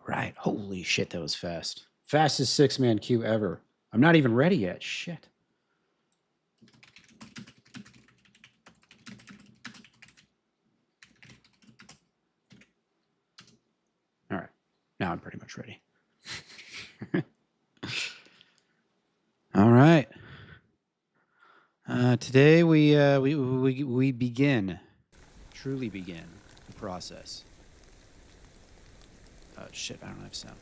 Right. Holy shit, that was fast. Fastest 6-man queue ever. I'm not even ready yet. Shit. All right. Now I'm pretty much ready. All right. Today we begin, truly begin the process. Oh shit! I don't have sound.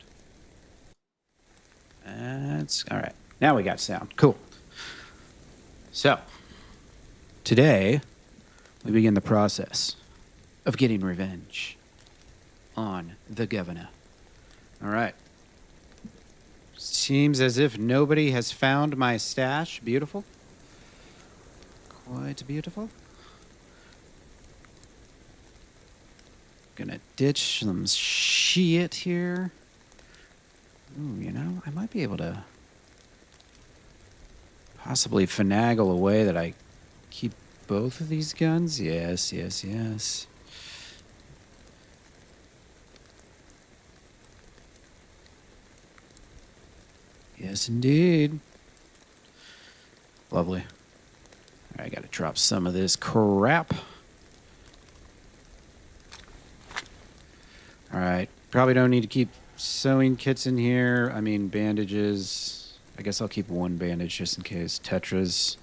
That's all right. Now we got sound. Cool. So today we begin the process of getting revenge on the governor. All right. Seems as if nobody has found my stash. Beautiful. Quite beautiful. Gonna ditch some shit here. Ooh, you know, I might be able to possibly finagle a way that I keep both of these guns. Yes, yes, yes. Yes, indeed. Lovely. I gotta drop some of this crap. All right. Probably don't need to keep sewing kits in here. I mean, bandages. I guess I'll keep one bandage just in case. Tetras.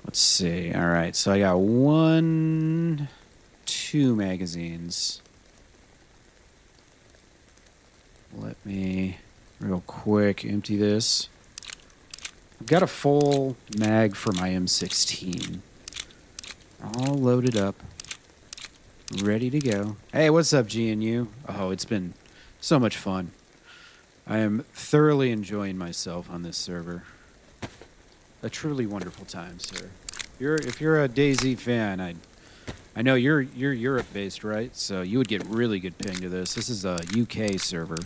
Let's see. All right. So I got 2 magazines. Let me real quick empty this. I've got a full mag for my M16. All loaded up. Ready to go. Hey, what's up, GNU? Oh, it's been so much fun. I am thoroughly enjoying myself on this server. A truly wonderful time, sir. If you're a DayZ fan, I know you're Europe-based, right? So you would get really good ping to this. This is a UK server.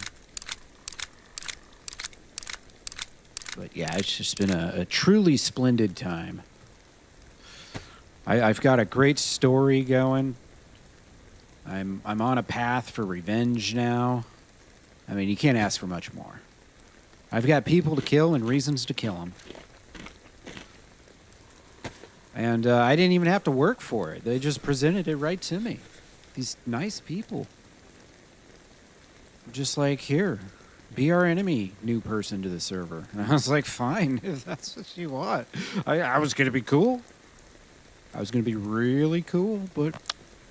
But yeah, it's just been a truly splendid time. I've got a great story going. I'm on a path for revenge now. I mean, you can't ask for much more. I've got people to kill and reasons to kill them. And I didn't even have to work for it. They just presented it right to me. These nice people. Just like, here, be our enemy, new person to the server. And I was like, fine, if that's what you want. I was going to be cool. I was going to be really cool, but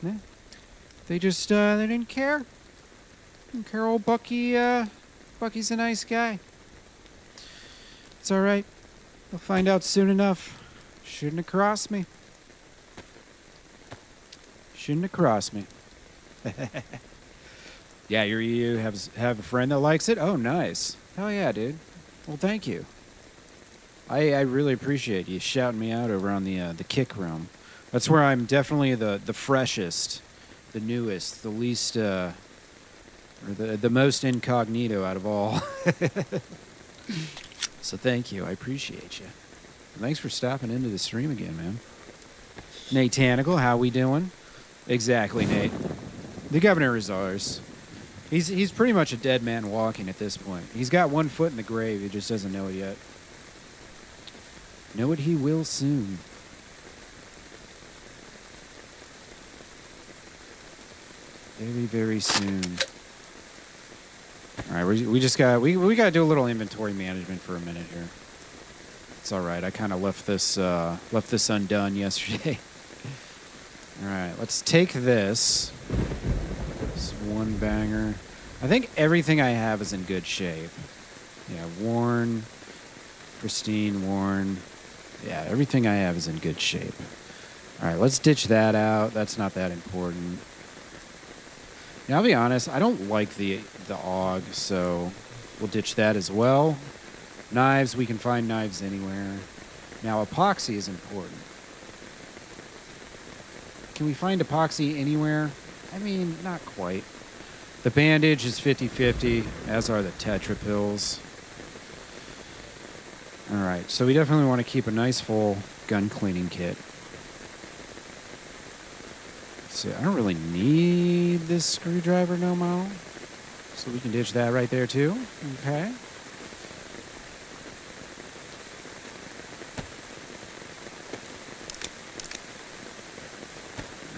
yeah, they just, they didn't care. Didn't care. Old Bucky, Bucky's a nice guy. It's all right. They'll find out soon enough. Shouldn't have crossed me. Shouldn't have crossed me. Yeah, you have a friend that likes it? Oh, nice. Hell yeah, dude. Well, thank you. I really appreciate you shouting me out over on the kick room. That's where I'm definitely the freshest, the newest, the least, or the most incognito out of all. So thank you. I appreciate you. Thanks for stopping into the stream again, man. Nate Tanical, how we doing? Exactly, Nate. The governor is ours. He's pretty much a dead man walking at this point. He's got one foot in the grave. He just doesn't know it yet. Know it he will soon. Very, very soon. All right, we got to do a little inventory management for a minute here. It's all right. I kind of left this undone yesterday. All right, let's take this. This one banger. I think everything I have is in good shape. Yeah, worn, pristine, worn. Yeah, everything I have is in good shape. All right, let's ditch that out. That's not that important. Yeah, I'll be honest. I don't like the AUG, so we'll ditch that as well. Knives, we can find knives anywhere. Now, epoxy is important. Can we find epoxy anywhere? I mean, not quite. The bandage is 50-50, as are the Tetra pills. All right, so we definitely want to keep a nice full gun cleaning kit. So I don't really need this screwdriver no more. So we can ditch that right there too. Okay.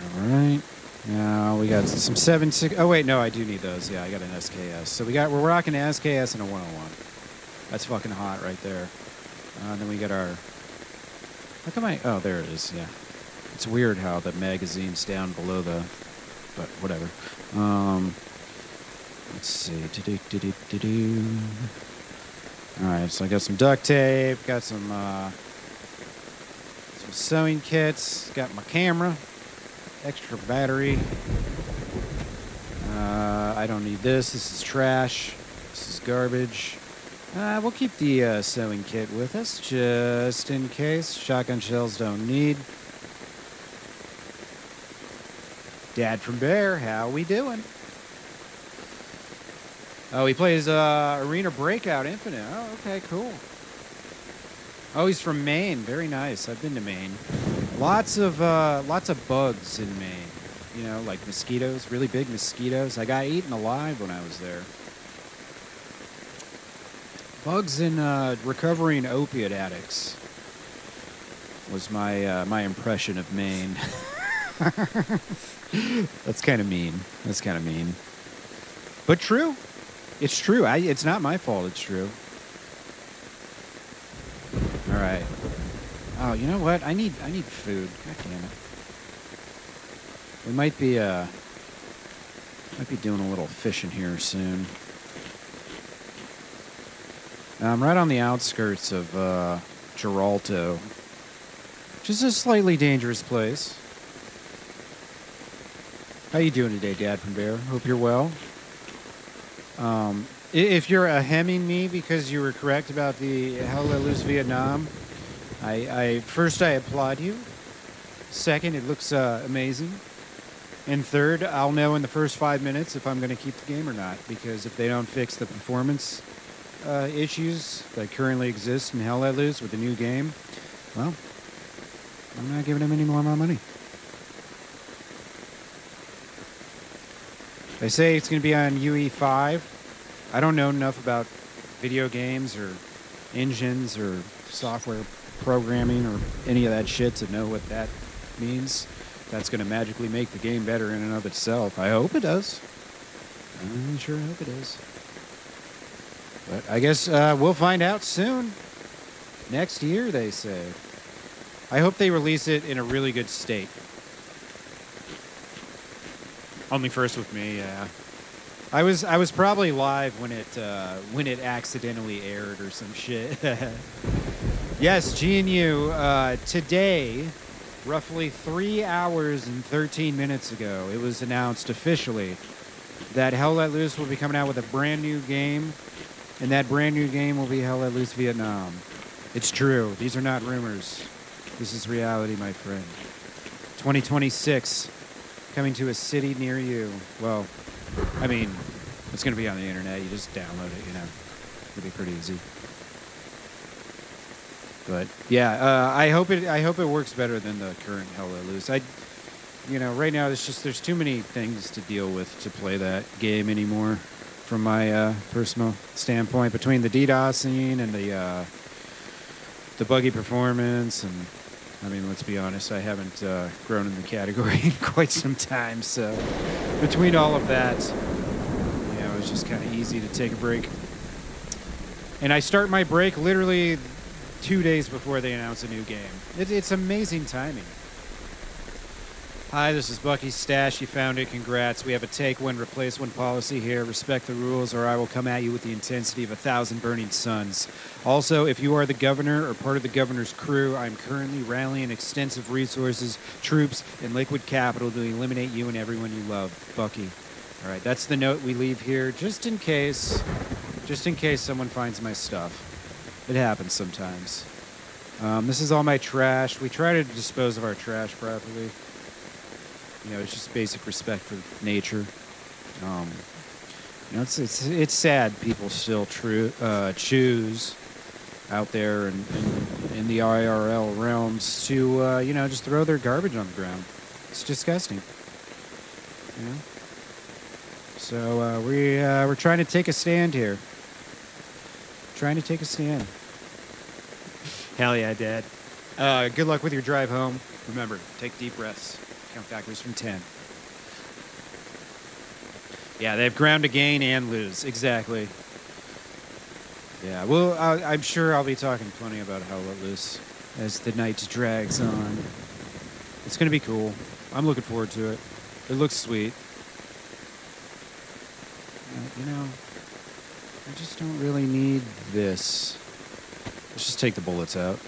All right. Now we got some 7.6. Oh wait, no, I do need those. Yeah, I got an SKS. So we're rocking an SKS and a 101. That's fucking hot right there. Then we got our. How come I? Oh, there it is. Yeah. It's weird how the magazine's down below the. But whatever. Let's see. All right, so I got some duct tape. Got some sewing kits. Got my camera. Extra battery. I don't need this. This is trash. This is garbage. We'll keep the sewing kit with us just in case. Shotgun shells don't need. Dad from Bear, how we doing? Oh, he plays Arena Breakout Infinite. Oh, okay, cool. Oh, he's from Maine. Very nice. I've been to Maine. Lots of bugs in Maine. You know, like mosquitoes, really big mosquitoes. I got eaten alive when I was there. Bugs in recovering opiate addicts was my impression of Maine. That's kind of mean. That's kind of mean. But true. It's true. It's not my fault. It's true. All right. Oh, you know what? I need food. God damn it. We might be doing a little fishing here soon. I'm right on the outskirts of Giralto, which is a slightly dangerous place. How you doing today, Dad from Bear? Hope you're well. If you're hemming me because you were correct about the Hell Let Loose Vietnam, first I applaud you. Second, it looks amazing. And third, I'll know in the first 5 minutes if I'm going to keep the game or not, because if they don't fix the performance issues that currently exist in Hell Let Loose with the new game, well, I'm not giving them any more of my money. They say it's going to be on UE5. I don't know enough about video games or engines or software programming or any of that shit to know what that means. That's going to magically make the game better in and of itself. I hope it does. I sure hope it does. But I guess we'll find out soon. Next year, they say. I hope they release it in a really good state. Only first with me, yeah. I was probably live when it accidentally aired or some shit. Yes, GNU, today, roughly 3 hours and 13 minutes ago, it was announced officially that Hell Let Loose will be coming out with a brand new game, and that brand new game will be Hell Let Loose Vietnam. It's true. These are not rumors. This is reality, my friend. 2026, coming to a city near you. Well, I mean, it's going to be on the internet. You just download it, you know. It'll be pretty easy. But yeah, I hope it works better than the current Hell Let Loose. Right now there's too many things to deal with to play that game anymore. From my personal standpoint, between the DDoSing and the buggy performance, and I mean, let's be honest, I haven't grown in the category in quite some time. So between all of that, it's just kind of easy to take a break. And I start my break literally 2 days before they announce a new game. It's amazing timing. Hi, this is Bucky's Stash. You found it. Congrats. We have a take one, replace one policy here. Respect the rules, or I will come at you with the intensity of 1,000 burning suns. Also, if you are the governor or part of the governor's crew, I'm currently rallying extensive resources, troops, and liquid capital to eliminate you and everyone you love. Bucky. All right, that's the note we leave here, just in case someone finds my stuff. It happens sometimes. This is all my trash. We try to dispose of our trash properly. It's just basic respect for nature. It's sad people still choose out there and in the IRL realms to, you know, just throw their garbage on the ground. It's disgusting. You know? So we're trying to take a stand here. Trying to take a stand. Hell yeah, Dad. Good luck with your drive home. Remember, take deep breaths. Count backwards from 10. Yeah, they have ground to gain and lose. Exactly. Yeah, well, I'm sure I'll be talking plenty about How Let Loose as the night drags on. It's going to be cool. I'm looking forward to it. It looks sweet. You know, I just don't really need this. Let's just take the bullets out.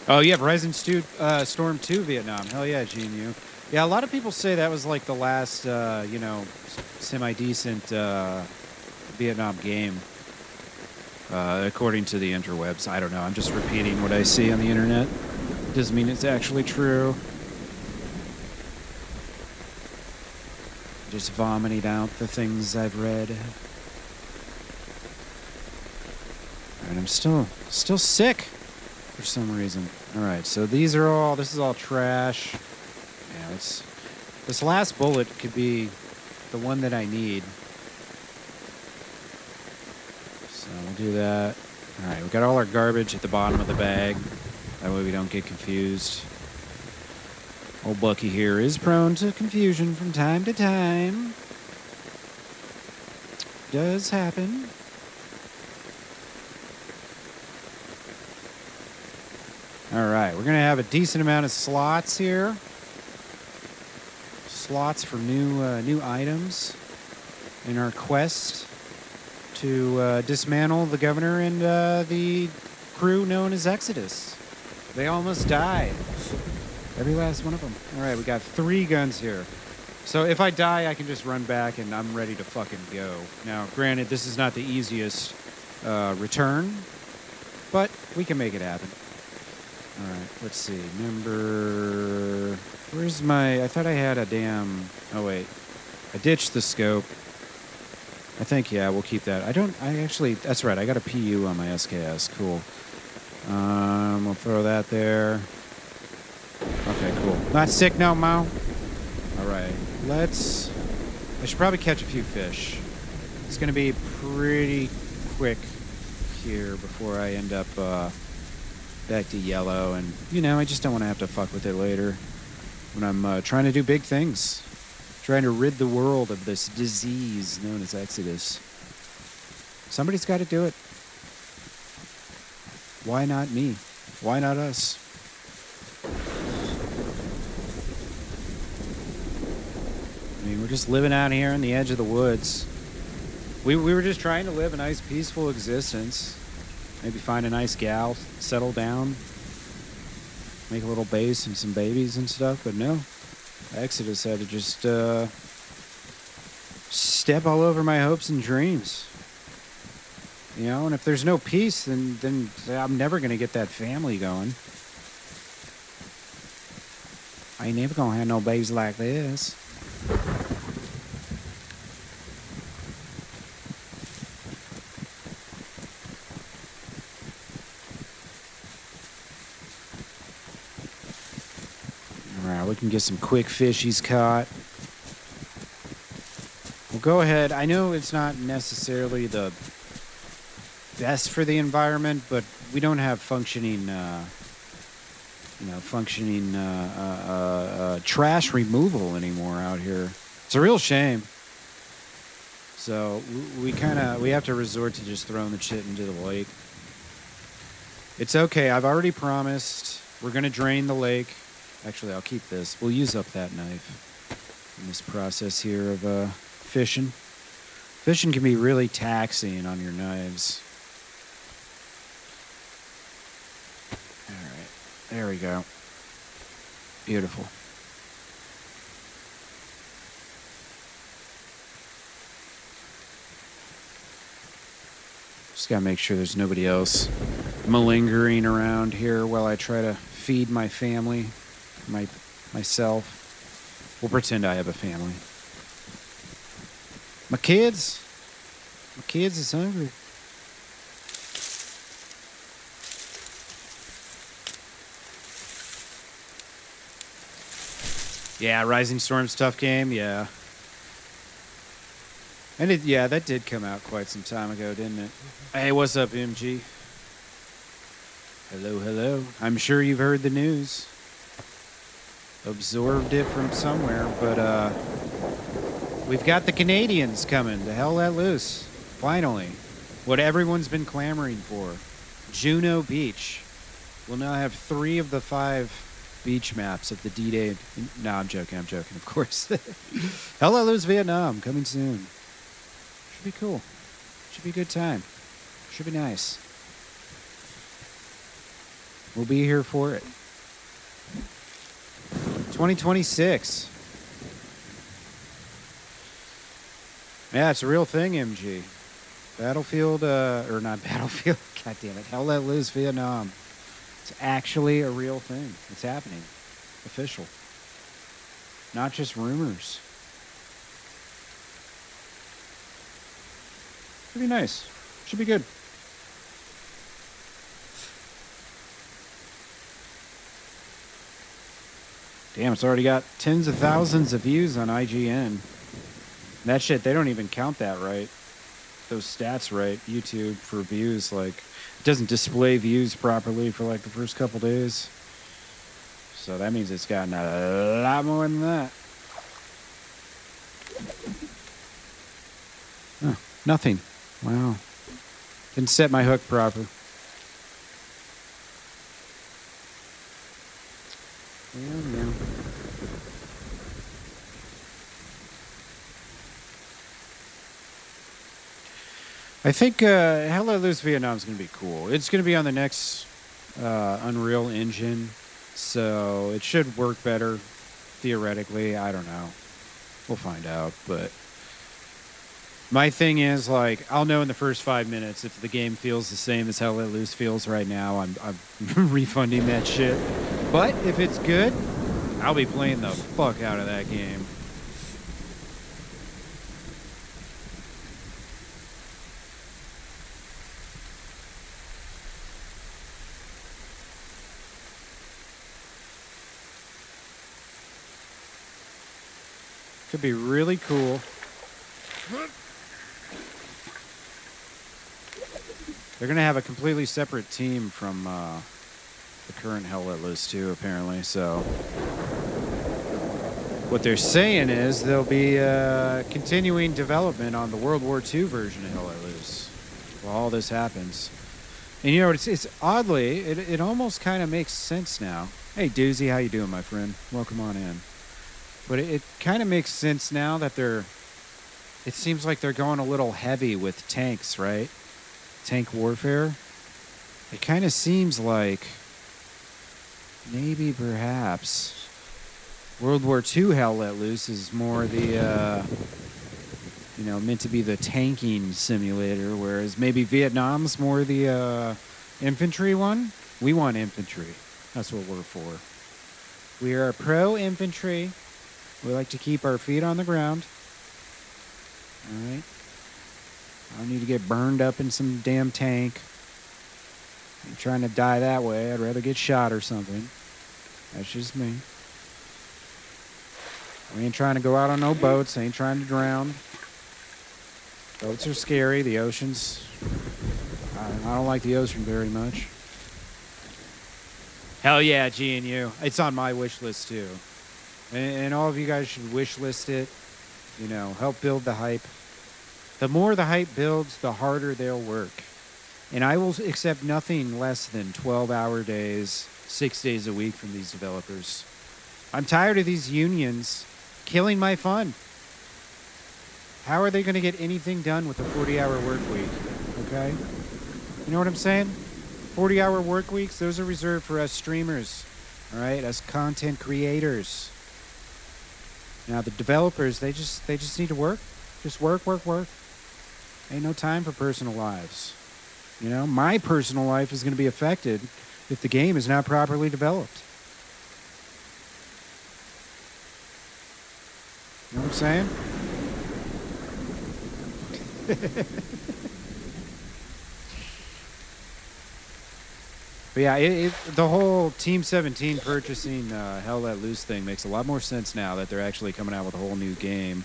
Oh, yeah, Horizon Storm 2 Vietnam. Hell yeah, GNU. Yeah, a lot of people say that was like the last, you know, semi-decent Vietnam game, according to the interwebs. I don't know. I'm just repeating what I see on the internet. Doesn't mean it's actually true. Just vomiting out the things I've read. And I'm still sick for some reason. All right, so this is all trash. Yeah, this last bullet could be the one that I need. So we'll do that. All right, we got all our garbage at the bottom of the bag. That way we don't get confused. Old Bucky here is prone to confusion from time to time. Does happen. All right, we're going to have a decent amount of slots here. Slots for new items in our quest to dismantle the governor and the crew known as Exodus. They almost died. Every last one of them. All right, we got 3 guns here. So if I die, I can just run back and I'm ready to fucking go. Now, granted, this is not the easiest return, but we can make it happen. All right, let's see. Where's my... I thought I had a damn... Oh, wait. I ditched the scope. I think, yeah, we'll keep that. That's right, I got a PU on my SKS. Cool. We'll throw that there. Okay, cool. Not sick no more. All right, I should probably catch a few fish. It's going to be pretty quick here before I end up back to yellow. And, you know, I just don't want to have to fuck with it later when I'm trying to do big things. Trying to rid the world of this disease known as Exodus. Somebody's got to do it. Why not me? Why not us? I mean, we're just living out here on the edge of the woods. We were just trying to live a nice, peaceful existence. Maybe find a nice gal, settle down, make a little base and some babies and stuff. But no, Exodus had to just step all over my hopes and dreams. You know, and if there's no peace, then I'm never going to get that family going. I ain't never going to have no babies like this. Alright, we can get some quick fishies caught. We'll go ahead. I know it's not necessarily the best for the environment, but we don't have functioning trash removal anymore out here. It's a real shame. So we have to resort to just throwing the shit into the lake. It's okay. I've already promised we're going to drain the lake. Actually, I'll keep this. We'll use up that knife in this process here of fishing. Fishing can be really taxing on your knives. All right. There we go. Beautiful. Just gotta make sure there's nobody else malingering around here while I try to feed my family, myself. We'll pretend I have a family. My kids, My kids is hungry. Yeah, Rising Storm's tough game, yeah. And yeah, that did come out quite some time ago, didn't it? Hey, what's up, MG? Hello, hello. I'm sure you've heard the news. Absorbed it from somewhere, but we've got the Canadians coming. The hell let loose. Finally. What everyone's been clamoring for. Juno Beach. We'll now have 3 of the 5 beach maps of the D-Day. No, I'm joking, of course. Hell let loose Vietnam, coming soon. Should be cool. Should be a good time. Should be nice. We'll be here for it. 2026. Yeah, it's a real thing, MG. Battlefield, or not Battlefield, god damn it. Hell let loose Vietnam. It's actually a real thing. It's happening. Official. Not just rumors. Should be nice. Should be good. Damn, it's already got tens of thousands of views on IGN. That shit, they don't even count that right. Those stats right. YouTube for views, like, it doesn't display views properly for like the first couple days. So that means it's gotten a lot more than that. Oh, nothing. Wow. Didn't set my hook proper. Yeah. I think Hell Let Loose Vietnam is going to be cool. It's going to be on the next Unreal Engine, so it should work better theoretically. I don't know. We'll find out, but my thing is, like, I'll know in the first 5 minutes if the game feels the same as Hell Let Loose feels right now. I'm refunding that shit. But if it's good, I'll be playing the fuck out of that game. Could be really cool. They're going to have a completely separate team from the current Hell Let Loose 2, apparently. So what they're saying is there'll be continuing development on the World War II version of Hell Let Loose while all this happens. And you know, it's oddly, it almost kind of makes sense now. Hey, Doozy, how you doing, my friend? Welcome on in. But it kind of makes sense now that it seems like they're going a little heavy with tanks, right? Tank warfare. It kind of seems like maybe perhaps World War II Hell Let Loose is more the, meant to be the tanking simulator, whereas maybe Vietnam's more the infantry one. We want infantry. That's what we're for. We are pro-infantry. We like to keep our feet on the ground. All right. I don't need to get burned up in some damn tank. I'm trying to die that way. I'd rather get shot or something. That's just me. We ain't trying to go out on no boats. I ain't trying to drown. Boats are scary. The ocean's... I don't like the ocean very much. Hell yeah, GNU. It's on my wish list too. And all of you guys should wish list it. Help build the hype. The more the hype builds, the harder they'll work. And I will accept nothing less than 12-hour days, 6 days a week from these developers. I'm tired of these unions killing my fun. How are they going to get anything done with a 40-hour work week? Okay? You know what I'm saying? 40-hour work weeks, those are reserved for us streamers. All right? Us content creators. Now, the developers, they just need to work. Just work. Ain't no time for personal lives. My personal life is going to be affected if the game is not properly developed. You know what I'm saying? But yeah, the whole Team 17 purchasing Hell Let Loose thing makes a lot more sense now that they're actually coming out with a whole new game.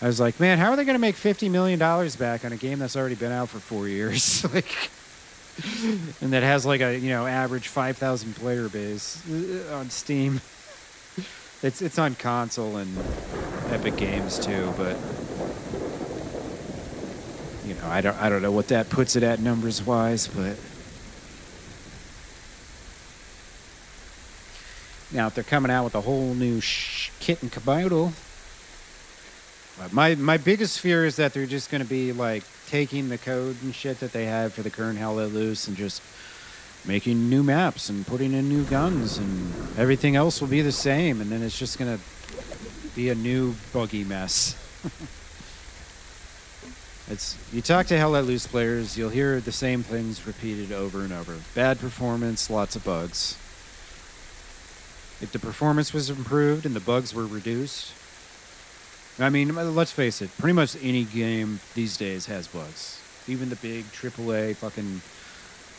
I was like, man, how are they going to make $50 million back on a game that's already been out for 4 years? Like, and that has like a, average 5,000 player base on Steam. It's on console and Epic Games too, but I don't know what that puts it at numbers wise, but now if they're coming out with a whole new kit and caboodle. My biggest fear is that they're just going to be like taking the code and shit that they have for the current Hell Let Loose and just making new maps and putting in new guns, and everything else will be the same, and then it's just going to be a new buggy mess. You talk to Hell Let Loose players, you'll hear the same things repeated over and over. Bad performance, lots of bugs. If the performance was improved and the bugs were reduced, I mean, let's face it, pretty much any game these days has bugs. Even the big AAA fucking $1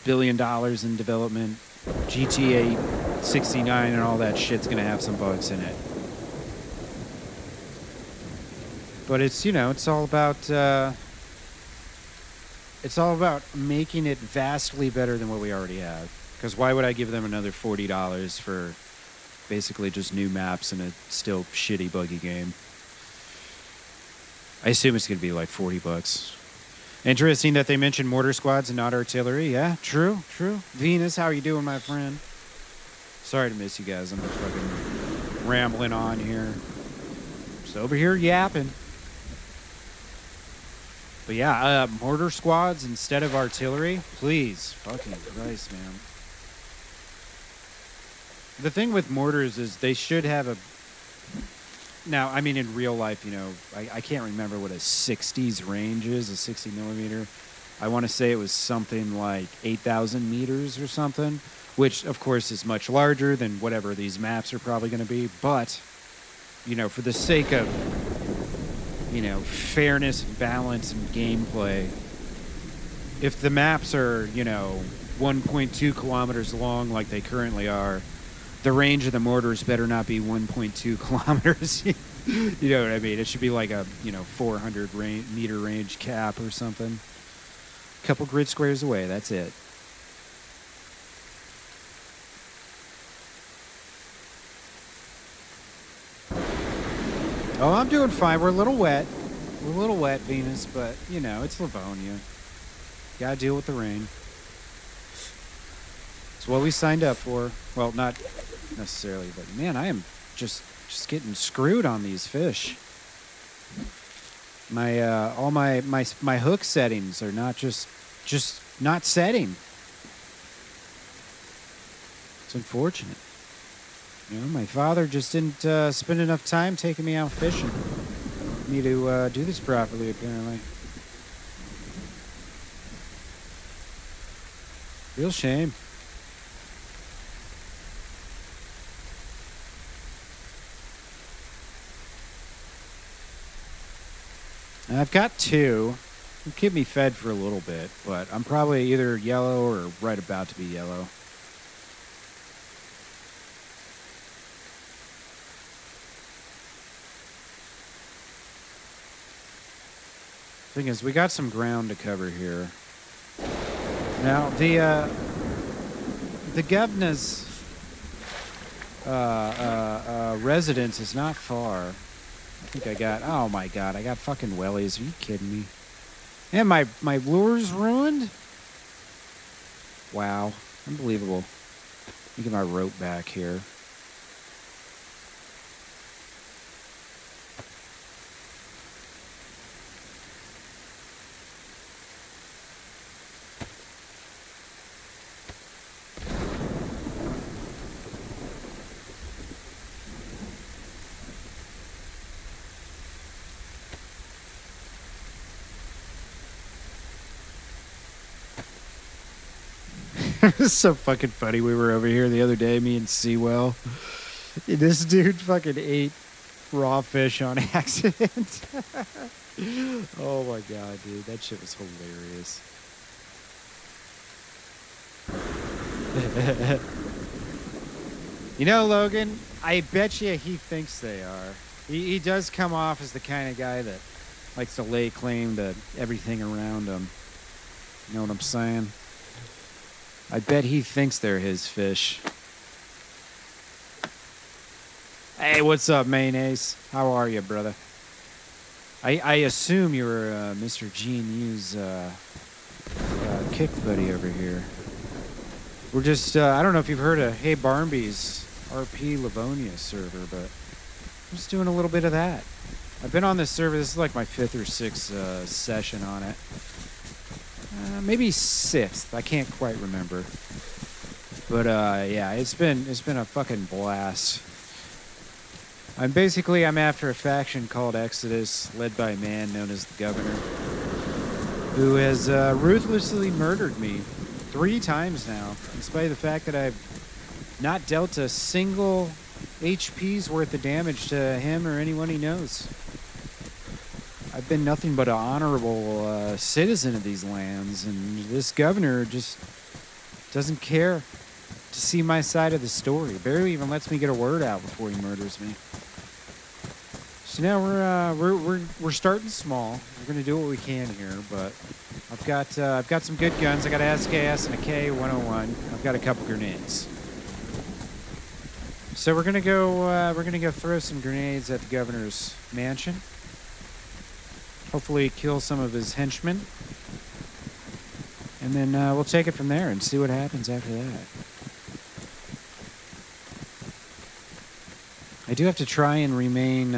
billion in development, GTA 69 and all that shit's gonna have some bugs in it. But it's all about making it vastly better than what we already have. Because why would I give them another $40 for basically just new maps and a still shitty buggy game? I assume it's going to be like $40. Interesting that they mentioned mortar squads and not artillery. Yeah, true. Venus, how are you doing, my friend? Sorry to miss you guys. I'm just fucking rambling on here. Just over here yapping. But yeah, mortar squads instead of artillery. Please, fucking Christ, man. The thing with mortars is they should have a... Now, I mean, in real life, I can't remember what a 60s range is, a 60 millimeter. I want to say it was something like 8,000 meters or something, which, of course, is much larger than whatever these maps are probably going to be. But, for the sake of, fairness and balance and gameplay, if the maps are, 1.2 kilometers long like they currently are, the range of the mortars better not be 1.2 kilometers. You know what I mean? It should be like a 400 meter range cap or something. A couple grid squares away. That's it. Oh, I'm doing fine. We're a little wet. Venus, but it's Livonia. Gotta deal with the rain. It's what we signed up for. Well, not necessarily, but man, I am just getting screwed on these fish. My all my hook settings are not just not setting. It's unfortunate. My father just didn't spend enough time taking me out fishing. Me to do this properly, apparently. Real shame. I've got two. It'll keep me fed for a little bit, but I'm probably either yellow or right about to be yellow. Thing is, we got some ground to cover here. Now, the governor's residence is not far. I think I got... Oh, my God. I got fucking wellies. Are you kidding me? And my lure's ruined? Wow. Unbelievable. Let me get my rope back here. It was so fucking funny. We were over here the other day, me and Sewell. And this dude fucking ate raw fish on accident. Oh my god, dude, that shit was hilarious. You know, Logan, I bet you he thinks they are. He does come off as the kind of guy that likes to lay claim to everything around him. You know what I'm saying? I bet he thinks they're his fish. Hey, what's up, Mayonnaise? How are you, brother? I assume you're Mr. G&U's kick buddy over here. We're just, I don't know if you've heard of HeyBarmby's RP Livonia server, but I'm just doing a little bit of that. I've been on this server. This is like my 5th or 6th session on it. Maybe 6th. I can't quite remember. But yeah, it's been a fucking blast. I'm after a faction called Exodus, led by a man known as the Governor, who has ruthlessly murdered me 3 times now, in spite of the fact that I've not dealt a single HP's worth of damage to him or anyone he knows. I've been nothing but an honorable citizen of these lands, and this Governor just doesn't care to see my side of the story. Barely even lets me get a word out before he murders me. So now we're starting small. We're gonna do what we can here, but I've got some good guns. I got an SKS and a K101. I've got a couple grenades. So we're gonna go throw some grenades at the Governor's mansion. Hopefully kill some of his henchmen, and then we'll take it from there and see what happens after that. I do have to try and remain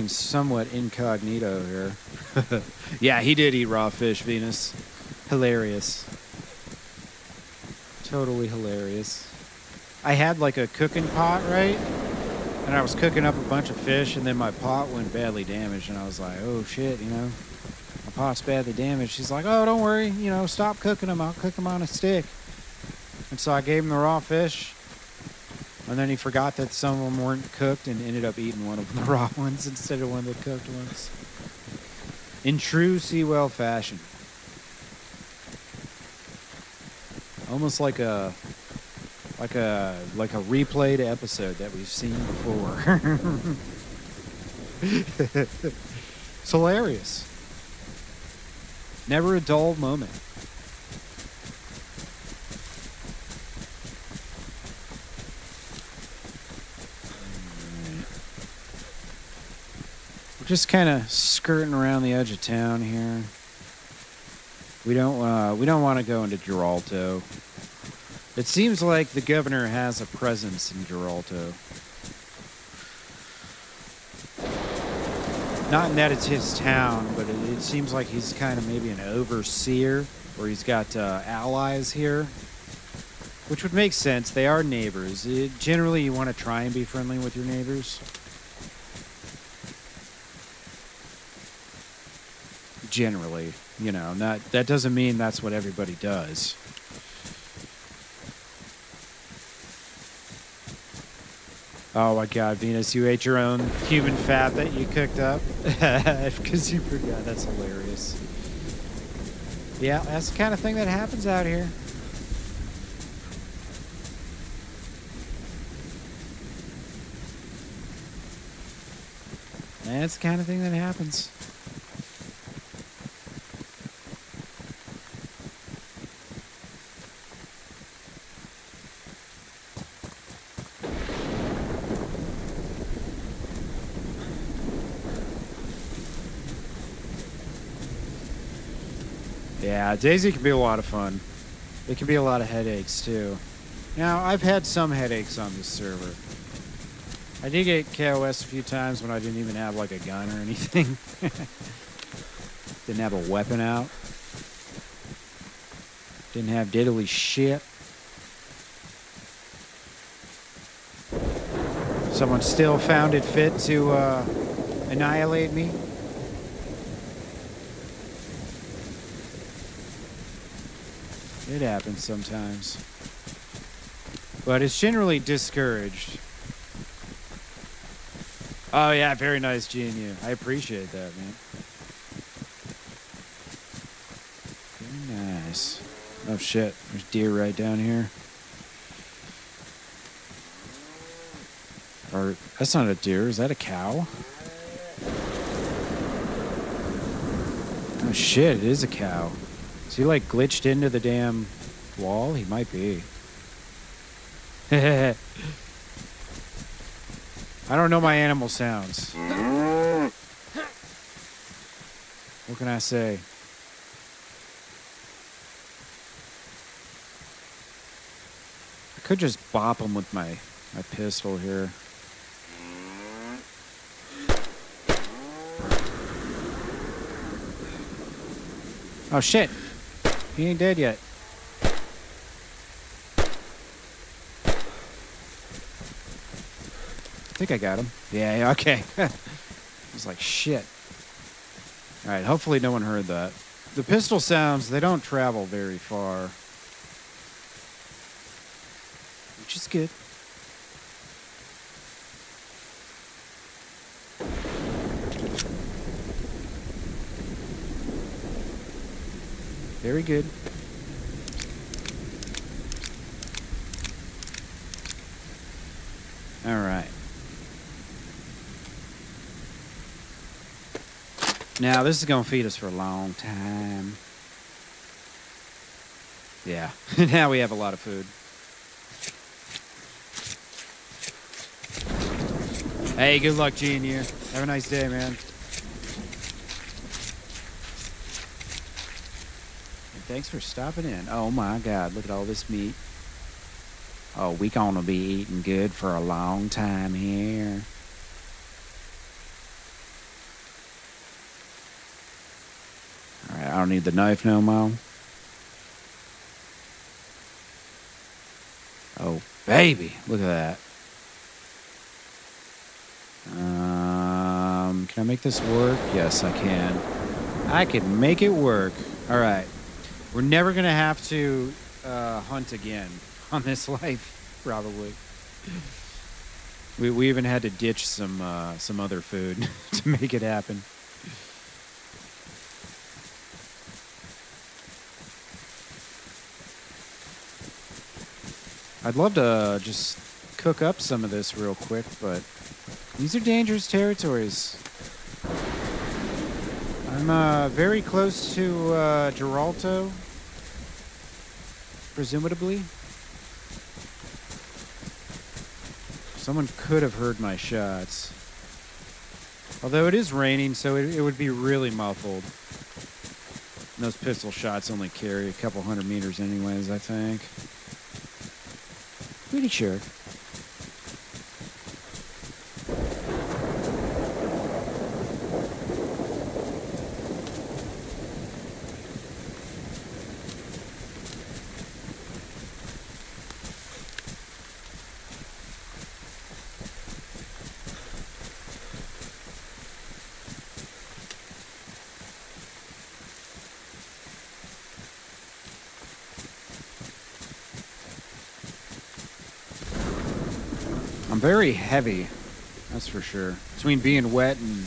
somewhat incognito here. Yeah, he did eat raw fish, Venus. Hilarious. Totally hilarious. I had like a cooking pot, right? And I was cooking up a bunch of fish, and then my pot went badly damaged, and I was like, oh shit, you know, my pot's badly damaged. She's like, oh, don't worry, you know, stop cooking them. I'll cook them on a stick. And so I gave him the raw fish. And then he forgot that some of them weren't cooked and ended up eating one of the raw ones instead of one of the cooked ones. In true Seawell fashion. Almost like a replayed episode that we've seen before. It's hilarious. Never a dull moment. We're just kind of skirting around the edge of town here. We don't want to go into Geralto. It seems like the Governor has a presence in Geralto. Not in that it's his town, but it seems like he's kind of maybe an overseer, or he's got allies here, which would make sense. They are neighbors. Generally, you want to try and be friendly with your neighbors. Generally, you know, that doesn't mean that's what everybody does. Oh my God, Venus, you ate your own human fat that you cooked up because you forgot. That's hilarious. Yeah, that's the kind of thing that happens out here. That's the kind of thing that happens. Yeah, Daisy can be a lot of fun. It can be a lot of headaches, too. Now, I've had some headaches on this server. I did get KOS a few times when I didn't even have, like, a gun or anything. Didn't have a weapon out. Didn't have diddly shit. Someone still found it fit to annihilate me. It happens sometimes. But it's generally discouraged. Oh, yeah, very nice, GNU. I appreciate that, man. Very nice. Oh, shit. There's deer right down here. Or, that's not a deer. Is that a cow? Oh, shit. It is a cow. Is he, like, glitched into the damn wall? He might be. I don't know my animal sounds. What can I say? I could just bop him with my pistol here. Oh shit! He ain't dead yet. I think I got him. Yeah, okay. I was like, shit. Alright, hopefully no one heard that. The pistol sounds, they don't travel very far. Which is good. Very good. Alright. Now, this is going to feed us for a long time. Yeah. Now we have a lot of food. Hey, good luck, GNU. Have a nice day, man. And thanks for stopping in. Oh, my God. Look at all this meat. Oh, we gonna be eating good for a long time here. Alright, I don't need the knife no more. Oh, baby. Look at that. Can I make this work? Yes, I can. I can make it work. Alright. We're never gonna have to hunt again on this life, probably. We even had to ditch some other food to make it happen. I'd love to just cook up some of this real quick, but these are dangerous territories. I'm very close to Geralto, presumably. Someone could have heard my shots. Although it is raining, so it would be really muffled. And those pistol shots only carry a couple 100 meters anyways, I think. Pretty sure. I'm very heavy, that's for sure. Between being wet and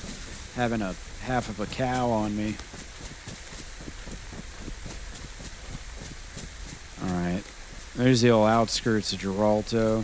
having a half of a cow on me. Alright, there's the old outskirts of Geralto.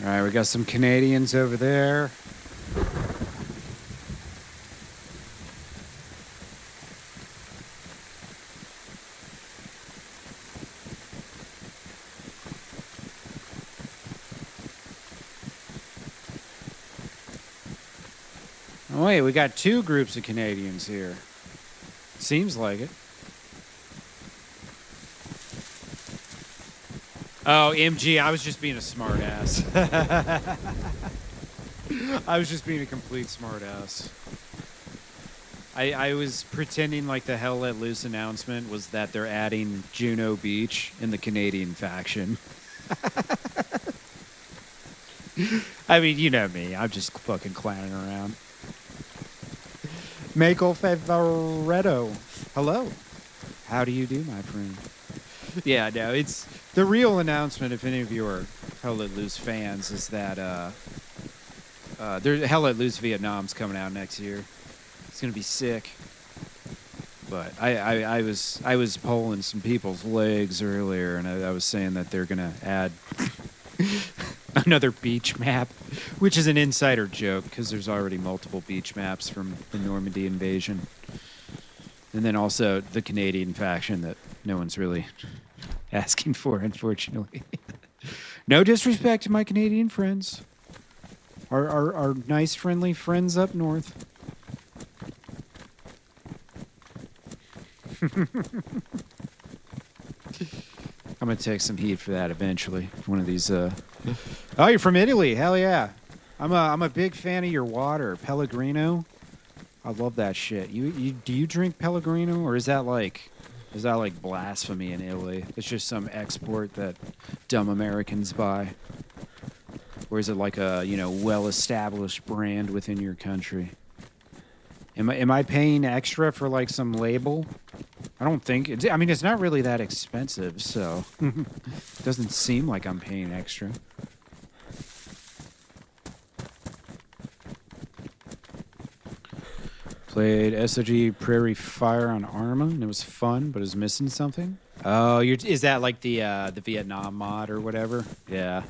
Alright, we got some Canadians over there. Oh, wait, we got two groups of Canadians here. Seems like it. Oh, MG, I was just being a smart ass. I was just being a complete smart ass. I was pretending like the Hell Let Loose announcement was that they're adding Juno Beach in the Canadian faction. I mean, you know me. I'm just fucking clowning around. Michael Favoretto. Hello. How do you do, my friend? Yeah, no, it's the real announcement, if any of you are Hell Let Loose fans, is that Hell Let Loose Vietnam's coming out next year. It's gonna be sick. But I was pulling some people's legs earlier, and I was saying that they're gonna add another beach map, which is an insider joke because there's already multiple beach maps from the Normandy invasion, and then also the Canadian faction that no one's really asking for, unfortunately. No disrespect to my Canadian friends, our nice, friendly friends up north. I'm gonna take some heat for that eventually. One of these. Oh, you're from Italy? Hell yeah! I'm a big fan of your water, Pellegrino. I love that shit. Do you drink Pellegrino, or is that like blasphemy in Italy? It's just some export that dumb Americans buy, or is it like a well-established brand within your country? Am I paying extra for like some label? I don't think it's. I mean, it's not really that expensive, so it doesn't seem like I'm paying extra. Played SOG Prairie Fire on Arma, and it was fun, but it was missing something. Oh, is that like the Vietnam mod or whatever? Yeah.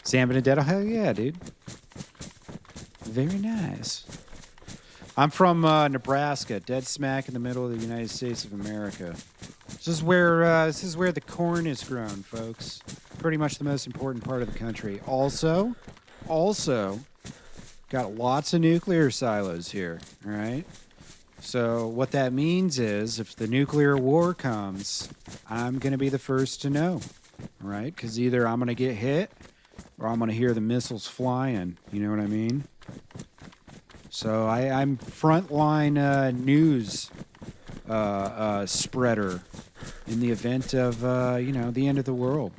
San Benedetto, hell yeah, dude. Very nice. I'm from Nebraska, dead smack in the middle of the United States of America. This is where the corn is grown, folks. Pretty much the most important part of the country. Also, got lots of nuclear silos here. All right. So what that means is, if the nuclear war comes, I'm gonna be the first to know. All right, because either I'm gonna get hit, or I'm gonna hear the missiles flying. You know what I mean? So I'm frontline news spreader in the event of the end of the world.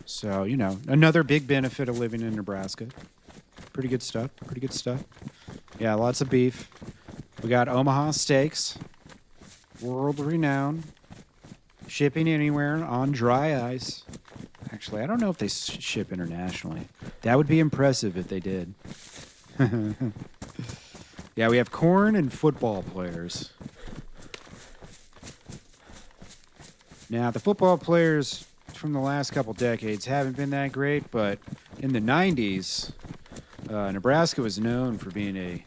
So another big benefit of living in Nebraska. Pretty good stuff. Yeah, lots of beef. We got Omaha steaks, world renowned, shipping anywhere on dry ice. Actually, I don't know if they ship internationally. That would be impressive if they did. Yeah, we have corn and football players. Now, the football players from the last couple decades haven't been that great, but in the 90s, Nebraska was known for being a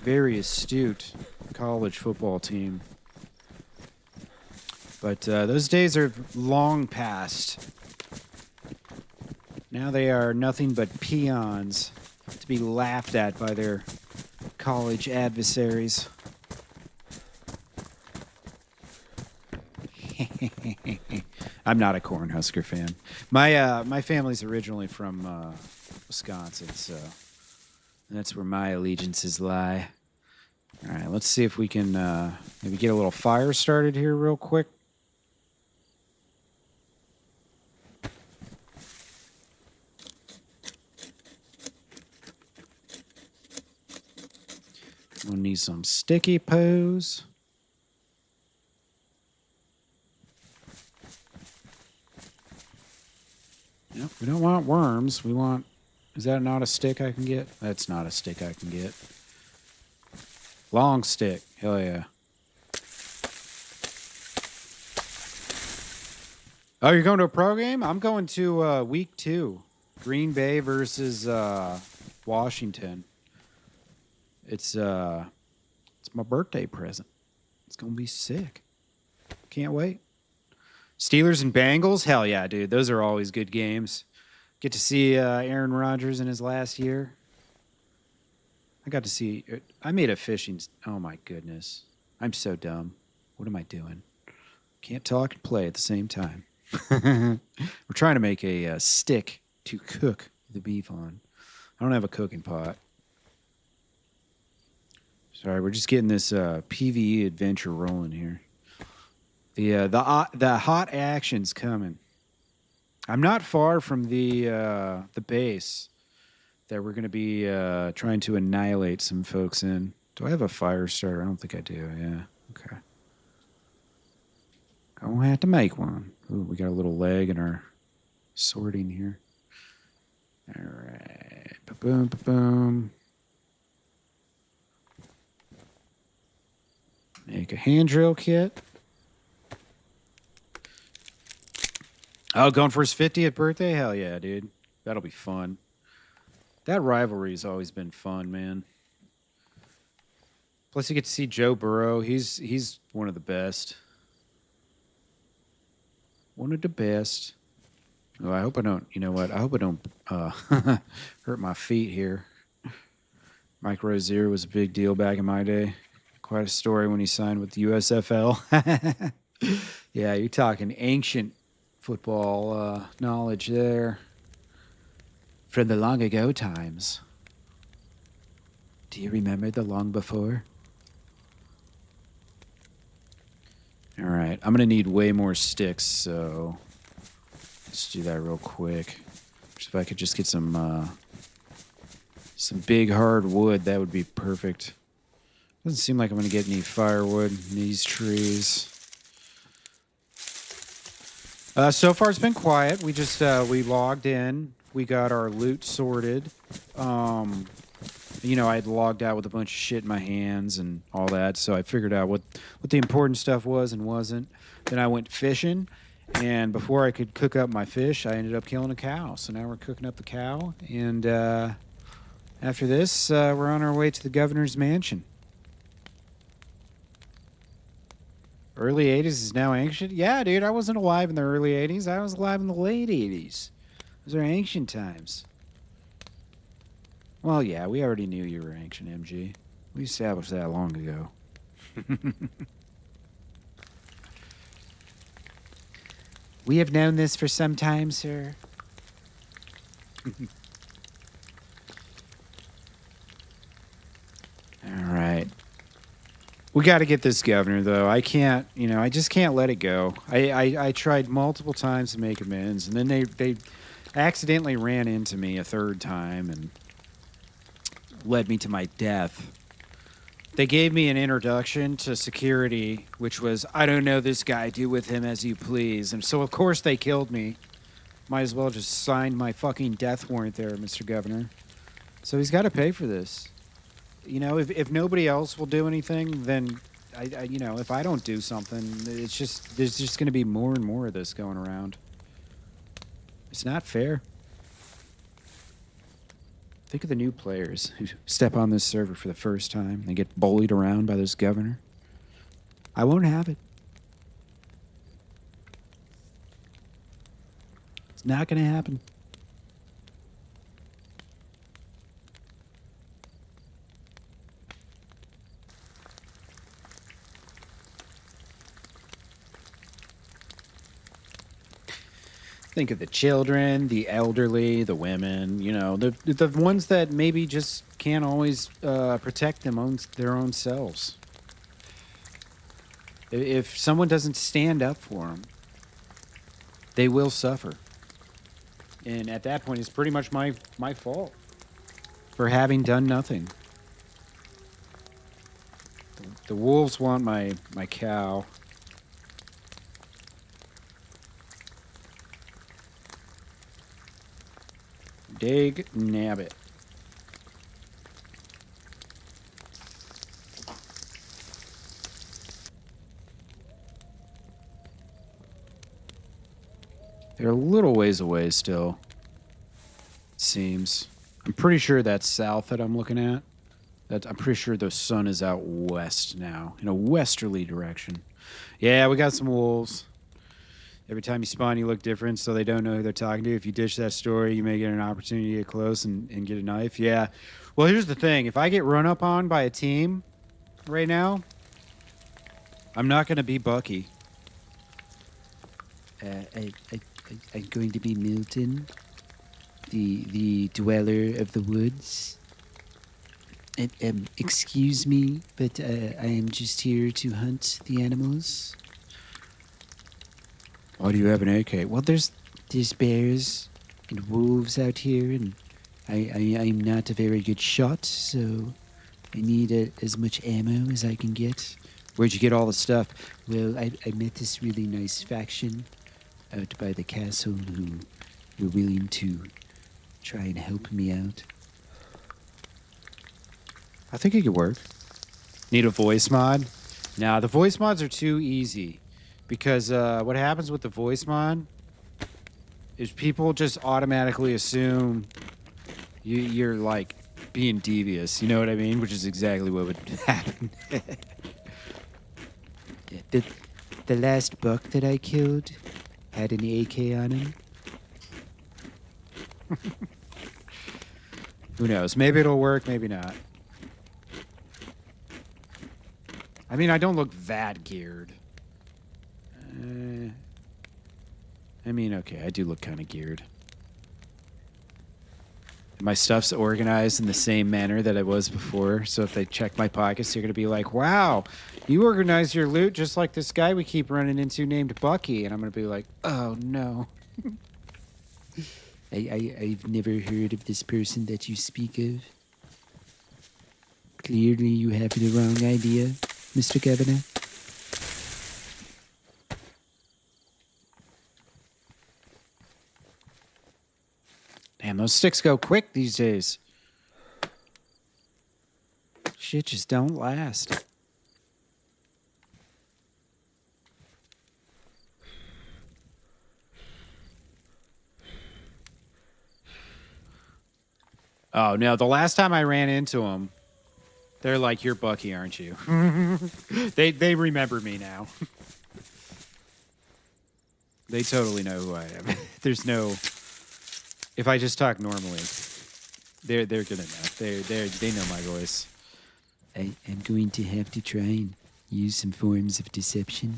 very astute college football team. But those days are long past. Now they are nothing but peons to be laughed at by their college adversaries. I'm not a Cornhusker fan. My family's originally from Wisconsin, so that's where my allegiances lie. All right, let's see if we can maybe get a little fire started here real quick. We'll need some sticky pose. Yep, we don't want worms. We want... Is that not a stick I can get? That's not a stick I can get. Long stick. Hell yeah. Oh, you're going to a pro game? I'm going to week 2. Green Bay versus Washington. It's my birthday present. It's going to be sick. Can't wait. Steelers and Bengals? Hell yeah, dude. Those are always good games. Get to see Aaron Rodgers in his last year. I got to see... I made a fishing... Oh, my goodness. I'm so dumb. What am I doing? Can't talk and play at the same time. We're trying to make a stick to cook the beef on. I don't have a cooking pot. Sorry, we're just getting this PvE adventure rolling here. The hot action's coming. I'm not far from the base that we're going to be trying to annihilate some folks in. Do I have a fire starter? I don't think I do. Yeah. Okay. Gonna have to make one. Ooh, we got a little lag in our sorting here. All right. Ba-boom, ba-boom. Make a hand drill kit. Oh, going for his 50th birthday? Hell yeah, dude. That'll be fun. That rivalry's always been fun, man. Plus, you get to see Joe Burrow. He's one of the best. One of the best. Oh, I hope I don't. You know what? I hope I don't hurt my feet here. Mike Rozier was a big deal back in my day. Quite a story when he signed with the USFL. Yeah, you're talking ancient football knowledge there. From the long ago times. Do you remember the long before? All right, I'm going to need way more sticks, so let's do that real quick. If I could just get some big hard wood, that would be perfect. Doesn't seem like I'm going to get any firewood in these trees. So far, it's been quiet. We just we logged in. We got our loot sorted. You know, I had logged out with a bunch of shit in my hands and all that, so I figured out what the important stuff was and wasn't. Then I went fishing, and before I could cook up my fish, I ended up killing a cow. So now we're cooking up the cow, and after this, we're on our way to the governor's mansion. Early 80s is now ancient? Yeah, dude, I wasn't alive in the early 80s. I was alive in the late 80s. Those are ancient times. Well, yeah, we already knew you were ancient, MG. We established that long ago. We have known this for some time, sir. All right. We got to get this governor, though. I can't, you know, I just can't let it go. I tried multiple times to make amends, and then they accidentally ran into me a third time and led me to my death. They gave me an introduction to security, which was, I don't know this guy, do with him as you please. And so, of course, they killed me. Might as well just sign my fucking death warrant there, Mr. Governor. So he's got to pay for this. You know, if nobody else will do anything, then, I you know, if I don't do something, it's just, there's just going to be more and more of this going around. It's not fair. Think of the new players who step on this server for the first time. They get bullied around by this governor. I won't have it. It's not going to happen. Think of the children, the elderly, the women, you know, the ones that maybe just can't always protect their own selves. If someone doesn't stand up for them, they will suffer. And at that point, it's pretty much my fault for having done nothing. The wolves want my cow. Dig nabbit. They're a little ways away still, it seems. I'm pretty sure that's south that I'm looking at. I'm pretty sure the sun is out west now, in a westerly direction. Yeah, we got some wolves. Every time you spawn, you look different, so they don't know who they're talking to. If you ditch that story, you may get an opportunity to get close and get a knife. Yeah. Well, here's the thing. If I get run up on by a team right now, I'm not going to be Bucky. I'm going to be Milton, the dweller of the woods. Excuse me, but I am just here to hunt the animals. Why do you have an AK? Well, there's bears and wolves out here, and I'm not a very good shot, so I need as much ammo as I can get. Where'd you get all the stuff? Well, I met this really nice faction out by the castle who were willing to try and help me out. I think it could work. Need a voice mod? Nah, the voice mods are too easy. Because what happens with the voice mod is people just automatically assume you're like being devious. You know what I mean? Which is exactly what would happen. The last buck that I killed had an AK on him. Who knows? Maybe it'll work, maybe not. I mean, I don't look that geared. I mean, okay, I do look kind of geared. My stuff's organized in the same manner that it was before, so if they check my pockets, they're going to be like, wow, you organize your loot just like this guy we keep running into named Bucky. And I'm going to be like, oh, no. I've never heard of this person that you speak of. Clearly you have the wrong idea, Mr. Governor. Damn, those sticks go quick these days. Shit just don't last. Oh, no, the last time I ran into them, they're like, you're Bucky, aren't you? They remember me now. They totally know who I am. There's no... If I just talk normally, they're gonna know. They know my voice. I'm going to have to try and use some forms of deception.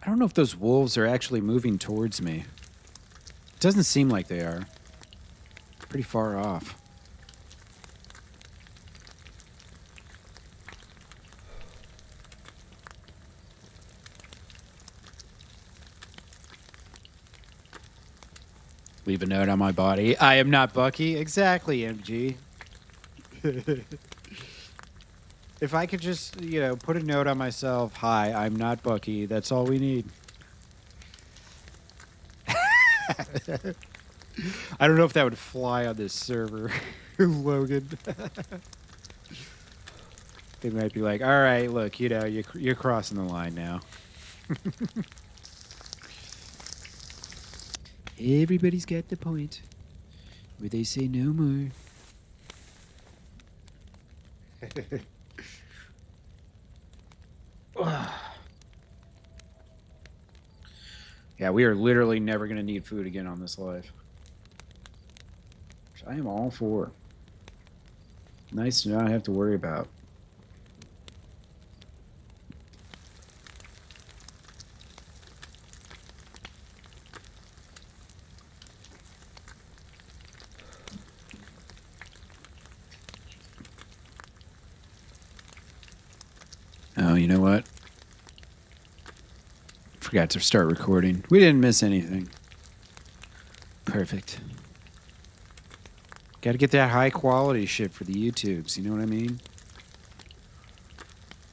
I don't know if those wolves are actually moving towards me. It doesn't seem like they are. Pretty far off. Leave a note on my body. I am not Bucky. Exactly, MG. If I could just, you know, put a note on myself, hi, I'm not Bucky, that's all we need. I don't know if that would fly on this server, Logan. They might be like, all right, look, you know, you're crossing the line now. Everybody's got the point where they say no more. Yeah, we are literally never going to need food again on this life. Which I am all for. Nice to not have to worry about. Oh, you know what? Forgot to start recording. We didn't miss anything. Perfect. Got to get that high quality shit for the YouTubes, you know what I mean?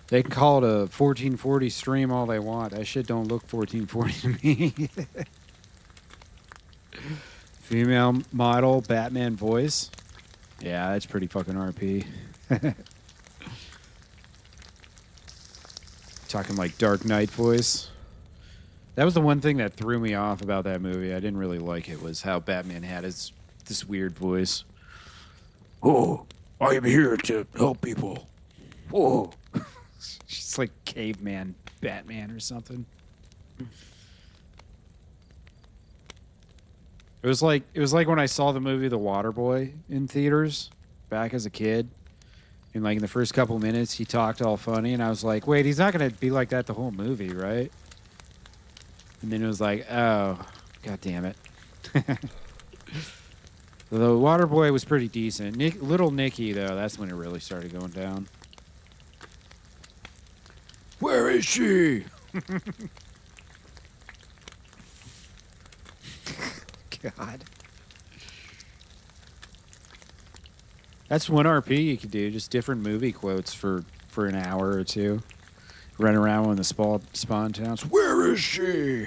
They can call it a 1440 stream all they want. That shit don't look 1440 to me. Female model, Batman voice. Yeah, that's pretty fucking RP. Talking like Dark Knight voice. That was the one thing that threw me off about that movie. I didn't really like it, was how Batman had this weird voice. Oh, I am here to help people. Oh. Just like caveman Batman or something. It was like when I saw the movie The Waterboy in theaters back as a kid. And like in the first couple minutes, he talked all funny, and I was like, "Wait, he's not gonna be like that the whole movie, right?" And then it was like, "Oh, god damn it." The Waterboy was pretty decent. Little Nicky though, that's when it really started going down. Where is she? God. That's 1 RP you could do, just different movie quotes for an hour or two. Run around in the spawn towns. Where is she?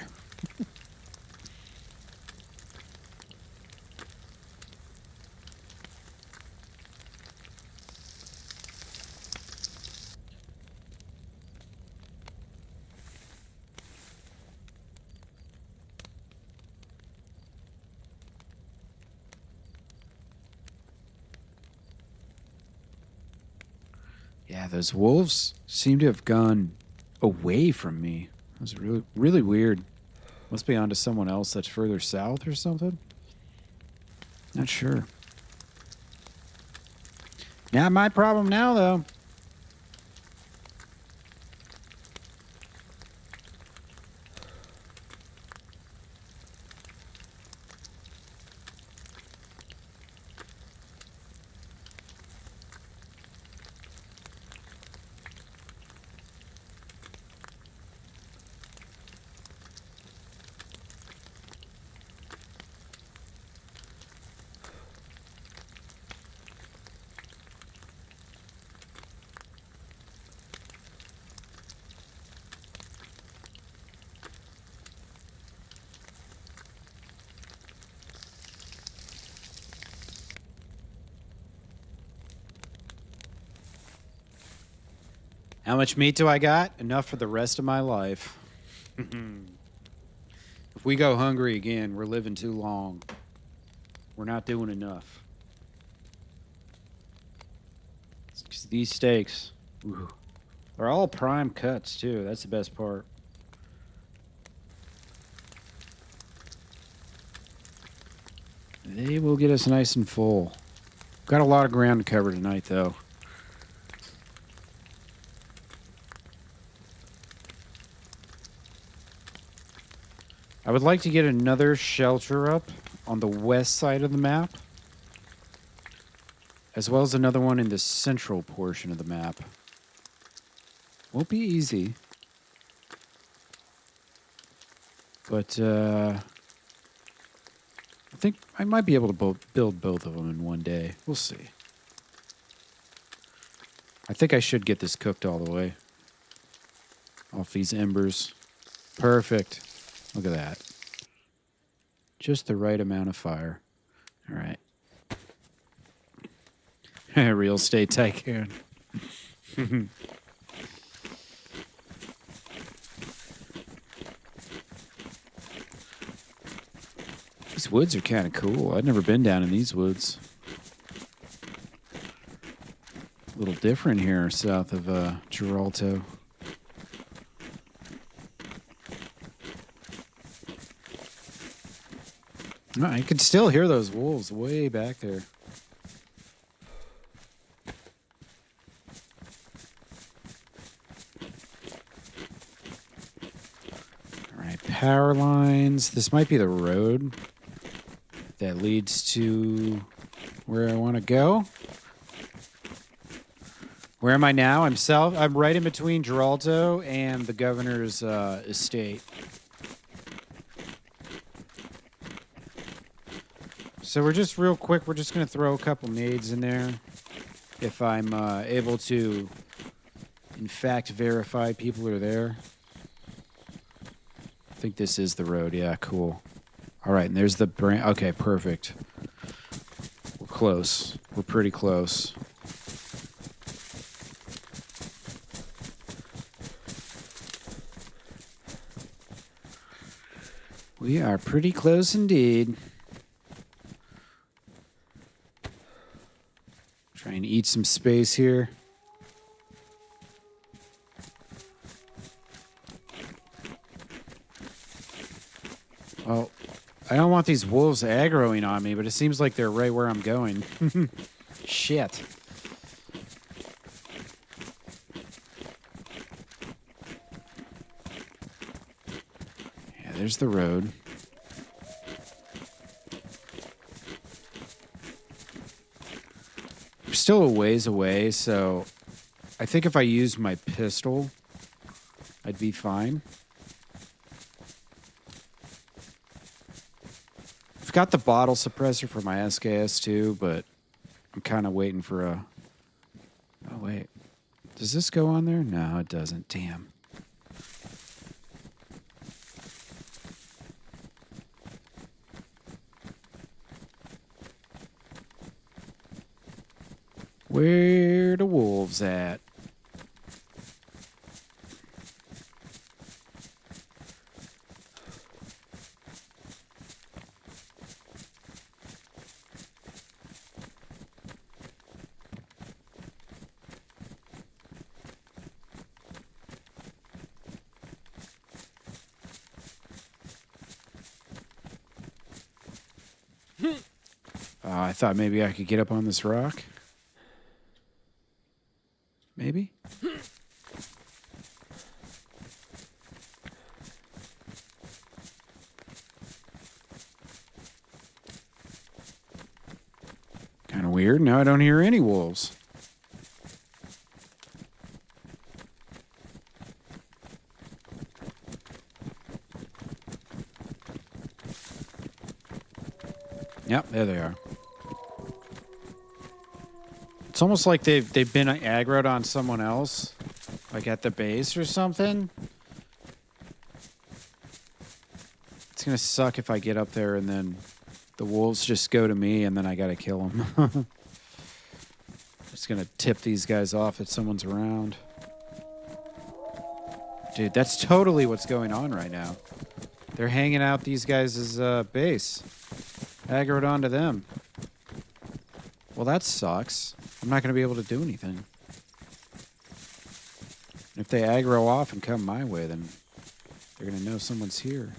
Yeah, those wolves seem to have gone away from me. It was really, really weird. Must be onto someone else that's further south or something. Not sure. Not my problem now, though. How much meat do I got? Enough for the rest of my life. If we go hungry again, we're living too long. We're not doing enough. 'Cause these steaks, ooh, they're all prime cuts too. That's the best part. They will get us nice and full. Got a lot of ground to cover tonight, though. I would like to get another shelter up on the west side of the map, as well as another one in the central portion of the map. Won't be easy, but I think I might be able to build both of them in one day. We'll see. I think I should get this cooked all the way. Off these embers. Perfect. Look at that. Just the right amount of fire. All right. Real estate tycoon. These woods are kind of cool. I've never been down in these woods. A little different here south of Giralto. I can still hear those wolves way back there. All right, power lines. This might be the road that leads to where I want to go. Where am I now? I'm right in between Giralto and the governor's estate. So we're just real quick, we're just going to throw a couple nades in there. If I'm able to, in fact, verify people are there. I think this is the road. Yeah, cool. All right, and there's the brand. Okay, perfect. We're close. We're pretty close. We are pretty close indeed. Try and eat some space here. Well, I don't want these wolves aggroing on me, but it seems like they're right where I'm going. Shit. Yeah, there's the road. I'm still a ways away, so I think if I used my pistol, I'd be fine. I've got the bottle suppressor for my SKS too, but I'm kind of waiting for a... Oh, wait. Does this go on there? No, it doesn't. Damn. Where the wolves at? I thought maybe I could get up on this rock. Maybe? Kind of weird. Now I don't hear any wolves. Yep, there they are. It's almost like they've been aggroed on someone else, like at the base or something. It's gonna suck if I get up there and then the wolves just go to me and then I gotta kill them. Just gonna tip these guys off that someone's around. Dude, that's totally what's going on right now. They're hanging out these guys' base. Aggroed onto them. Well, that sucks. I'm not going to be able to do anything. If they aggro off and come my way, then they're going to know someone's here.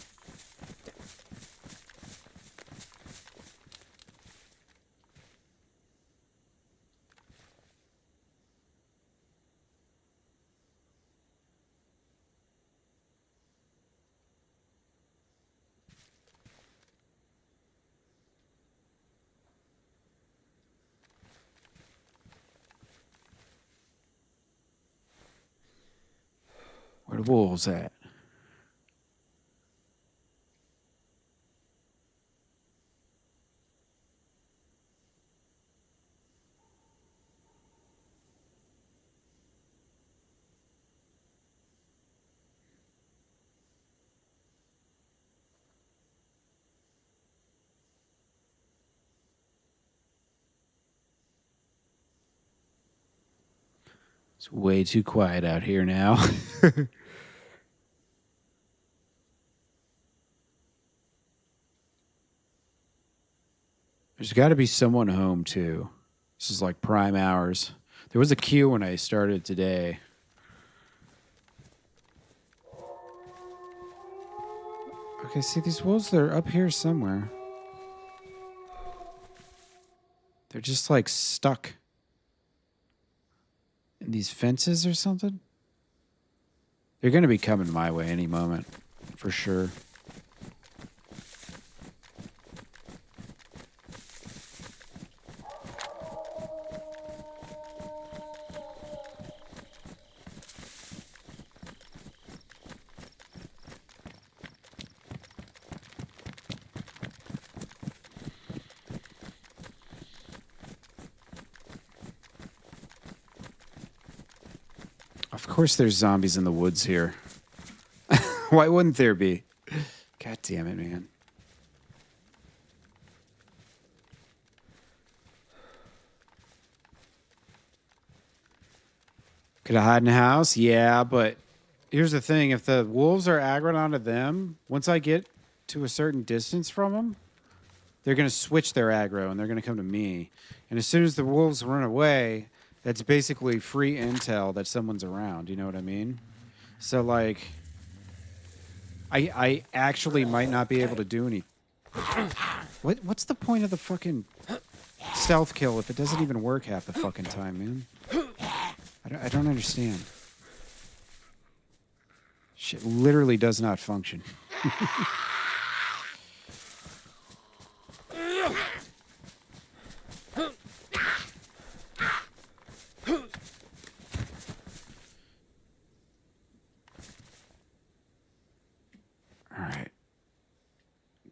Where the wolves at? It's way too quiet out here now. There's got to be someone home, too. This is like prime hours. There was a queue when I started today. Okay, see, these wolves, they're up here somewhere. They're just, like, stuck in these fences or something. They're going to be coming my way any moment, for sure. Of course there's zombies in the woods here. Why wouldn't there be? God damn it, man. Could I hide in the house? Yeah, but here's the thing. If the wolves are aggroed onto them, once I get to a certain distance from them, they're going to switch their aggro and they're going to come to me. And as soon as the wolves run away, that's basically free intel that someone's around. You know what I mean? So, like, I actually might not be able to do any. What's the point of the fucking stealth kill if it doesn't even work half the fucking time, man? I don't understand. Shit literally does not function.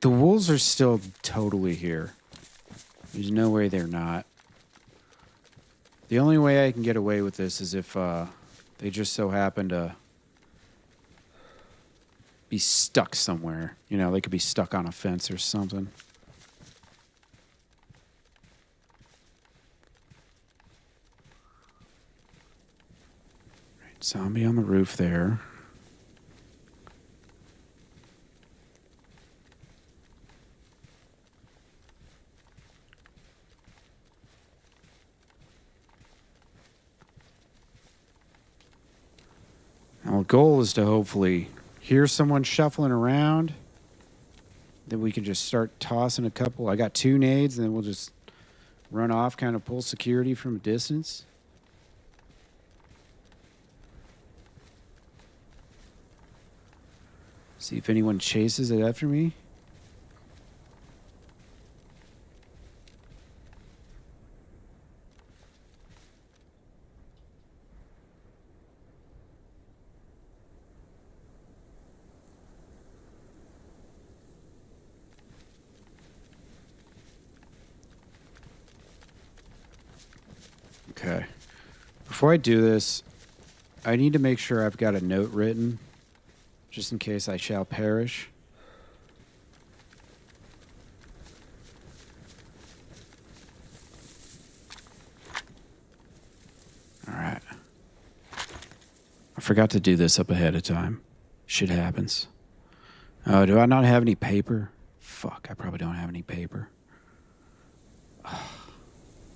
The wolves are still totally here. There's no way they're not. The only way I can get away with this is if they just so happen to be stuck somewhere. You know, they could be stuck on a fence or something. Right, zombie on the roof there. Our goal is to hopefully hear someone shuffling around. Then we can just start tossing a couple. I got 2 nades, and then we'll just run off, kind of pull security from a distance. See if anyone chases it after me. Okay. Before I do this, I need to make sure I've got a note written, just in case I shall perish. All right. I forgot to do this up ahead of time. Shit happens. Oh, do I not have any paper? Fuck, I probably don't have any paper.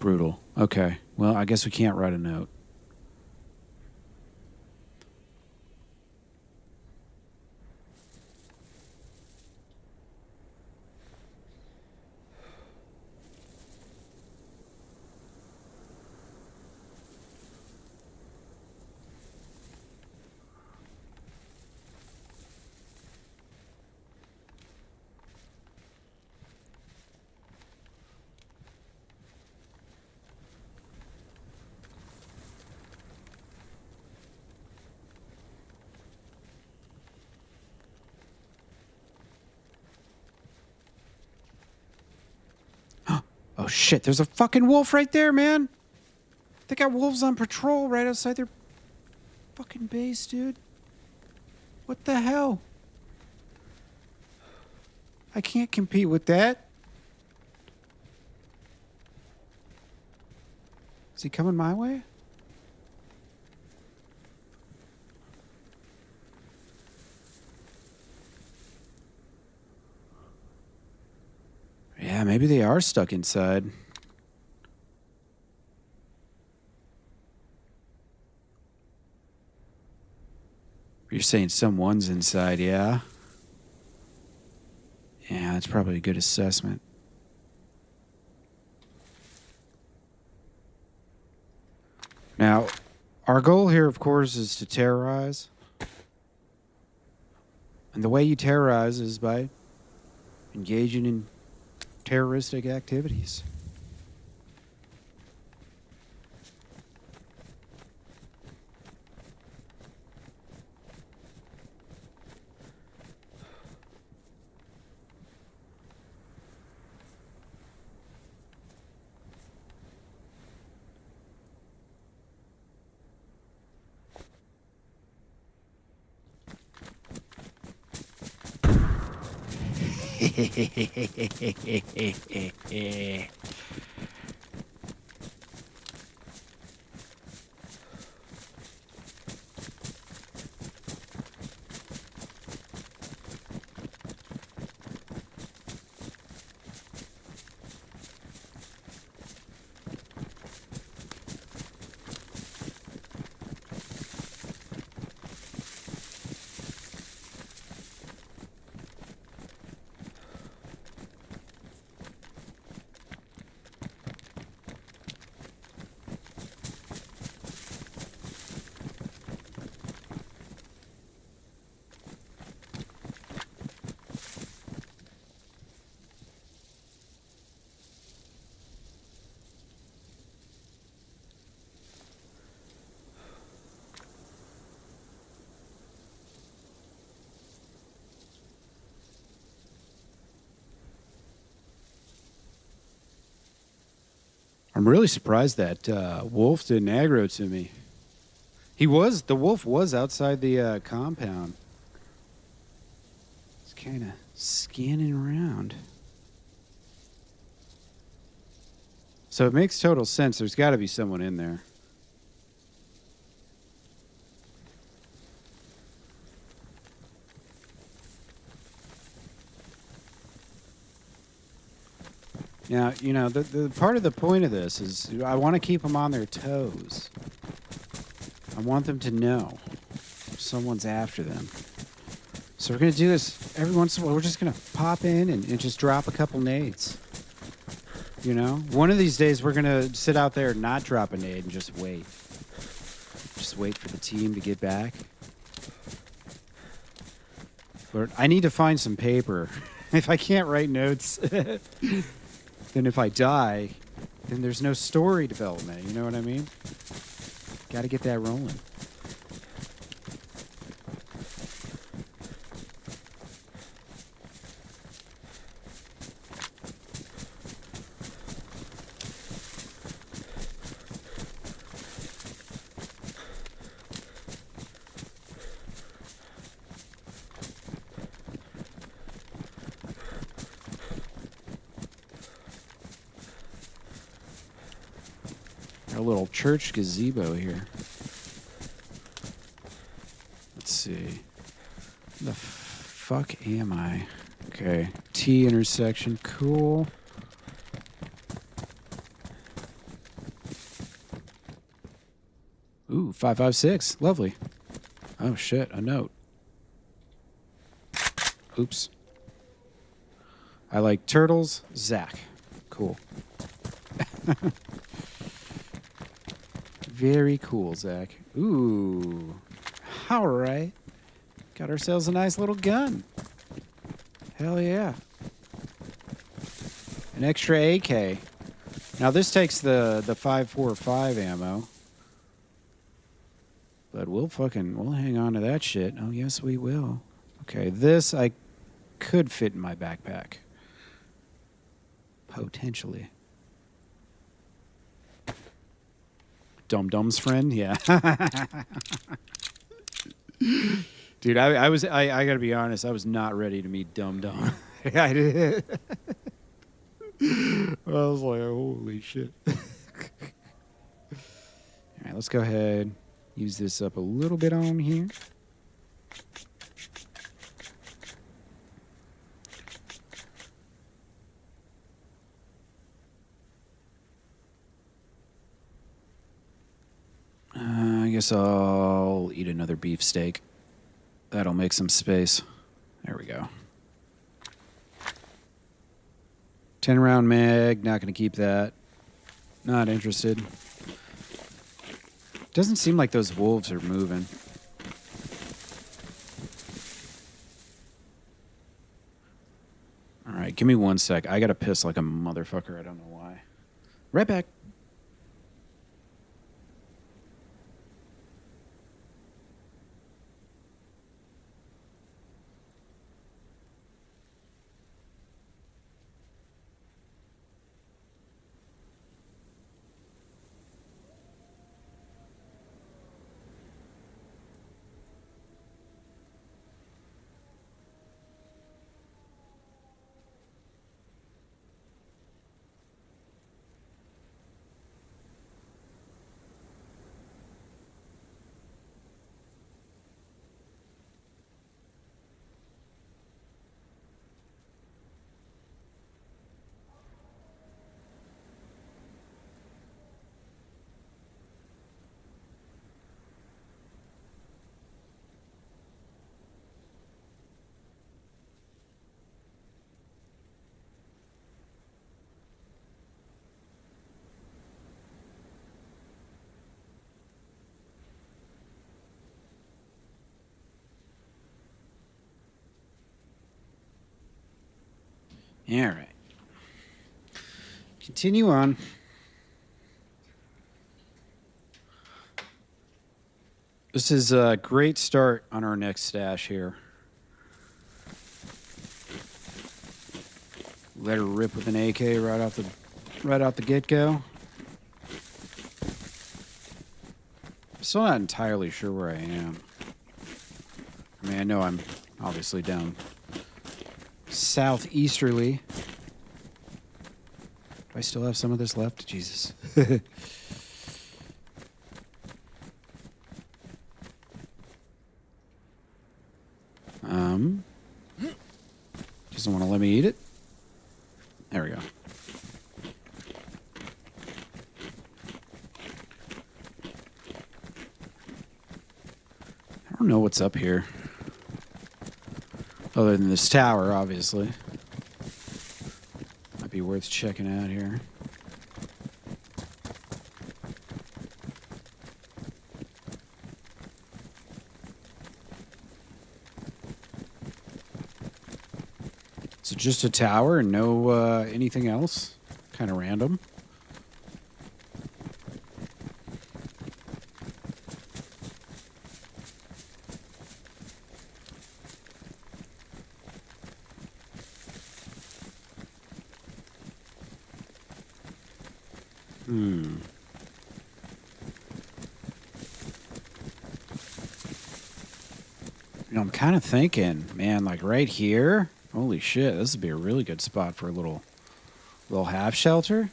Brutal. Okay. Well, I guess we can't write a note. Oh shit, there's a fucking wolf right there, man. They got wolves on patrol right outside their fucking base, dude. What the hell? I can't compete with that. Is he coming my way? Yeah, maybe they are stuck inside. You're saying someone's inside, yeah? Yeah, that's probably a good assessment. Now, our goal here, of course, is to terrorize. And the way you terrorize is by engaging in terroristic activities. I'm really surprised that wolf didn't aggro to me. The wolf was outside the compound. It's kind of scanning around. So it makes total sense. There's got to be someone in there. Now, you know, the part of the point of this is I want to keep them on their toes. I want them to know someone's after them. So we're going to do this every once in a while. We're just going to pop in and just drop a couple nades. You know? One of these days we're going to sit out there and not drop a nade and just wait. Just wait for the team to get back. But I need to find some paper. If I can't write notes... Then if I die, then there's no story development. You know what I mean? Got to get that rolling. Our little church gazebo here. Let's see. The fuck am I? Okay. T intersection. Cool. Ooh, 556. Lovely. Oh shit, a note. Oops. I like turtles. Zach. Cool. Very cool, Zach. Ooh. All right. Got ourselves a nice little gun. Hell yeah. An extra AK. Now this takes the 5.45 ammo. But we'll hang on to that shit. Oh, yes, we will. Okay, this I could fit in my backpack. Potentially. Dum Dum's friend, yeah. Dude, I gotta be honest, I was not ready to meet Dum Dum. I did. I was like, holy shit. All right, let's go ahead, use this up a little bit on here. I guess I'll eat another beefsteak. That'll make some space. There we go. 10-round mag. Not going to keep that. Not interested. Doesn't seem like those wolves are moving. All right, give me 1 sec. I got to piss like a motherfucker. I don't know why. Right back. All right. Continue on. This is a great start on our next stash here. Let her rip with an AK right out the get-go. still not entirely sure where I am. I mean, I know I'm obviously down southeasterly. Do I still have some of this left? Jesus. Doesn't want to let me eat it. There we go. I don't know what's up here. Other than this tower, obviously. Might be worth checking out here. Is it just a tower and no anything else? Kind of random. You know, I'm kind of thinking, man, like right here. Holy shit, this would be a really good spot for a little half shelter.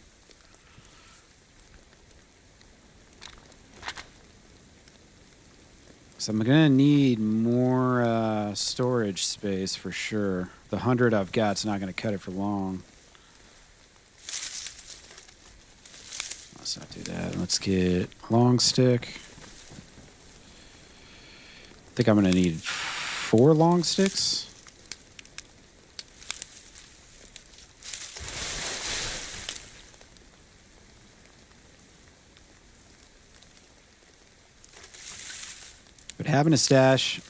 So I'm gonna need more storage space for sure. The 100 I've got's not gonna cut it for long. Let's not do that. Let's get long stick. I think I'm gonna need 4 long sticks. But having a stash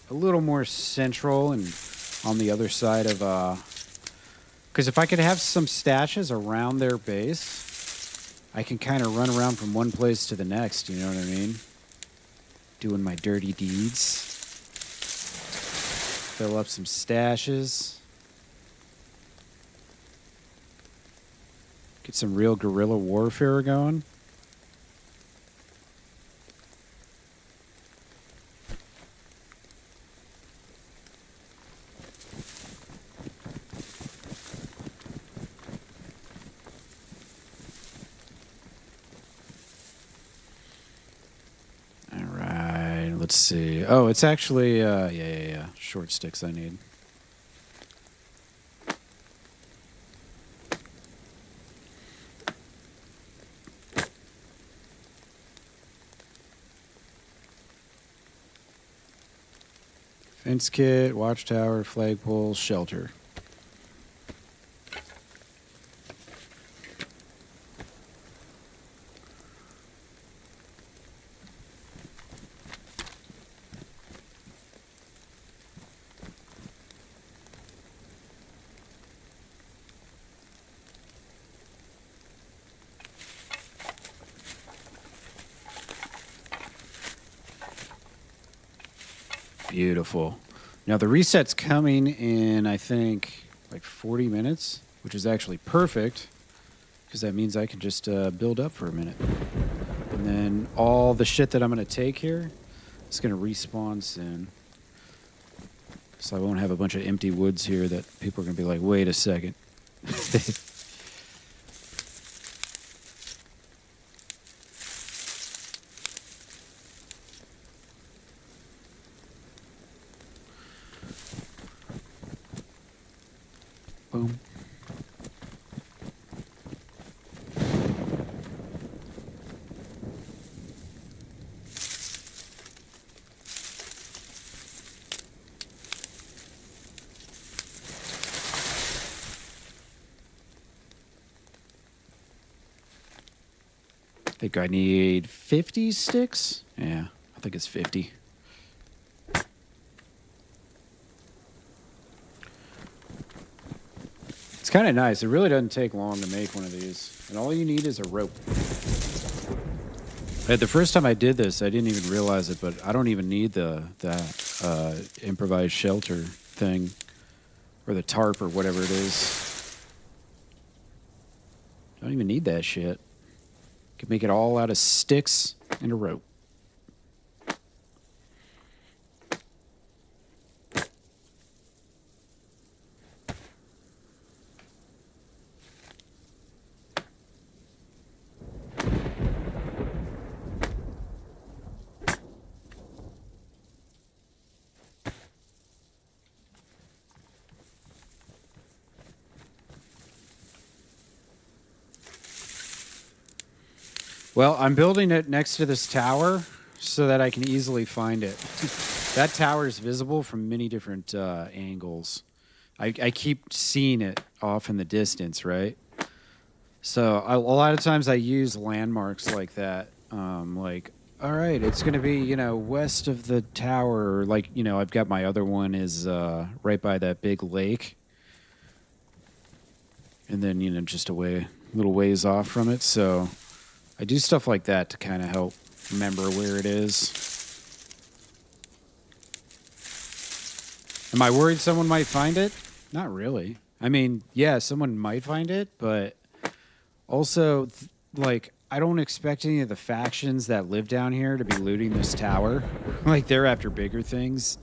a little more central and on the other side of, because if I could have some stashes around their base, I can kind of run around from one place to the next, you know what I mean? Doing my dirty deeds. Fill up some stashes. Get some real guerrilla warfare going. Let's see. Oh, it's actually, yeah. Short sticks I need. Fence kit, watchtower, flagpole, shelter. Beautiful. Now the reset's coming in, I think, like 40 minutes, which is actually perfect because that means I can just build up for a minute. And then all the shit that I'm going to take here is going to respawn soon. So I won't have a bunch of empty woods here that people are going to be like, wait a second. Boom. I think I need 50 sticks. Yeah, I think it's 50. It's kind of nice. It really doesn't take long to make one of these. And all you need is a rope. The first time I did this, I didn't even realize it, but I don't even need the improvised shelter thing. Or the tarp or whatever it is. I don't even need that shit. Could make it all out of sticks and a rope. Well, I'm building it next to this tower so that I can easily find it. That tower is visible from many different angles. I keep seeing it off in the distance, right? So a lot of times I use landmarks like that. Like, all right, it's going to be, you know, west of the tower. Or like, you know, I've got my other one is right by that big lake. And then, you know, just a little ways off from it. So I do stuff like that to kind of help remember where it is. Am I worried someone might find it? Not really. I mean, yeah, someone might find it, but also, like, I don't expect any of the factions that live down here to be looting this tower. Like, they're after bigger things.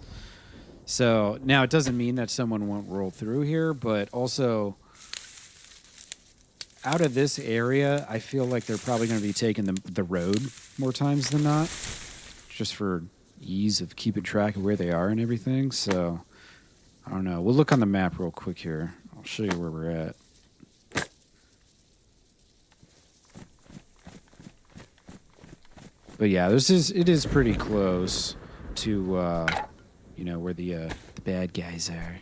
So, now it doesn't mean that someone won't roll through here, but also, out of this area, I feel like they're probably going to be taking the road more times than not, just for ease of keeping track of where they are and everything. So, I don't know. We'll look on the map real quick here. I'll show you where we're at. But yeah, it is pretty close to you know, where the bad guys are.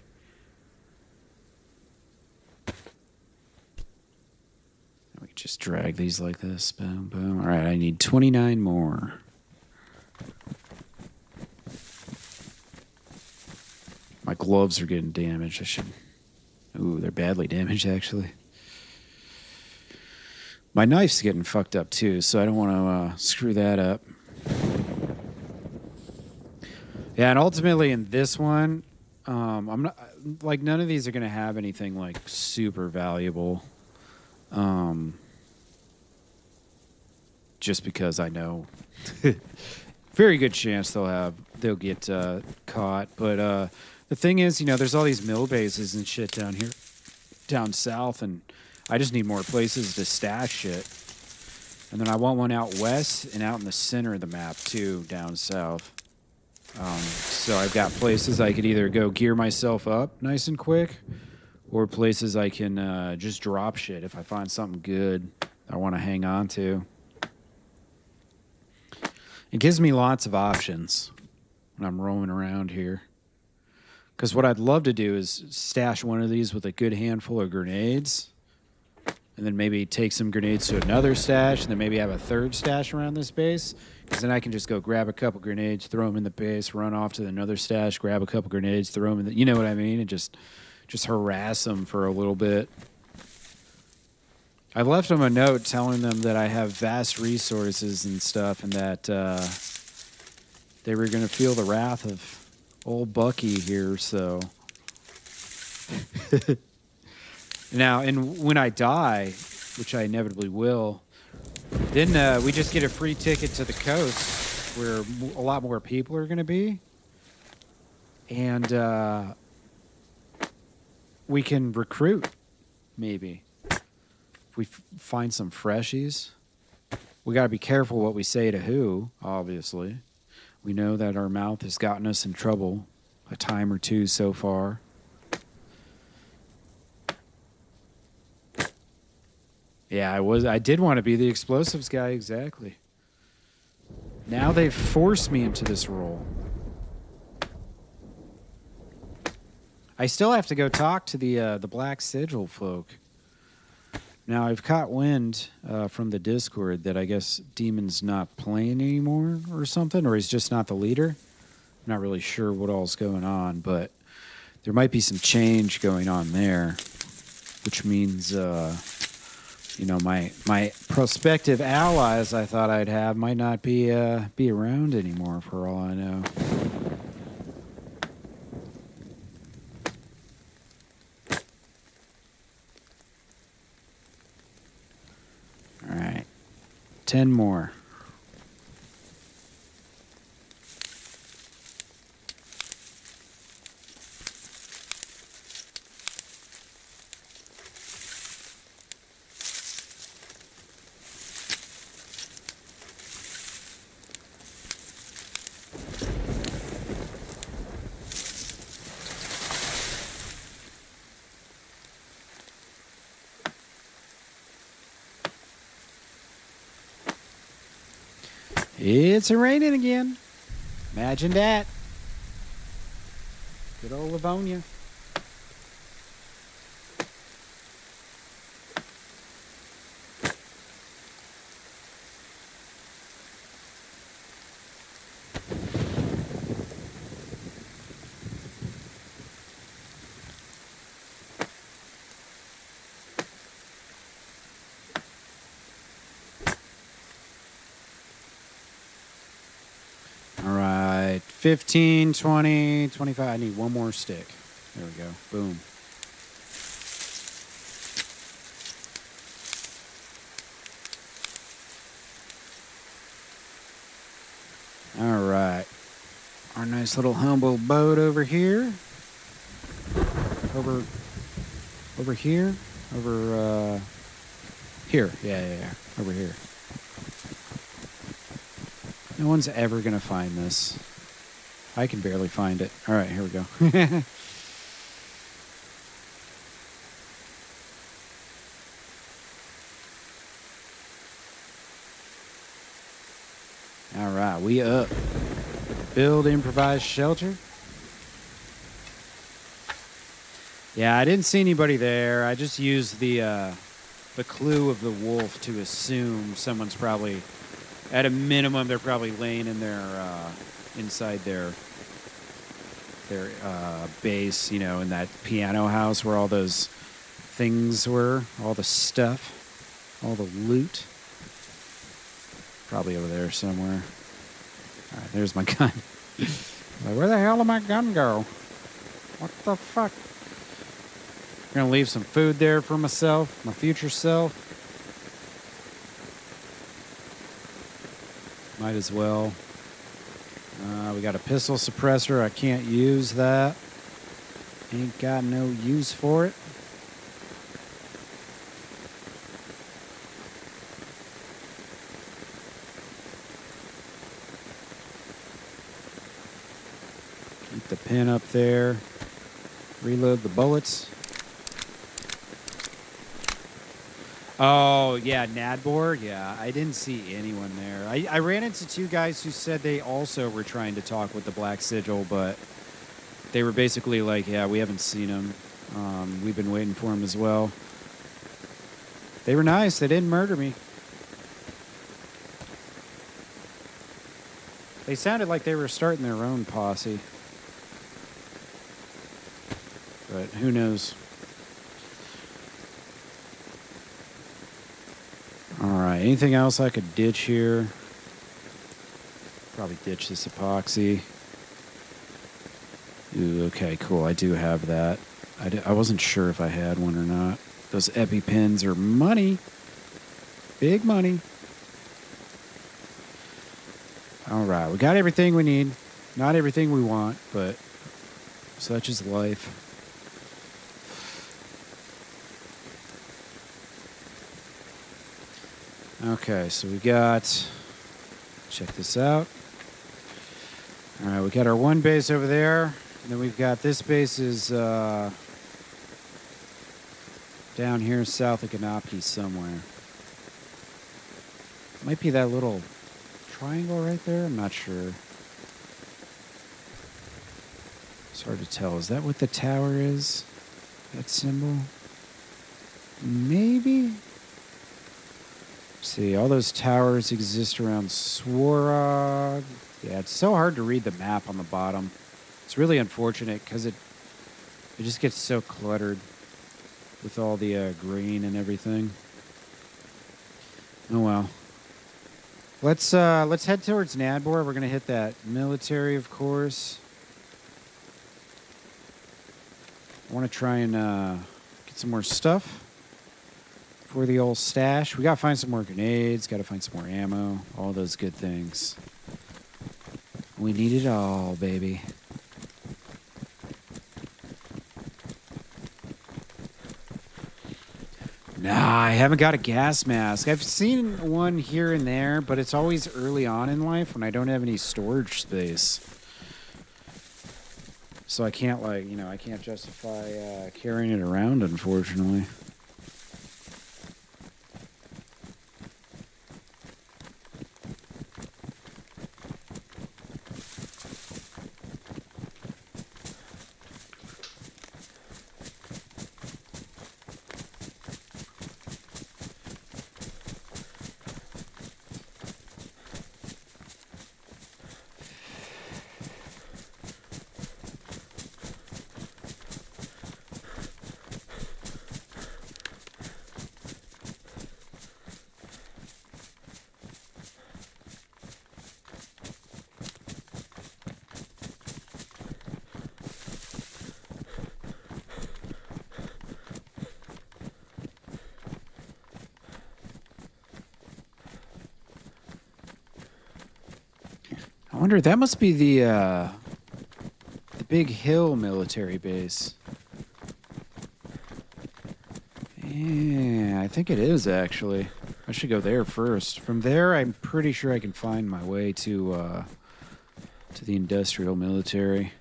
We can just drag these like this. Boom, boom. All right, I need 29 more. My gloves are getting damaged. I should... Ooh, they're badly damaged, actually. My knife's getting fucked up, too, so I don't want to screw that up. Yeah, and ultimately in this one, I'm not... Like, none of these are going to have anything, like, super valuable. Just because I know... very good chance they'll get caught, but... the thing is, you know, there's all these mill bases and shit down here, down south, and I just need more places to stash shit. And then I want one out west and out in the center of the map, too, down south. So I've got places I could either go gear myself up nice and quick, or places I can just drop shit if I find something good I want to hang on to. It gives me lots of options when I'm roaming around here. Because what I'd love to do is stash one of these with a good handful of grenades, and then maybe take some grenades to another stash, and then maybe have a third stash around this base. Because then I can just go grab a couple grenades, throw them in the base, run off to another stash, grab a couple grenades, throw them in the... You know what I mean? And just harass them for a little bit. I left them a note telling them that I have vast resources and stuff, and that they were going to feel the wrath of old Bucky here, so... Now, and when I die, which I inevitably will, then we just get a free ticket to the coast, where a lot more people are going to be. And we can recruit, maybe. If we find some freshies. We got to be careful what we say to who, obviously. We know that our mouth has gotten us in trouble a time or two so far. Yeah, I did want to be the explosives guy, exactly. Now they've forced me into this role. I still have to go talk to the Black Sigil folk. Now, I've caught wind from the Discord that I guess Demon's not playing anymore or something, or he's just not the leader. I'm not really sure what all's going on, but there might be some change going on there, which means, you know, my prospective allies I thought I'd have might not be around anymore, for all I know. All right, 10 more. It's raining again. Imagine that. Good old Livonia. All right, 15, 20, 25. I need one more stick. There we go. Boom. All right. Our nice little humble boat over here. Over here. Here. Yeah. Over here. No one's ever going to find this. I can barely find it. All right, here we go. All right, we up. Build improvised shelter. Yeah, I didn't see anybody there. I just used the clue of the wolf to assume someone's probably, at a minimum, they're probably laying in their inside their base, you know, in that piano house where all those things were, all the stuff, all the loot. Probably over there somewhere. All right, there's my gun. Like, where the hell did my gun go? What the fuck? I'm gonna leave some food there for myself, my future self. Might as well. We got a pistol suppressor. I can't use that. Ain't got no use for it. Keep the pin up there. Reload the bullets. Oh, yeah, Nadbor. Yeah, I didn't see anyone there. I ran into two guys who said they also were trying to talk with the Black Sigil, but they were basically like, yeah, we haven't seen him. We've been waiting for him as well. They were nice. They didn't murder me. They sounded like they were starting their own posse. But who knows? Alright, anything else I could ditch here? Probably ditch this epoxy. Ooh, okay, cool. I do have that. I wasn't sure if I had one or not. Those EpiPens are money. Big money. Alright, we got everything we need. Not everything we want, but such is life. Okay, so we got, check this out. All right, we got our one base over there. And then we've got this base is down here south of Ganapti somewhere. Might be that little triangle right there. I'm not sure. It's hard to tell. Is that what the tower is? That symbol? Maybe? See, all those towers exist around Swarog. Yeah, it's so hard to read the map on the bottom. It's really unfortunate because it just gets so cluttered with all the green and everything. Oh well. Let's head towards Nadbor. We're gonna hit that military, of course. I want to try and get some more stuff for the old stash. We gotta find some more grenades, gotta find some more ammo, all those good things. We need it all, baby. Nah, I haven't got a gas mask. I've seen one here and there, but it's always early on in life when I don't have any storage space. So I can't, like, you know, I can't justify carrying it around, unfortunately. wonder, that must be the Big Hill military base. Yeah, I think it is, actually. I should go there first. From there, I'm pretty sure I can find my way to the industrial military.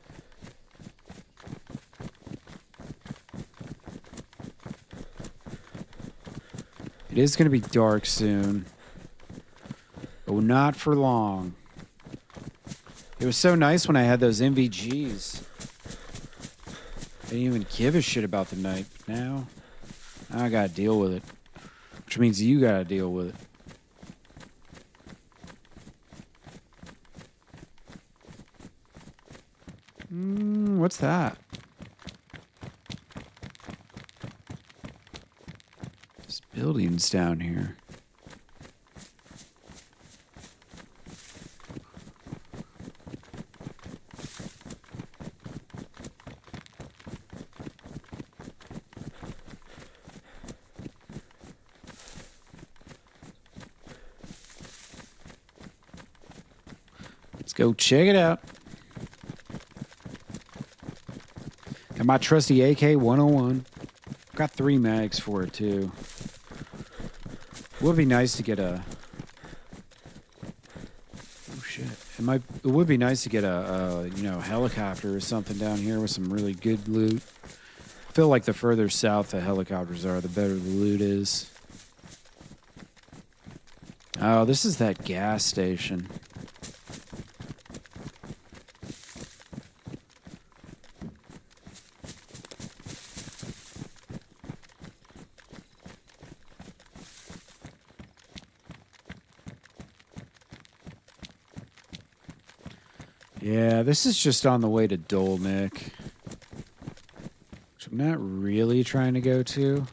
It is going to be dark soon. But not for long. It was so nice when I had those MVGs. I didn't even give a shit about the night. But now, I gotta deal with it. Which means you gotta deal with it. What's that? There's buildings down here. Let's go check it out. Got my trusty AK-101. Got 3 mags for it, too. Would be nice to get a... Oh, shit. It would be nice to get a helicopter or something down here with some really good loot. I feel like the further south the helicopters are, the better the loot is. Oh, this is that gas station. Yeah, this is just on the way to Dolnik, which I'm not really trying to go to.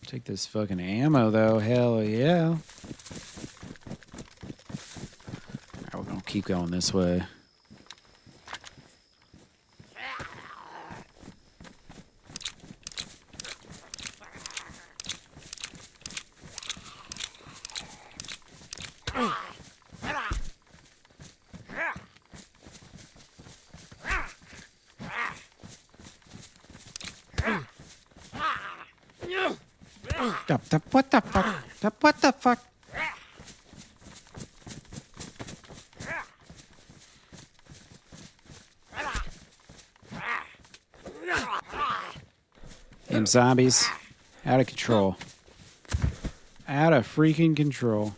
Take this fucking ammo, though. Hell yeah. Alright, we're gonna keep going this way. What the fuck? What the fuck? Them zombies. Out of control. Out of freaking control.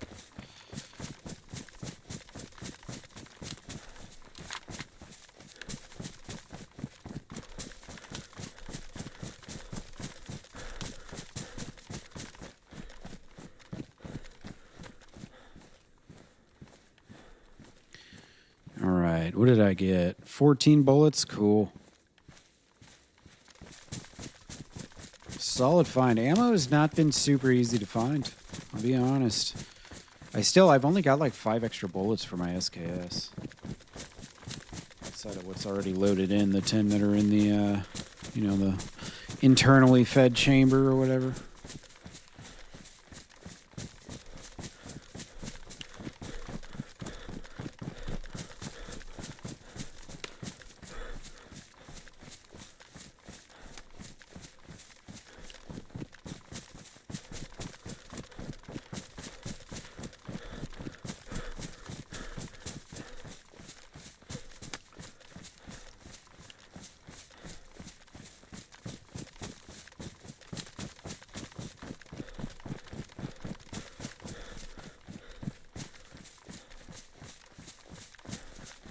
What did I get? 14 bullets? Cool. Solid find. Ammo has not been super easy to find. I'll be honest. I've only got like 5 extra bullets for my SKS. Outside of what's already loaded in, the 10 that are in the, the internally fed chamber or whatever.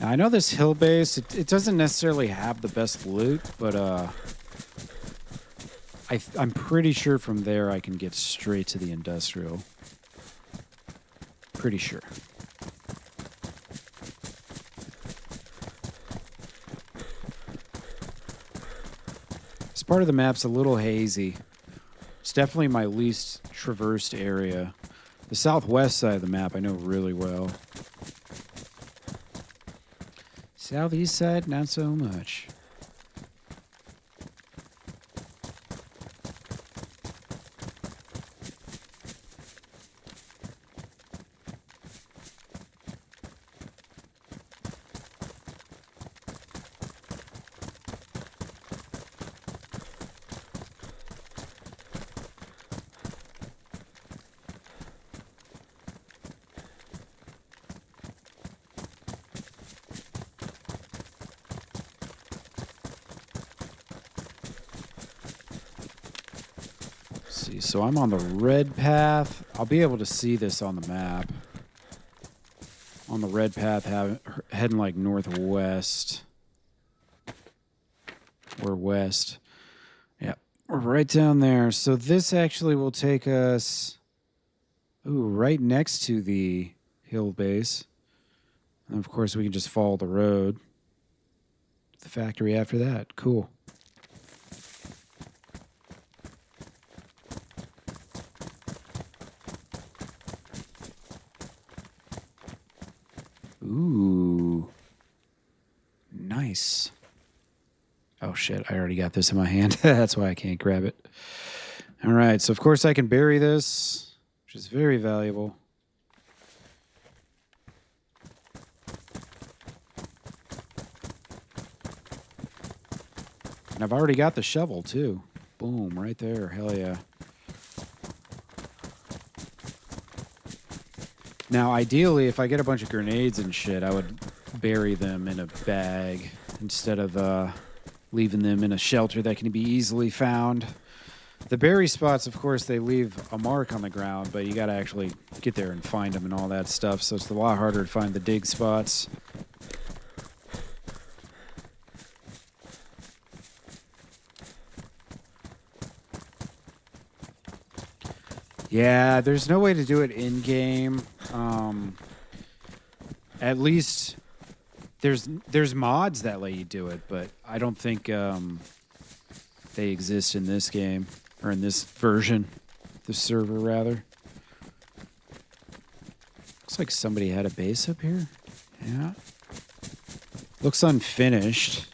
I know this hill base, it doesn't necessarily have the best loot, but I'm pretty sure from there I can get straight to the industrial. Pretty sure. This part of the map's a little hazy. It's definitely my least traversed area. The southwest side of the map I know really well. Southeast side, not so much. see. So I'm on the red path. I'll be able to see this on the map. On the red path, heading like northwest. Or west. Yeah, we're right down there. So this actually will take us, right next to the hill base. And of course, we can just follow the road. The factory after that. Cool. Ooh. Nice. Oh, shit. I already got this in my hand. That's why I can't grab it. All right. So, of course, I can bury this, which is very valuable. And I've already got the shovel, too. Boom. Right there. Hell yeah. Now, ideally, if I get a bunch of grenades and shit, I would bury them in a bag instead of leaving them in a shelter that can be easily found. The bury spots, of course, they leave a mark on the ground, but you got to actually get there and find them and all that stuff, so it's a lot harder to find the dig spots. Yeah, there's no way to do it in-game. At least there's mods that let you do it, but I don't think they exist in this game, or in this version, the server rather. Looks like somebody had a base up here. Yeah. Looks unfinished.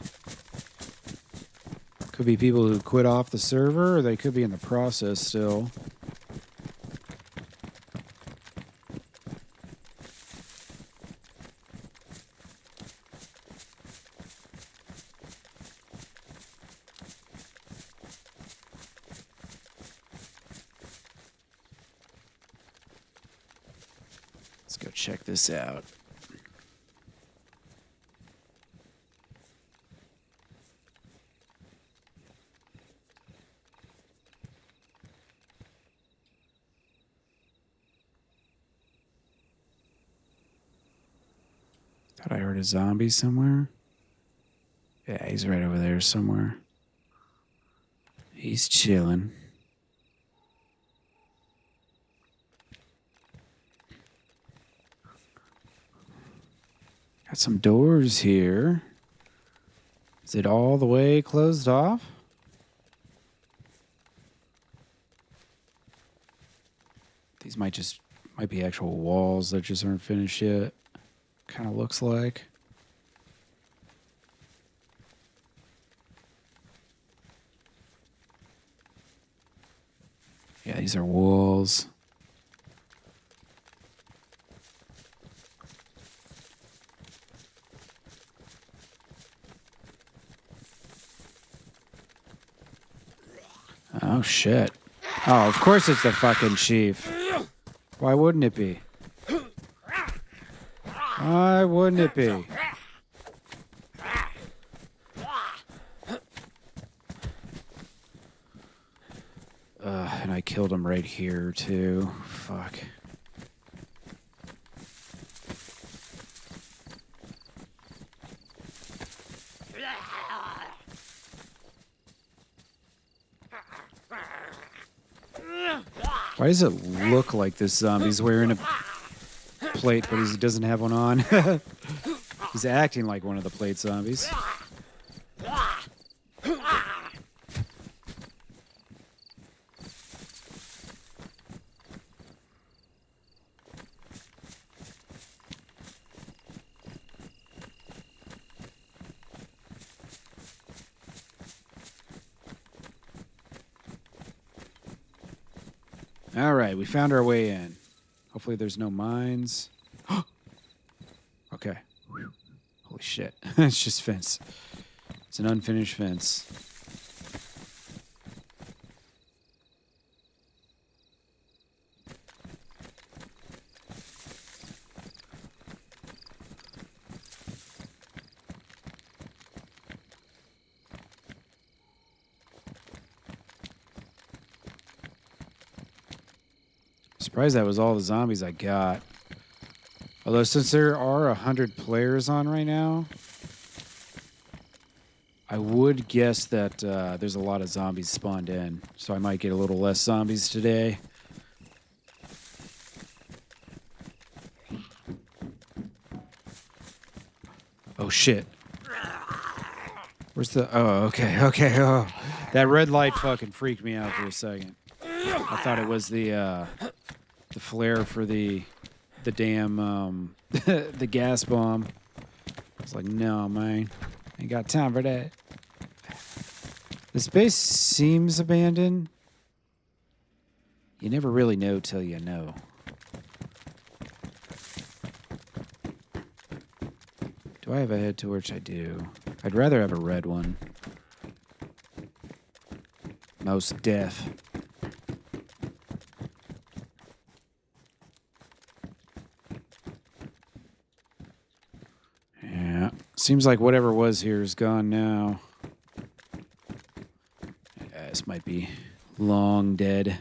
Could be people who quit off the server, or they could be in the process still. Let's go check this out. Thought I heard a zombie somewhere. Yeah, he's right over there somewhere. He's chilling. Got some doors here. Is it all the way closed off? These might be actual walls that just aren't finished yet. Kind of looks like. Yeah, these are walls. Oh, shit. Oh, of course it's the fucking chief. Why wouldn't it be? Why wouldn't it be? And I killed him right here, too. Fuck. Why does it look like this zombie's wearing a plate, but he doesn't have one on? He's acting like one of the plate zombies. All right, we found our way in. Hopefully there's no mines. Okay. Holy shit. It's just fence. It's an unfinished fence. Surprised that was all the zombies I got. Although since there are 100 players on right now, I would guess that there's a lot of zombies spawned in. So I might get a little less zombies today. Oh, shit. Where's the... Oh, okay, okay. Oh, that red light fucking freaked me out for a second. I thought it was the flare for the damn the gas bomb. I was like, no, man, ain't got time for that. This base seems abandoned. You never really know till you know. Do I have a head torch? I do. I'd rather have a red one. Most deaf. Yeah. Seems like whatever was here is gone now. Yeah, this might be long dead.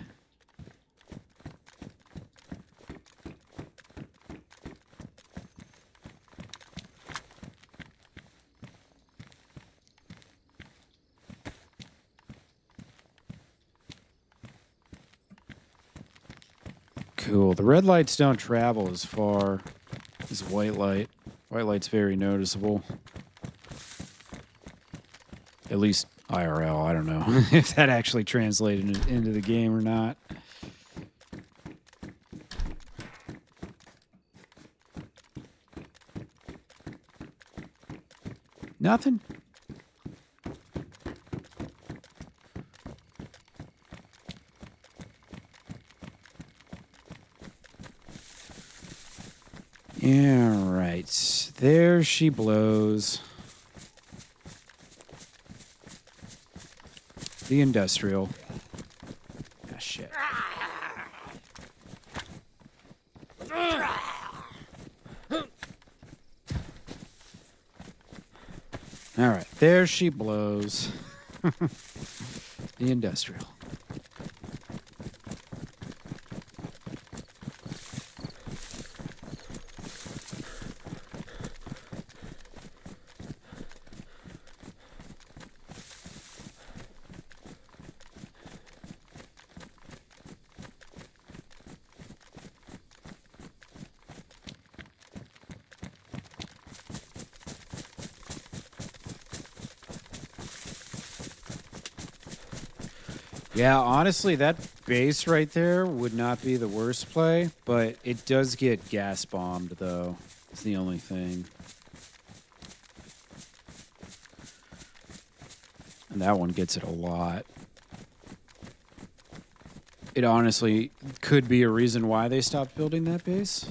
Cool. The red lights don't travel as far as white light. White light's very noticeable. At least IRL. I don't know if that actually translated into the game or not. Nothing. Yeah, right. There she blows. The industrial. Ah, shit. All right, there she blows. The industrial. Yeah, honestly, that base right there would not be the worst play, but it does get gas bombed, though. It's the only thing. And that one gets it a lot. It honestly could be a reason why they stopped building that base.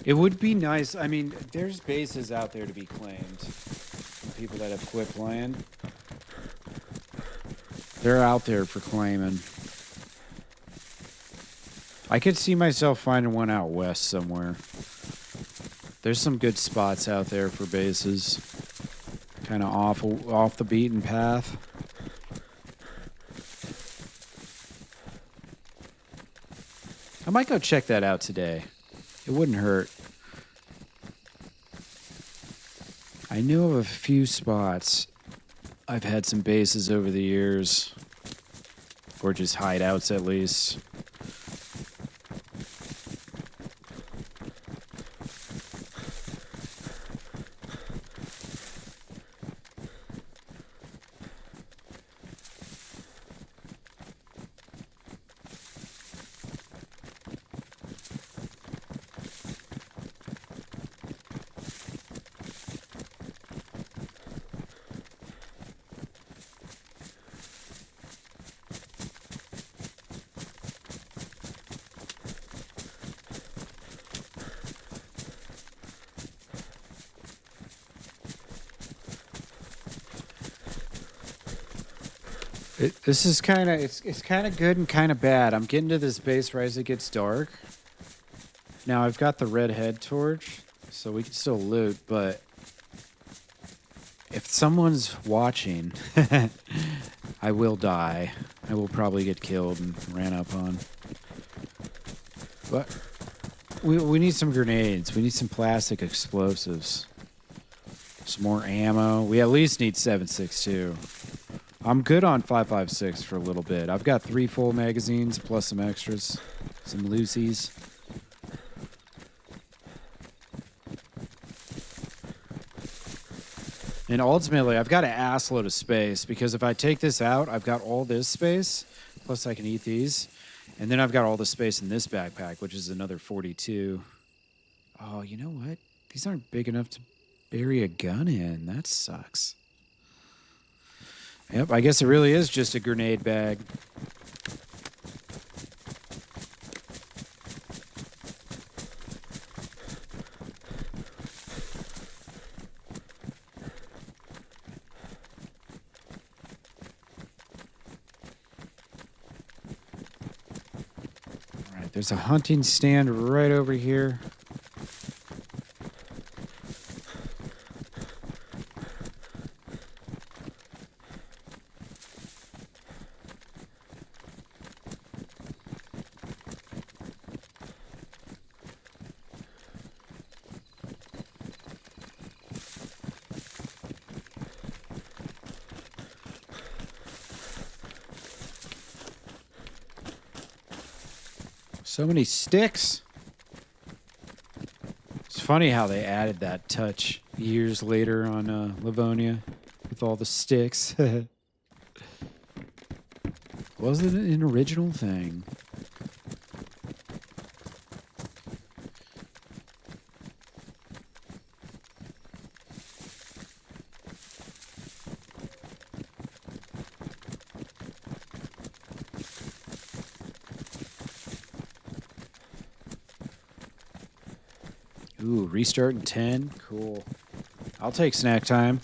It would be nice. I mean, there's bases out there to be claimed. People that have quit playing. They're out there for claiming. I could see myself finding one out west somewhere. There's some good spots out there for bases. Kind of off the beaten path. I might go check that out today. It wouldn't hurt. I know of a few spots. I've had some bases over the years, or just hideouts at least. This is kind of it's kind of good and kind of bad. I'm getting to this base right as it gets dark. Now I've got the red head torch, so we can still loot. But if someone's watching, I will die. I will probably get killed and ran up on. But we need some grenades. We need some plastic explosives. Some more ammo. We at least need 7.62. I'm good on 5.56 for a little bit. I've got 3 full magazines plus some extras. Some loosies. And ultimately, I've got an assload of space because if I take this out, I've got all this space. Plus, I can eat these. And then I've got all the space in this backpack, which is another 42. Oh, you know what? These aren't big enough to bury a gun in. That sucks. Yep, I guess it really is just a grenade bag. All right, there's a hunting stand right over here. So many sticks. It's funny how they added that touch years later on Livonia with all the sticks. Wasn't it an original thing? Ooh, restart in 10. Cool. I'll take snack time.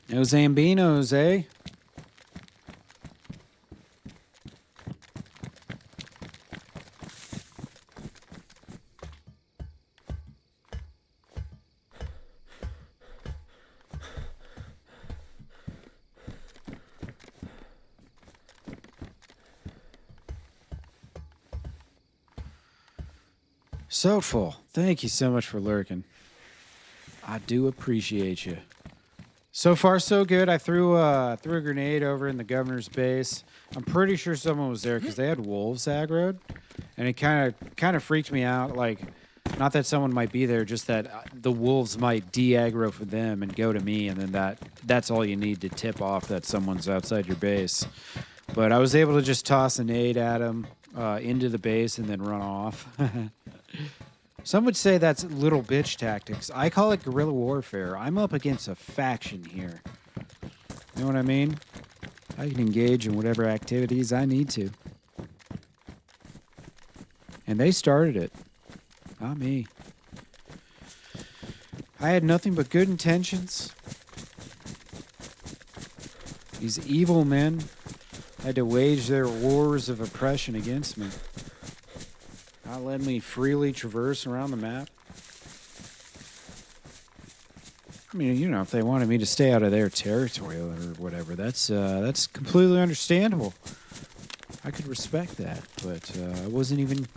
No Zambinos, eh? So full. Thank you so much for lurking. I do appreciate you. So far, so good. I threw a grenade over in the governor's base. I'm pretty sure someone was there because they had wolves aggroed, and it kind of freaked me out. Like, not that someone might be there, just that the wolves might de-aggro for them and go to me, and then that's all you need to tip off that someone's outside your base. But I was able to just toss a nade at him into the base and then run off. Some would say that's little bitch tactics. I call it guerrilla warfare. I'm up against a faction here. You know what I mean? I can engage in whatever activities I need to. And they started it, not me. I had nothing but good intentions. These evil men had to wage their wars of oppression against me. Not letting me freely traverse around the map. I mean, you know, if they wanted me to stay out of their territory or whatever, that's completely understandable. I could respect that, but I wasn't even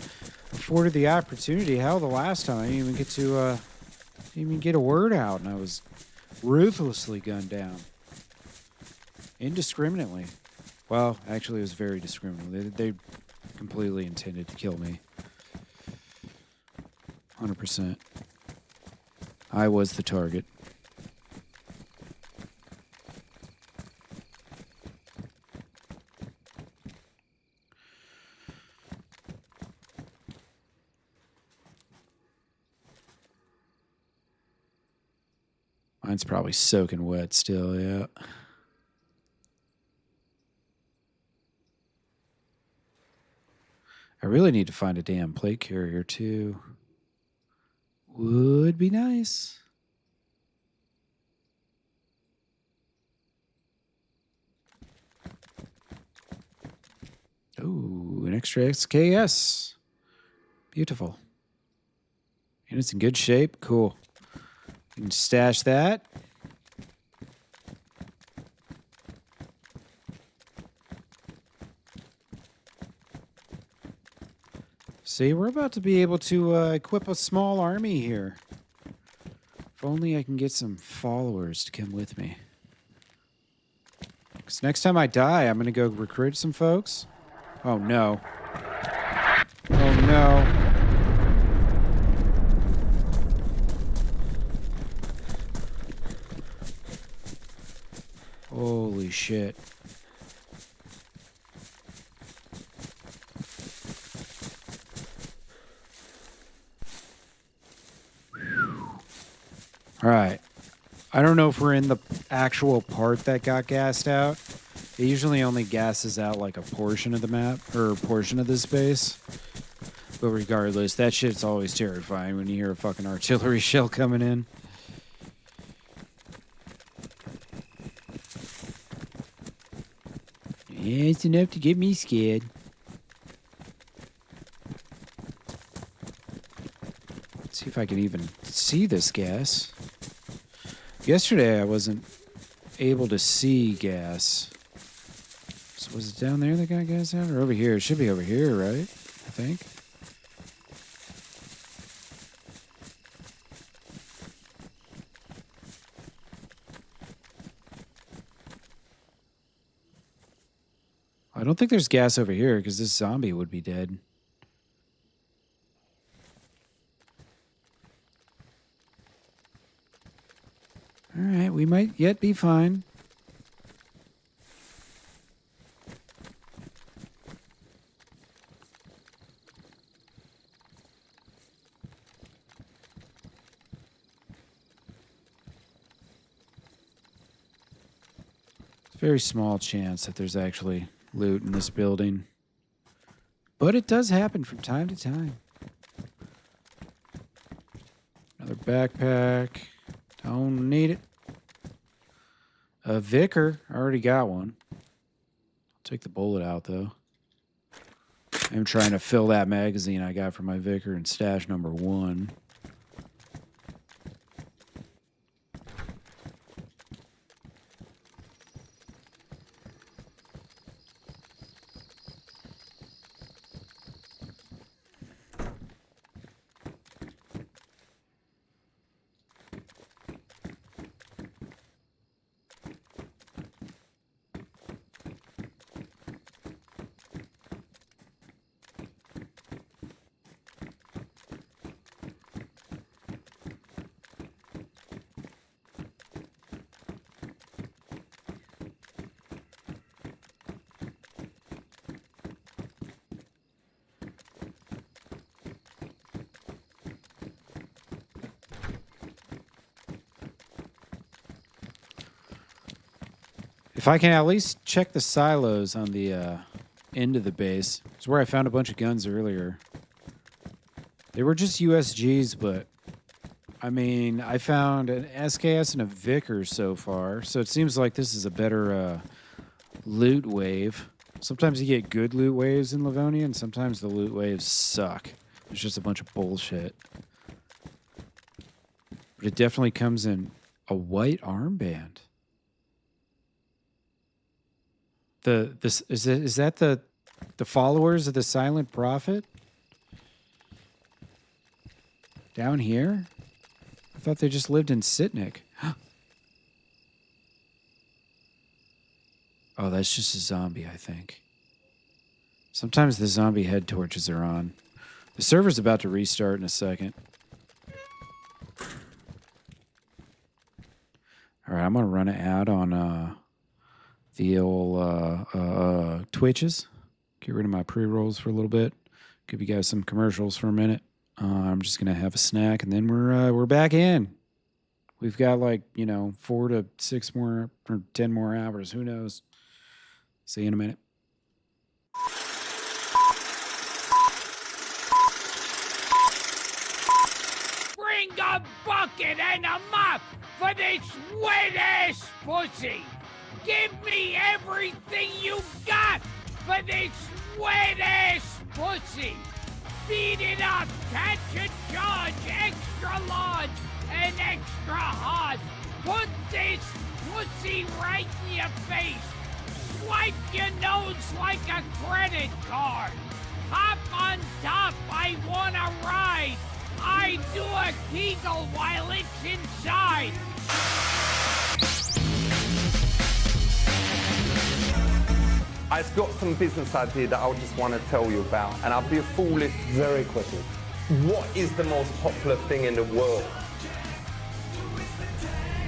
afforded the opportunity. Hell, the last time I didn't even get a word out, and I was ruthlessly gunned down, indiscriminately. Well, actually, it was very discriminate. They completely intended to kill me. 100%. I was the target. Mine's probably soaking wet still, yeah. I really need to find a damn plate carrier, too. Would be nice. Ooh, an extra XKS. Beautiful. And it's in good shape. Cool. You can stash that. See, we're about to be able to equip a small army here. If only I can get some followers to come with me. Because next time I die, I'm going to go recruit some folks. Oh, no. Oh, no. Holy shit. All right. I don't know if we're in the actual part that got gassed out. It usually only gasses out like a portion of the map or a portion of the space. But regardless, that shit's always terrifying when you hear a fucking artillery shell coming in. Yeah, it's enough to get me scared. Let's see if I can even see this gas. Yesterday I wasn't able to see gas. So was it down there that got gas out? Or over here? It should be over here, right? I think. I don't think there's gas over here because this zombie would be dead. All right, we might yet be fine. It's a very small chance that there's actually loot in this building. But it does happen from time to time. Another backpack. Don't need it. A Vicar. I already got one. I'll take the bullet out, though. I'm trying to fill that magazine I got from my Vicar in stash number 1. If I can at least check the silos on the end of the base. It's where I found a bunch of guns earlier. They were just USGs, but I mean, I found an SKS and a Vicar so far, so it seems like this is a better loot wave. Sometimes you get good loot waves in Livonia, and sometimes the loot waves suck. It's just a bunch of bullshit. But it definitely comes in a white armband. Is that the followers of the Silent Prophet? Down here? I thought they just lived in Sitnik. Oh, that's just a zombie, I think. Sometimes the zombie head torches are on. The server's about to restart in a second. All right, I'm going to run an ad on the old Twitches. Get rid of my pre-rolls for a little bit. Give you guys some commercials for a minute. I'm just going to have a snack, and then we're back in. We've got 4 to 6 more or 10 more hours. Who knows? See you in a minute. Bring a bucket and a mop for this wet-ass pussy. Give me everything you got for this wet-ass pussy. Speed it up, catch and charge, extra large and extra hard. Put this pussy right in your face. Swipe your nose like a credit card. Hop on top, I wanna ride. I do a Kegel while it's inside. I've got some business idea that I just want to tell you about, and I'll be a fool if... Very quickly. What is the most popular thing in the world?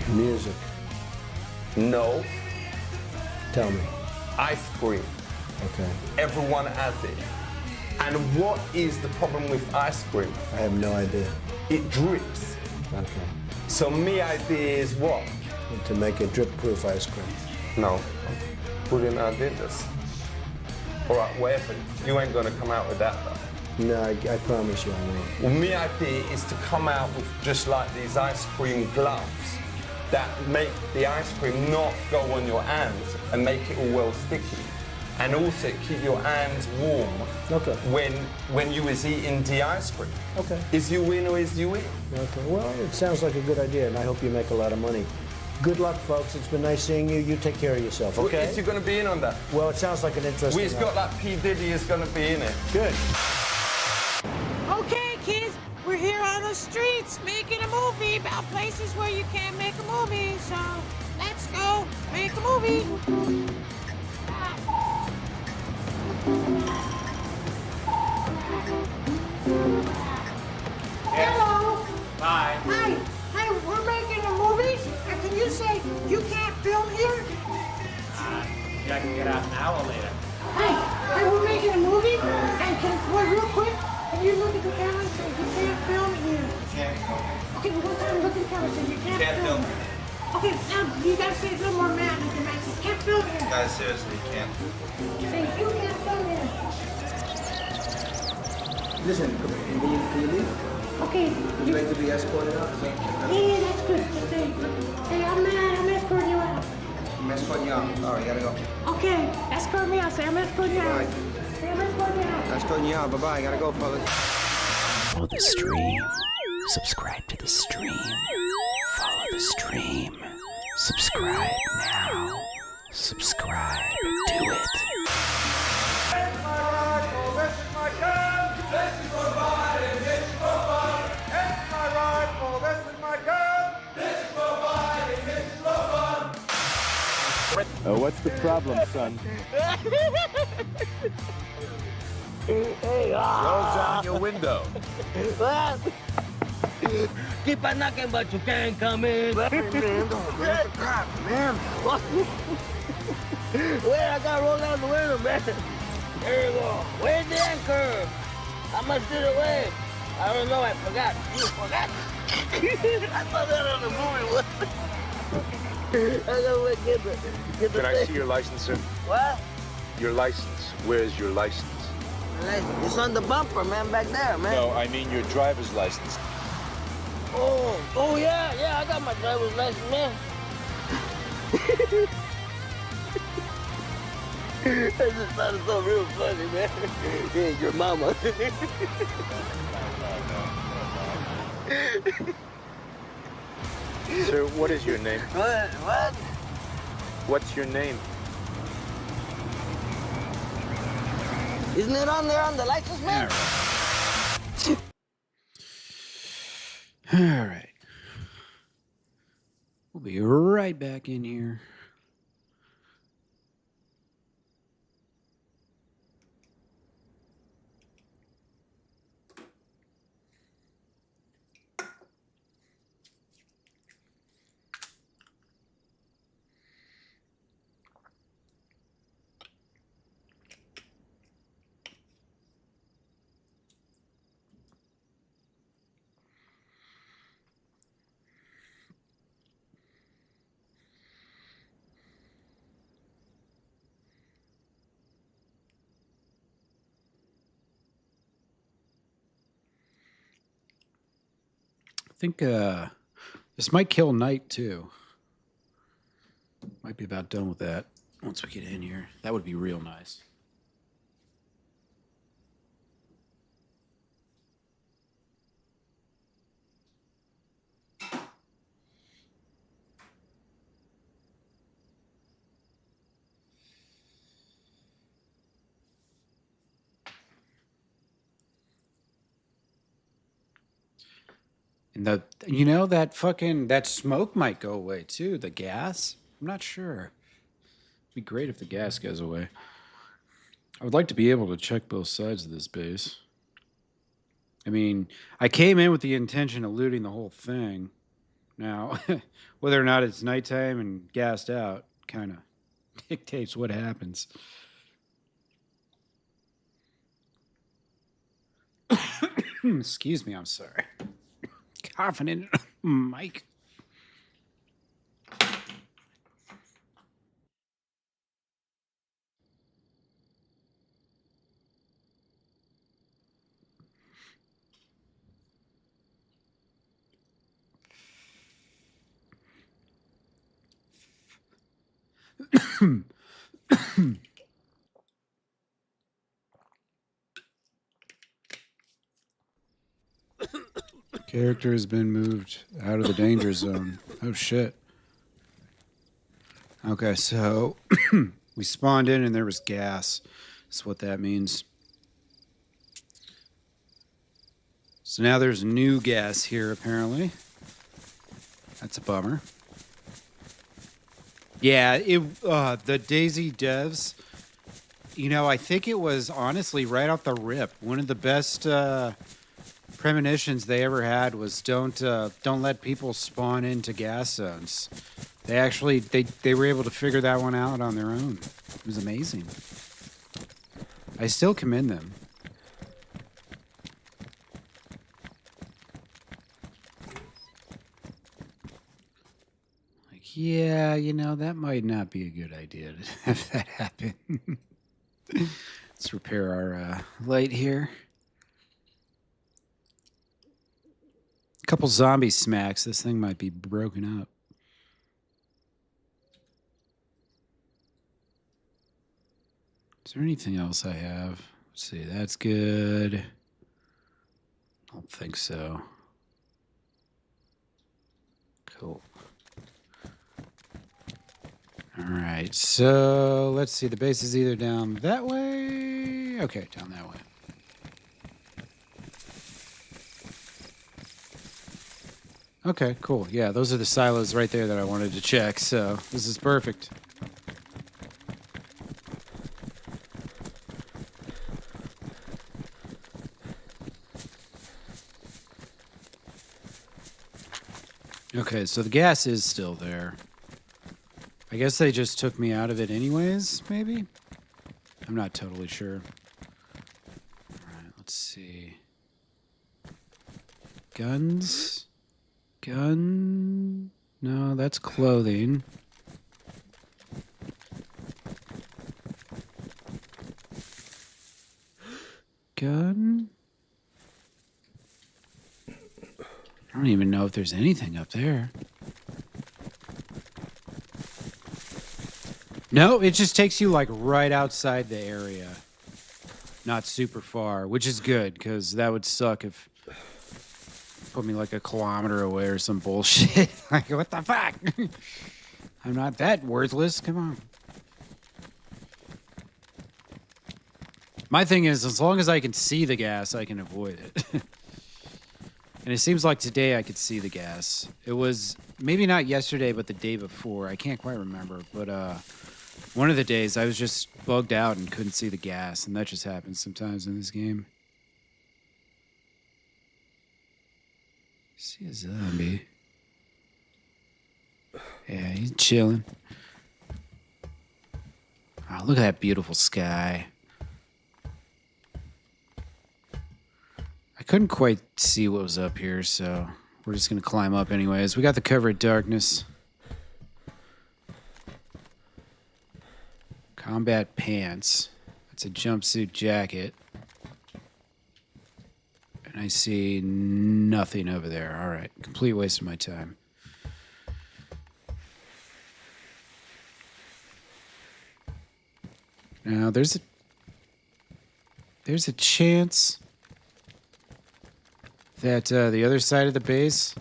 Music. No. Tell me. Ice cream. Okay. Everyone has it. And what is the problem with ice cream? I have no idea. It drips. Okay. So my idea is what? To make a drip-proof ice cream. No. Brilliant idea, this. All right, whatever. You ain't gonna come out with that, though. No, I promise you I won't. Well, my idea is to come out with just like these ice cream gloves that make the ice cream not go on your hands and make it all well sticky. And also keep your hands warm Okay. when you is eating the ice cream. Okay. Is you in or is you in? Okay. Well, it sounds like a good idea, and I hope you make a lot of money. Good luck, folks. It's been nice seeing you. You take care of yourself, okay? Is you gonna be in on that? Well, it sounds like an interesting... We've got like P. Diddy is gonna be in it. Good. Okay, kids, we're here on the streets making a movie about places where you can't make a movie. So let's go make a movie. Hello. Bye. Hi. Hi, we're making a movie. And can you say you can't film here? Yeah, I can get out now or later. Hi, we're making a movie. And wait, real quick, can you look at the camera and say you can't film here? Okay, one time look at the camera and say you can't film. Okay, now you gotta say a little more mad. You can't film here. Guys, seriously, you can't. Say you can't film here. Listen, can you leave? Okay. Would you like to be escorted out? Yeah, that's good. Just say, hey, I'm mad. I'm escorting you out. I'm escorting you out. All right, you gotta go. Okay, escort me out. Say I'm escorting you out. Right. Say I'm escorting you out. Escorting you out. Bye-bye. Gotta go, fellas. Follow the stream. Subscribe to the stream. Follow the stream. Subscribe now. Subscribe. Do it. What's the problem, son? Roll down your window. Keep on knocking, but you can't come in. Man, crap, man. Wait, I gotta roll down the window, man. There you go. Where's the anchor? I must sit away. I don't know, I forgot. You forgot? I saw that on the movie. I gotta get the Can I thing. see your license, sir? What? Your license. Where's your license? It's on the bumper, man, back there, man. No, I mean your driver's license. Oh yeah, I got my driver's license, man. That just sounded so real funny, man. Yeah, your mama. Sir, what is your name? What? What's your name? Isn't it on there on the license, man? All right. We'll be right back in here. I think this might kill night too. Might be about done with that once we get in here. That would be real nice. And that smoke might go away too. The gas. I'm not sure. It'd be great if the gas goes away. I would like to be able to check both sides of this base. I mean, I came in with the intention of looting the whole thing. Now, whether or not it's nighttime and gassed out kind of dictates what happens. Excuse me, I'm sorry. Coughing in mic. Character has been moved out of the danger zone. Oh, shit. Okay, so we spawned in and there was gas. That's what that means. So now there's new gas here, apparently. That's a bummer. Yeah, the Daisy devs, I think it was honestly right off the rip. One of the best premonitions they ever had was don't let people spawn into gas zones. They actually they were able to figure that one out on their own. It was amazing. I still commend them. Like, yeah, that might not be a good idea to have that happen. Let's repair our light here. A couple zombie smacks. This thing might be broken up. Is there anything else I have? Let's see. That's good. I don't think so. Cool. All right. So let's see. The base is either down that way. Okay, down that way. Okay, cool. Yeah, those are the silos right there that I wanted to check, so this is perfect. Okay, so the gas is still there. I guess they just took me out of it anyways, maybe? I'm not totally sure. All right, let's see. Guns? Gun? No, that's clothing. Gun? I don't even know if there's anything up there. No, it just takes you like right outside the area. Not super far, which is good, because that would suck if put me like a kilometer away or some bullshit. Like, what the fuck? I'm not that worthless. Come on. My thing is, as long as I can see the gas, I can avoid it. And it seems like today I could see the gas. It was maybe not yesterday, but the day before. I can't quite remember. But one of the days I was just bugged out and couldn't see the gas. And that just happens sometimes in this game. See a zombie. Yeah, he's chilling. Oh, look at that beautiful sky. I couldn't quite see what was up here, so we're just gonna climb up anyways. We got the cover of darkness. Combat pants. That's a jumpsuit jacket. And I see nothing over there. All right, complete waste of my time. Now, there's a chance that the other side of the base,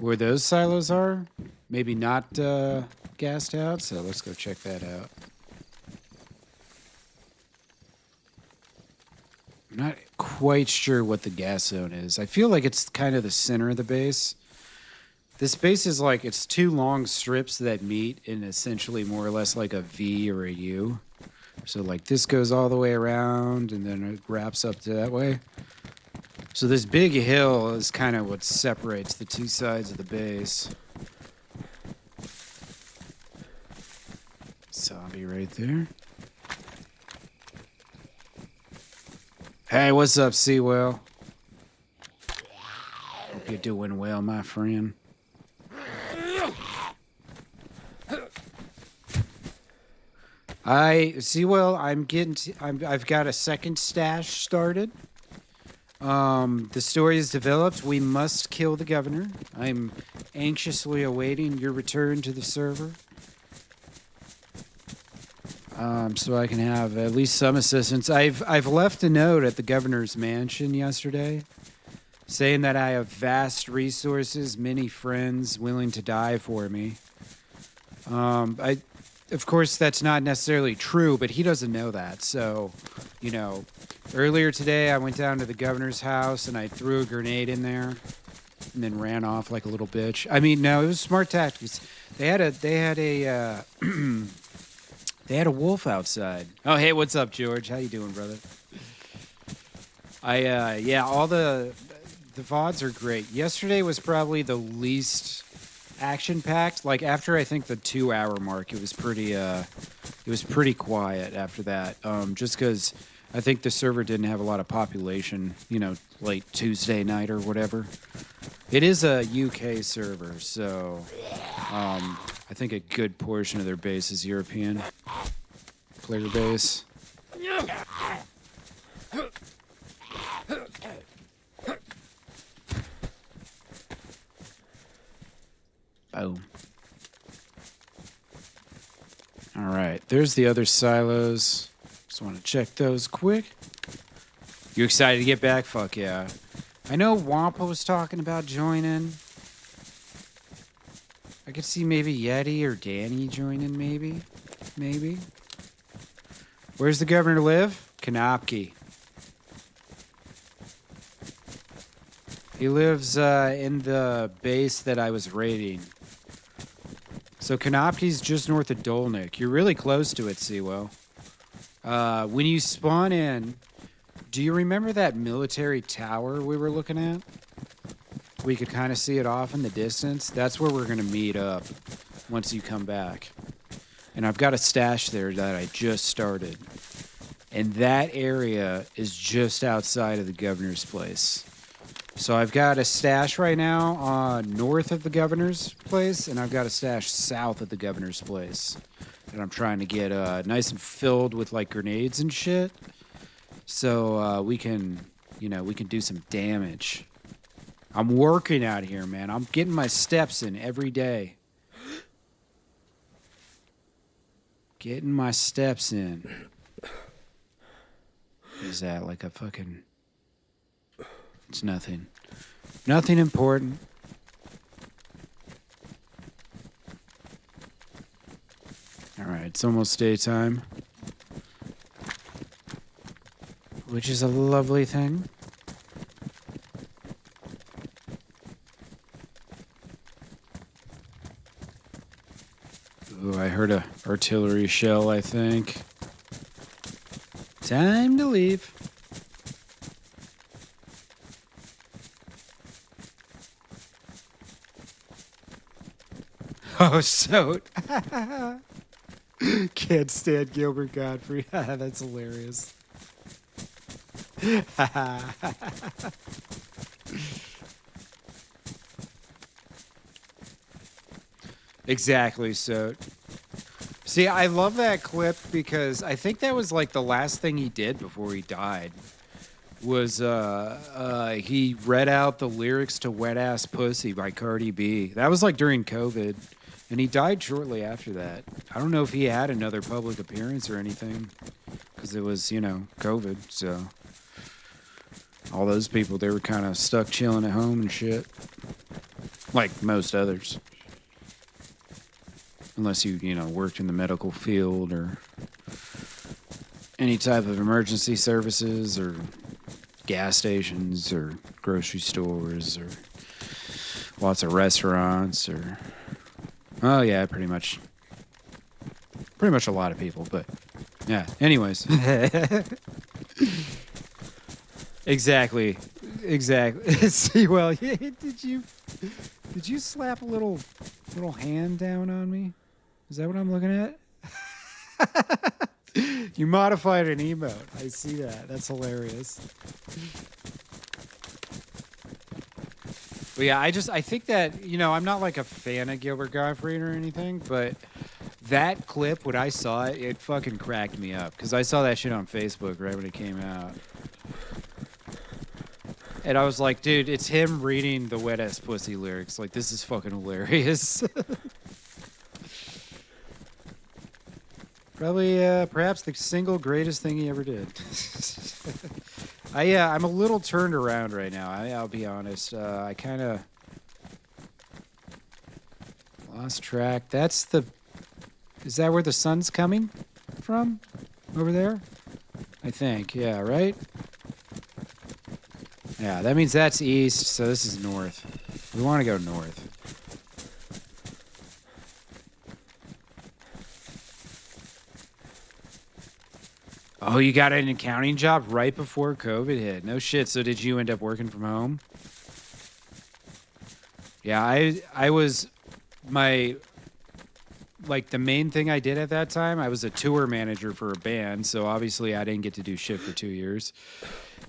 where those silos are, maybe not gassed out. So let's go check that out. I'm not quite sure what the gas zone is. I feel like it's kind of the center of the base. This base is like, it's two long strips that meet in essentially more or less like a V or a U. So like this goes all the way around and then it wraps up to that way. So this big hill is kind of what separates the two sides of the base. Zombie right there. Hey, what's up, Seawell? Hope you're doing well, my friend. I've got a second stash started. The story is developed. We must kill the governor. I'm anxiously awaiting your return to the server. So I can have at least some assistance. I've left a note at the governor's mansion yesterday saying that I have vast resources, many friends willing to die for me. Of course, that's not necessarily true, but he doesn't know that. So, you know, earlier today I went down to the governor's house and I threw a grenade in there and then ran off like a little bitch. I mean, no, it was smart tactics. They had a wolf outside. Oh, hey, what's up, George? How you doing, brother? Yeah, all the VODs are great. Yesterday was probably the least action-packed. Like after I think the 2-hour mark, it was pretty quiet after that. Just because I think the server didn't have a lot of population. You know, late Tuesday night or whatever. It is a UK server, so I think a good portion of their base is European player base. Boom. All right, there's the other silos. Just want to check those quick. You excited to get back? Fuck yeah. I know Wampa was talking about joining. I could see maybe Yeti or Danny joining, maybe. Where's the governor live? Konopki. He lives in the base that I was raiding. So Konopki's just north of Dolnik. You're really close to it, Seawell. When you spawn in, do you remember that military tower we were looking at? We could kind of see it off in the distance. That's where we're going to meet up once you come back. And I've got a stash there that I just started. And that area is just outside of the governor's place. So I've got a stash right now north of the governor's place, and I've got a stash south of the governor's place that I'm trying to get nice and filled with like grenades and shit. So we can do some damage. I'm working out here, man. I'm getting my steps in every day. Getting my steps in. Is that like a fucking... It's nothing. Nothing important. Alright, it's almost daytime. Which is a lovely thing. Ooh, I heard a artillery shell, I think. Time to leave. Oh, so... Can't stand Gilbert Godfrey. That's hilarious. Exactly, so... See, I love that clip because I think that was like the last thing he did before he died. Was he read out the lyrics to Wet Ass Pussy by Cardi B. That was like during COVID. And he died shortly after that. I don't know if he had another public appearance or anything. Because it was, COVID. So all those people, they were kind of stuck chilling at home and shit. Like most others. Unless you, worked in the medical field or any type of emergency services or gas stations or grocery stores or lots of restaurants or, oh yeah, pretty much a lot of people, but yeah, anyways. Exactly. See, well, did you slap a little hand down on me? Is that what I'm looking at? You modified an emote. I see that. That's hilarious. But yeah, I think that, you know, I'm not like a fan of Gilbert Gottfried or anything, but that clip, when I saw it, it fucking cracked me up. Because I saw that shit on Facebook right when it came out. And I was like, dude, it's him reading the Wet Ass Pussy lyrics. Like, this is fucking hilarious. Probably, perhaps the single greatest thing he ever did. I'm a little turned around right now. I'll be honest. I kind of lost track. Is that where the sun's coming from? Over there? I think. Yeah, right? Yeah, that means that's east, so this is north. We want to go north. Oh, you got an accounting job right before COVID hit. No shit. So did you end up working from home? Yeah, I was the main thing I did at that time, I was a tour manager for a band, so obviously I didn't get to do shit for 2 years.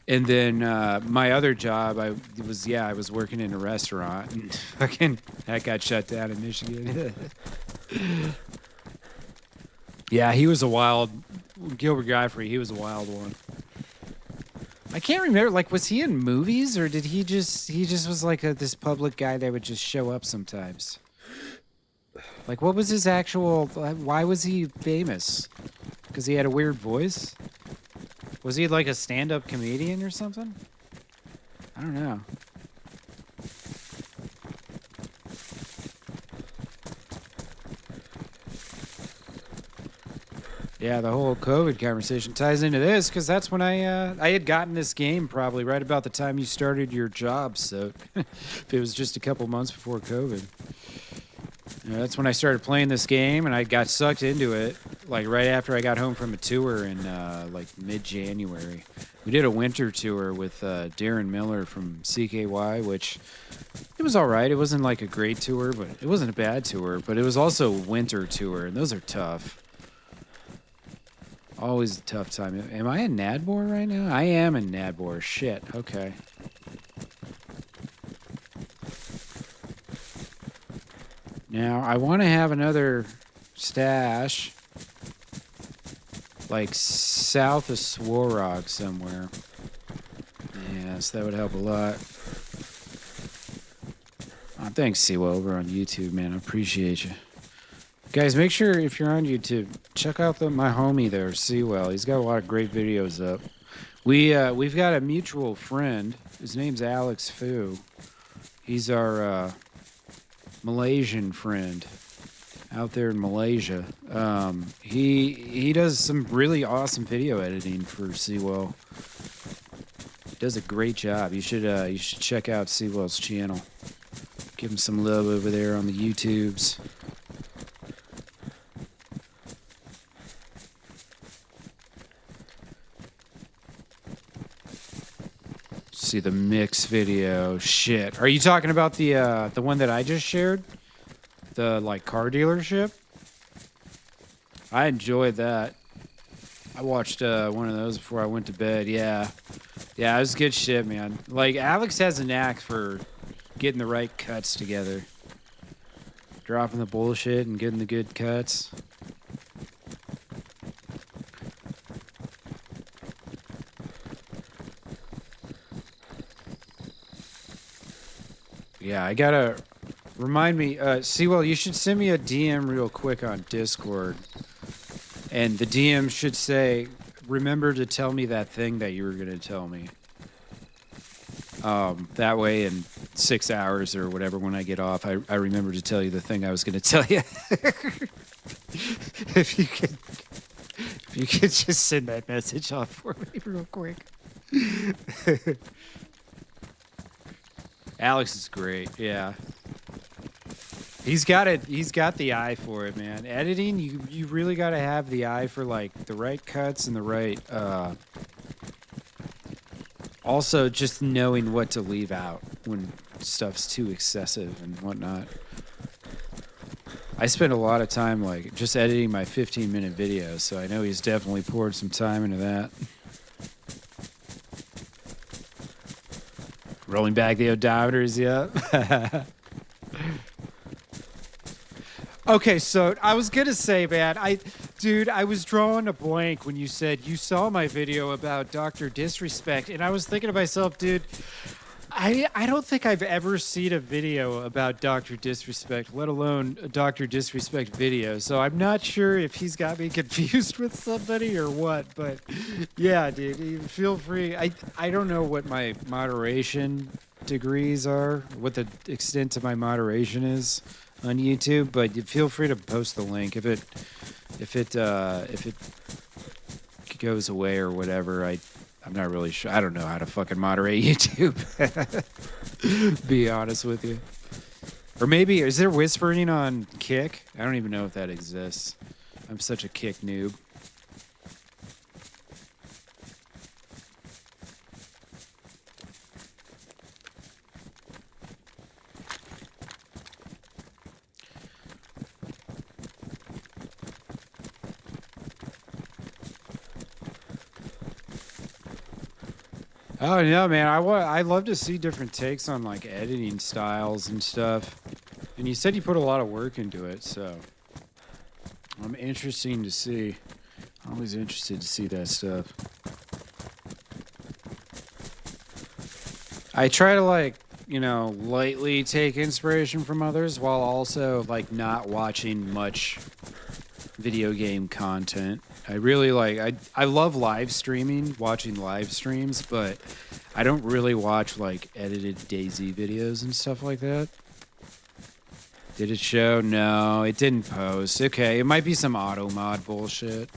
And then my other job, I was working in a restaurant, and fucking that got shut down in Michigan. Yeah, he was a wild Gilbert Gottfried. He was a wild one. I can't remember. Like, was he in movies, or did he just was like this public guy that would just show up sometimes? Like, what was his actual? Why was he famous? Because he had a weird voice. Was he like a stand-up comedian or something? I don't know. Yeah, the whole COVID conversation ties into this because that's when I had gotten this game probably right about the time you started your job. So if it was just a couple months before COVID, that's when I started playing this game, and I got sucked into it like right after I got home from a tour in like mid-January. We did a winter tour with Darren Miller from CKY, which it was all right. It wasn't like a great tour, but it wasn't a bad tour. But it was also a winter tour, and those are tough. Always a tough time. Am I in Nadbor right now? I am in Nadbor. Shit. Okay. Now, I want to have another stash like south of Swarog somewhere. Yes, that would help a lot. Oh, thanks, Siwa, over on YouTube, man. I appreciate you. Guys, make sure if you're on YouTube, check out my homie there, Sewell. He's got a lot of great videos up. We've got a mutual friend. His name's Alex Fu. He's our Malaysian friend out there in Malaysia. He does some really awesome video editing for Sewell. He does a great job. You should check out Sewell's channel. Give him some love over there on the YouTubes. See the mix video. Shit. Are you talking about the one that I just shared? The like car dealership? I enjoyed that. I watched one of those before I went to bed. Yeah. Yeah, it was good shit, man. Like Alex has a knack for getting the right cuts together. Dropping the bullshit and getting the good cuts. Yeah, I gotta remind me. Sewell, you should send me a DM real quick on Discord. And the DM should say, remember to tell me that thing that you were going to tell me. That way in 6 hours or whatever when I get off, I remember to tell you the thing I was going to tell you. If you could just send that message off for me real quick. Alex is great. Yeah. He's got it. He's got the eye for it, man. Editing, you really got to have the eye for like the right cuts and the right. Also, just knowing what to leave out when stuff's too excessive and whatnot. I spend a lot of time like just editing my 15-minute videos, so I know he's definitely poured some time into that. Rolling back the odometers, yeah. Okay, so I was gonna say, man, dude, I was drawing a blank when you said you saw my video about Dr. Disrespect, and I was thinking to myself, dude, I don't think I've ever seen a video about Dr. Disrespect, let alone a Dr. Disrespect video, so I'm not sure if he's got me confused with somebody or what, but yeah, dude, feel free. I don't know what my moderation degrees are, what the extent of my moderation is on YouTube, but feel free to post the link if it goes away or whatever. I'm not really sure. I don't know how to fucking moderate YouTube. Be honest with you. Or maybe is there whispering on Kick? I don't even know if that exists. I'm such a Kick noob. Oh no, man! I love to see different takes on like editing styles and stuff. And you said you put a lot of work into it, so I'm interesting to see. Always interested to see that stuff. I try to like, you know, lightly take inspiration from others while also like not watching much video game content. I really like, I love live streaming, watching live streams, but I don't really watch like edited DayZ videos and stuff like that. Did it show? No, it didn't post. Okay, it might be some auto mod bullshit.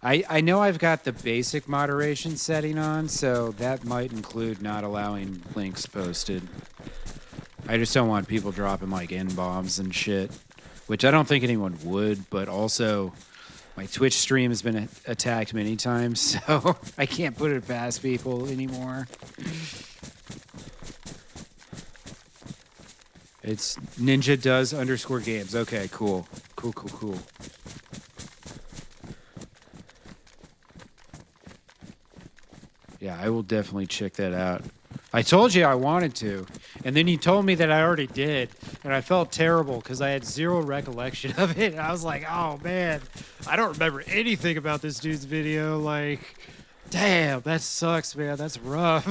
I know I've got the basic moderation setting on, so that might include not allowing links posted. I just don't want people dropping like N-bombs and shit. Which I don't think anyone would, but also my Twitch stream has been attacked many times, so I can't put it past people anymore. It's Ninja Does _games. Okay, cool. Cool. Yeah, I will definitely check that out. I told you I wanted to, and then you told me that I already did, and I felt terrible because I had zero recollection of it, and I was like, oh man, I don't remember anything about this dude's video, like, damn, that sucks, man, that's rough.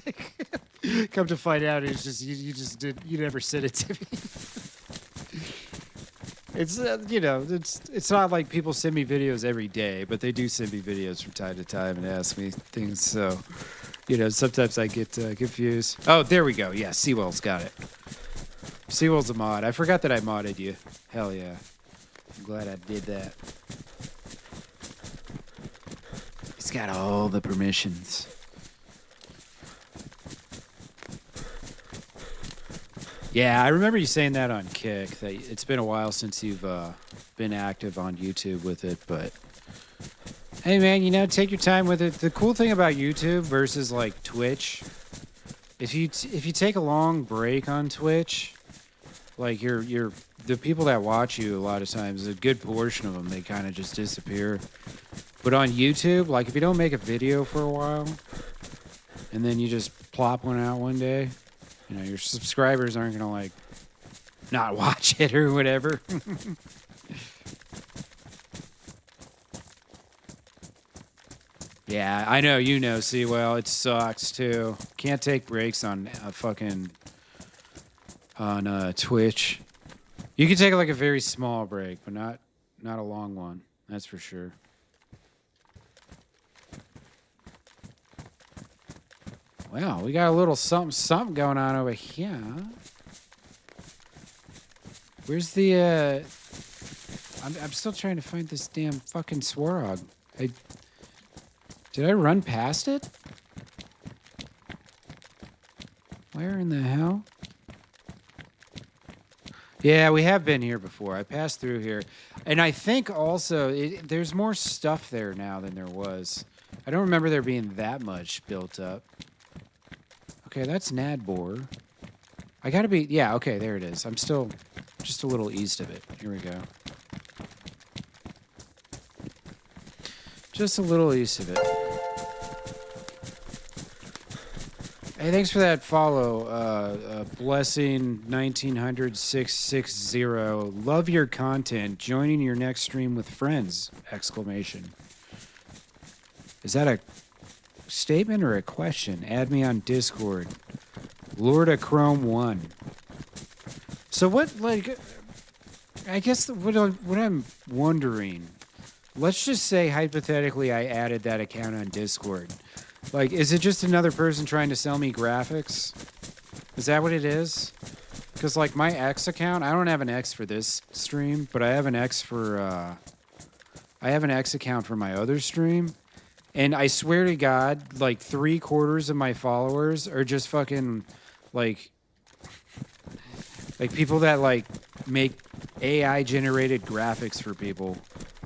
Like, come to find out, it's just, you never sent it to me. It's, you know, it's not like people send me videos every day, but they do send me videos from time to time and ask me things, so... You know, sometimes I get confused. Oh, there we go. Yeah, Seawell's got it. Seawell's a mod. I forgot that I modded you. Hell yeah. I'm glad I did that. He's got all the permissions. Yeah, I remember you saying that on Kick. That it's been a while since you've been active on YouTube with it, but... Hey man, you know, take your time with it. The cool thing about YouTube versus like Twitch, if you take a long break on Twitch, like the people that watch you a lot of times, a good portion of them, they kind of just disappear. But on YouTube, like if you don't make a video for a while, and then you just plop one out one day, you know, your subscribers aren't gonna like not watch it or whatever. Yeah, I know, you know, see, well, it sucks, too. Can't take breaks on Twitch. You can take, like, a very small break, but not a long one. That's for sure. Well, we got a little something going on over here. Where's the, I'm still trying to find this damn fucking Swarog. Did I run past it? Where in the hell? Yeah, we have been here before. I passed through here. And I think also there's more stuff there now than there was. I don't remember there being that much built up. Okay, that's Nadbor. I gotta be... Yeah, okay, there it is. I'm still just a little east of it. Here we go. Just a little east of it. Hey, thanks for that follow. Blessing 1900-660. Love your content. Joining your next stream with friends! Exclamation. Is that a statement or a question? Add me on Discord. Lord of Chrome 1. So what, like... I guess what I'm wondering... Let's just say, hypothetically, I added that account on Discord. Like, is it just another person trying to sell me graphics? Is that what it is? Because, like, my X account, I don't have an X for this stream, but I have an X for, I have an X account for my other stream. And I swear to God, like, 3/4 of my followers are just fucking, like people that, like, make AI-generated graphics for people.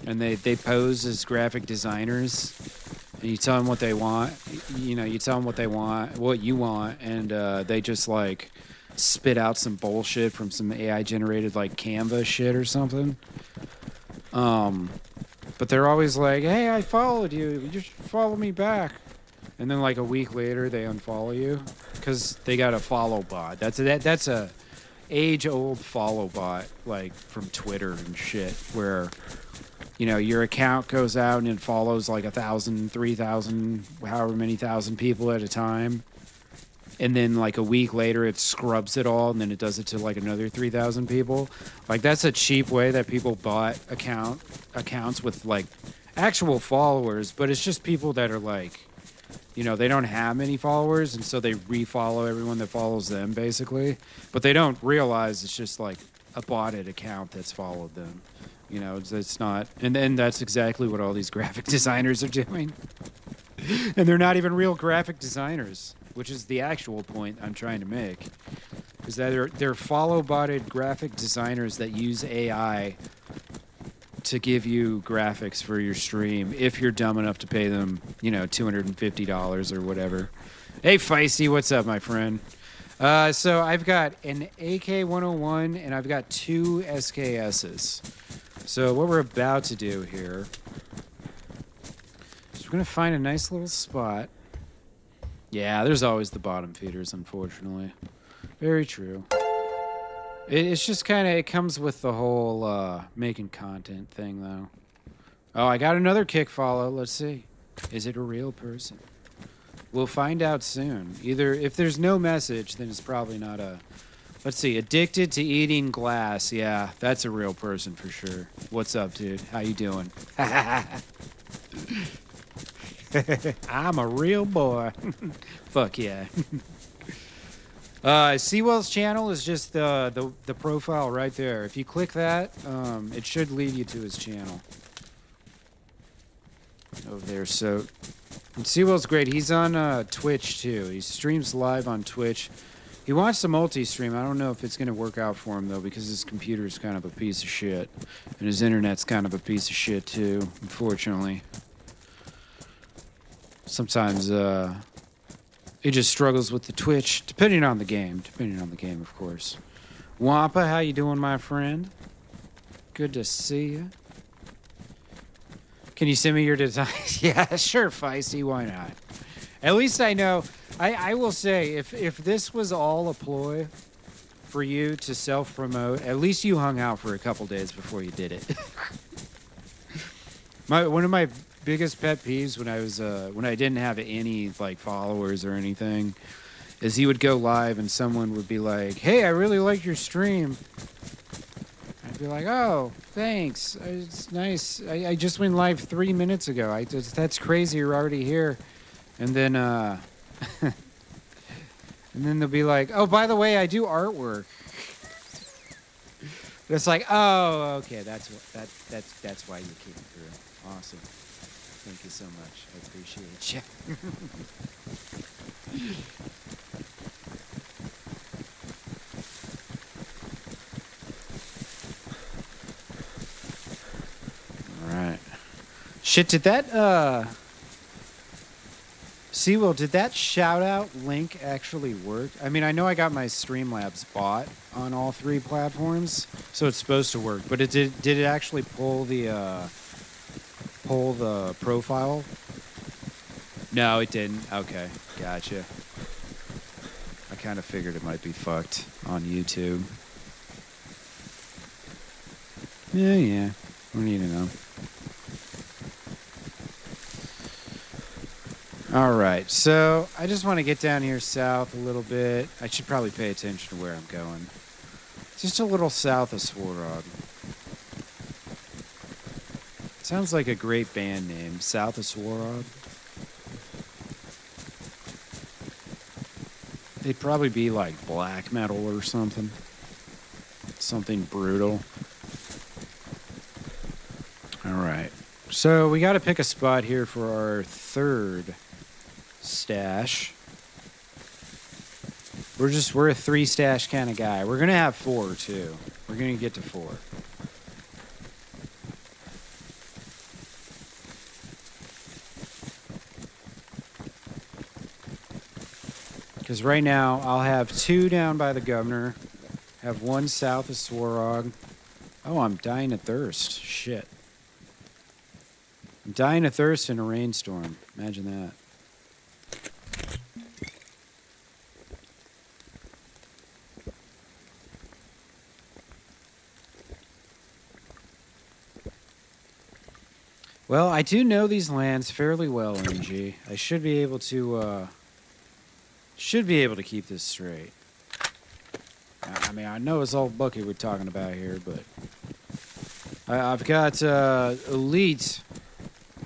And they pose as graphic designers. And you tell them what they want. You know, you tell them what they want, what you want. And they just, like, spit out some bullshit from some AI-generated, like, Canva shit or something. But they're always like, hey, I followed you. You should follow me back. And then, like, a week later, they unfollow you. Because they got a follow bot. That's a age-old follow bot, like, from Twitter and shit, where... You know, your account goes out and it follows like 1,000, 3,000, however many thousand people at a time. And then like a week later it scrubs it all and then it does it to like another 3,000 people. Like that's a cheap way that people bought accounts with like actual followers, but it's just people that are like, you know, they don't have many followers and so they refollow everyone that follows them basically. But they don't realize it's just like a botted account that's followed them. You know, it's not, and then that's exactly what all these graphic designers are doing. And they're not even real graphic designers, which is the actual point I'm trying to make. Is that they're follow-botted graphic designers that use AI to give you graphics for your stream if you're dumb enough to pay them, you know, $250 or whatever. Hey, Feisty, what's up, my friend? So I've got an AK-101 and I've got 2 SKSs. So what we're about to do here is we're going to find a nice little spot. Yeah, there's always the bottom feeders, unfortunately. Very true. It's just kind of, it comes with the whole making content thing, though. Oh, I got another kick follow. Let's see. Is it a real person? We'll find out soon. Either, if there's no message, then it's probably not a... Let's see, addicted to eating glass. Yeah, that's a real person for sure. What's up, dude? How you doing? I'm a real boy. Fuck yeah. Sewell's channel is just the profile right there. If you click that, it should lead you to his channel. Over there, so... And Sewell's great. He's on Twitch, too. He streams live on Twitch. He wants to multi-stream. I don't know if it's going to work out for him, though, because his computer's kind of a piece of shit. And his internet's kind of a piece of shit, too, unfortunately. Sometimes, he just struggles with the Twitch, depending on the game. Depending on the game, of course. Wampa, how you doing, my friend? Good to see you. Can you send me your designs? Yeah, sure, Feisty. Why not? At least I know... I will say, if this was all a ploy for you to self-promote, at least you hung out for a couple days before you did it. One of my biggest pet peeves when I didn't have any like followers or anything is he would go live and someone would be like, "Hey, I really like your stream." I'd be like, "Oh, thanks. It's nice. I just went live 3 minutes ago. That's crazy. You're already here." And then and then they'll be like, "Oh, by the way, I do artwork." But it's like, "Oh, okay, that's why you came through." Awesome. Thank you so much. I appreciate you. All right. Shit, did that, Seawell, did that shout-out link actually work? I mean, I know I got my Streamlabs bot on all 3 platforms, so it's supposed to work. But did it actually pull the profile? No, it didn't. Okay, gotcha. I kind of figured it might be fucked on YouTube. Yeah. We need to know. All right, so I just want to get down here south a little bit. I should probably pay attention to where I'm going. Just a little south of Swarog. Sounds like a great band name, South of Swarog. They'd probably be like black metal or something. Something brutal. All right, so we got to pick a spot here for our 3rd stash. We're a 3 stash kind of guy. We're gonna have 4 too. We're gonna get to 4. Because right now I'll have 2 down by the governor, have 1 south of Swarog. Oh, I'm dying of thirst. Shit. I'm dying of thirst in a rainstorm. Imagine that. Well, I do know these lands fairly well, MG. I should be able to keep this straight. I mean, I know it's all Bucky we're talking about here, but I've got elite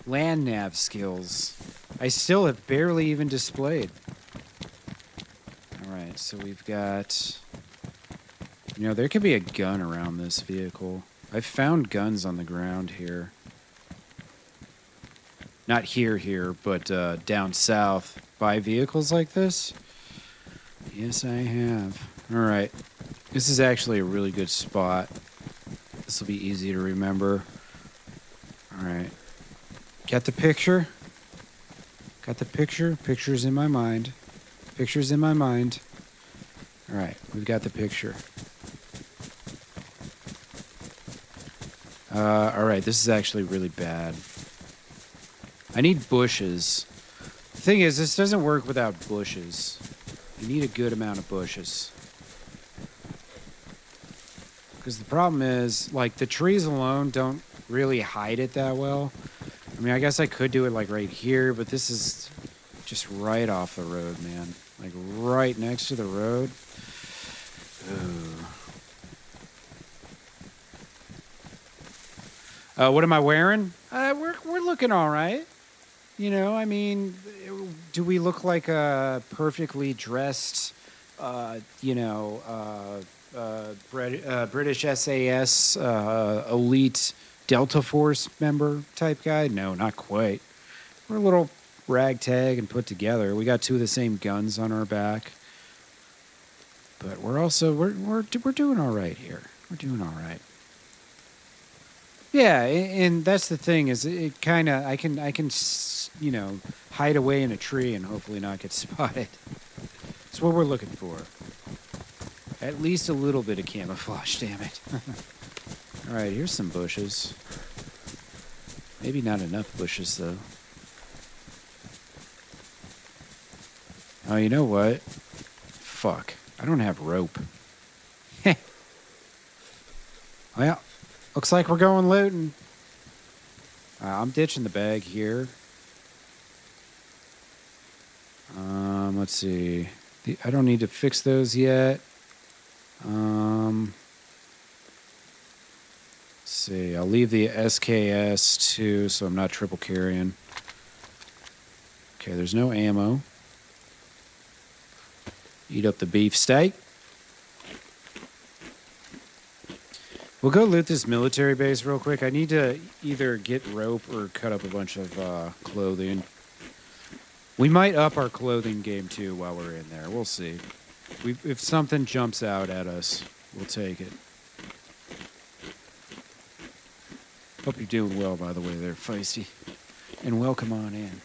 land nav skills. I still have barely even displayed. All right, so we've got, you know, there could be a gun around this vehicle. I've found guns on the ground here. Not here, but down south by vehicles like this. Yes, I have. All right. This is actually a really good spot. This will be easy to remember. All right. Got the picture? Got the picture? Picture's in my mind. Picture's in my mind. All right. We've got the picture. All right. This is actually really bad. I need bushes. The thing is, this doesn't work without bushes. You need a good amount of bushes. Because the problem is, like, the trees alone don't really hide it that well. I mean, I guess I could do it, like, right here, but this is just right off the road, man. Like, right next to the road. Ooh. What am I wearing? We're looking all right. You know, I mean, do we look like a perfectly dressed, British SAS elite Delta Force member type guy? No, not quite. We're a little ragtag and put together. We got 2 of the same guns on our back, but we're also we're doing all right here. We're doing all right. Yeah, and that's the thing is it kind of I can you know, hide away in a tree and hopefully not get spotted. That's what we're looking for. At least a little bit of camouflage, damn it. All right, here's some bushes. Maybe not enough bushes, though. Oh, you know what? Fuck. I don't have rope. Well, looks like we're going looting. I'm ditching the bag here. Let's see. I don't need to fix those yet. Let's see. I'll leave the SKS too, so I'm not triple carrying. Okay, there's no ammo. Eat up the beef steak. We'll go loot this military base real quick. I need to either get rope or cut up a bunch of clothing. We might up our clothing game too while we're in there. We'll see. If something jumps out at us, we'll take it. Hope you're doing well, by the way, there, Feisty. And welcome on in.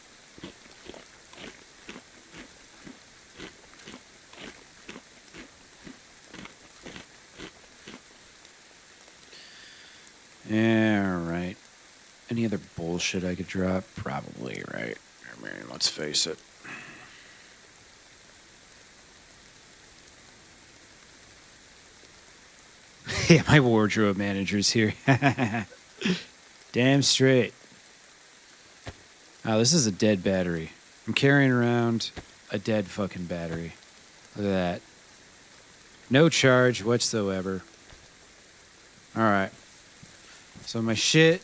Yeah, right. Any other bullshit I could drop? Probably, right? I mean, let's face it. Yeah, my wardrobe manager's here. Damn straight. Oh, this is a dead battery. I'm carrying around a dead fucking battery. Look at that. No charge whatsoever. All right. So my shit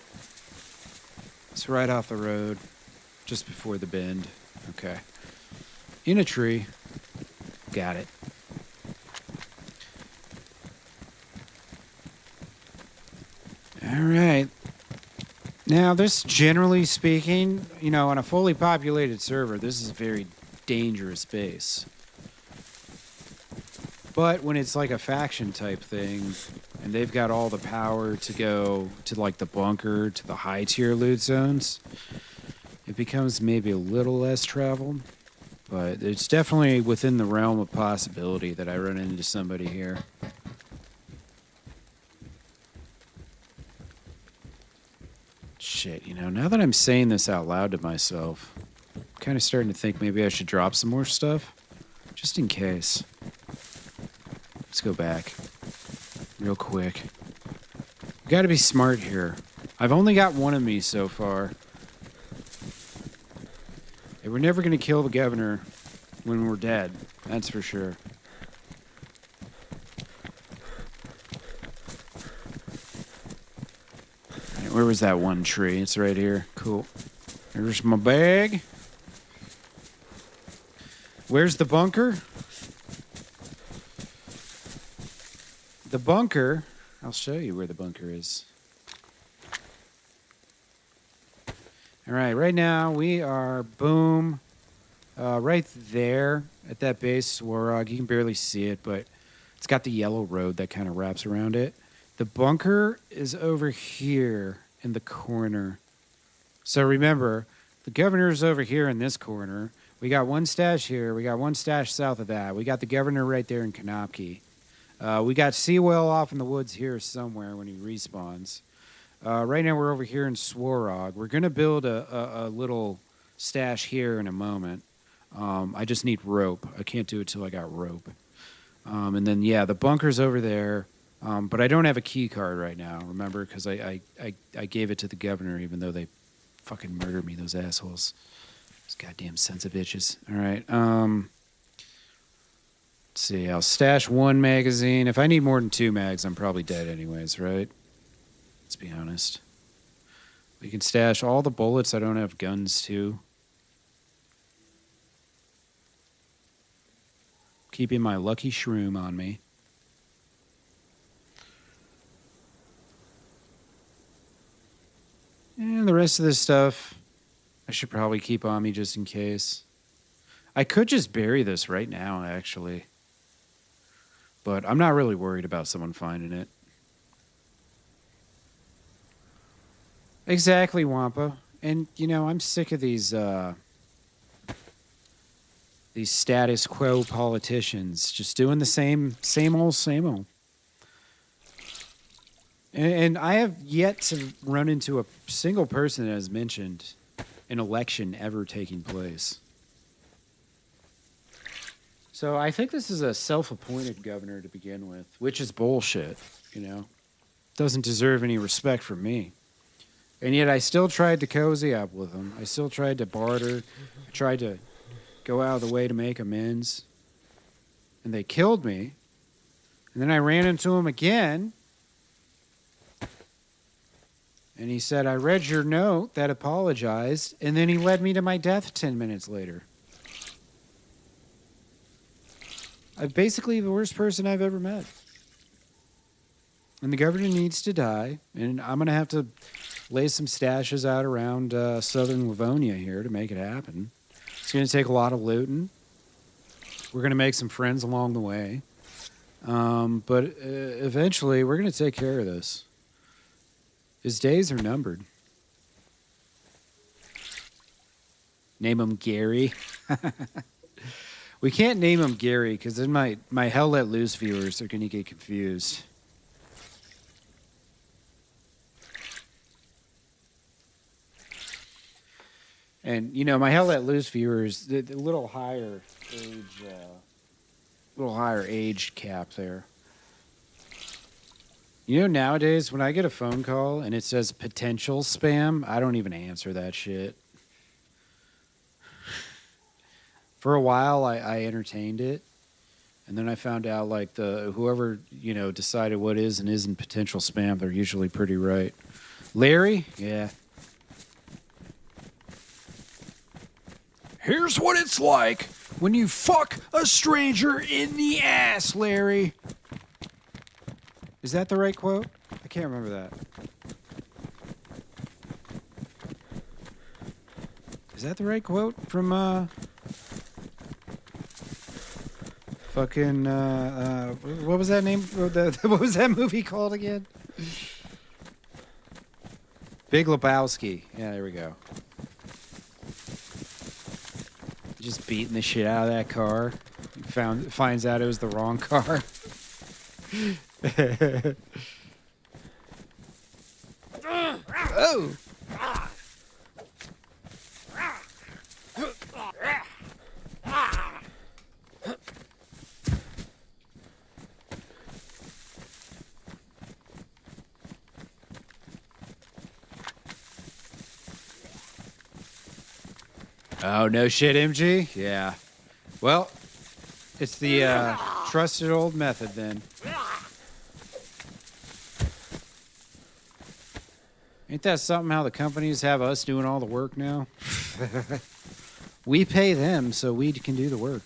is right off the road, just before the bend. Okay. In a tree. Got it. All right. Now, this, generally speaking, you know, on a fully populated server, this is a very dangerous base. But when it's like a faction type thing, and they've got all the power to go to like the bunker, to the high tier loot zones, it becomes maybe a little less traveled. But it's definitely within the realm of possibility that I run into somebody here. Shit, you know, now that I'm saying this out loud to myself, I'm kind of starting to think maybe I should drop some more stuff. Just in case. Let's go back. Real quick. We gotta be smart here. I've only got one of me so far. And we're never gonna kill the governor when we're dead. That's for sure. Right, where was that one tree? It's right here. Cool. There's my bag. Where's the bunker? The bunker, I'll show you where the bunker is. All right, right now we are, boom, right there at that base, Swarog. You can barely see it, but it's got the yellow road that kind of wraps around it. The bunker is over here in the corner. So remember, the governor's over here in this corner. We got one stash here. We got one stash south of that. We got the governor right there in Kanopki. We got Seawell off in the woods here somewhere when he respawns. Right now we're over here in Swarog. We're going to build a little stash here in a moment. I just need rope. I can't do it till I got rope. And then, yeah, the bunker's over there. But I don't have a key card right now, remember? Because I gave it to the governor even though they fucking murdered me, those assholes. Those goddamn sons of bitches. All right. Let's see, I'll stash one magazine. If I need more than 2 mags, I'm probably dead anyways, right? Let's be honest. We can stash all the bullets. I don't have guns, too. Keeping my lucky shroom on me. And the rest of this stuff, I should probably keep on me just in case. I could just bury this right now, actually. But I'm not really worried about someone finding it. Exactly, Wampa. And, you know, I'm sick of these status quo politicians just doing the same old. And I have yet to run into a single person that has mentioned an election ever taking place. So I think this is a self-appointed governor to begin with, which is bullshit, you know. Doesn't deserve any respect from me. And yet I still tried to cozy up with him. I still tried to barter. I tried to go out of the way to make amends. And they killed me. And then I ran into him again. And he said, I read your note that apologized. And then he led me to my death 10 minutes later. I'm basically the worst person I've ever met. And the governor needs to die. And I'm going to have to lay some stashes out around southern Livonia here to make it happen. It's going to take a lot of looting. We're going to make some friends along the way. But eventually, we're going to take care of this. His days are numbered. Name him Gary. We can't name him Gary because then my Hell Let Loose viewers are going to get confused. And, you know, my Hell Let Loose viewers, the little higher age cap there. You know, nowadays, when I get a phone call and it says potential spam, I don't even answer that shit. For a while, I entertained it. And then I found out, like, whoever, you know, decided what is and isn't potential spam, they're usually pretty right. Larry? Yeah. Here's what it's like when you fuck a stranger in the ass, Larry. Is that the right quote? I can't remember that. Is that the right quote from, fucking, what was that name? What was that movie called again? Big Lebowski. Yeah, there we go. Just beating the shit out of that car. Finds out it was the wrong car. Oh! Oh, no shit, MG? Yeah. Well, it's the trusted old method then. Ain't that something how the companies have us doing all the work now? We pay them so we can do the work.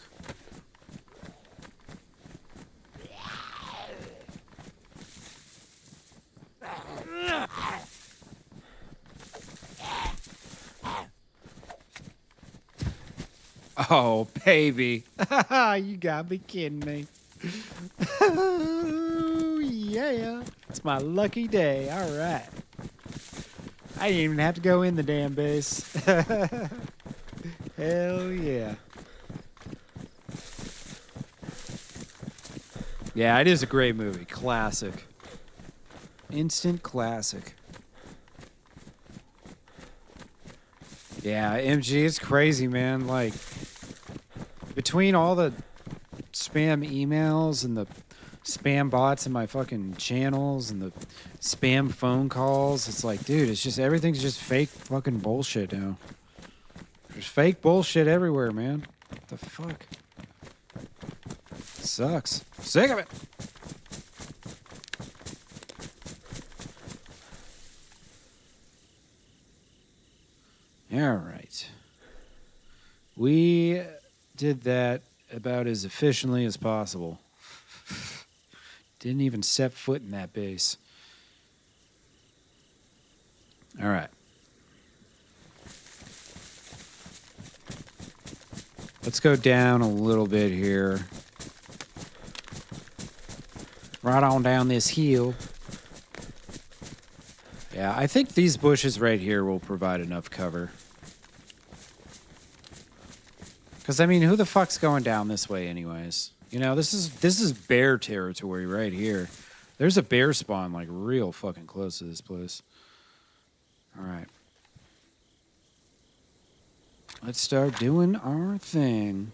Oh, baby. You gotta be kidding me. Oh, yeah. It's my lucky day. All right. I didn't even have to go in the damn base. Hell yeah. Yeah, it is a great movie. Classic. Instant classic. Yeah, MG is crazy, man. Like, between all the spam emails and the spam bots in my fucking channels and the spam phone calls, it's like, dude, it's just, everything's just fake fucking bullshit now. There's fake bullshit everywhere, man. What the fuck? Sucks. Sick of it. All right. We did that about as efficiently as possible. Didn't even set foot in that base. All right. Let's go down a little bit here. Right on down this hill. Yeah, I think these bushes right here will provide enough cover. Because, I mean, who the fuck's going down this way anyways? You know, this is bear territory right here. There's a bear spawn, like, real fucking close to this place. All right. Let's start doing our thing.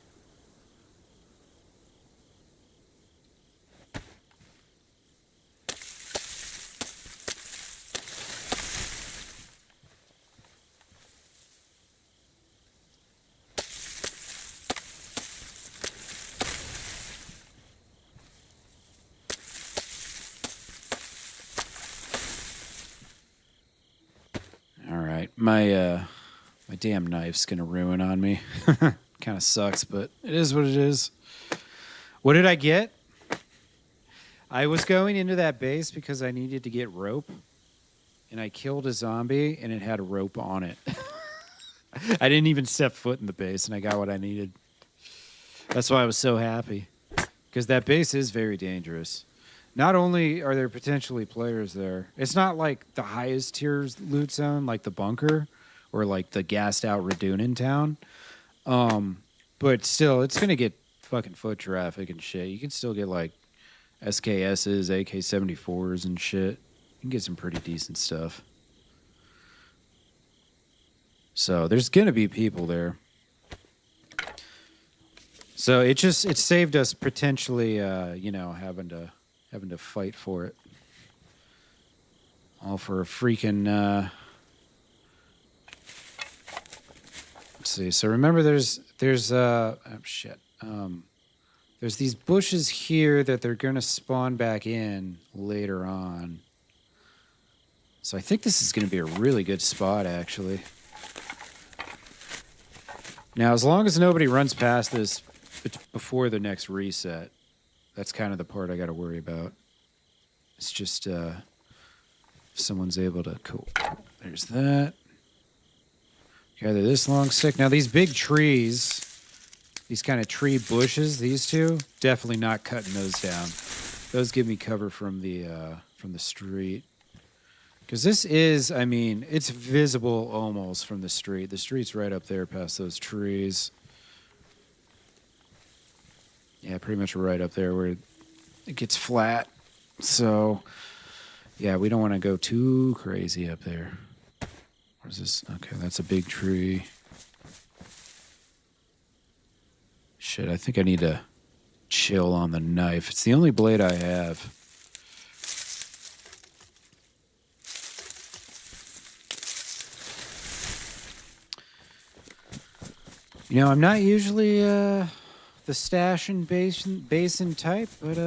My damn knife's gonna ruin on me. Kind of sucks, but it is what it is. What did I get? I was going into that base because I needed to get rope, and I killed a zombie, and it had a rope on it. I didn't even step foot in the base, and I got what I needed. That's why I was so happy, because that base is very dangerous. Not only are there potentially players there, it's not like the highest tier loot zone, like the bunker, or like the gassed out Radunin town. But still, it's going to get fucking foot traffic and shit. You can still get like SKSs, AK-74s and shit. You can get some pretty decent stuff. So there's going to be people there. So it saved us potentially, having to fight for it. All for a freaking. Let's see. So remember, there's there's these bushes here that they're gonna spawn back in later on. So I think this is gonna be a really good spot, actually. Now, as long as nobody runs past this before the next reset, that's kind of the part I got to worry about. It's just if someone's able to... Cool. There's that. Gather this long stick. Now, these big trees, these kind of tree bushes, these two, definitely not cutting those down. Those give me cover from the street. Because this is, I mean, it's visible almost from the street. The street's right up there past those trees. Yeah, pretty much right up there where it gets flat. So, yeah, we don't want to go too crazy up there. Where's this? Okay, that's a big tree. Shit, I think I need to chill on the knife. It's the only blade I have. You know, I'm not usually the stash and basin type, but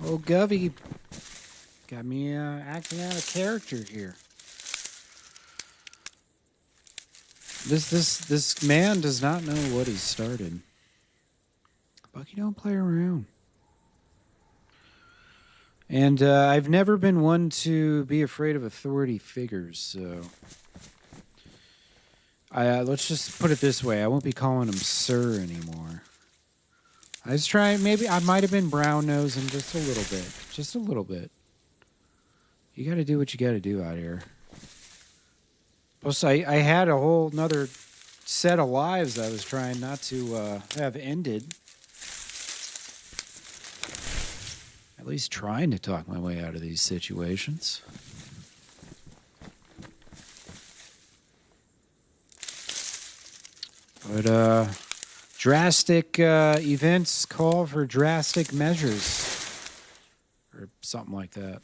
old Govey got me acting out of character here. This man does not know what he's started. Bucky, don't play around. And I've never been one to be afraid of authority figures, so... let's just put it this way. I won't be calling him sir anymore. I was trying, maybe I might have been brown nosing just a little bit. Just a little bit. You got to do what you got to do out here. Plus, I had a whole nother set of lives I was trying not to have ended. At least trying to talk my way out of these situations. But drastic events call for drastic measures, or something like that.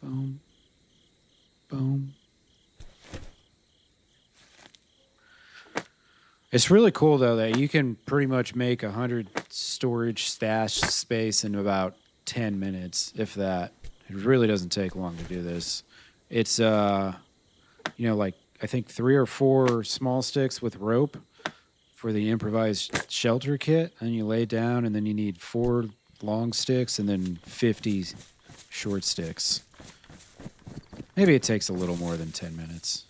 Boom, boom. It's really cool though that you can pretty much make 100 storage stash space in about 10 minutes, if that. It really doesn't take long to do this. It's, like, I think 3 or 4 small sticks with rope for the improvised shelter kit. And you lay it down, and then you need 4 long sticks and then 50 short sticks. Maybe it takes a little more than 10 minutes.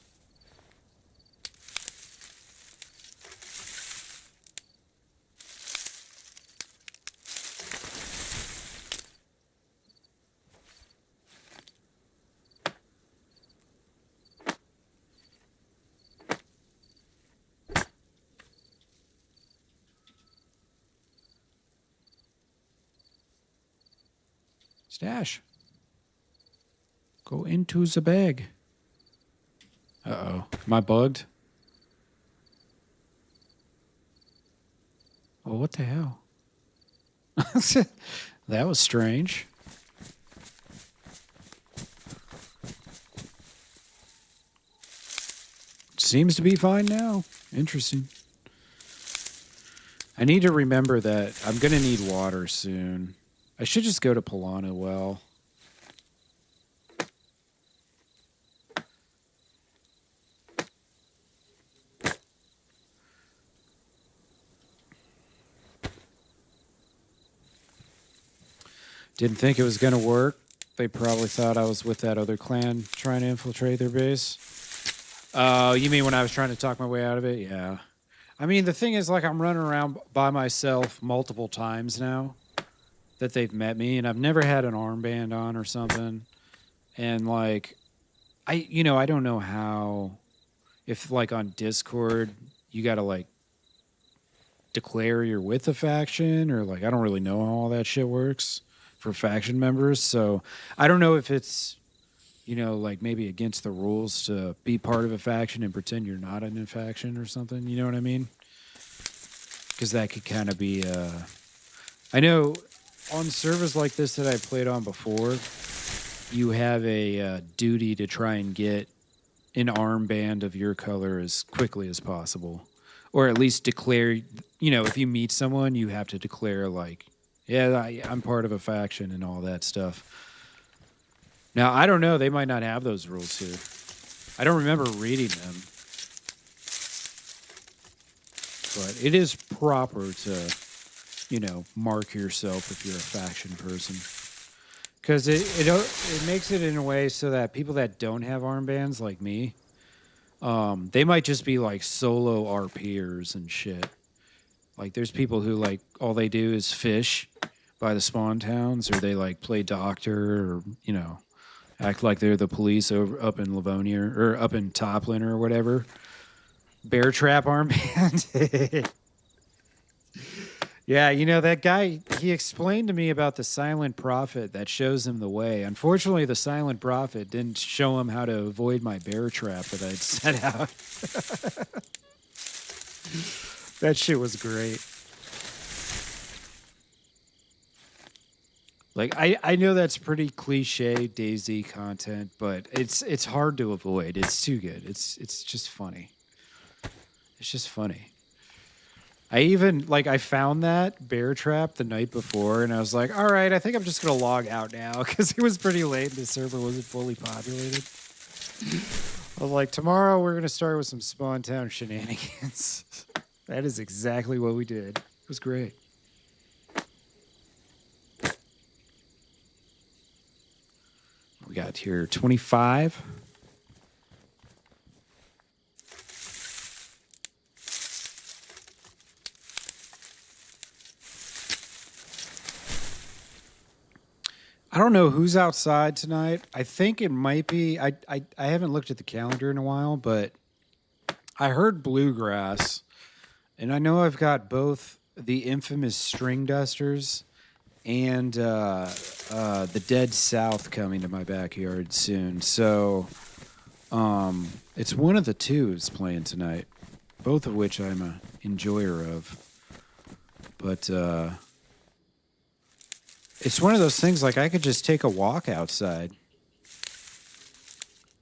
Stash. Go into the bag. Uh-oh. Am I bugged? Oh, what the hell? That was strange. Seems to be fine now. Interesting. I need to remember that I'm going to need water soon. I should just go to Pilana Well. Didn't think it was going to work. They probably thought I was with that other clan trying to infiltrate their base. You mean when I was trying to talk my way out of it? Yeah. I mean, the thing is, like, I'm running around by myself multiple times now that they've met me, and I've never had an armband on or something. And, like, I don't know how, if, like, on Discord, you got to, like, declare you're with a faction, or, like, I don't really know how all that shit works for faction members. So I don't know if it's, like, maybe against the rules to be part of a faction and pretend you're not in a faction or something. You know what I mean? Because that could kind of be, I know on servers like this that I played on before, you have a duty to try and get an armband of your color as quickly as possible. Or at least declare, if you meet someone, you have to declare, like, yeah, I'm part of a faction and all that stuff. Now, I don't know. They might not have those rules here. I don't remember reading them. But it is proper to, mark yourself if you're a faction person. Because it makes it in a way so that people that don't have armbands like me, they might just be like solo RPers and shit. Like there's people who like all they do is fish by the spawn towns, or they like play doctor, or act like they're the police up in Livonia or up in Toplin or whatever. Bear trap armband. Yeah, that guy, he explained to me about the silent prophet that shows him the way. Unfortunately, the silent prophet didn't show him how to avoid my bear trap that I'd set out. That shit was great. Like, I know that's pretty cliche DayZ content, but it's hard to avoid. It's too good. It's just funny. It's just funny. I found that bear trap the night before, and I was like, all right, I think I'm just going to log out now, because it was pretty late and the server wasn't fully populated. I was like, tomorrow we're going to start with some Spawn Town shenanigans. That is exactly what we did. It was great. We got here 25. I don't know who's outside tonight. I think it might be, I haven't looked at the calendar in a while, but I heard Bluegrass, and I know I've got both the infamous String Dusters and the Dead South coming to my backyard soon. So it's one of the two is playing tonight, both of which I'm an enjoyer of. But it's one of those things, like, I could just take a walk outside.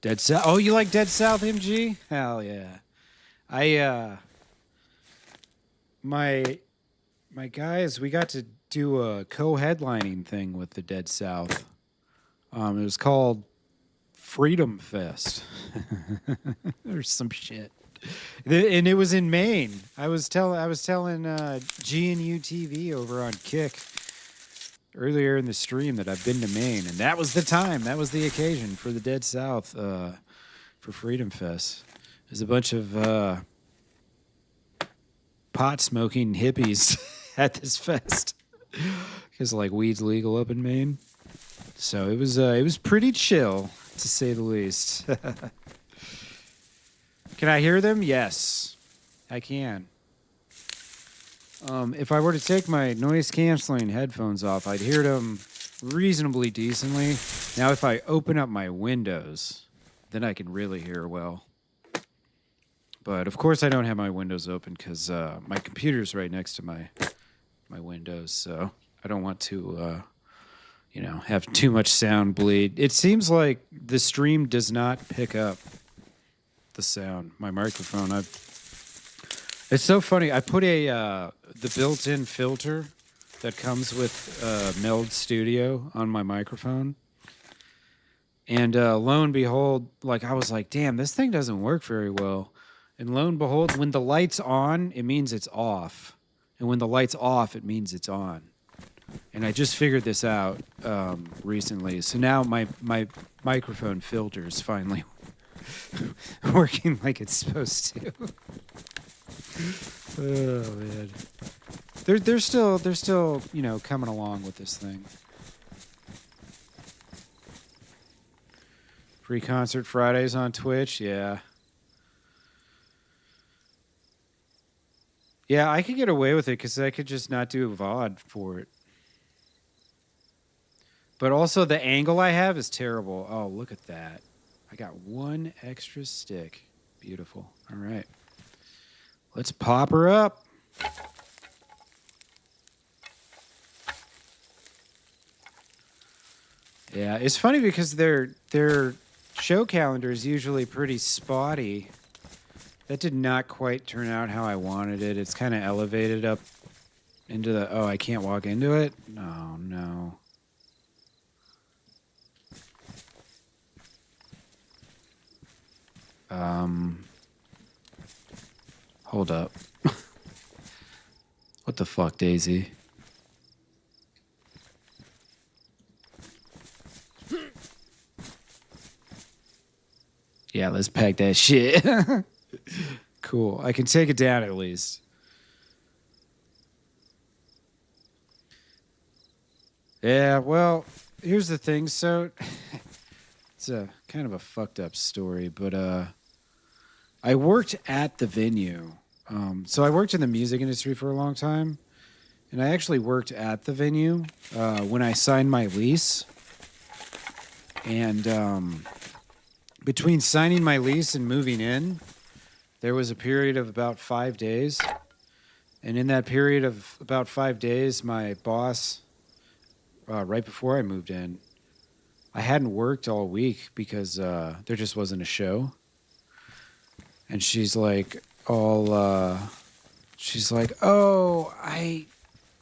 Dead South. Oh, you like Dead South, MG? Hell yeah. My guys, we got to do a co-headlining thing with the Dead South. It was called Freedom Fest. Or some shit. And it was in Maine. I was telling GNU TV over on Kick earlier in the stream that I've been to Maine, and that was the time. That was the occasion for the Dead South for Freedom Fest. There's a bunch of pot-smoking hippies at this fest because, like, weed's legal up in Maine. So it was pretty chill, to say the least. Can I hear them? Yes, I can. If I were to take my noise-canceling headphones off, I'd hear them reasonably decently. Now, if I open up my windows, then I can really hear well. But, of course, I don't have my windows open because my computer's right next to my windows, so I don't want to, have too much sound bleed. It seems like the stream does not pick up the sound. My microphone, it's so funny. I put the built-in filter that comes with Meld Studio on my microphone. And lo and behold, like, I was like, damn, this thing doesn't work very well. And lo and behold, when the light's on, it means it's off. And when the light's off, it means it's on. And I just figured this out recently. So now my microphone filter is finally working like it's supposed to. Oh man, they're still coming along with this thing. Free concert Fridays on Twitch, yeah. Yeah, I could get away with it because I could just not do a VOD for it. But also the angle I have is terrible. Oh, look at that. I got one extra stick. Beautiful. All right. Let's pop her up. Yeah, it's funny because their show calendar is usually pretty spotty. That did not quite turn out how I wanted it. It's kind of elevated up into the... Oh, I can't walk into it? Oh, no. Hold up. What the fuck, Daisy? Yeah, let's pack that shit. Cool. I can take it down at least. Yeah, well, here's the thing. So, it's a kind of a fucked up story, but I worked at the venue. So I worked in the music industry for a long time, and I actually worked at the venue when I signed my lease. And between signing my lease and moving in, there was a period of about 5 days. And in that period of about 5 days, my boss, right before I moved in, I hadn't worked all week because there just wasn't a show. And she's like, oh, I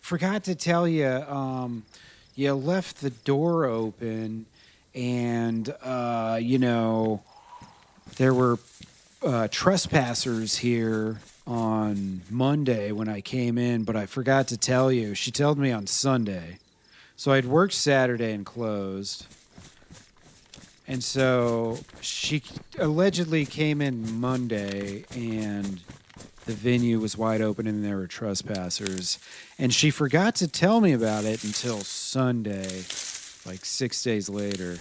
forgot to tell you, you left the door open and, there were trespassers here on Monday when I came in, but I forgot to tell you. She told me on Sunday. So I'd worked Saturday and closed. And so she allegedly came in Monday and the venue was wide open and there were trespassers. And she forgot to tell me about it until Sunday, like 6 days later.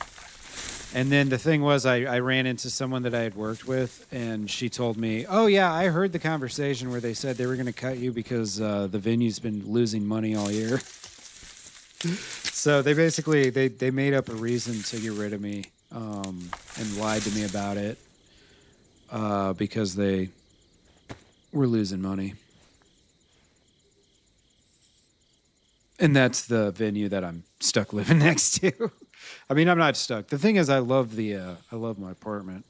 And then the thing was, I ran into someone that I had worked with, and she told me, oh, yeah, I heard the conversation where they said they were going to cut you because the venue's been losing money all year. So they basically, they made up a reason to get rid of me and lied to me about it because they were losing money. And that's the venue that I'm stuck living next to. I mean, I'm not stuck. The thing is, I love my apartment.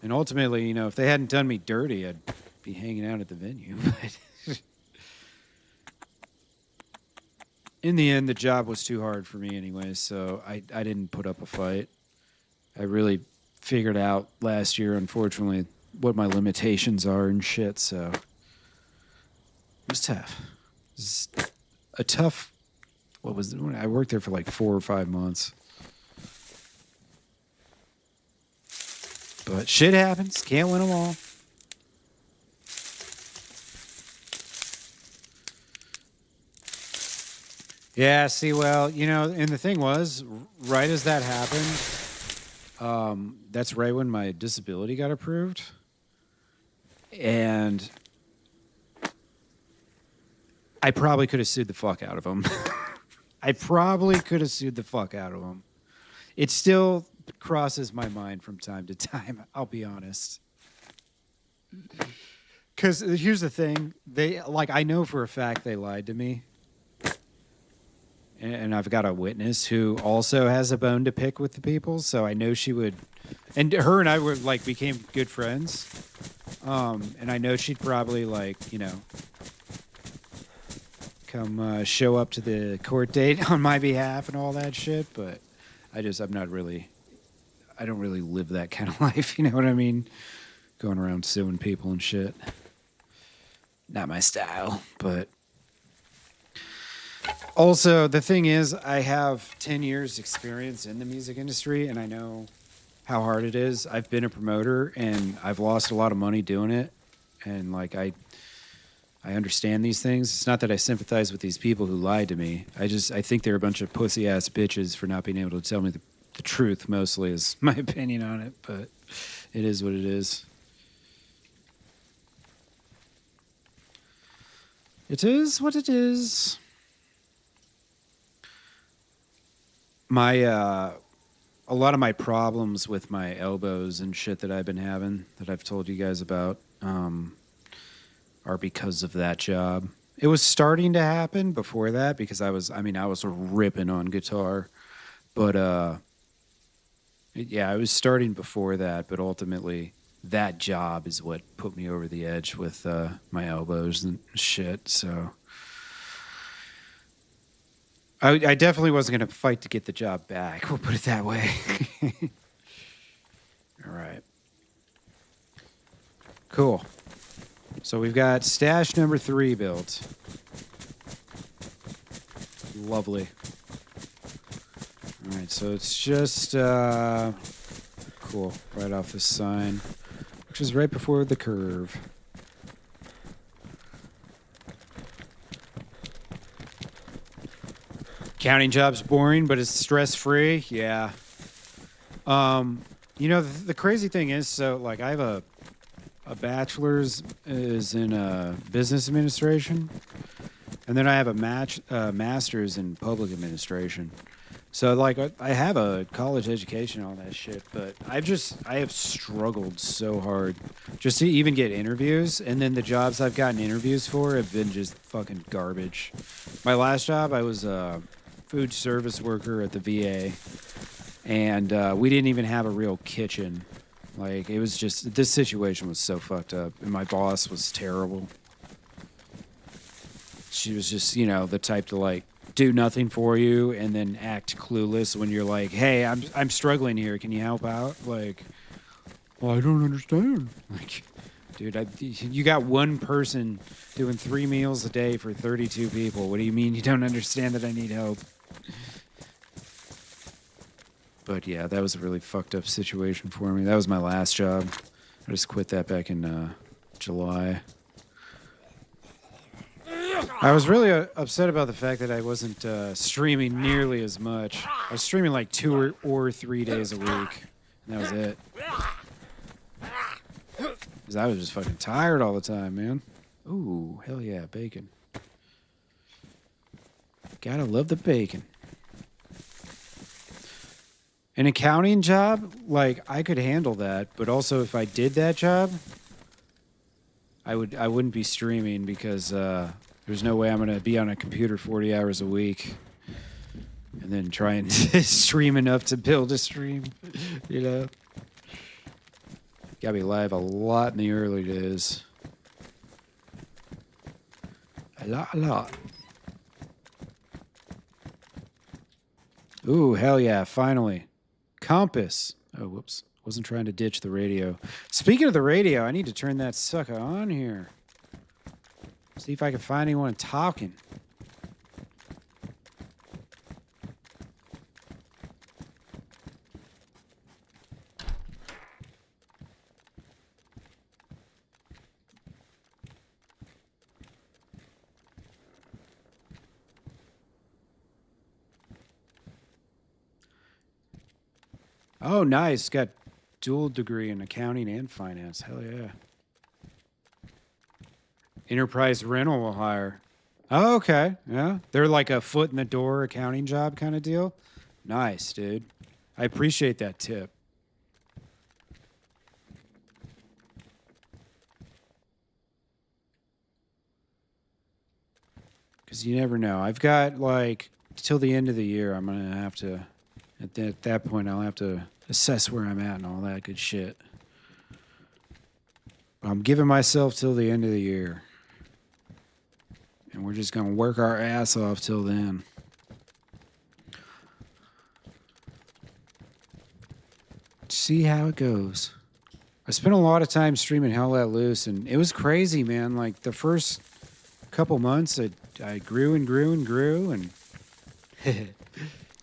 And ultimately, if they hadn't done me dirty, I'd be hanging out at the venue. But in the end, the job was too hard for me anyway, so I didn't put up a fight. I really figured out last year, unfortunately, what my limitations are and shit, so it was tough. It was a tough... What was it? I worked there for like 4 or 5 months. But shit happens. Can't win them all. Yeah, see, well, and the thing was, right as that happened, that's right when my disability got approved. And I probably could have sued the fuck out of them. I probably could have sued the fuck out of them. It still crosses my mind from time to time, I'll be honest. Because here's the thing. I know for a fact they lied to me. And I've got a witness who also has a bone to pick with the people, so I know she would... And her and I were, became good friends. And I know she'd probably, come show up to the court date on my behalf and all that shit, but I don't really live that kind of life, you know what I mean? Going around suing people and shit. Not my style, but Also, the thing is, I have 10 years experience in the music industry, and I know how hard it is. I've been a promoter, and I've lost a lot of money doing it. And like, I understand these things. It's not that I sympathize with these people who lied to me. I think they're a bunch of pussy ass bitches for not being able to tell me the truth, mostly is my opinion on it, but it is what it is. It is what it is. A lot of my problems with my elbows and shit that I've been having, that I've told you guys about, are because of that job. It was starting to happen before that because I was ripping on guitar, but I was starting before that, but ultimately that job is what put me over the edge with my elbows and shit. So I definitely wasn't going to fight to get the job back. We'll put it that way. All right. Cool. So we've got stash number 3 built. Lovely. All right, so it's just cool, right off the sign, which is right before the curve. Counting job's boring, but it's stress-free. Yeah. You know, the crazy thing is, so like I have a bachelor's is in business administration, and then I have a master's in public administration. So like I have a college education and all that shit, but I have struggled so hard just to even get interviews, and then the jobs I've gotten interviews for have been just fucking garbage. My last job, I was a food service worker at the VA, and we didn't even have a real kitchen. Like, it was just, this situation was so fucked up, and my boss was terrible. She was just, you know, the type to like do nothing for you and then act clueless when you're like, hey, I'm struggling here, can you help out? Like, well, I don't understand. Like, dude, you got one person doing 3 meals a day for 32 people. What do you mean you don't understand that I need help? But yeah, that was a really fucked up situation for me. That was my last job. I just quit that back in July. I was really upset about the fact that I wasn't streaming nearly as much. I was streaming like 2 or 3 days a week, and that was it. Because I was just fucking tired all the time, man. Ooh, hell yeah, bacon. Gotta love the bacon. An accounting job, like, I could handle that, but also if I did that job, I wouldn't be streaming because there's no way I'm gonna be on a computer 40 hours a week and then try and stream enough to build a stream, you know? Gotta be live a lot in the early days. A lot. Ooh, hell yeah, finally. Compass. Oh, whoops. Wasn't trying to ditch the radio. Speaking of the radio, I need to turn that sucker on here. See if I can find anyone talking. Oh, nice. Got dual degree in accounting and finance. Hell yeah. Enterprise Rental will hire. Oh, okay. Yeah. They're like a foot in the door accounting job kind of deal. Nice, dude. I appreciate that tip. Because you never know. I've got like till the end of the year, I'm going to have to, at that point, I'll have to assess where I'm at and all that good shit. But I'm giving myself till the end of the year. And we're just going to work our ass off till then. See how it goes. I spent a lot of time streaming Hell Let Loose, and it was crazy, man. Like, the first couple months, I grew and grew and grew, and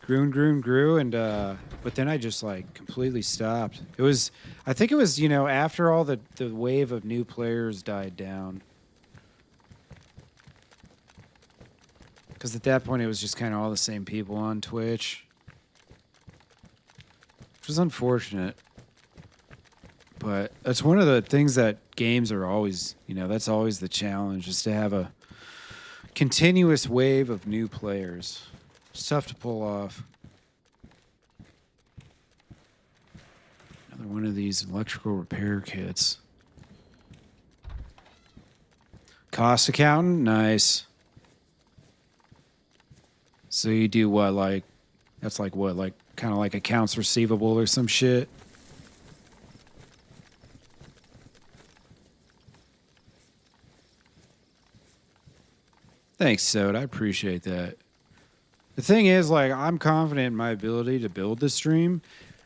grew, and but then I just like completely stopped. I think it was, after all the wave of new players died down. Because at that point it was just kind of all the same people on Twitch. Which was unfortunate. But that's one of the things that games are always, that's always the challenge, is to have a continuous wave of new players. It's tough to pull off. Another one of these electrical repair kits. Cost accountant, nice. So you do what, that's like what, kind of like accounts receivable or some shit? Thanks, Soda. I appreciate that. The thing is, I'm confident in my ability to build the stream.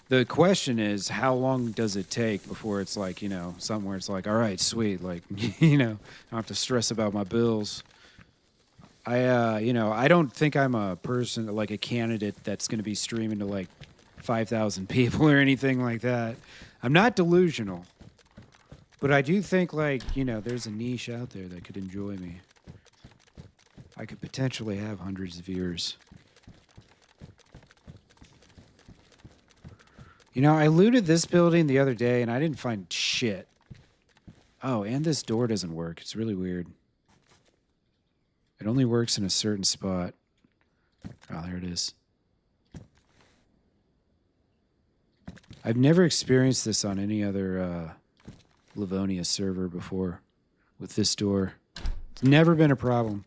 The question is, how long does it take before it's something where it's all right, sweet, I don't have to stress about my bills. I don't think I'm a person, a candidate that's going to be streaming to 5,000 people or anything like that. I'm not delusional. But I do think there's a niche out there that could enjoy me. I could potentially have hundreds of viewers. I looted this building the other day and I didn't find shit. Oh, and this door doesn't work. It's really weird. It only works in a certain spot. Oh, there it is. I've never experienced this on any other Livonia server before with this door. It's never been a problem.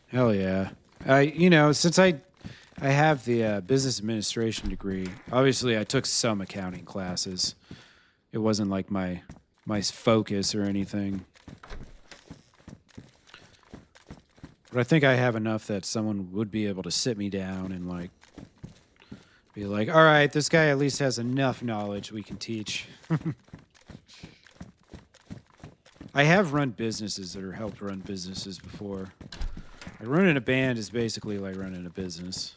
Hell yeah. Since I have the business administration degree, obviously I took some accounting classes. It wasn't my focus or anything. But I think I have enough that someone would be able to sit me down and be all right, this guy at least has enough knowledge we can teach. I have run businesses or helped run businesses before. Running a band is basically like running a business.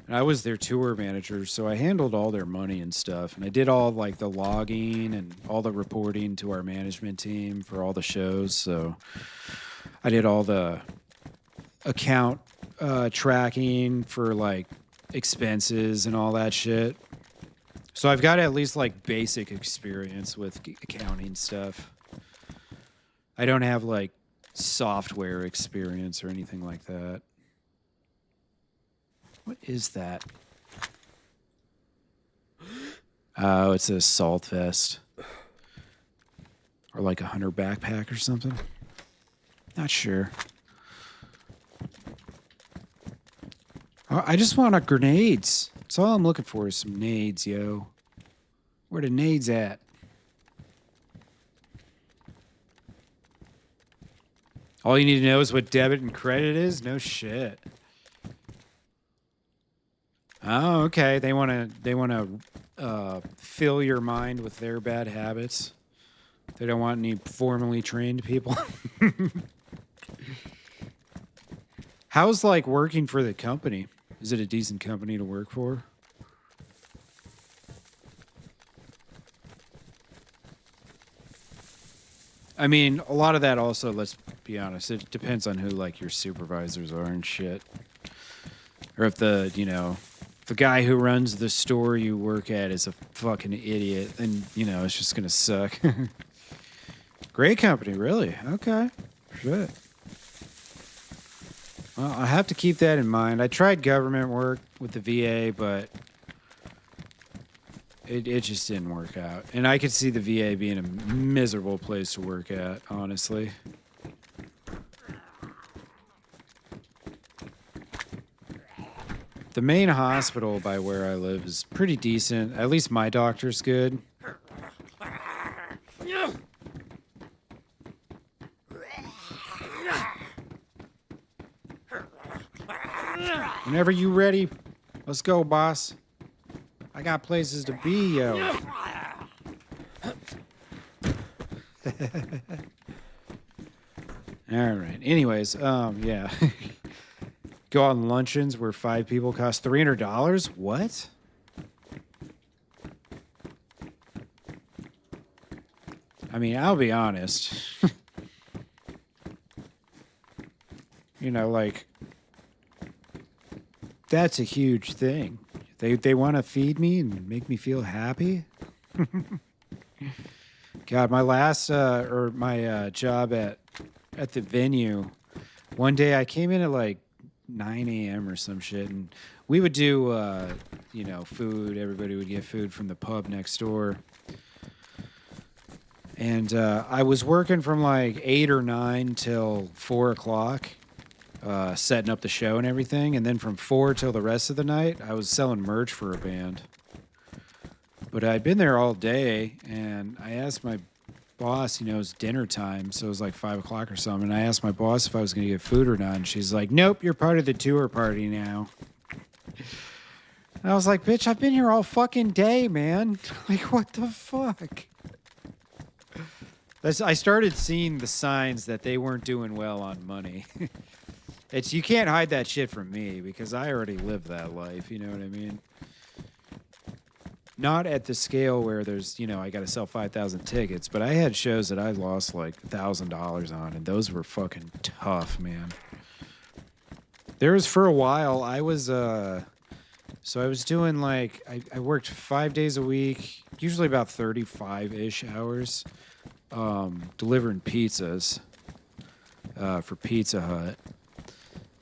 And I was their tour manager, so I handled all their money and stuff. And I did all the logging and all the reporting to our management team for all the shows. So I did all the account tracking for expenses and all that shit. So I've got at least basic experience with accounting stuff. I don't have software experience or anything like that. What is that? Oh, it's an assault vest. Or a hunter backpack or something. Not sure. Oh, I just want grenades. That's all I'm looking for is some nades, yo. Where the nades at? All you need to know is what debit and credit is? No shit. Oh, okay. They want to fill your mind with their bad habits. They don't want any formally trained people. How's working for the company? Is it a decent company to work for? I mean, a lot of that also, let's be honest, it depends on who your supervisors are and shit. Or if the guy who runs the store you work at is a fucking idiot, then, it's just gonna suck. Great company, really? Okay. Shit. Well, I have to keep that in mind. I tried government work with the VA, but it just didn't work out. And I could see the VA being a miserable place to work at, honestly. The main hospital by where I live is pretty decent. At least my doctor's good. Whenever you ready, let's go, boss. I got places to be, yo. All right. Anyways, yeah. Go on luncheons where 5 people cost $300. What? I mean, I'll be honest. You know, like, that's a huge thing. They want to feed me and make me feel happy. God, my last my job at the venue, one day I came in at like 9 a.m. or some shit, and we would do you know, food. Everybody would get food from the pub next door. And I was working from like 8 or 9 till 4 o'clock, setting up the show and everything. And then from 4 till the rest of the night, I was selling merch for a band. But I'd been there all day, and I asked my boss, you know, it was dinner time, so it was like 5 o'clock or something. And I asked my boss if I was going to get food or not. And she's like, nope, you're part of the tour party now. And I was like, bitch, I've been here all fucking day, man. Like, what the fuck? I started seeing the signs that they weren't doing well on money. You can't hide that shit from me because I already lived that life, you know what I mean? Not at the scale where there's, you know, I got to sell 5,000 tickets, but I had shows that I lost like $1,000 on, and those were fucking tough, man. There was, for a while, I was, so I was doing like, I worked 5 days a week, usually about 35-ish hours. Delivering pizzas for Pizza Hut.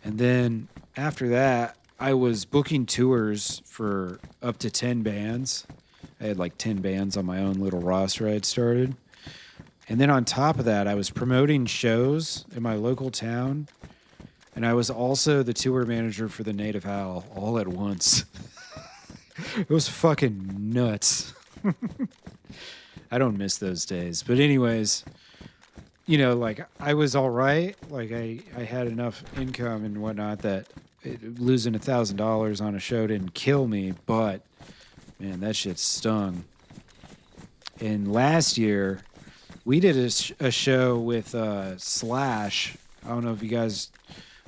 And then after that, I was booking tours for up to 10 bands. I had like 10 bands on my own little roster I had started. And then on top of that, I was promoting shows in my local town. And I was also the tour manager for the Native Howl all at once. It was fucking nuts. I don't miss those days. But anyways, you know, like, I was all right. Like, I had enough income and whatnot that losing $1,000 on a show didn't kill me. But, man, that shit stung. And last year, we did a show with Slash. I don't know if you guys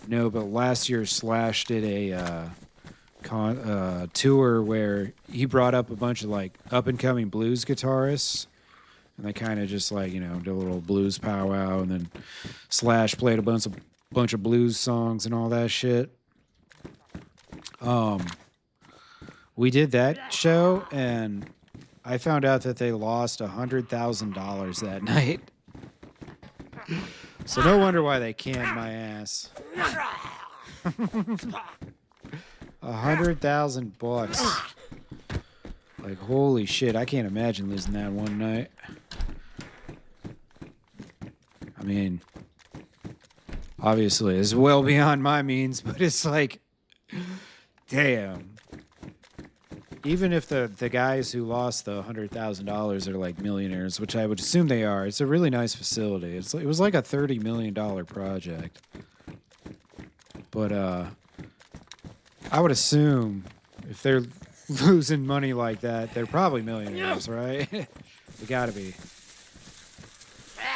know, but last year Slash did a tour where he brought up a bunch of, like, up-and-coming blues guitarists. And they kind of just, like, you know, did a little blues powwow, and then Slash played a bunch of blues songs and all that shit. We did that show, and I found out that they lost $100,000 that night. So no wonder why they canned my ass. $100,000. Like, holy shit, I can't imagine losing that one night. I mean, obviously, it's well beyond my means, but it's like, damn. Even if the guys who lost the $100,000 are like millionaires, which I would assume they are, it's a really nice facility. It was like a $30 million project. But I would assume if they're losing money like that, they're probably millionaires, right? They gotta be.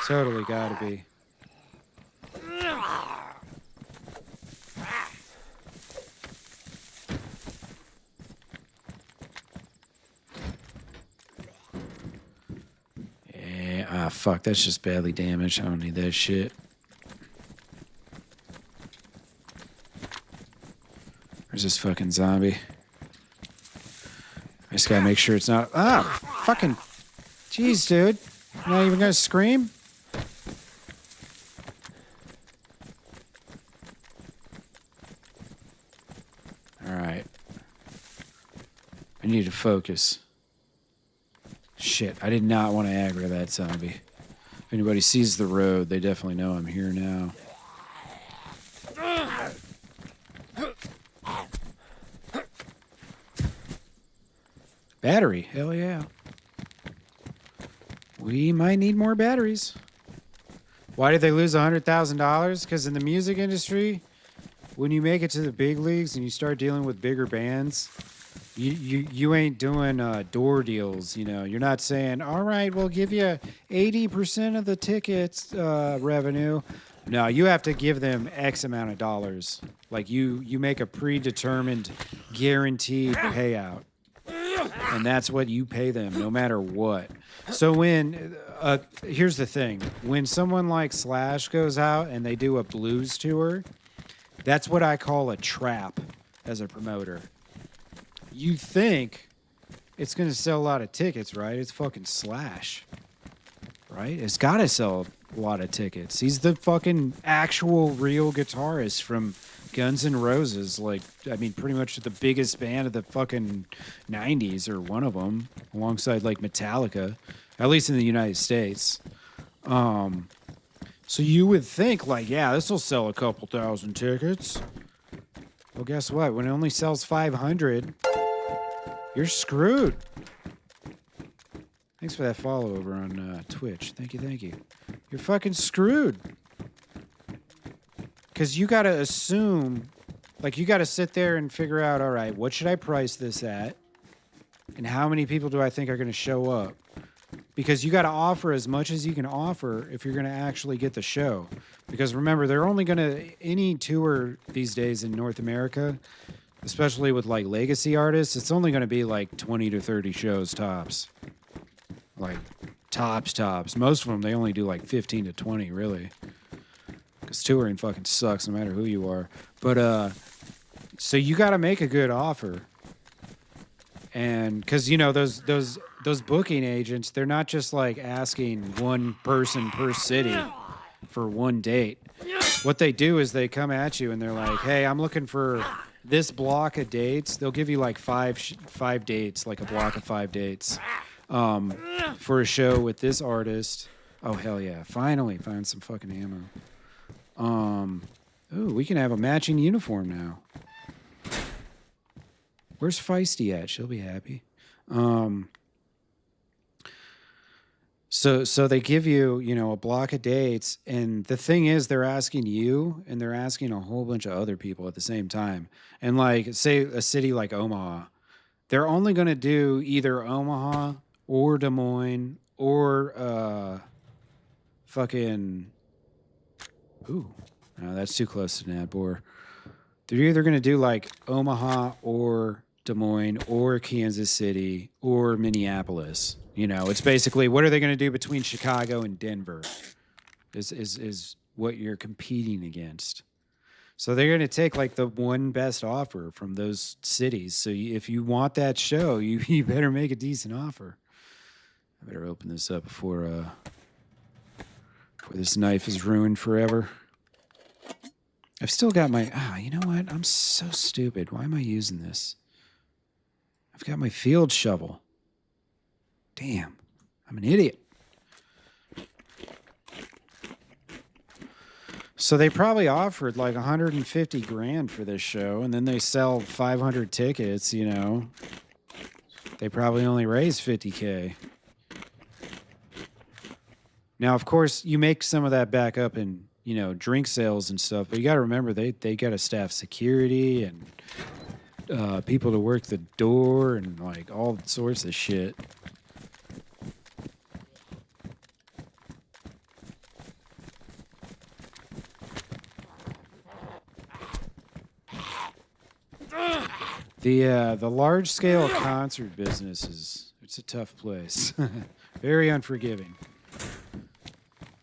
Totally gotta be. Yeah, fuck, that's just badly damaged. I don't need that shit. Where's this fucking zombie? I just gotta make sure it's not... fucking... Jeez, dude. You're not even gonna scream? Alright. I need to focus. Shit, I did not want to aggro that zombie. If anybody sees the road, they definitely know I'm here now. Battery, hell yeah. We might need more batteries. Why did they lose $100,000? Because in the music industry, when you make it to the big leagues and you start dealing with bigger bands, You ain't doing door deals, you know. You're not saying, all right, we'll give you 80% of the tickets revenue. No, you have to give them X amount of dollars. Like you make a predetermined, guaranteed payout, and that's what you pay them, no matter what. So when here's the thing: when someone like Slash goes out and they do a blues tour, that's what I call a trap as a promoter. You think it's going to sell a lot of tickets, right? It's fucking Slash, right? It's got to sell a lot of tickets. He's the fucking actual real guitarist from Guns N' Roses. Like, I mean, pretty much the biggest band of the fucking 90s, or one of them, alongside like Metallica, at least in the United States. So you would think, like, yeah, this will sell a couple thousand tickets. Well, guess what? When it only sells 500, you're screwed. Thanks for that follow over on Twitch. Thank you. You're fucking screwed. Because you got to assume, like, you got to sit there and figure out, all right, what should I price this at? And how many people do I think are going to show up? Because you got to offer as much as you can offer if you're going to actually get the show. Because remember, they're only going to, any tour these days in North America, especially with like legacy artists, it's only going to be like 20 to 30 shows tops. Like tops. Most of them, they only do like 15 to 20, really. Because touring fucking sucks no matter who you are. But, so you got to make a good offer. And because, you know, those booking agents, they're not just like asking one person per city for one date. What they do is they come at you and they're like, hey, I'm looking for this block of dates. They'll give you like five dates, like a block of 5 dates for a show with this artist. Oh, hell yeah. Finally found some fucking ammo. Ooh, we can have a matching uniform now. Where's Feisty at? She'll be happy. So they give you, you know, a block of dates, and the thing is, they're asking you, and they're asking a whole bunch of other people at the same time. And like, say a city like Omaha, they're only going to do either Omaha or Des Moines or fucking. Ooh, no, that's too close to Nadbor. They're either going to do like Omaha or Des Moines or Kansas City or Minneapolis. You know, it's basically, what are they going to do between Chicago and Denver is what you're competing against. So they're going to take like the one best offer from those cities. So if you want that show, you better make a decent offer. I better open this up before this knife is ruined forever. I've still got my, you know what? I'm so stupid. Why am I using this? I've got my field shovel. Damn, I'm an idiot. So they probably offered like 150 grand for this show, and then they sell 500 tickets, you know. They probably only raise 50K. Now, of course, you make some of that back up in, you know, drink sales and stuff, but you got to remember they got to staff security and people to work the door and like all sorts of shit. The large scale concert business it's a tough place. Very unforgiving.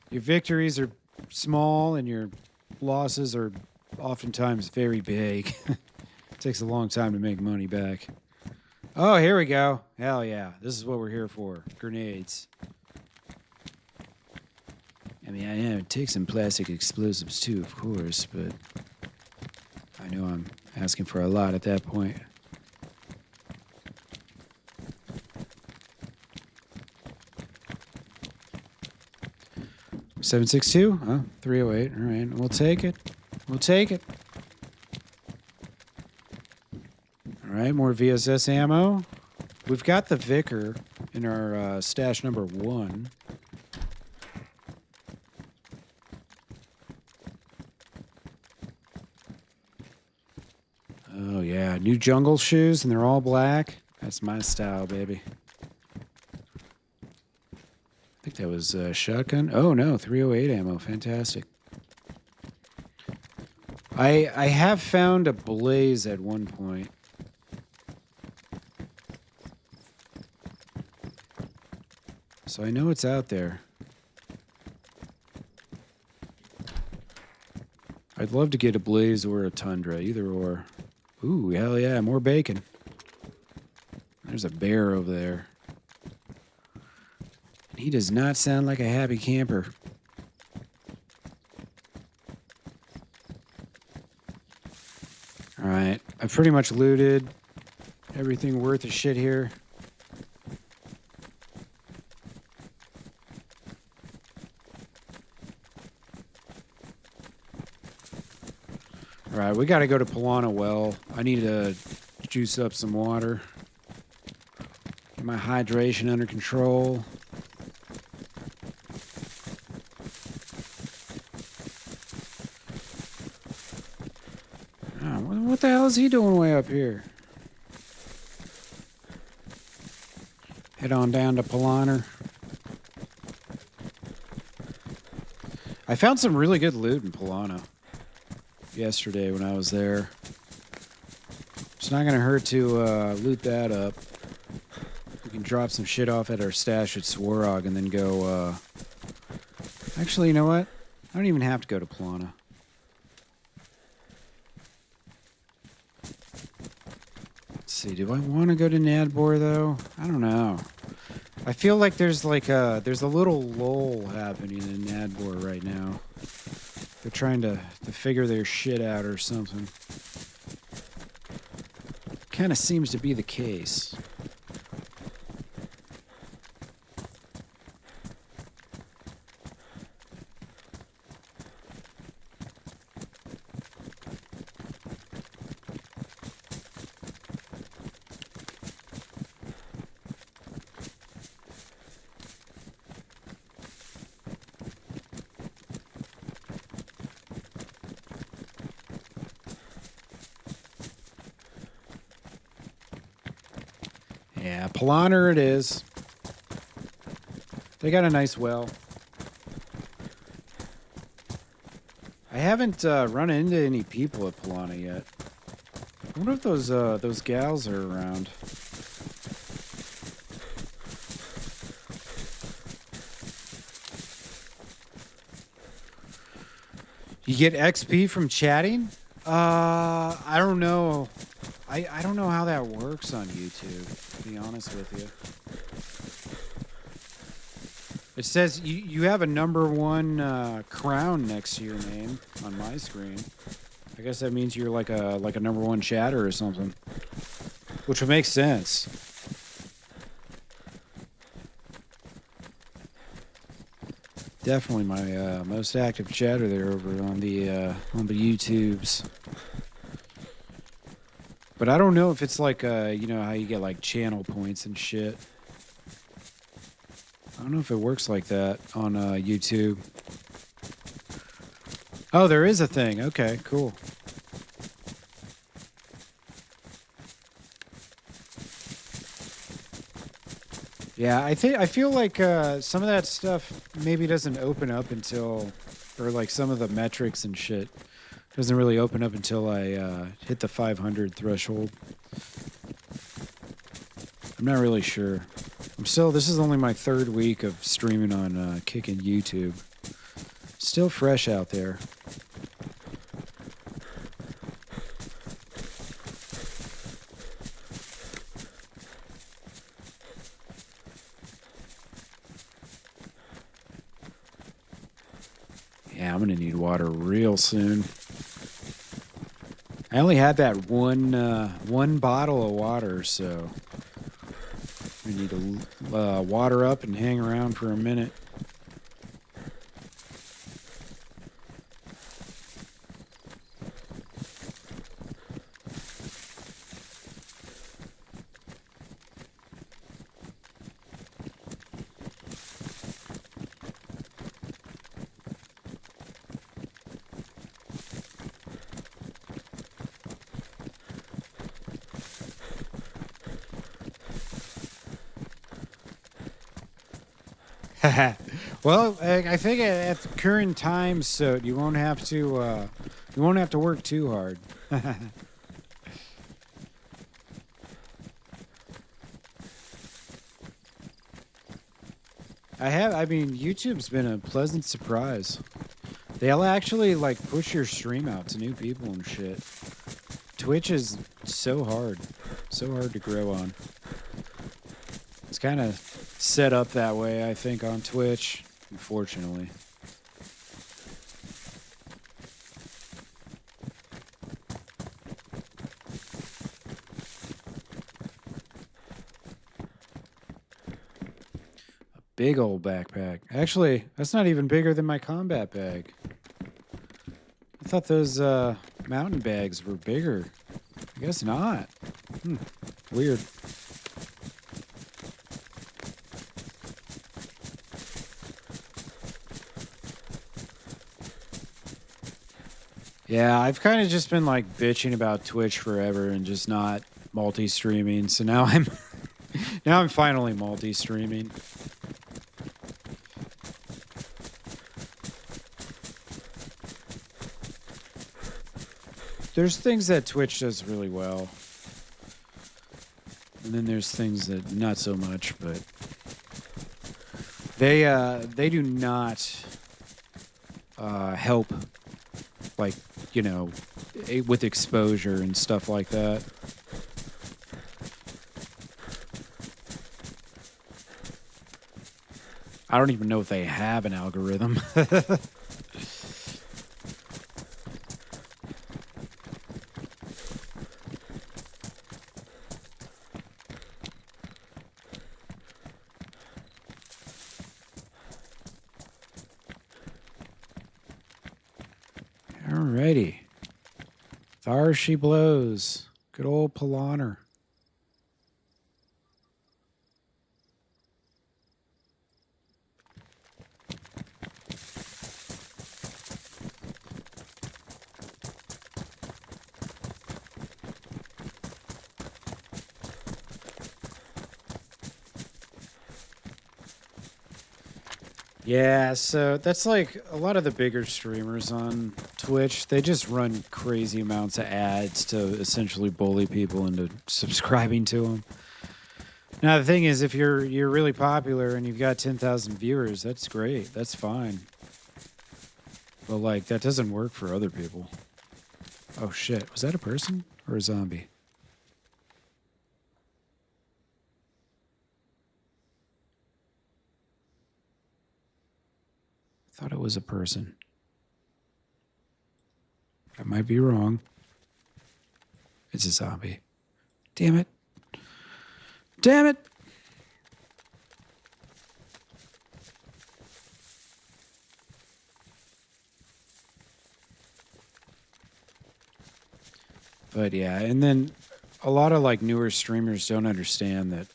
Your victories are small and your losses are oftentimes very big. It takes a long time to make money back. Oh, here we go. Hell yeah. This is what we're here for. Grenades. I mean, I know it takes some plastic explosives too, of course, but I know I'm asking for a lot at that point. $762? Oh, 308. All right, we'll take it. We'll take it. All right, more VSS ammo. We've got the Vicar in our stash number 1. Oh, yeah, New jungle shoes, and they're all black. That's my style, baby. I think that was shotgun. Oh, no, 308 ammo. Fantastic. I have found a blaze at one point. So I know it's out there. I'd love to get a blaze or a tundra, either or. Ooh, hell yeah, more bacon. There's a bear over there. He does not sound like a happy camper. All right, I've pretty much looted everything worth a shit here. All right, we got to go to Polana Well. I need to juice up some water. Get my hydration under control. Oh, what the hell is he doing way up here? Head on down to Polana. I found some really good loot in Polana yesterday when I was there. It's not gonna hurt to loot that up. We can drop some shit off at our stash at Swarog and then go actually, you know what? I don't even have to go to Polana. Let's see, do I want to go to Nadbor though? I don't know. I feel like there's like there's a little lull happening in Nadbor right now. They're trying to figure their shit out or something. Kind of seems to be the case. Yeah, Polana it is. They got a nice well. I haven't run into any people at Polana yet. I wonder if those gals are around. You get XP from chatting? I don't know. I don't know how that works on YouTube, to be honest with you. It says you have a #1 crown next to your name on my screen. I guess that means you're like a #1 chatter or something, which would make sense. Definitely my most active chatter there over on the YouTubes. But I don't know if it's like you know how you get like channel points and shit. I don't know if it works like that on YouTube. Oh, there is a thing. Okay, cool. Yeah, I feel like some of that stuff maybe doesn't open up until, or like some of the metrics and shit doesn't really open up until I hit the 500 threshold. I'm not really sure. This is only my 3rd week of streaming on Kick and YouTube. Still fresh out there. Yeah, I'm gonna need water real soon. I only had that one bottle of water, so we need to water up and hang around for a minute. Well, I think at the current time, so you won't have to work too hard. I mean, YouTube's been a pleasant surprise. They'll actually like push your stream out to new people and shit. Twitch is so hard to grow on. It's kind of set up that way, I think, on Twitch, unfortunately. A big old backpack. Actually, that's not even bigger than my combat bag. I thought those mountain bags were bigger. I guess not. Weird. Yeah, I've kind of just been like bitching about Twitch forever and just not multi-streaming. So now I'm finally multi-streaming. There's things that Twitch does really well. And then there's things that not so much, but they do not help, like, you know, with exposure and stuff like that. I don't even know if they have an algorithm. Alrighty. There she blows. Good old Polaner. Yeah, so that's like a lot of the bigger streamers on Twitch. They just run crazy amounts of ads to essentially bully people into subscribing to them. Now, the thing is, if you're really popular and you've got 10,000 viewers, that's great. That's fine. But, like, that doesn't work for other people. Oh, shit. Was that a person or a zombie? Thought it was a person. I might be wrong. It's a zombie. Damn it. Damn it! But yeah, and then a lot of like newer streamers don't understand that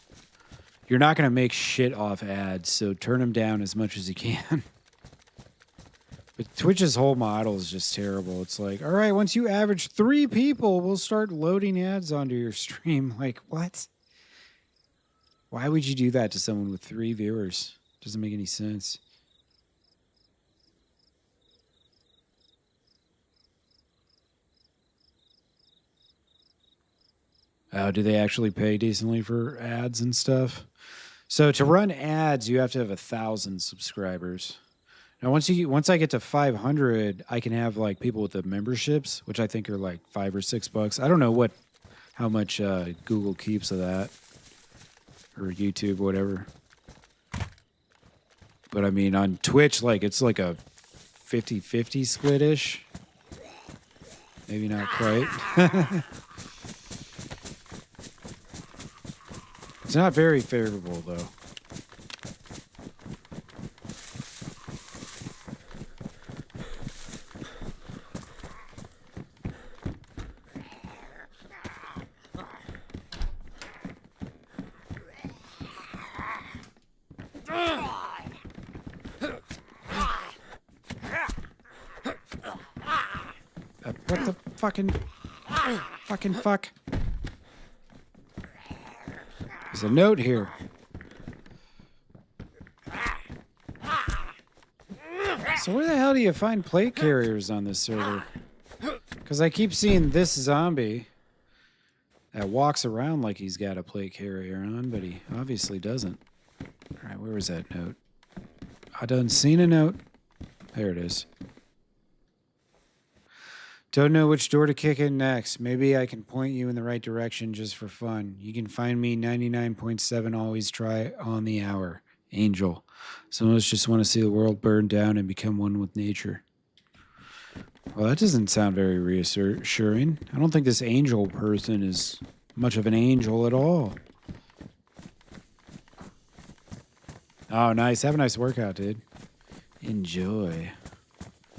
you're not going to make shit off ads, so turn them down as much as you can. But Twitch's whole model is just terrible. It's like, all right, once you average 3 people, we'll start loading ads onto your stream. Like, what? Why would you do that to someone with 3 viewers? Doesn't make any sense. Oh, do they actually pay decently for ads and stuff? So to run ads, you have to have 1,000 subscribers. Now, once I get to 500, I can have like people with the memberships, which I think are like $5 or $6. I don't know how much Google keeps of that, or YouTube, whatever. But I mean, on Twitch, like it's like a 50-50 split-ish. Maybe not quite. It's not very favorable, though. What the fucking fuck? There's a note here. So where the hell do you find plate carriers on this server? Because I keep seeing this zombie that walks around like he's got a plate carrier on, but he obviously doesn't. All right, where was that note? I done seen a note. There it is. Don't know which door to kick in next. Maybe I can point you in the right direction just for fun. You can find me 99.7 always try on the hour. Angel. Some of us just want to see the world burn down and become one with nature. Well, that doesn't sound very reassuring. I don't think this angel person is much of an angel at all. Oh, nice. Have a nice workout, dude. Enjoy.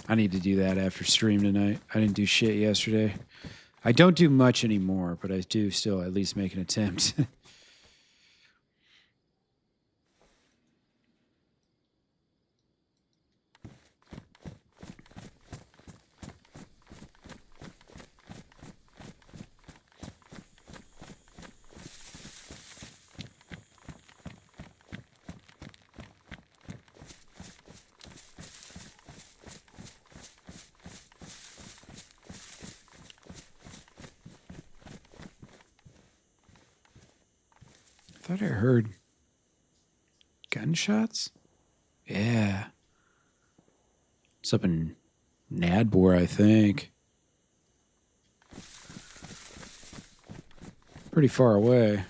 I need to do that after stream tonight. I didn't do shit yesterday. I don't do much anymore, but I do still at least make an attempt. I thought I heard gunshots? Yeah. It's up in Nadbor, I think. Pretty far away.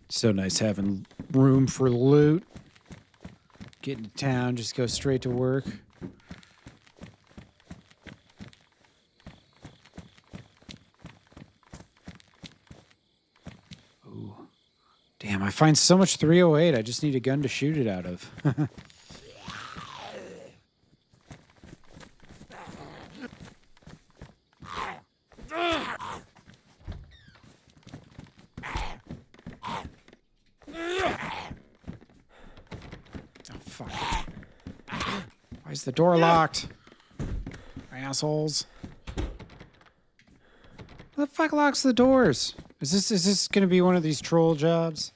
So nice having room for loot. Get into town, just go straight to work. Ooh. Damn, I find so much 308. I just need a gun to shoot it out of. Why is the door locked? Assholes. Who the fuck locks the doors? Is this gonna be one of these troll jobs?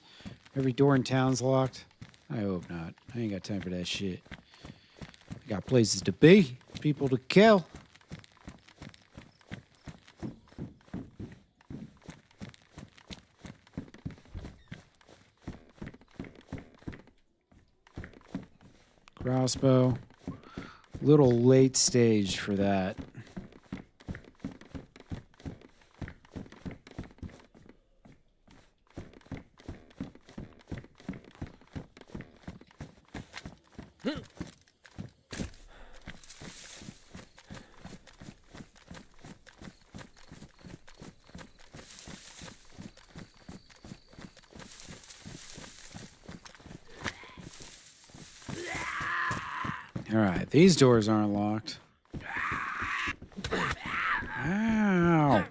Every door in town's locked? I hope not. I ain't got time for that shit. I got places to be, people to kill. Crossbow. Little late stage for that. All right, these doors aren't locked. Ow.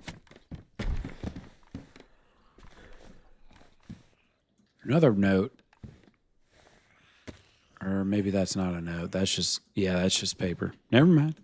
Another note. Or maybe that's not a note. That's just, yeah, that's just paper. Never mind.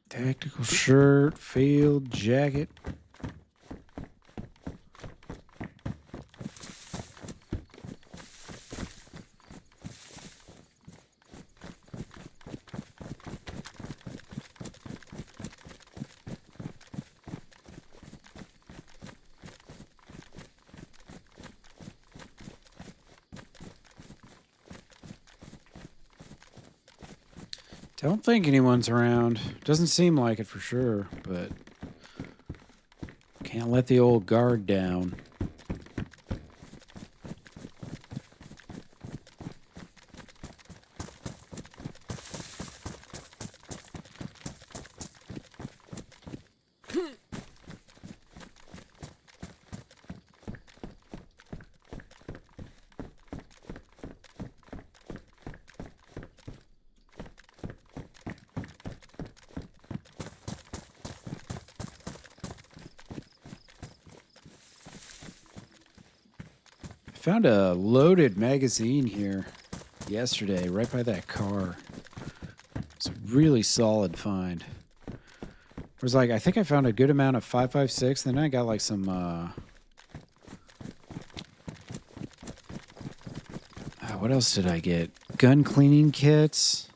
Tactical shirt, field jacket. Don't think anyone's around. Doesn't seem like it for sure, but can't let the old guard down. Found a loaded magazine here yesterday, right by that car. It's a really solid find. It was like, I think I found a good amount of 5.56, then I got like some, what else did I get? Gun cleaning kits.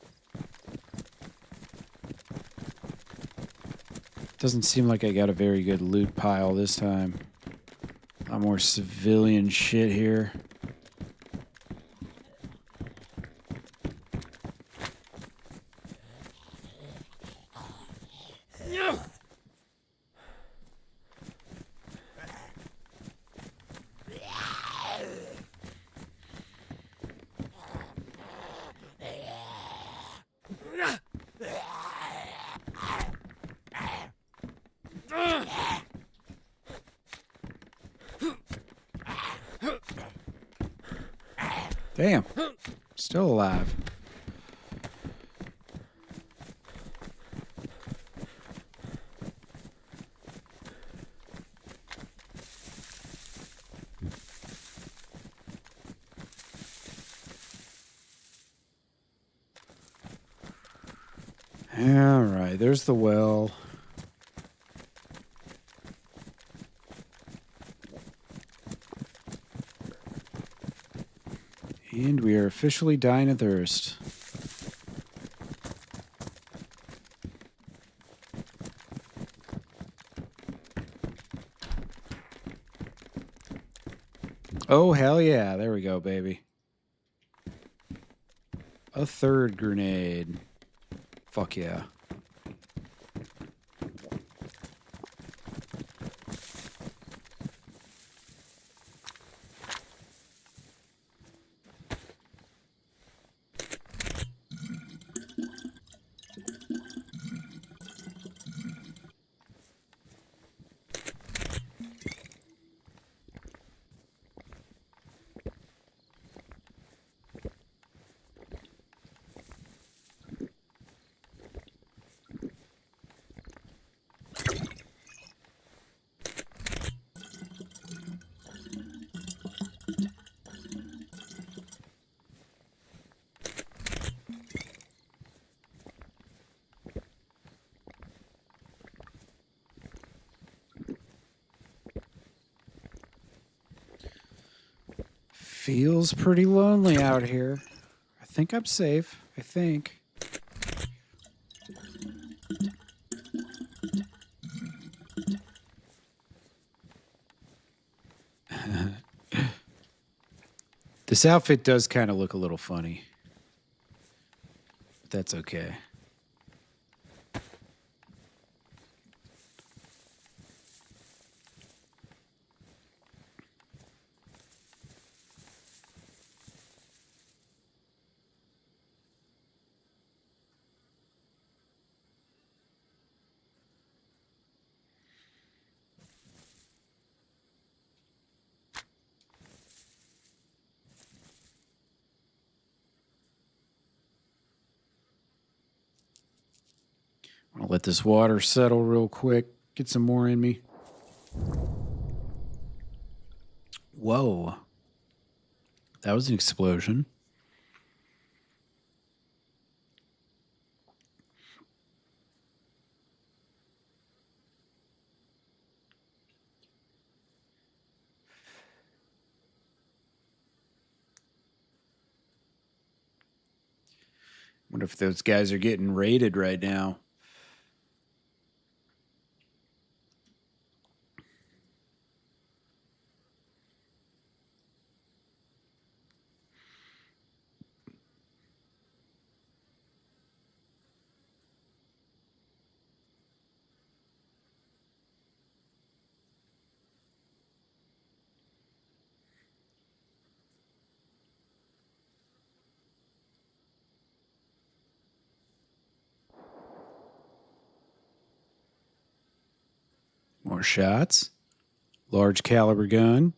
Doesn't seem like I got a very good loot pile this time. A lot more civilian shit here. Damn. Still alive. All right, there's the well. And we are officially dying of thirst. Oh, hell yeah. There we go, baby. A third grenade. Fuck yeah. Feels pretty lonely out here. I think I'm safe. I think. This outfit does kind of look a little funny. But that's okay. I'll let this water settle real quick. Get some more in me. Whoa. That was an explosion. Wonder if those guys are getting raided right now. More shots. Large caliber gun.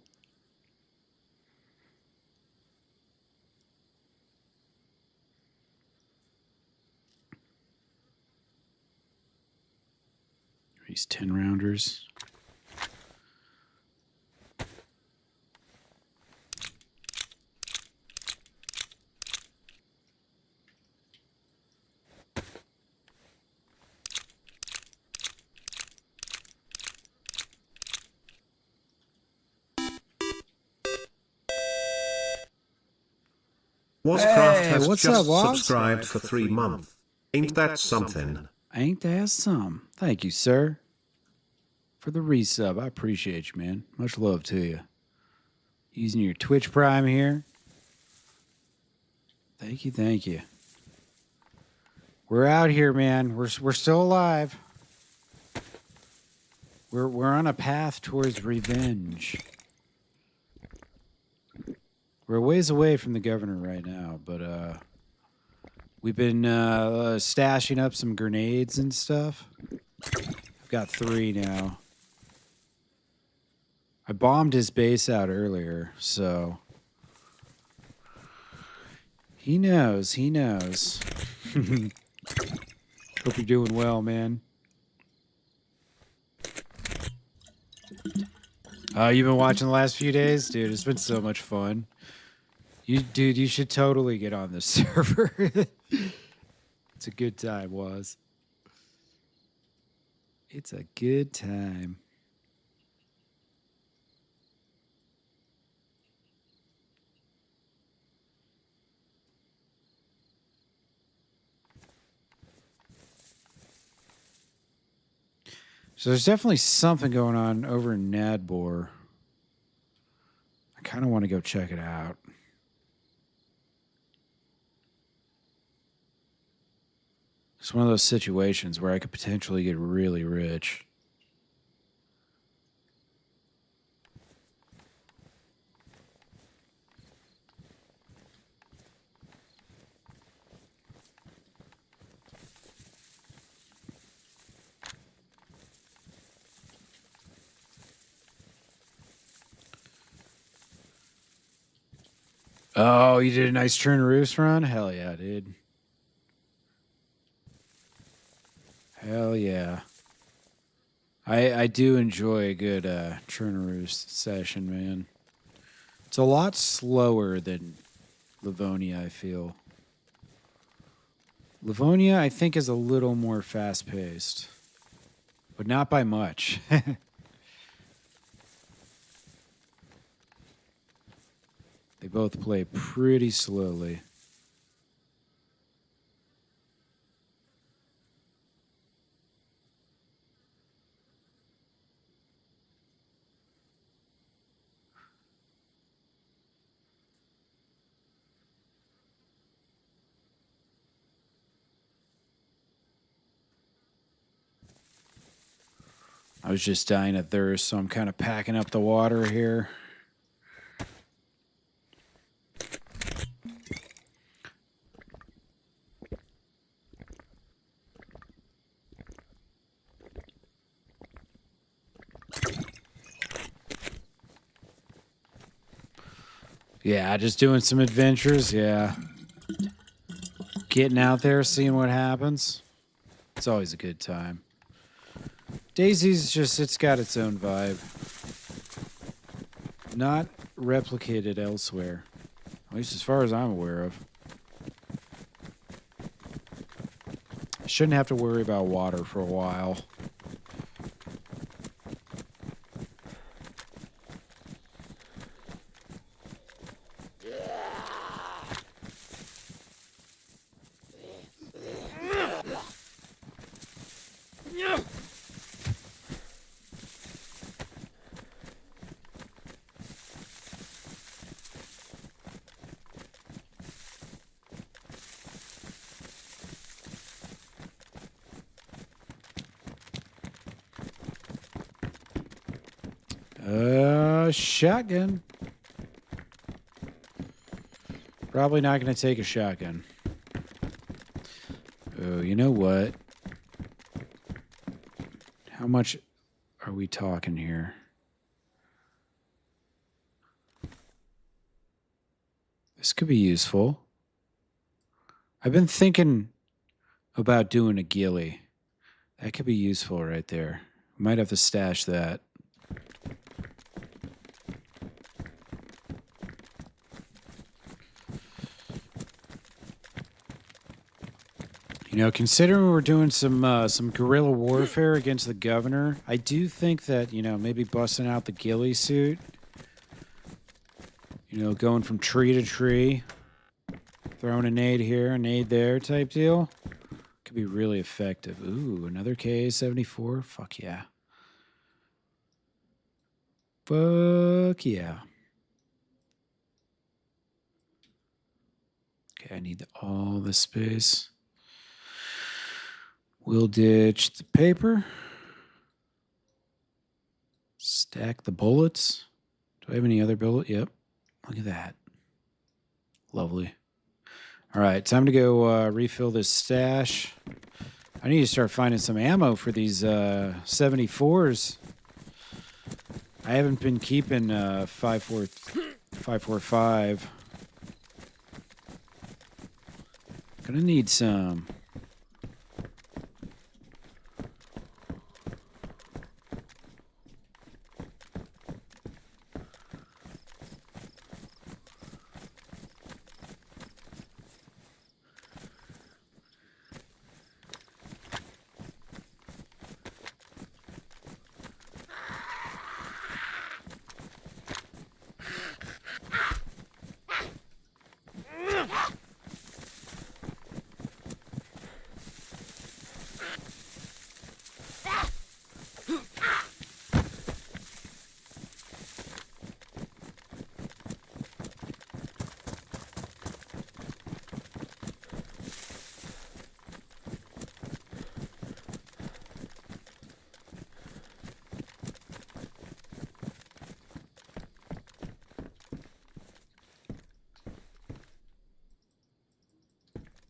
These 10 rounders. Wascraft has what's just up, Woz? subscribed for 3 months. Ain't that something? Ain't that some? Thank you, sir, for the resub. I appreciate you, man. Much love to you. Using your Twitch Prime here. Thank you, thank you. We're out here, man. We're still alive. We're on a path towards revenge. We're a ways away from the governor right now, but we've been stashing up some grenades and stuff. I've got 3 now. I bombed his base out earlier, so he knows. He knows. Hope you're doing well, man. You've been watching the last few days? Dude, it's been so much fun. Dude, you should totally get on this server. It's a good time, Woz. It's a good time. So there's definitely something going on over in Nadbor. I kind of want to go check it out. It's one of those situations where I could potentially get really rich. Oh, you did a nice turn roost run? Hell yeah, dude. Hell yeah. I do enjoy a good churn roost session, man. It's a lot slower than Livonia, I feel. Livonia, I think, is a little more fast-paced. But not by much. They both play pretty slowly. I was just dying of thirst, so I'm kind of packing up the water here. Yeah, just doing some adventures, yeah. Getting out there, seeing what happens. It's always a good time. Daisy's just, it's got its own vibe. Not replicated elsewhere. At least as far as I'm aware of. I shouldn't have to worry about water for a while. Shotgun. Probably not going to take a shotgun. Oh, you know what? How much are we talking here? This could be useful. I've been thinking about doing a ghillie. That could be useful right there. Might have to stash that. You know, considering we're doing some guerrilla warfare against the governor, I do think that, you know, maybe busting out the ghillie suit, you know, going from tree to tree, Throwing a nade here, a nade there type deal. Could be really effective. Ooh, another K-74. Fuck yeah. Fuck yeah. Okay, I need all the space. We'll ditch the paper. Stack the bullets. Do I have any other bullet? Yep. Look at that. Lovely. All right, time to go refill this stash. I need to start finding some ammo for these 74s. I haven't been keeping 5.45. Gonna need some.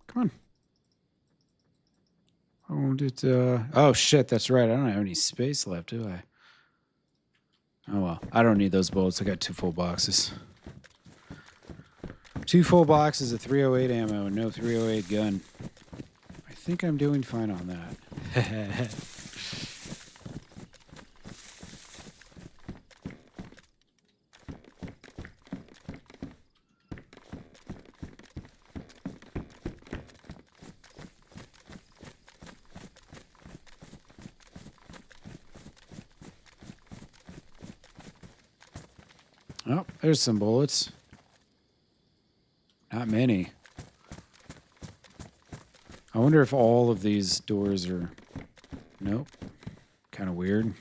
Come on. Oh, oh shit, that's right. I don't have any space left, do I? Oh well. I don't need those bullets. I got 2 full boxes. 2 full boxes of 308 ammo and no 308 gun. I think I'm doing fine on that. Oh, there's some bullets. Not many. I wonder if all of these doors are... Nope. Kind of weird.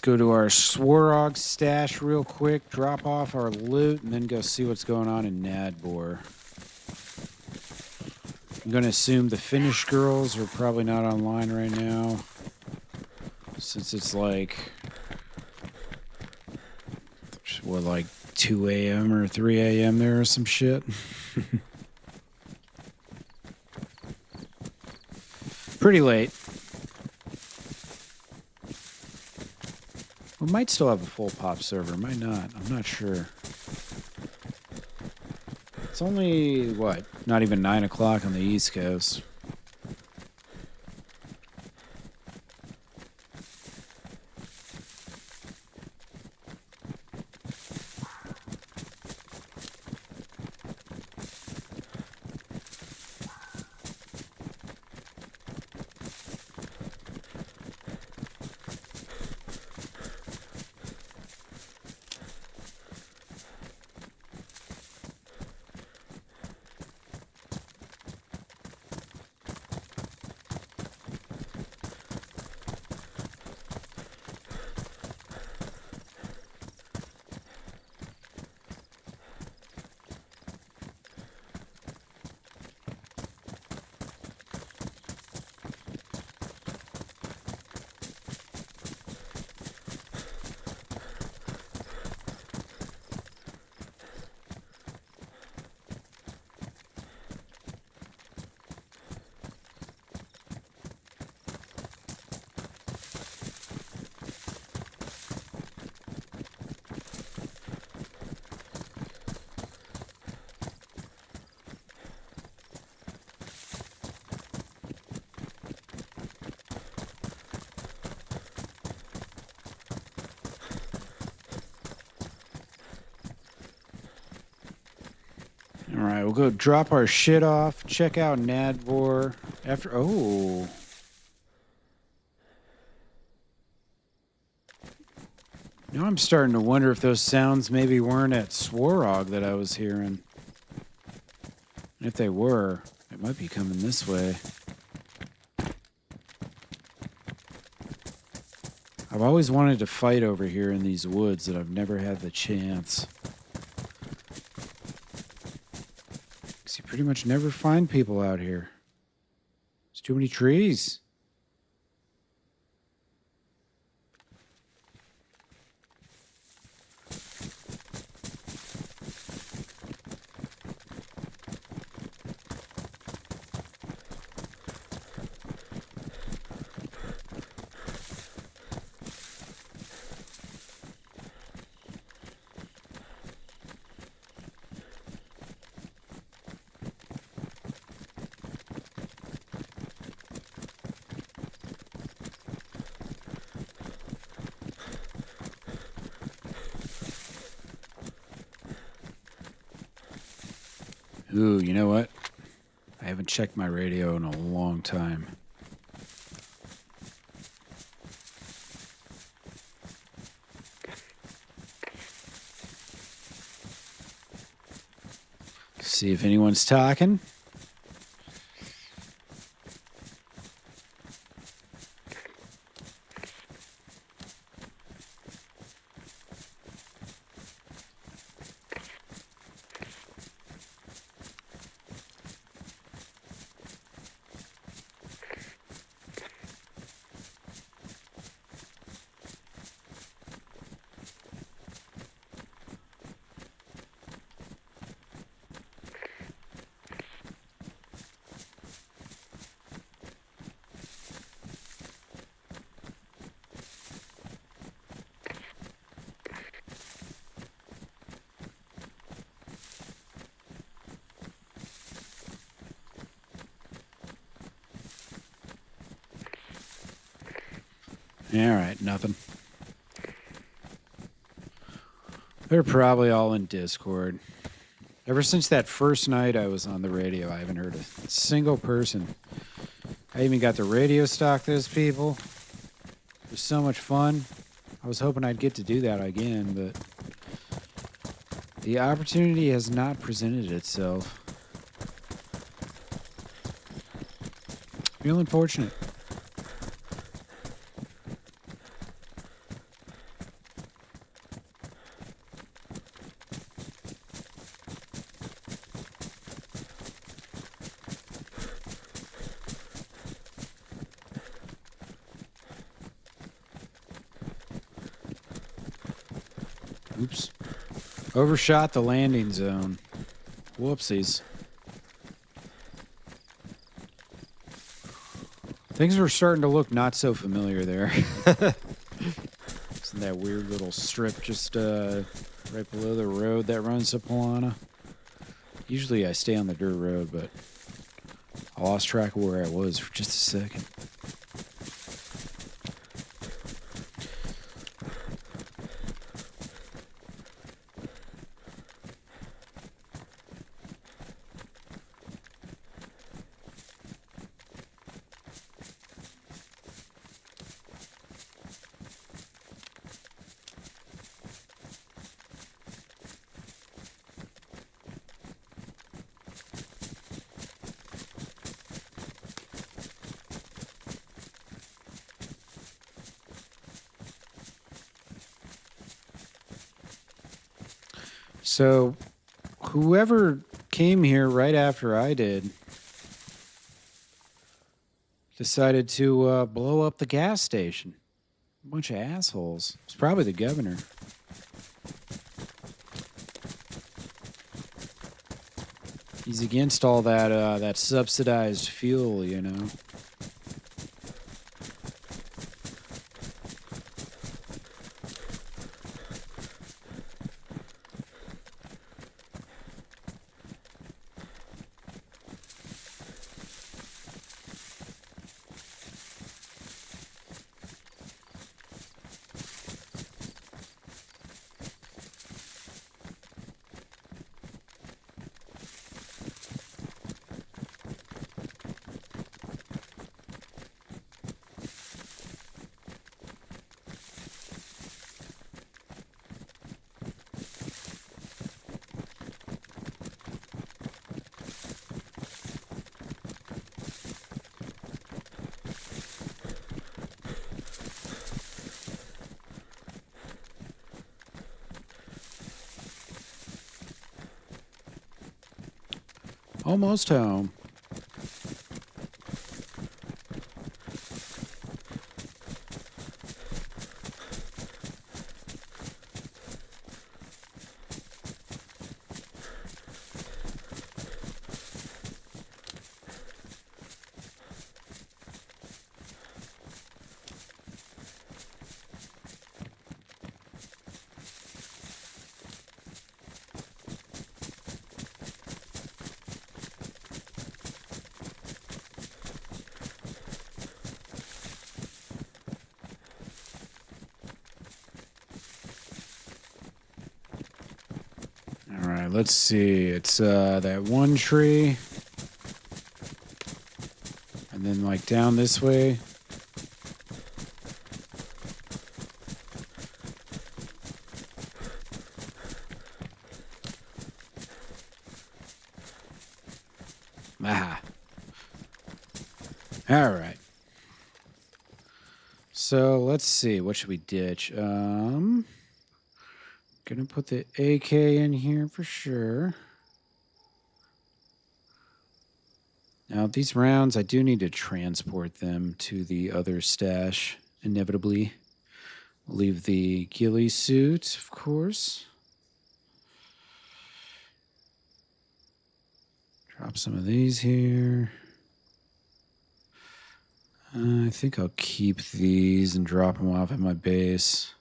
Go to our Swarog stash real quick, drop off our loot, and then go see what's going on in Nadbor. I'm going to assume the Finnish girls are probably not online right now, since it's like, what, like 2 a.m. or 3 a.m. there or some shit. Pretty late. We might still have a full pop server, might not. I'm not sure. It's only, what, not even 9 o'clock on the East Coast. All right, we'll go drop our shit off. Check out Nadvor after. Oh. Now I'm starting to wonder if those sounds maybe weren't at Swarog that I was hearing. And if they were, it might be coming this way. I've always wanted to fight over here in these woods, and I've never had the chance. Because you pretty much never find people out here. There's too many trees. Ooh, you know what? I haven't checked my radio in a long time. See if anyone's talking. All right, nothing. They're probably all in Discord. Ever since that first night I was on the radio, I haven't heard a single person. I even got the radio stock those people. It was so much fun. I was hoping I'd get to do that again, but the opportunity has not presented itself. Feeling fortunate. Oops. Overshot the landing zone. Whoopsies. Things are starting to look not so familiar there. Isn't that weird little strip just right below the road that runs to Polana? Usually I stay on the dirt road, but I lost track of where I was for just a second. So, whoever came here right after I did decided to blow up the gas station. A bunch of assholes. It's probably the governor. He's against all that subsidized fuel, you know. Almost home. All right, let's see. It's that one tree. And then like down this way. Ah. All right. So let's see. What should we ditch? Gonna put the AK in here for sure. Now these rounds, I do need to transport them to the other stash, inevitably. Leave the ghillie suit, of course. Drop some of these here. I think I'll keep these and drop them off at my base.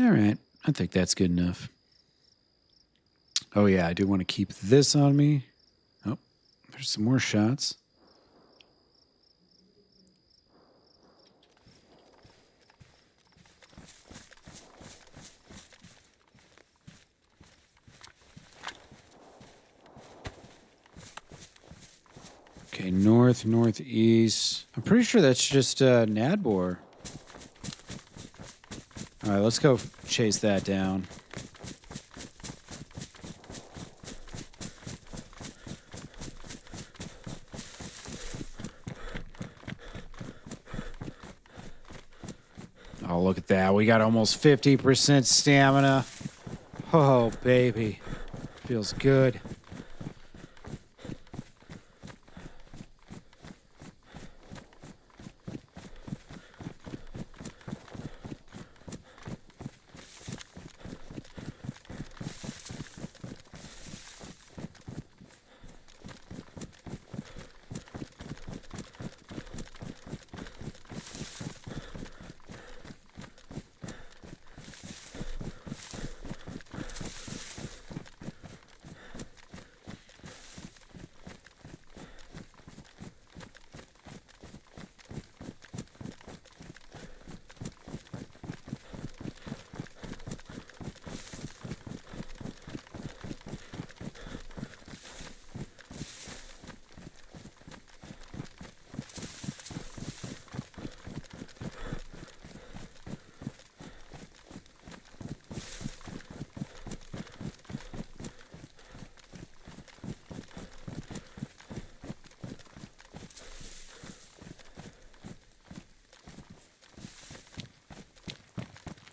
All right, I think that's good enough. Oh yeah, I do want to keep this on me. Oh, there's some more shots. Okay, north, northeast. I'm pretty sure that's just Nadbor. All right, let's go chase that down. Oh, look at that. We got almost 50% stamina. Oh, baby. Feels good.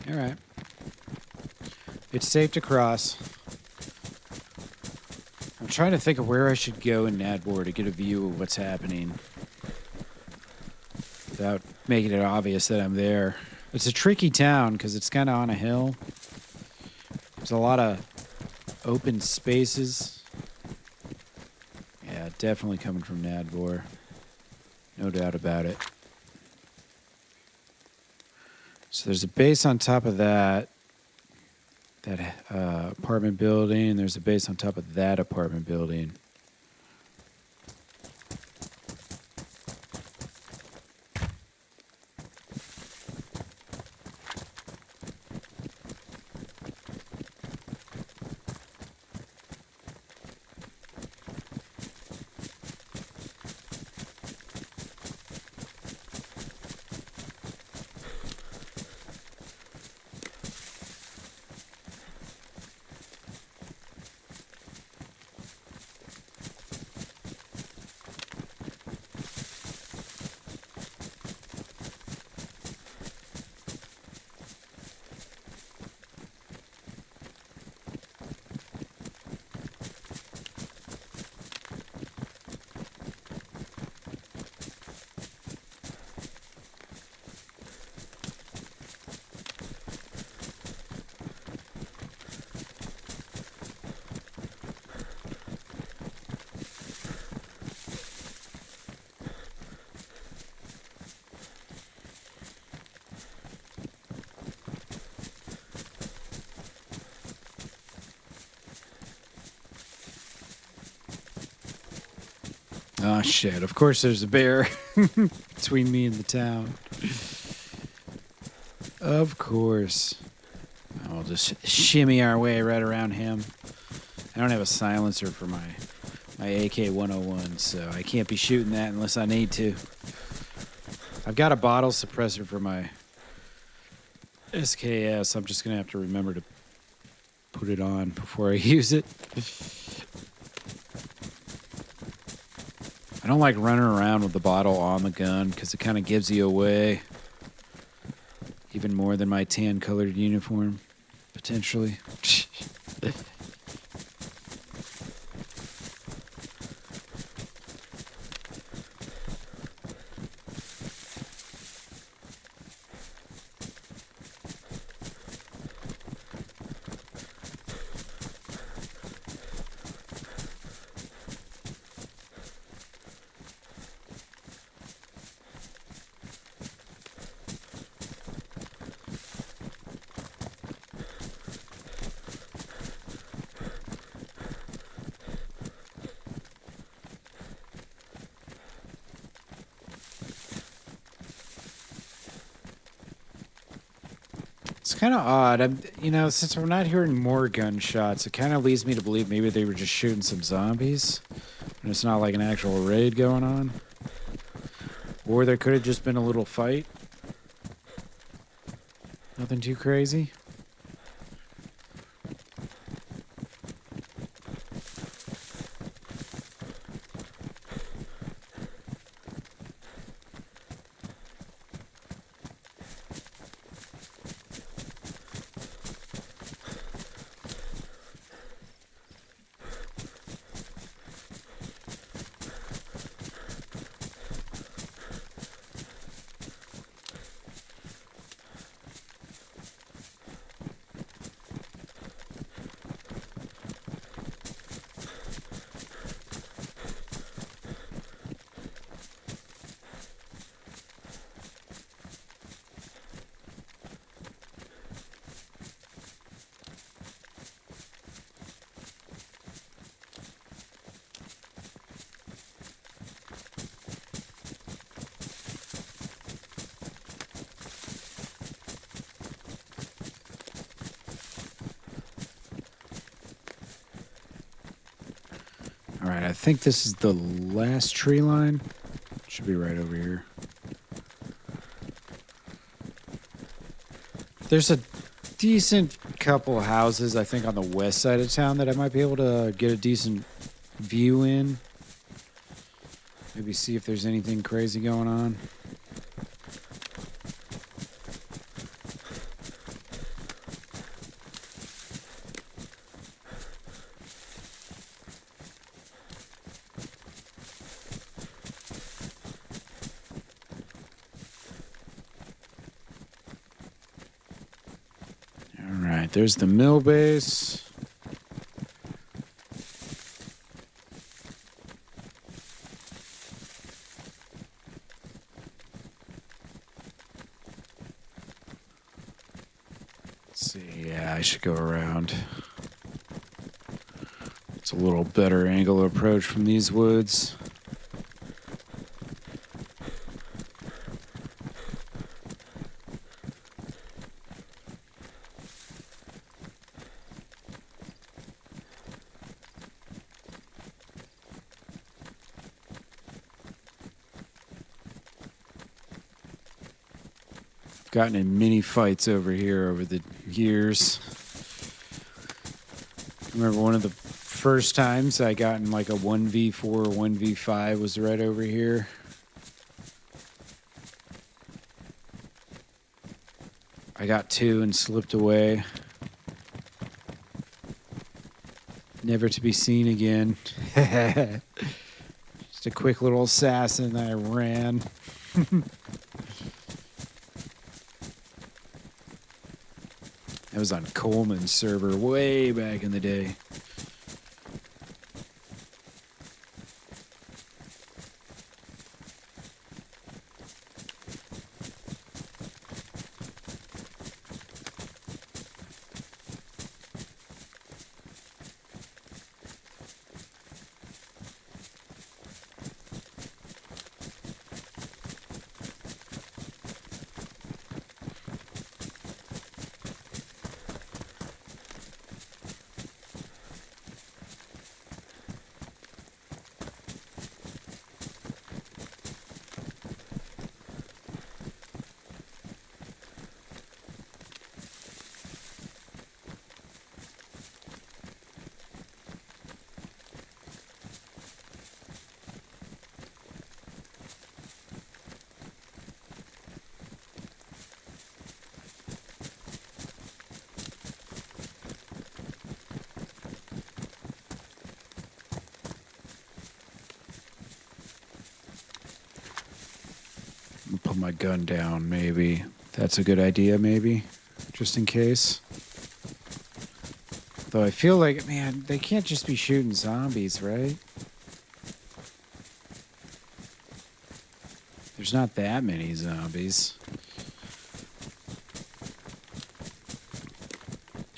All right. It's safe to cross. I'm trying to think of where I should go in Nadbor to get a view of what's happening without making it obvious that I'm there. It's a tricky town because it's kind of on a hill. There's a lot of open spaces. Yeah, definitely coming from Nadbor. No doubt about it. So there's a base on top of that apartment building, and there's a base on top of that apartment building. Oh, shit. Of course there's a bear between me and the town. Of course. We'll just shimmy our way right around him. I don't have a silencer for my AK-101, so I can't be shooting that unless I need to. I've got a bottle suppressor for my SKS. I'm just going to have to remember to put it on before I use it. I don't like running around with the bottle on the gun because it kind of gives you away. Even more than my tan-colored uniform, potentially. It's kind of odd. Since we're not hearing more gunshots, it kind of leads me to believe maybe they were just shooting some zombies, and it's not like an actual raid going on. Or there could have just been a little fight. Nothing too crazy. All right, I think this is the last tree line. Should be right over here. There's a decent couple houses, I think, on the west side of town that I might be able to get a decent view in. Maybe see if there's anything crazy going on. There's the mill base. Let's see. Yeah, I should go around. It's a little better angle approach from these woods. Gotten in many fights over here over the years. I remember one of the first times I got in like a 1v4 or 1v5 was right over here. I got two and slipped away. Never to be seen again. Just a quick little assassin, I ran. That was on Coleman's server way back in the day. Put my gun down, maybe. That's a good idea, maybe. Just in case. Though I feel like, man, they can't just be shooting zombies, right? There's not that many zombies.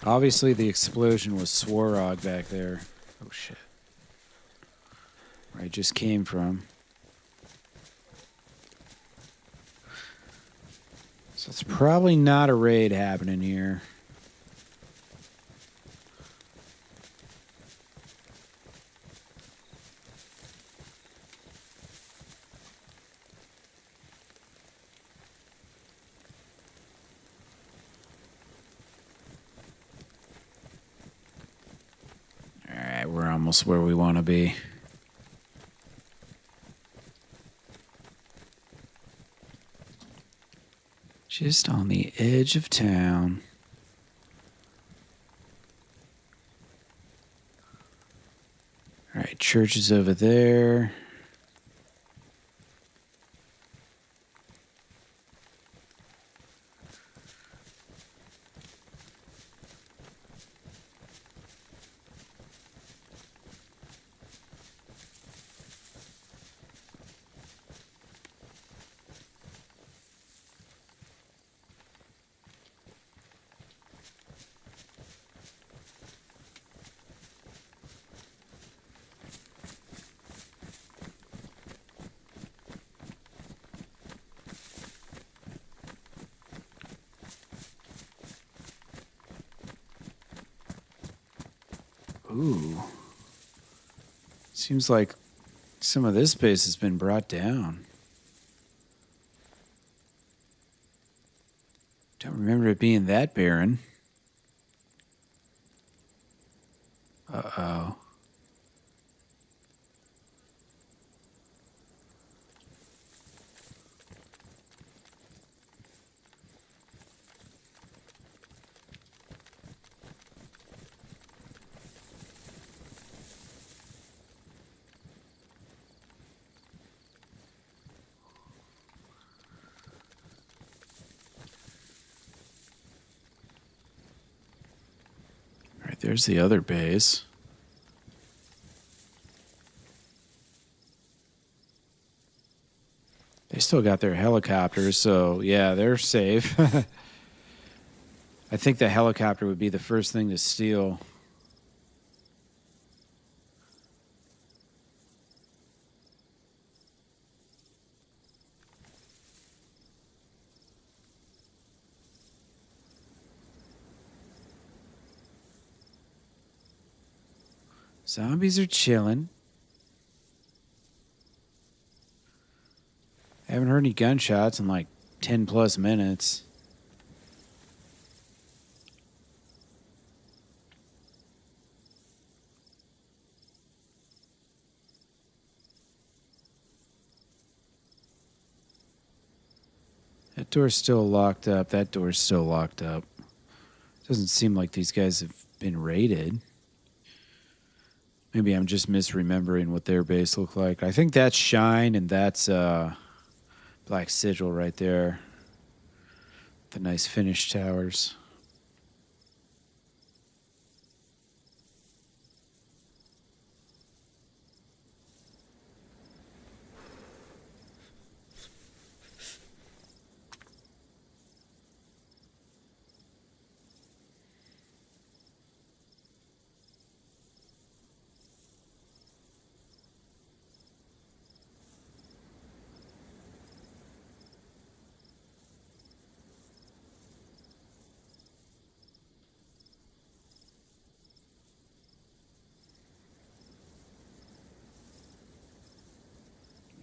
Obviously, the explosion was Swarog back there. Oh, shit. Where I just came from. So it's probably not a raid happening here. Alright, we're almost where we want to be. Just on the edge of town. Alright, church is over there. Ooh. Seems like some of this base has been brought down. Don't remember it being that barren. Uh-oh. There's the other base. They still got their helicopters, so yeah, they're safe. I think the helicopter would be the first thing to steal. Zombies are chilling. I haven't heard any gunshots in like 10 plus minutes. That door's still locked up. That door's still locked up. Doesn't seem like these guys have been raided. Maybe I'm just misremembering what their base looked like. I think that's Shine and that's Black Sigil right there. The nice finished towers.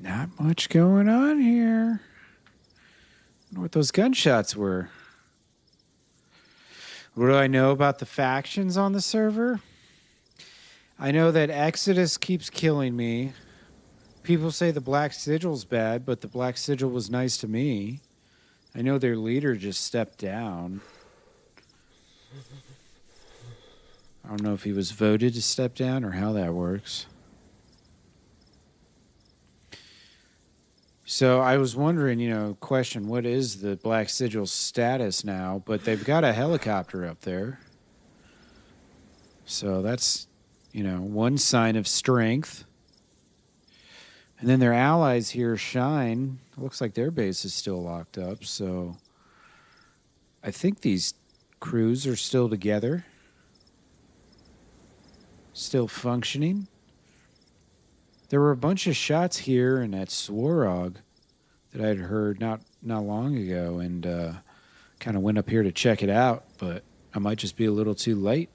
Not much going on here. I wonder what those gunshots were. What do I know about the factions on the server? I know that Exodus keeps killing me. People say the Black Sigil's bad, but the Black Sigil was nice to me. I know their leader just stepped down. I don't know if he was voted to step down or how that works. So I was wondering, question, what is the Black Sigil's status now? But they've got a helicopter up there. So that's, one sign of strength. And then their allies here, Shine, it looks like their base is still locked up. So I think these crews are still together. Still functioning. There were a bunch of shots here in that Swarog that I'd heard not long ago, and kind of went up here to check it out, but I might just be a little too late.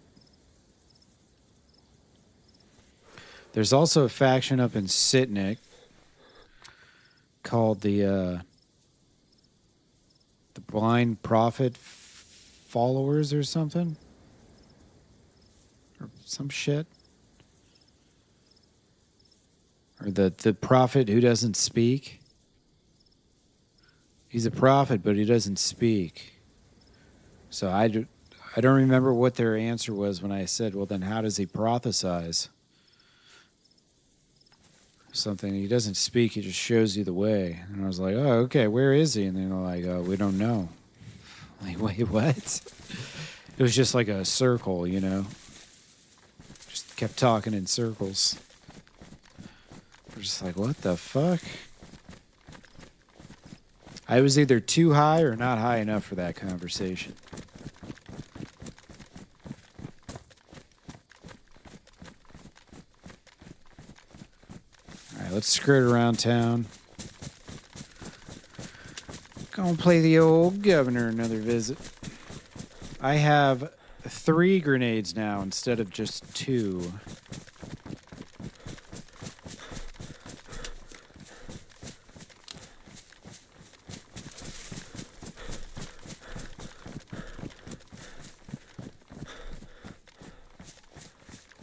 There's also a faction up in Sitnik called the Blind Prophet Followers or something, or some shit. Or the prophet who doesn't speak. He's a prophet, but he doesn't speak. So I don't remember what their answer was when I said, well, then how does he prophesize? Something. He doesn't speak, he just shows you the way. And I was like, oh, okay, where is he? And they're like, oh, we don't know. Like, wait, what? It was just like a circle, Just kept talking in circles. We're just like, what the fuck? I was either too high or not high enough for that conversation. All right, let's skirt around town. Go and play the old governor another visit. I have 3 grenades now instead of just 2.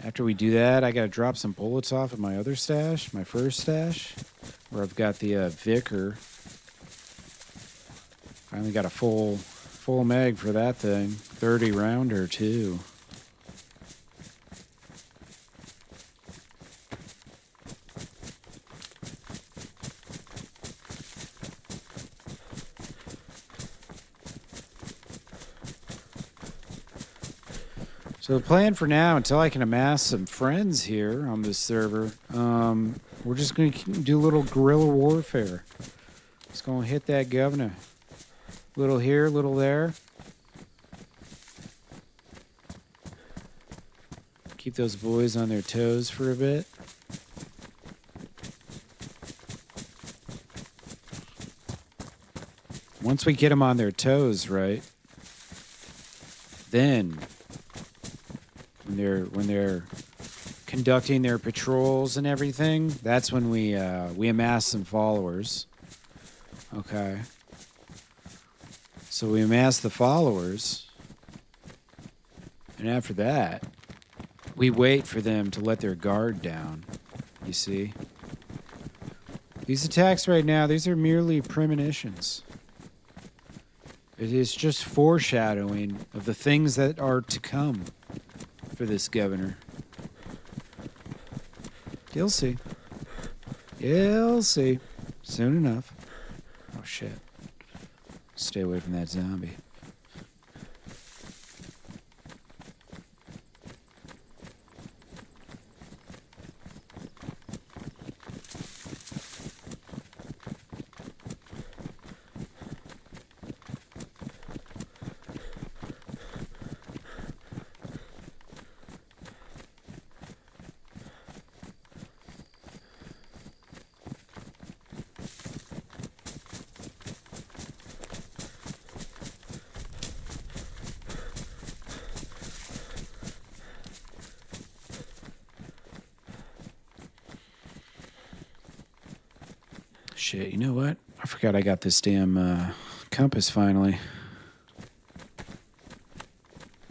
After we do that, I gotta drop some bullets off at my other stash, my first stash, where I've got the Vicar. Finally got a full mag for that thing, 30 rounder too. So the plan for now, until I can amass some friends here on this server, we're just going to do a little guerrilla warfare. Just going to hit that governor. Little here, little there. Keep those boys on their toes for a bit. Once we get them on their toes, right, then when they're conducting their patrols and everything, that's when we amass some followers. Okay. So we amass the followers, and after that, we wait for them to let their guard down. You see? These attacks right now, these are merely premonitions. It is just foreshadowing of the things that are to come for this governor. You'll see. You'll see. Soon enough. Oh, shit. Stay away from that zombie. Shit, you know what? I forgot I got this damn compass finally.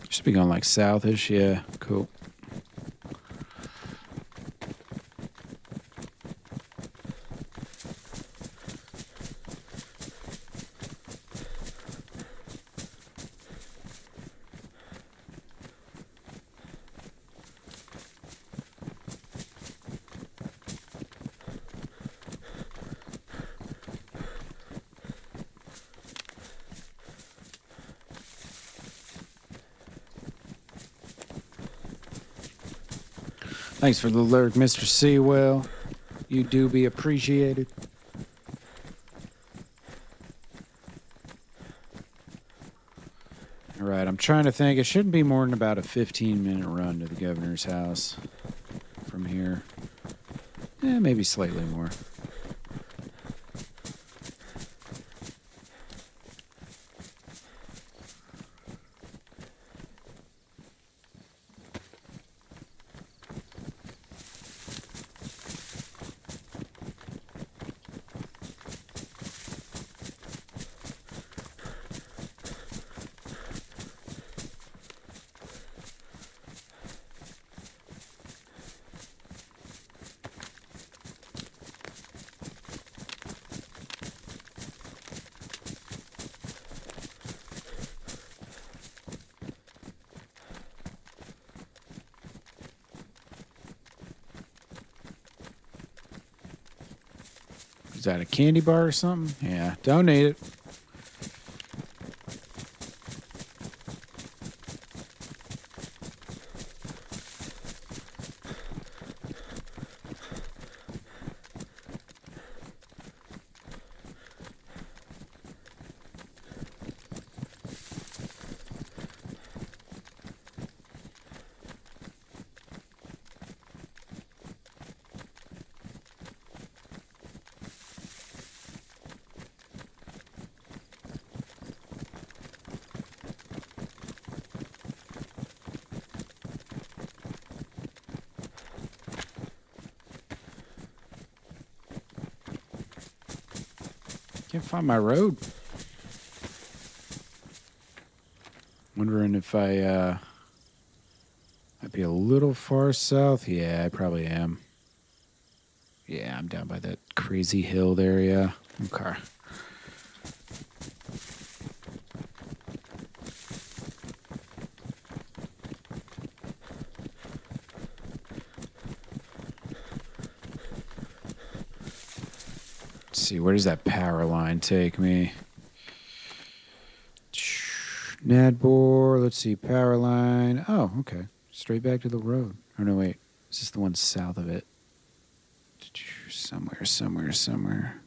Should be going like southish. Yeah, cool. Thanks for the alert, Mr. Sewell. You do be appreciated. All right, I'm trying to think. It shouldn't be more than about a 15-minute run to the governor's house from here. Maybe slightly more. Is that a candy bar or something? Yeah, don't need it. Can't find my road. Wondering if I might be a little far south. Yeah, I probably am. Yeah, I'm down by that crazy hill there, yeah. Okay. Let's see, where does that power line take me? Nadbor, let's see, power line. Oh, okay. Straight back to the road. Oh, no, wait. Is this the one south of it? Somewhere.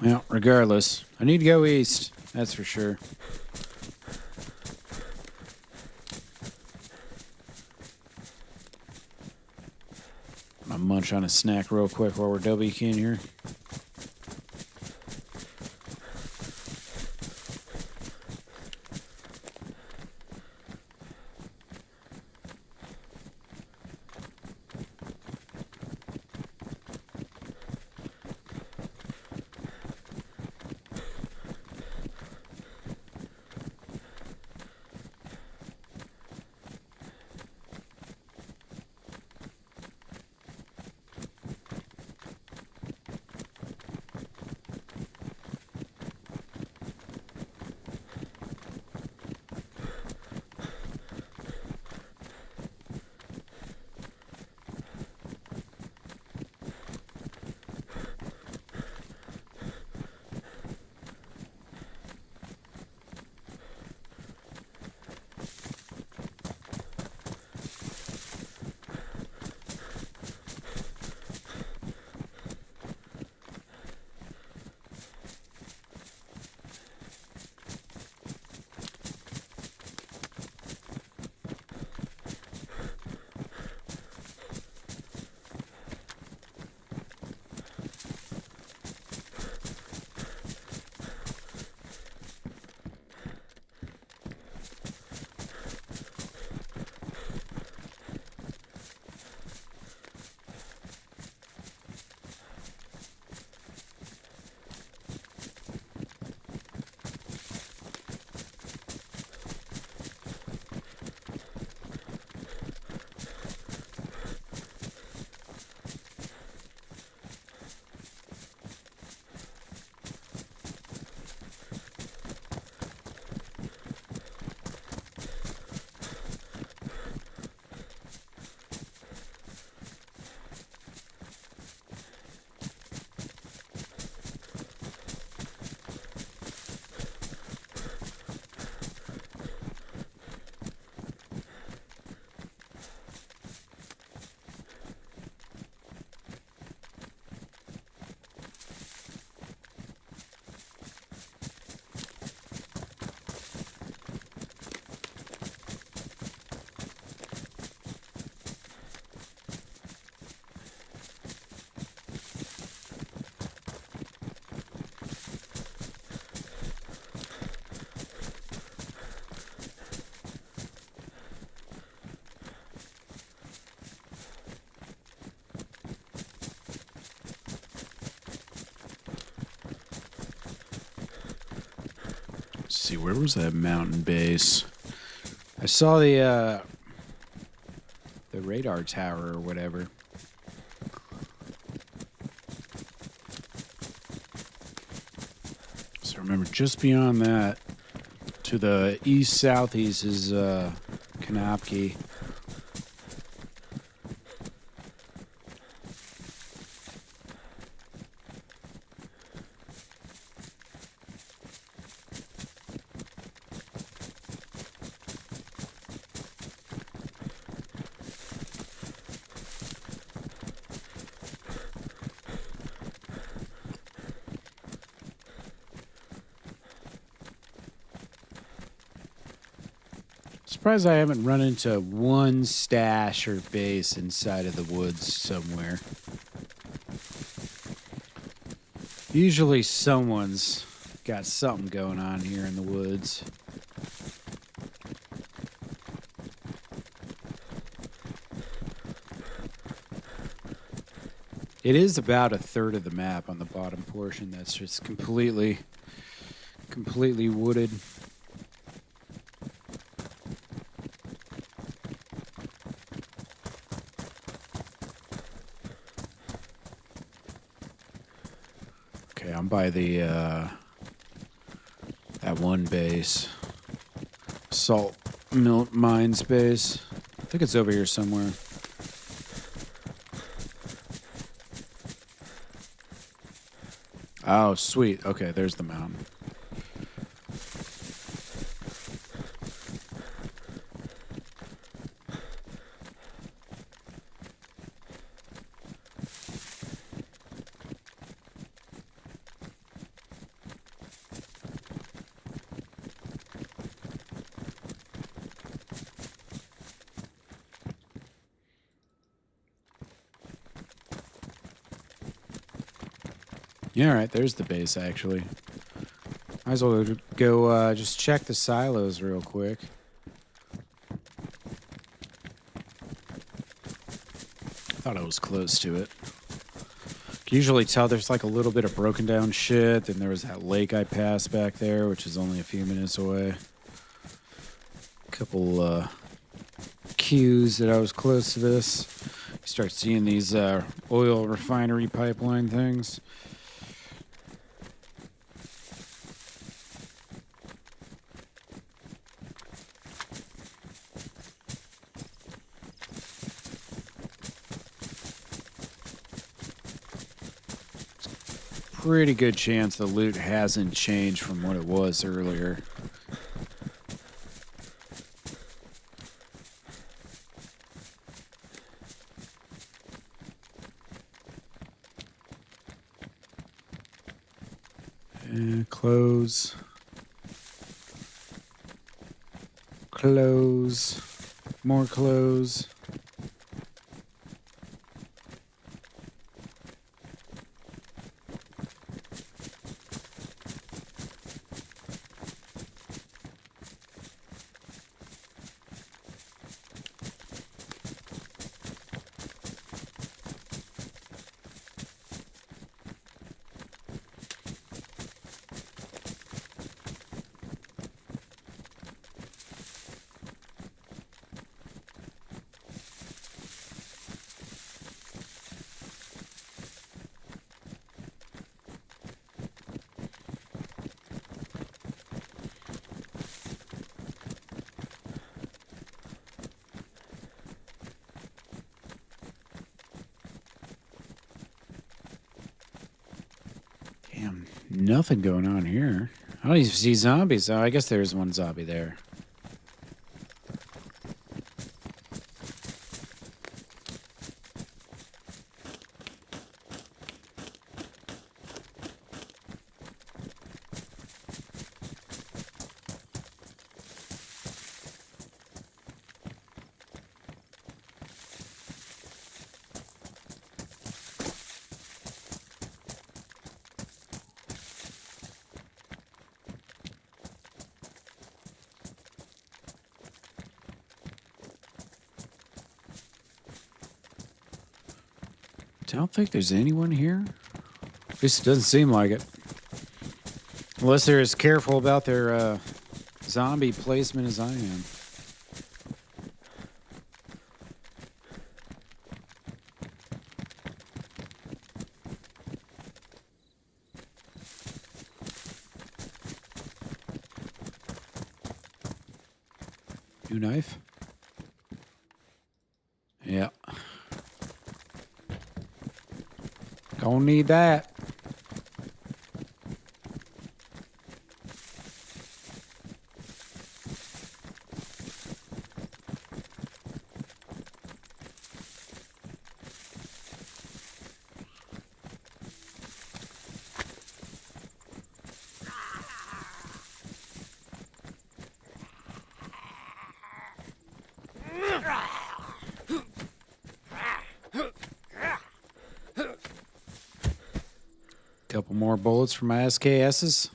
Well, regardless, I need to go east. That's for sure. I'm gonna munch on a snack real quick while we're WKing here. see, where was that mountain base? I saw the radar tower or whatever. So remember, just beyond that, to the east-southeast is Kanopki. Surprised I haven't run into one stash or base inside of the woods somewhere. Usually someone's got something going on here in the woods. It is about a third of the map on the bottom portion that's just completely wooded. Okay, I'm by the that one base. Salt mines base. I think it's over here somewhere. Oh, sweet. Okay, there's the mountain. Yeah, all right, there's the base, actually. Might as well go just check the silos real quick. Thought I was close to it. Can usually tell there's like a little bit of broken down shit, and there was that lake I passed back there, which is only a few minutes away. Couple cues that I was close to this. You start seeing these oil refinery pipeline things. Pretty good chance the loot hasn't changed from what it was earlier. And close. Close. More close. Damn, nothing going on here. I don't even see zombies. Oh, I guess there's one zombie there. Don't think there's anyone here. At least it doesn't seem like it. Unless they're as careful about their zombie placement as I am. New knife? Yeah. Don't need that. Couple more bullets for my SKSs.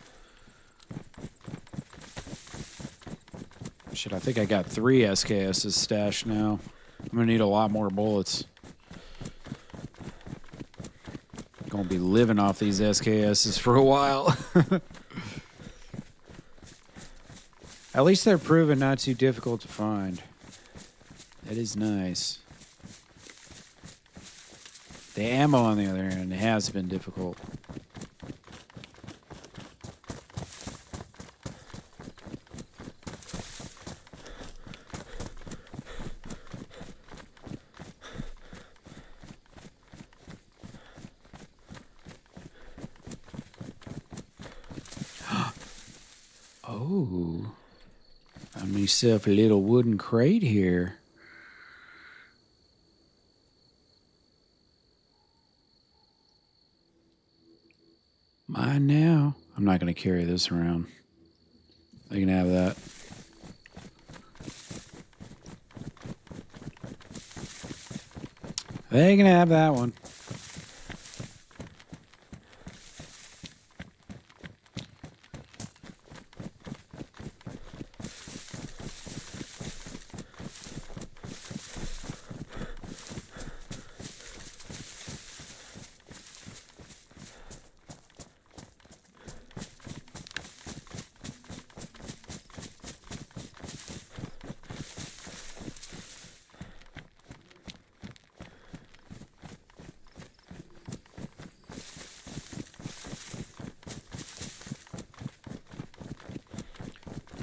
Shit, I think I got 3 SKSs stashed now. I'm gonna need a lot more bullets. Gonna be living off these SKSs for a while. At least they're proven not too difficult to find. That is nice. The ammo, on the other hand, has been difficult. Oh, found myself a little wooden crate here. Mine now. I'm not going to carry this around. They can have that. They can have that one.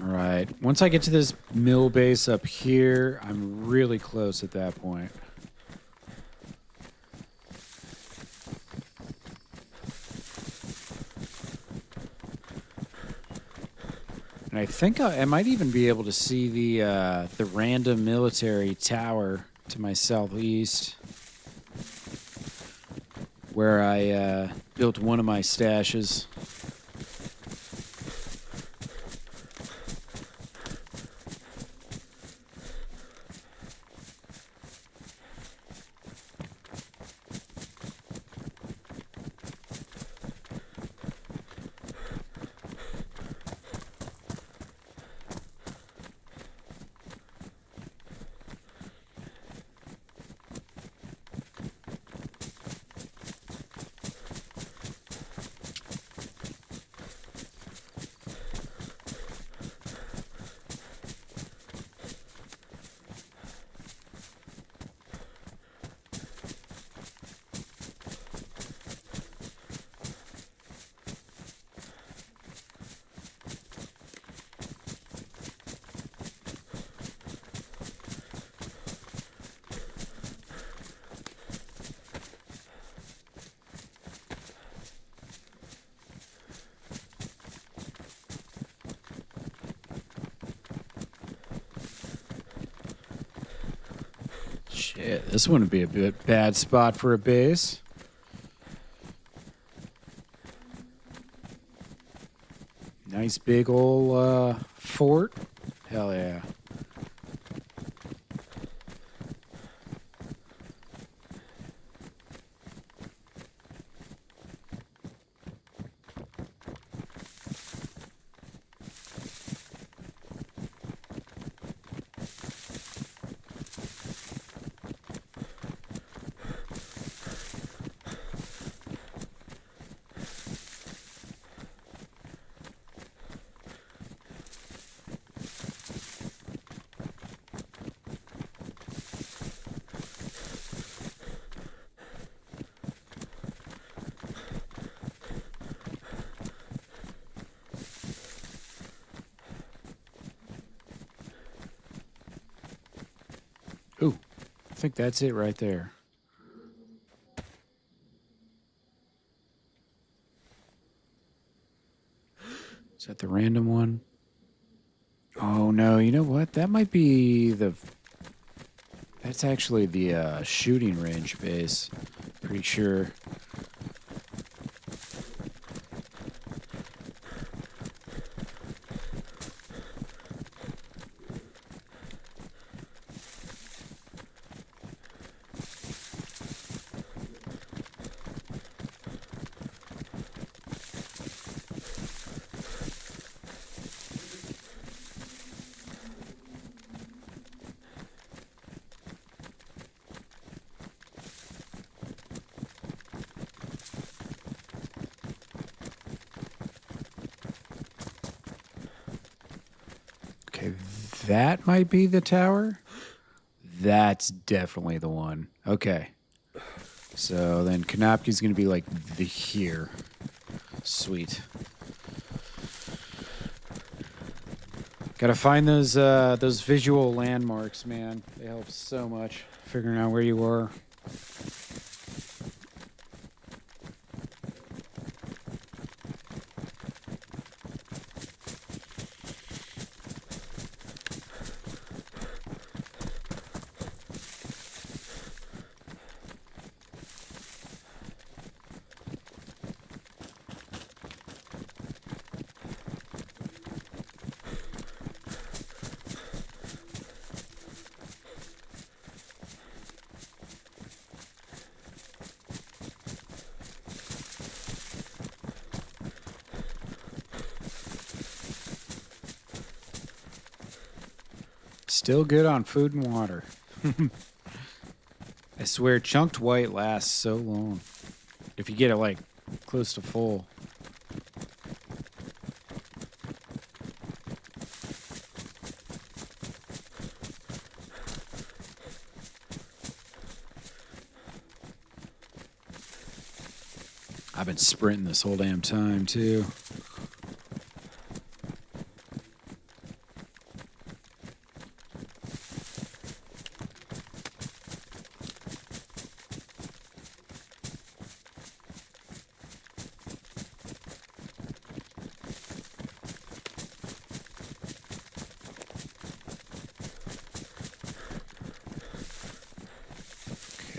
Alright, once I get to this mill base up here, I'm really close at that point. And I think I might even be able to see the random military tower to my southeast, where I built one of my stashes. Shit, this wouldn't be a bad spot for a base. Nice big ol' fort. Hell yeah. Ooh, I think that's it right there. Is that the random one? Oh, no. You know what? That might be the... That's actually the shooting range base. Pretty sure. Okay, that might be the tower. That's definitely the one. Okay. So then Kanopki's going to be like here. Sweet. Gotta find those visual landmarks, man. They help so much figuring out where you are. Still good on food and water. I swear, chunked white lasts so long. If you get it, like, close to full. I've been sprinting this whole damn time, too.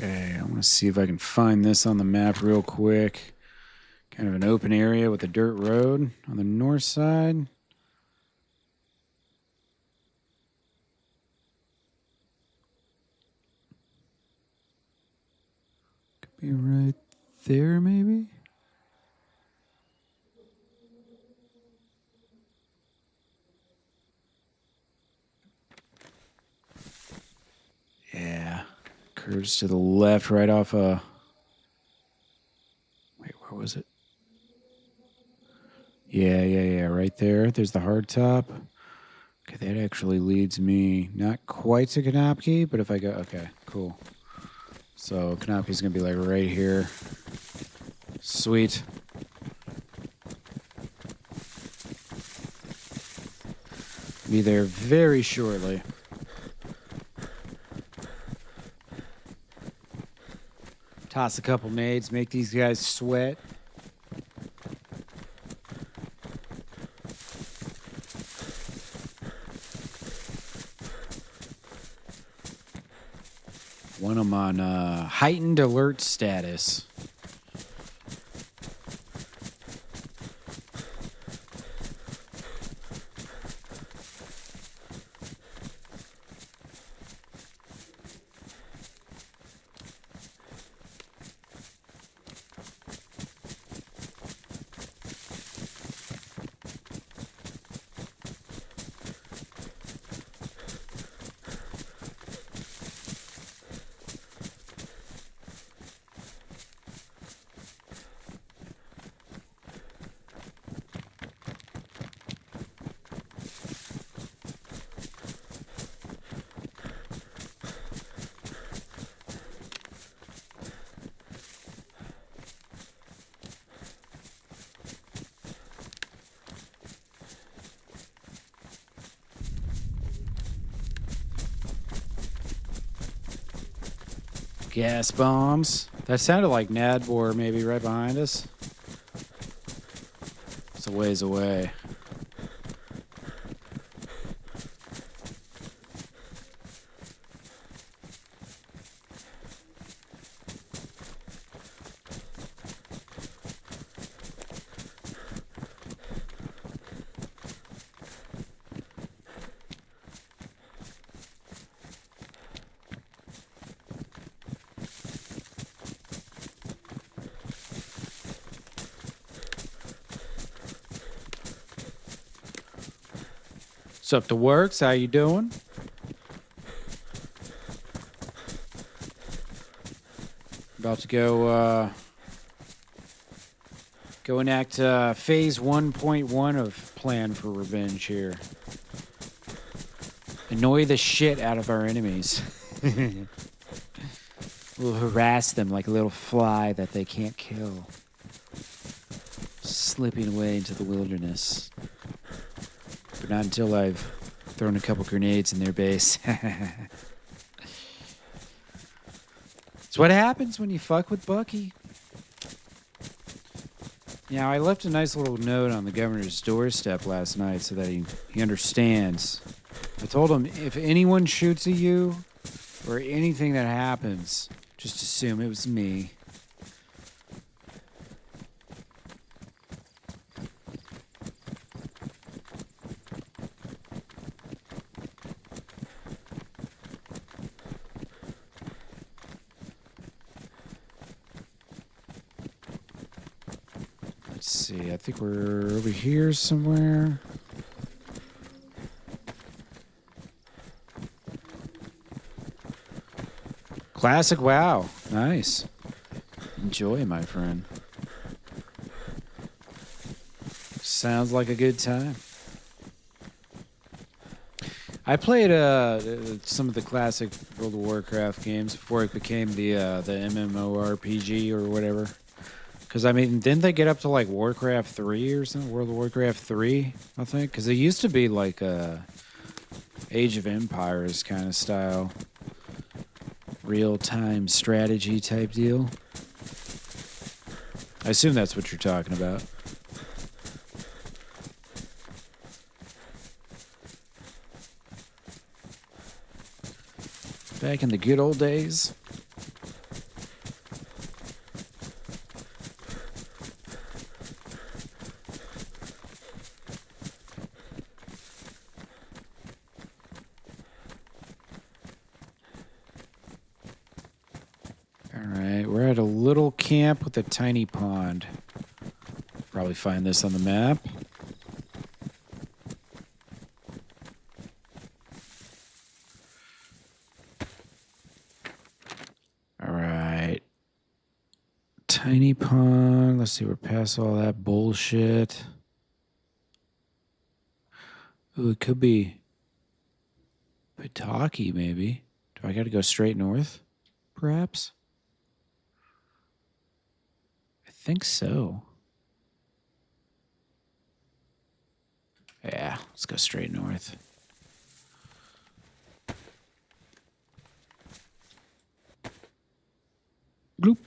Okay, I want to see if I can find this on the map real quick. Kind of an open area with a dirt road on the north side. Could be right there, maybe? Yeah. Curves to the left right off Wait, where was it? Yeah, right there. There's the hard top. Okay, that actually leads me not quite to Kanopki, but if I go... Okay, cool. So Kanopki's going to be like right here. Sweet. Be there very shortly. Toss a couple nades, make these guys sweat. Want them on heightened alert status. Gas bombs. That sounded like Nadbor maybe right behind us. It's a ways away. What's up, the works? How you doing? About to go enact phase 1.1 of Plan for Revenge here. Annoy the shit out of our enemies. We'll harass them like a little fly that they can't kill. Slipping away into the wilderness. But not until I've thrown a couple grenades in their base. It's what happens when you fuck with Bucky. Now, I left a nice little note on the governor's doorstep last night so that he understands. I told him, if anyone shoots at you or anything that happens, just assume it was me. Let's see, I think we're over here somewhere. Classic WoW. Nice. Enjoy, my friend. Sounds like a good time. I played some of the classic World of Warcraft games before it became the MMORPG or whatever. Because, I mean, didn't they get up to, like, Warcraft 3 or something? World of Warcraft 3, I think? Because it used to be, like, a Age of Empires kind of style. Real-time strategy type deal. I assume that's what you're talking about. Back in the good old days. We're at a little camp with a tiny pond. Probably find this on the map. All right. Tiny pond. Let's see, we're past all that bullshit. Ooh, it could be Pataki, maybe. Do I got to go straight north, perhaps? I think so. Yeah, let's go straight north. Bloop.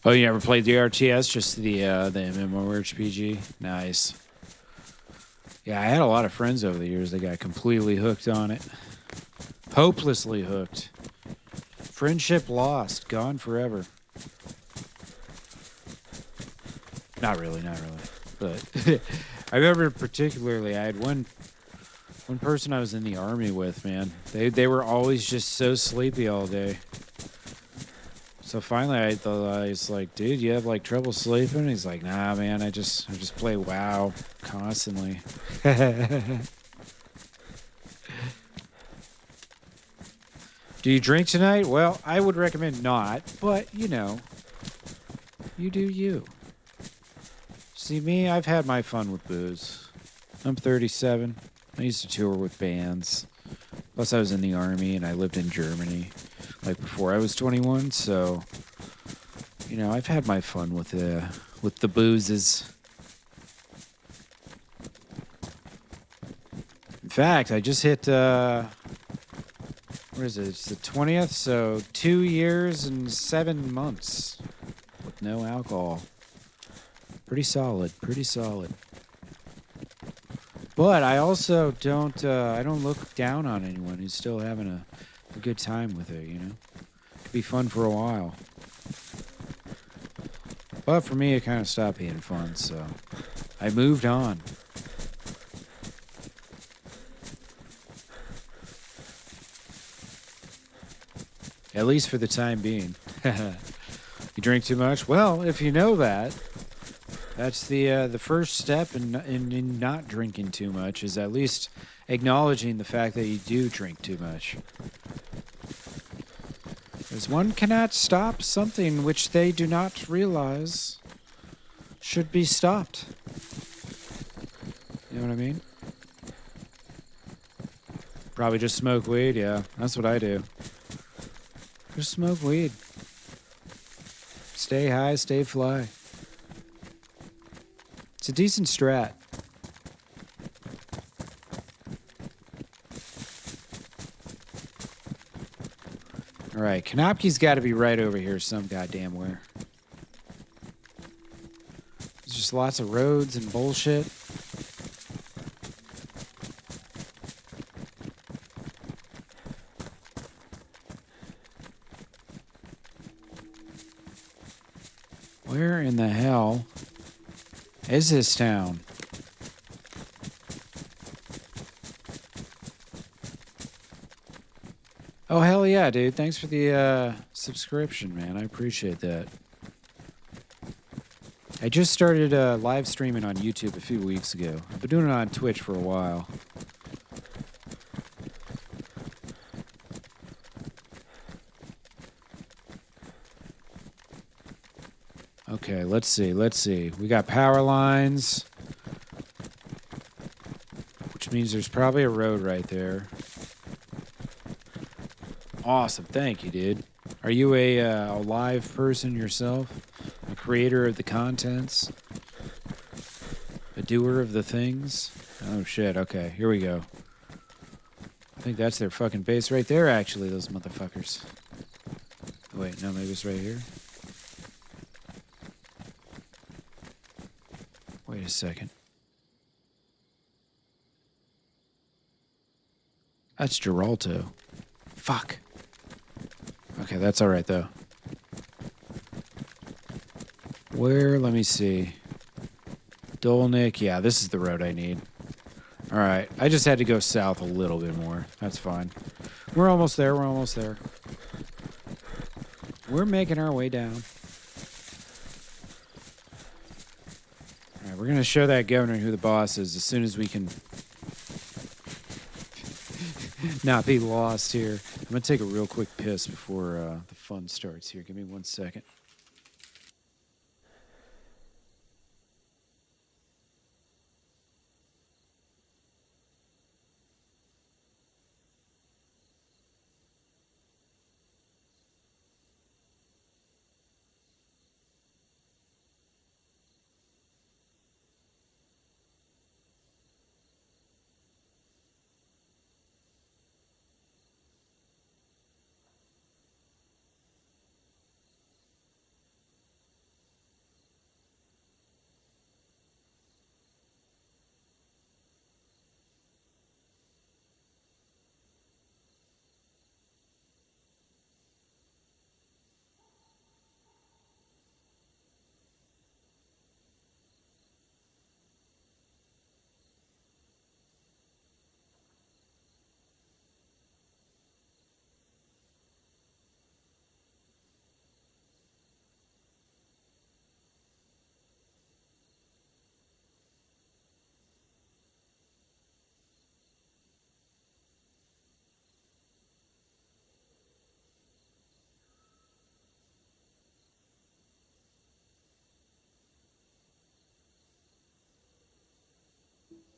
Oh, you never played the RTS, just the MMORPG? Nice. Yeah, I had a lot of friends over the years that got completely hooked on it. Hopelessly hooked. Friendship lost, gone forever. Not really. But I remember particularly, I had one person I was in the army with, man. They were always just so sleepy all day. So finally, I was like, dude, you have like trouble sleeping? He's like, nah, man, I just play WoW constantly. Do you drink tonight? Well, I would recommend not, but you know, you do you. See me, I've had my fun with booze. I'm 37. I used to tour with bands. Plus, I was in the Army and I lived in Germany, like, before I was 21, so, you know, I've had my fun with the boozes. In fact, I just hit, what is it? It's the 20th, so 2 years and 7 months with no alcohol. Pretty solid, pretty solid. But I also don't, I don't look down on anyone who's still having a good time with it, you know? Could be fun for a while. But for me, it kind of stopped being fun, so I moved on. At least for the time being. You drink too much? Well, if you know that, that's the first step in not drinking too much, is at least acknowledging the fact that you do drink too much. Because one cannot stop something which they do not realize should be stopped. You know what I mean? Probably just smoke weed, yeah. That's what I do. Just smoke weed. Stay high, stay fly. It's a decent strat. Alright, Konopki's got to be right over here some goddamn where. There's just lots of roads and bullshit. Where in the hell is this town? Oh, hell yeah, dude. Thanks for the subscription, man. I appreciate that. I just started live streaming on YouTube a few weeks ago. I've been doing it on Twitch for a while. Okay, let's see. We got power lines, which means there's probably a road right there. Awesome, thank you, dude. Are you a live person yourself? A creator of the contents? A doer of the things? Oh shit, okay, here we go. I think that's their fucking base right there, actually, those motherfuckers. Wait, no, maybe it's right here. Wait a second. That's Geralto. Fuck. Okay, that's alright, though. Where? Let me see. Dolnik. Yeah, this is the road I need. Alright, I just had to go south a little bit more. That's fine. We're almost there, We're making our way down. Alright, we're gonna show that governor who the boss is as soon as we can not be lost here. I'm gonna take a real quick piss before the fun starts here. Give me 1 second.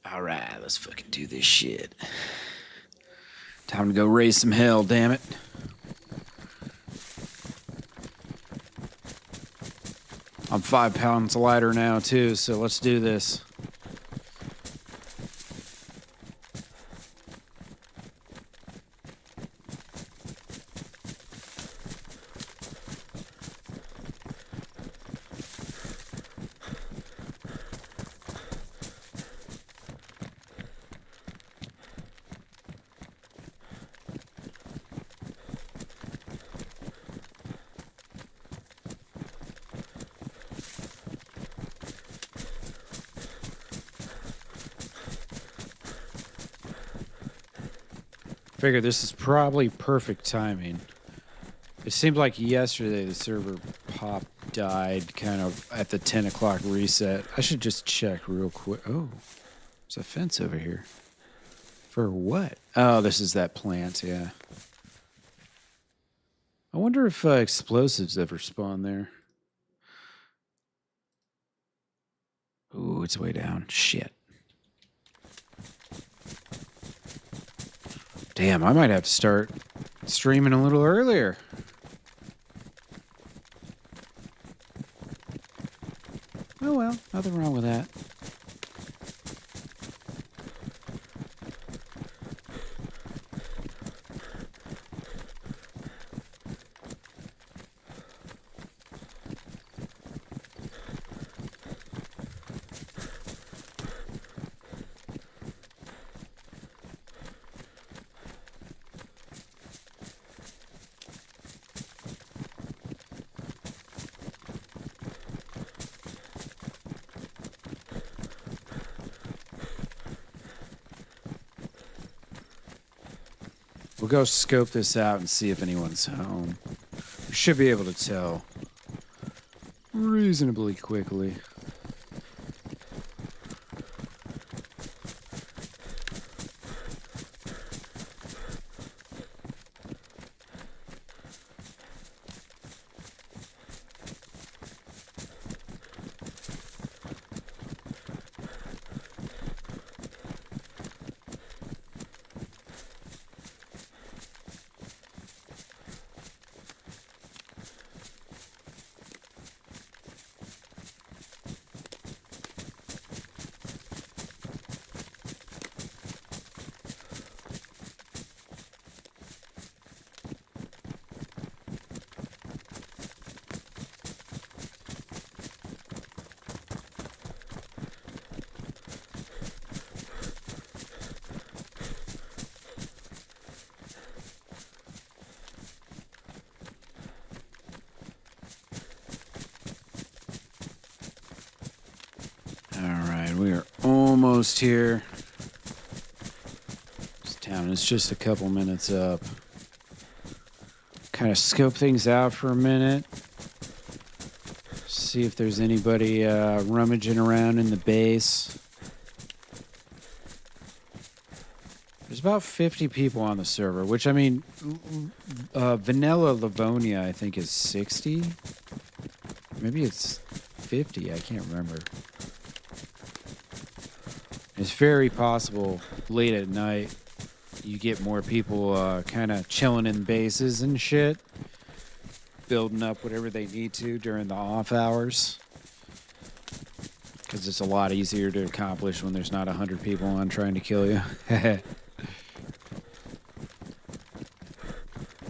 Alright, let's fucking do this shit. Time to go raise some hell, damn it. I'm 5 pounds lighter now, too, so let's do this. Figure this is probably perfect timing. It seemed like yesterday the server pop died kind of at the 10 o'clock reset. I should just check real quick. Oh, there's a fence over here. For what? Oh, this is that plant, yeah. I wonder if explosives ever spawn there. Ooh, it's way down. Shit. Damn, I might have to start streaming a little earlier. Oh well, nothing wrong with that. We'll go scope this out and see if anyone's home. We should be able to tell reasonably quickly. We are almost here. This town is just a couple minutes up. Kind of scope things out for a minute. See if there's anybody rummaging around in the base. There's about 50 people on the server, which, I mean, vanilla Livonia, I think, is 60. Maybe it's 50. I can't remember. It's very possible late at night you get more people kind of chilling in bases and shit, building up whatever they need to during the off hours, because it's a lot easier to accomplish when there's not 100 people on trying to kill you.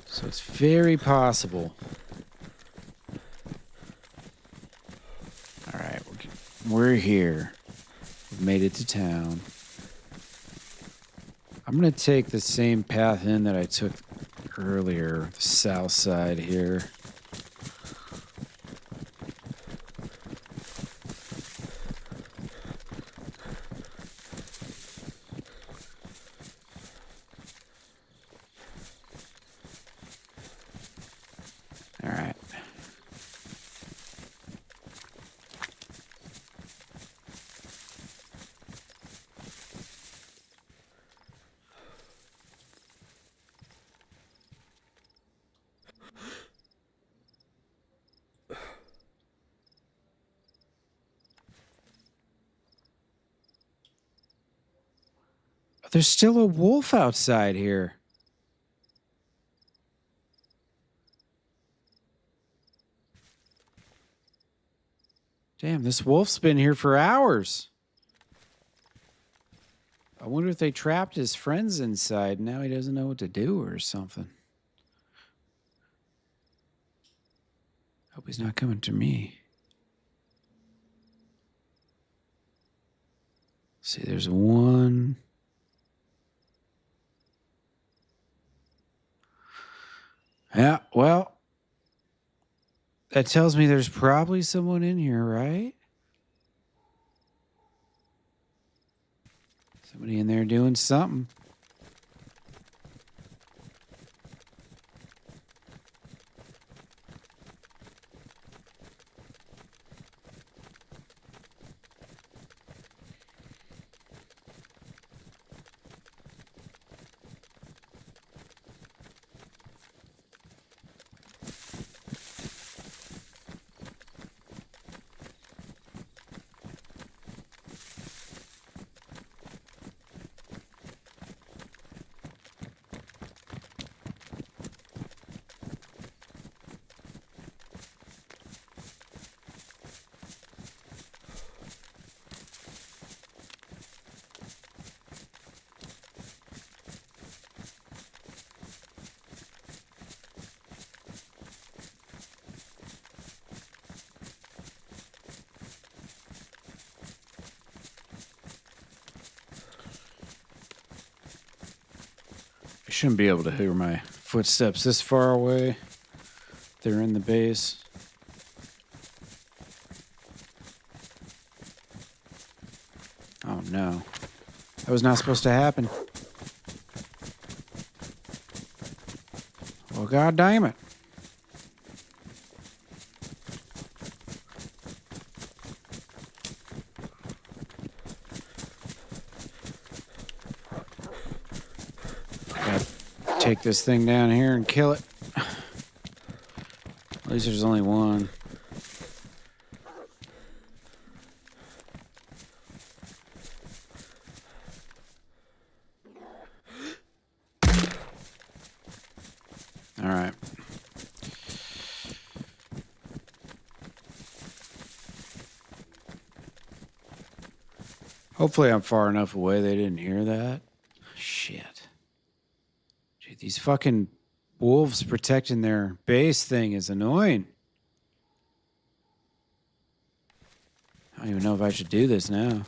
So it's very possible. All right, we're here. We've made it to town. I'm going to take the same path in that I took earlier, the south side here. All right. There's still a wolf outside here. Damn, this wolf's been here for hours. I wonder if they trapped his friends inside. Now he doesn't know what to do or something. Hope he's not coming to me. See, there's one. Yeah, well, that tells me there's probably someone in here, right? Somebody in there doing something. I shouldn't be able to hear my footsteps this far away. They're in the base. Oh no. That was not supposed to happen. Well, god damn it. Take this thing down here and kill it. At least there's only one. All right. Hopefully I'm far enough away they didn't hear that. Shit. Dude, these fucking wolves protecting their base thing is annoying. I don't even know if I should do this now.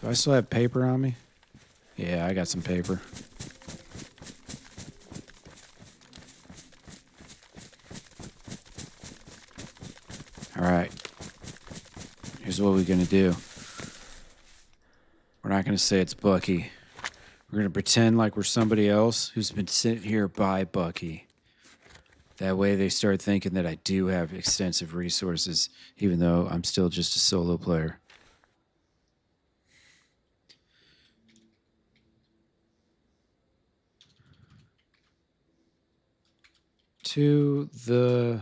Do I still have paper on me? Yeah, I got some paper. All right. Here's what we're gonna do. We're not gonna say it's Bucky. We're gonna pretend like we're somebody else who's been sent here by Bucky. That way they start thinking that I do have extensive resources, even though I'm still just a solo player. To the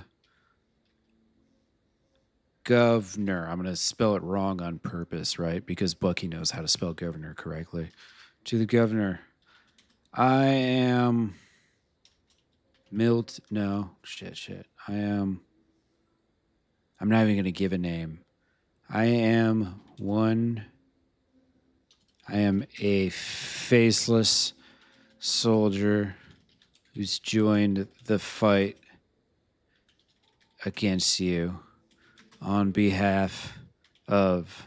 governor. I'm going to spell it wrong on purpose, right? Because Bucky knows how to spell governor correctly. To the governor. I am... Meld... No. Shit. I'm not even going to give a name. I am a faceless soldier who's joined the fight against you on behalf of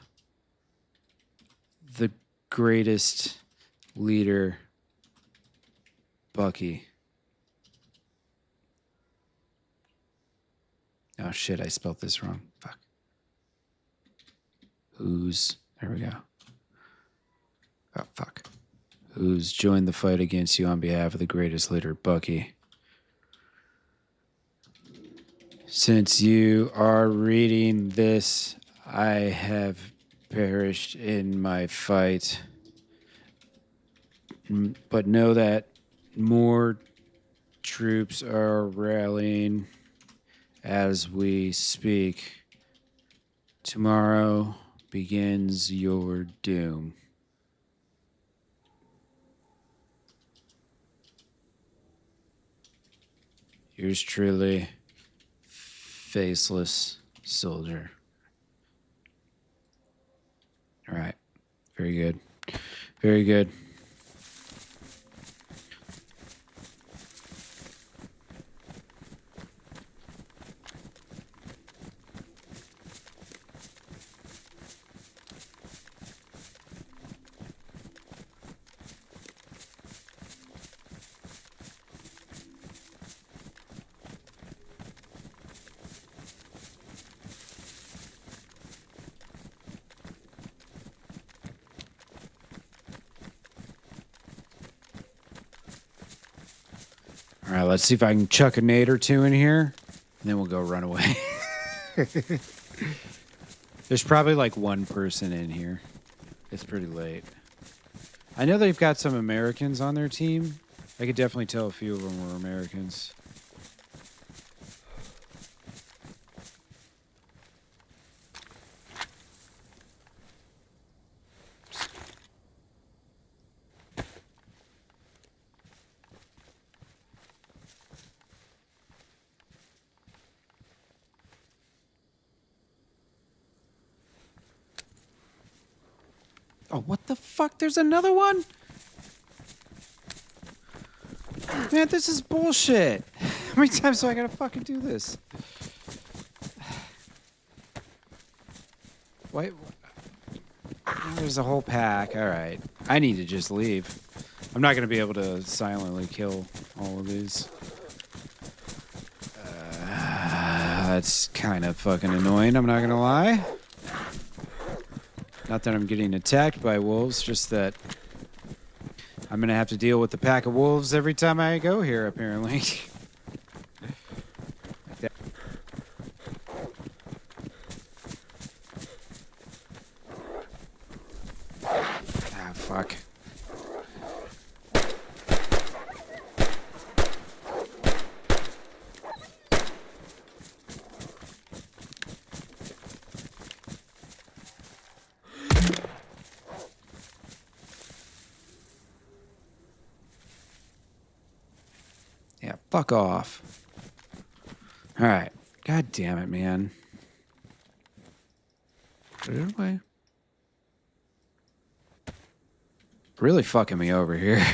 the greatest leader, Bucky. Oh shit, I spelled this wrong. Fuck. There we go. Oh fuck. Who's joined the fight against you on behalf of the greatest leader, Bucky. Since you are reading this, I have perished in my fight. But know that more troops are rallying as we speak. Tomorrow begins your doom. Yours truly, faceless soldier. All right. Very good. Very good. All right, let's see if I can chuck a nade or two in here, and then we'll go run away. There's probably like one person in here. It's pretty late. I know they've got some Americans on their team. I could definitely tell a few of them were Americans. Oh, what the fuck? There's another one? Man, this is bullshit. How many times do I gotta fucking do this? Wait. There's a whole pack. All right. I need to just leave. I'm not gonna be able to silently kill all of these. That's kind of fucking annoying, I'm not gonna lie. Not that I'm getting attacked by wolves, just that I'm going to have to deal with the pack of wolves every time I go here, apparently. Like that. Ah, fuck. Yeah, fuck off. All right. God damn it, man. Put it away. Really fucking me over here.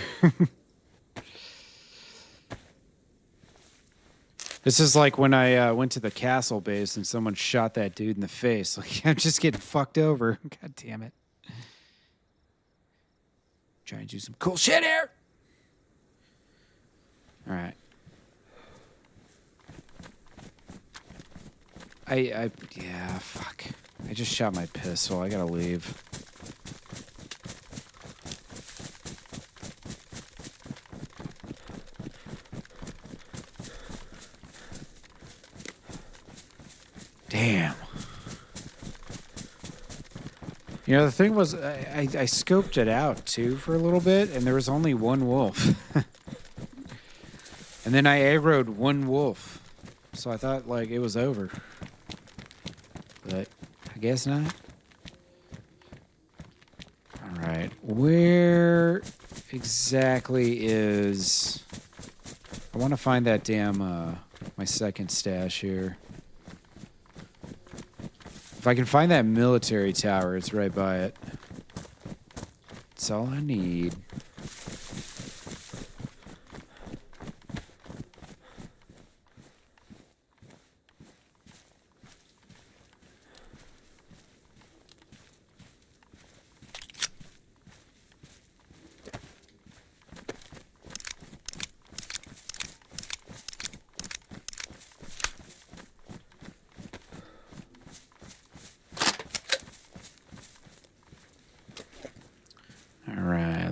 This is like when I went to the castle base and someone shot that dude in the face. Like, I'm just getting fucked over. God damn it. Trying to do some cool shit here. All right. Yeah, fuck. I just shot my pistol. I gotta leave. Damn. You know, the thing was, I scoped it out, too, for a little bit, and there was only one wolf. And then I aggroed one wolf. So I thought, like, it was over. But I guess not. All right. Where exactly is... I want to find that damn, my second stash here. If I can find that military tower, it's right by it. That's all I need.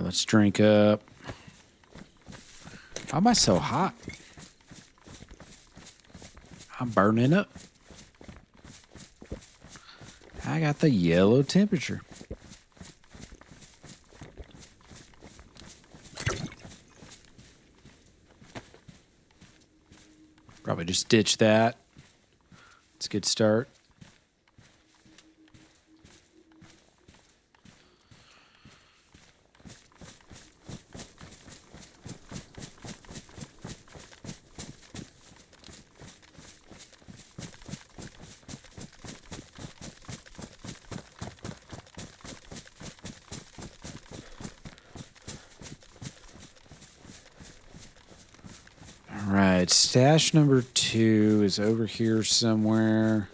Let's drink up. How am I so hot? I'm burning up. I got the yellow temperature. Probably just ditch that. It's a good start. right, stash number 2 is over here somewhere.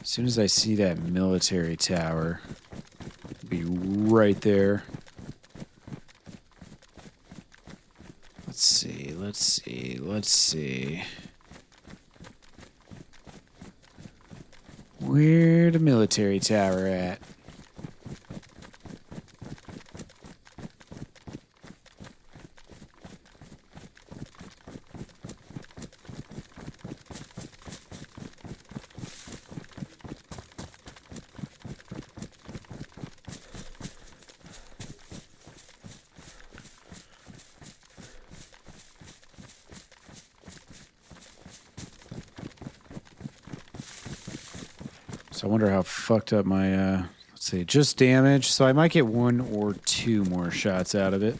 As soon as I see that military tower, it'll be right there. Let's see, let's see, let's see. Where the military tower at? So I wonder how fucked up my, let's see, just damage. So I might get 1 or 2 more shots out of it.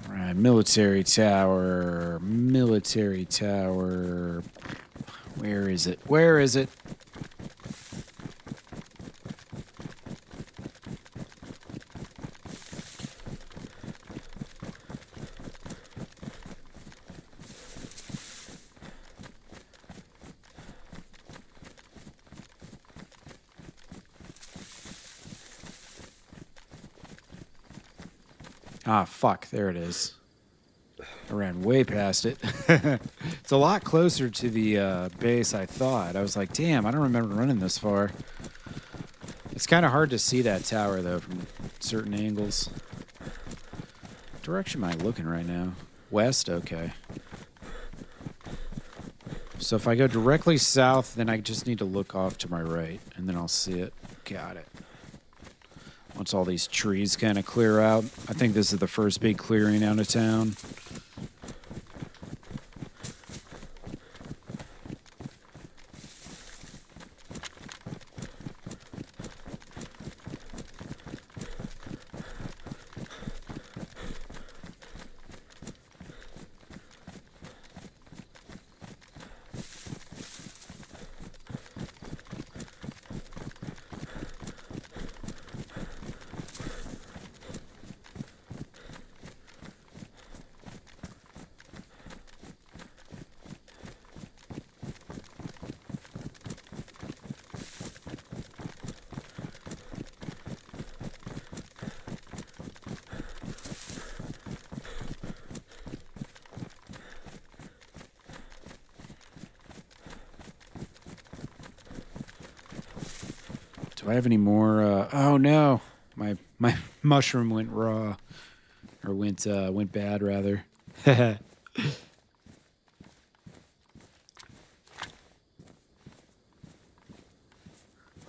All right, military tower, military tower. Where is it? Where is it? Ah, fuck. There it is. I ran way past it. It's a lot closer to the base I thought. I was like, damn, I don't remember running this far. It's kind of hard to see that tower, though, from certain angles. What direction am I looking right now? West? Okay. So if I go directly south, then I just need to look off to my right, and then I'll see it. Got it. Once all these trees kind of clear out. I think this is the first big clearing out of town. Do I have any more? Oh no, my mushroom went raw, or went bad rather. Was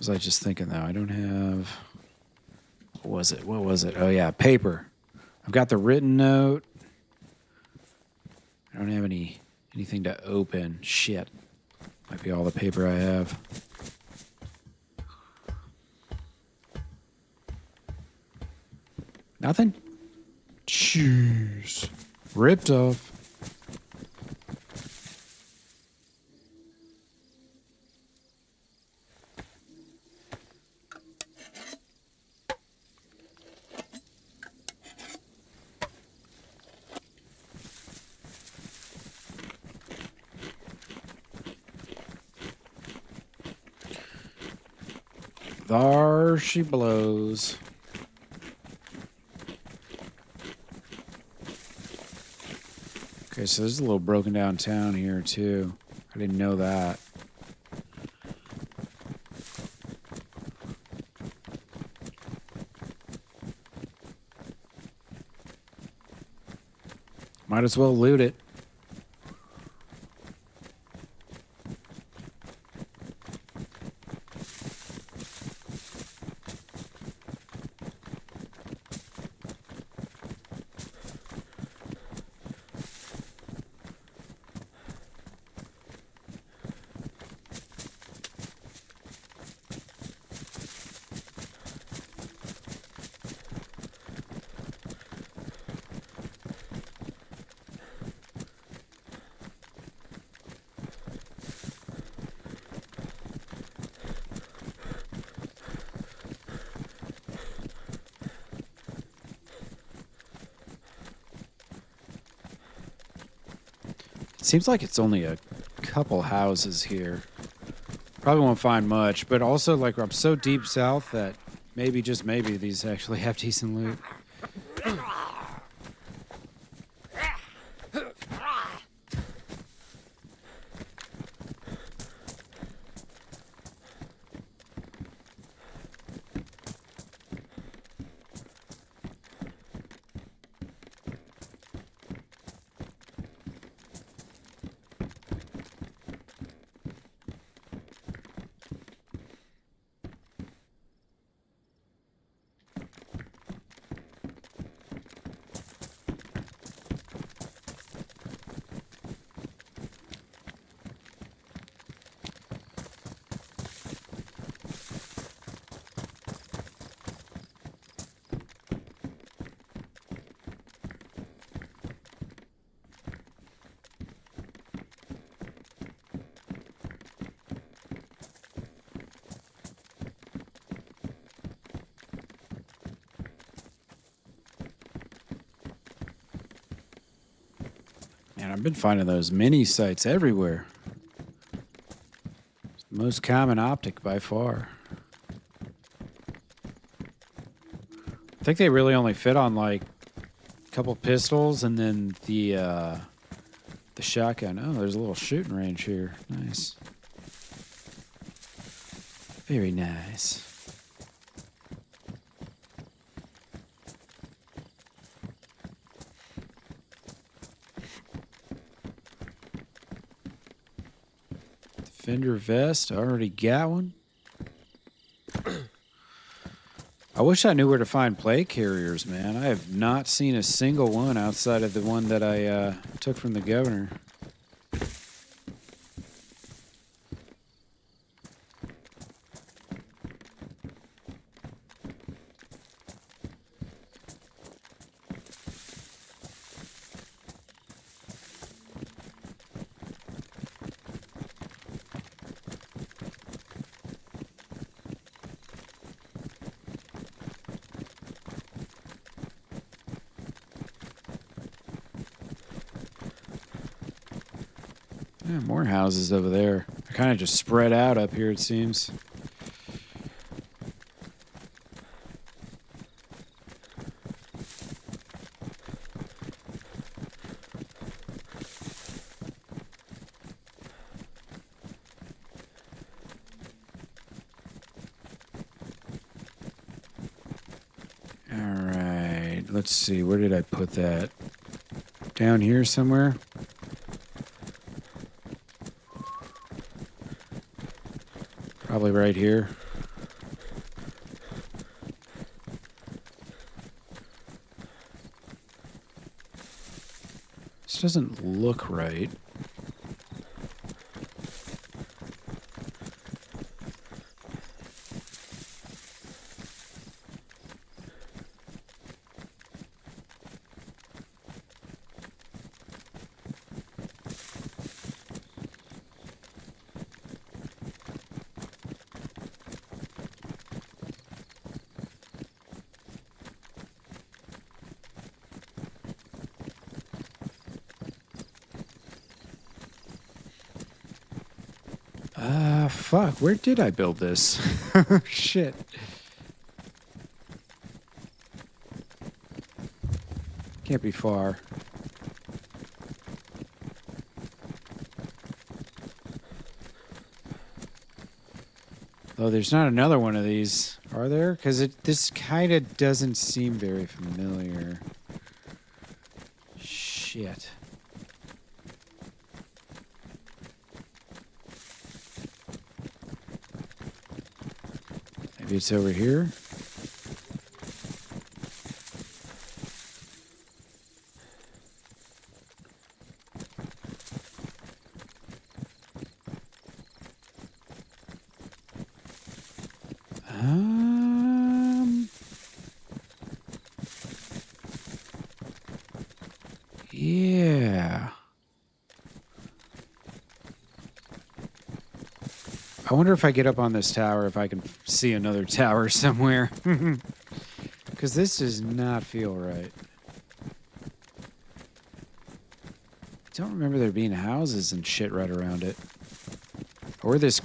I just thinking though? I don't have. What was it? What was it? Oh yeah, paper. I've got the written note. I don't have anything to open. Shit. Might be all the paper I have. Nothing? Jeez. Ripped off. There she blows. Okay, so there's a little broken down town here, too. I didn't know that. Might as well loot it. Seems like it's only a couple houses here. Probably won't find much, but also like I'm so deep south that maybe, just maybe, these actually have decent loot. And I've been finding those mini sites everywhere. It's the most common optic by far. I think they really only fit on like a couple pistols and then the shotgun. Oh, there's a little shooting range here. Nice. Very nice. Defender vest, I already got one. I wish I knew where to find plate carriers, man. I have not seen a single one outside of the one that I took from the governor. Yeah, more houses over there. They're kind of just spread out up here, it seems. All right, let's see. Where did I put that? Down here somewhere? Probably right here. This doesn't look right. Fuck, where did I build this? Shit. Can't be far. Oh, there's not another one of these, are there? Because this kind of doesn't seem very familiar. Shit. Maybe it's over here. Yeah. I wonder if I get up on this tower, if I can see another tower somewhere. Because this does not feel right. don't remember there being houses and shit right around it. Or this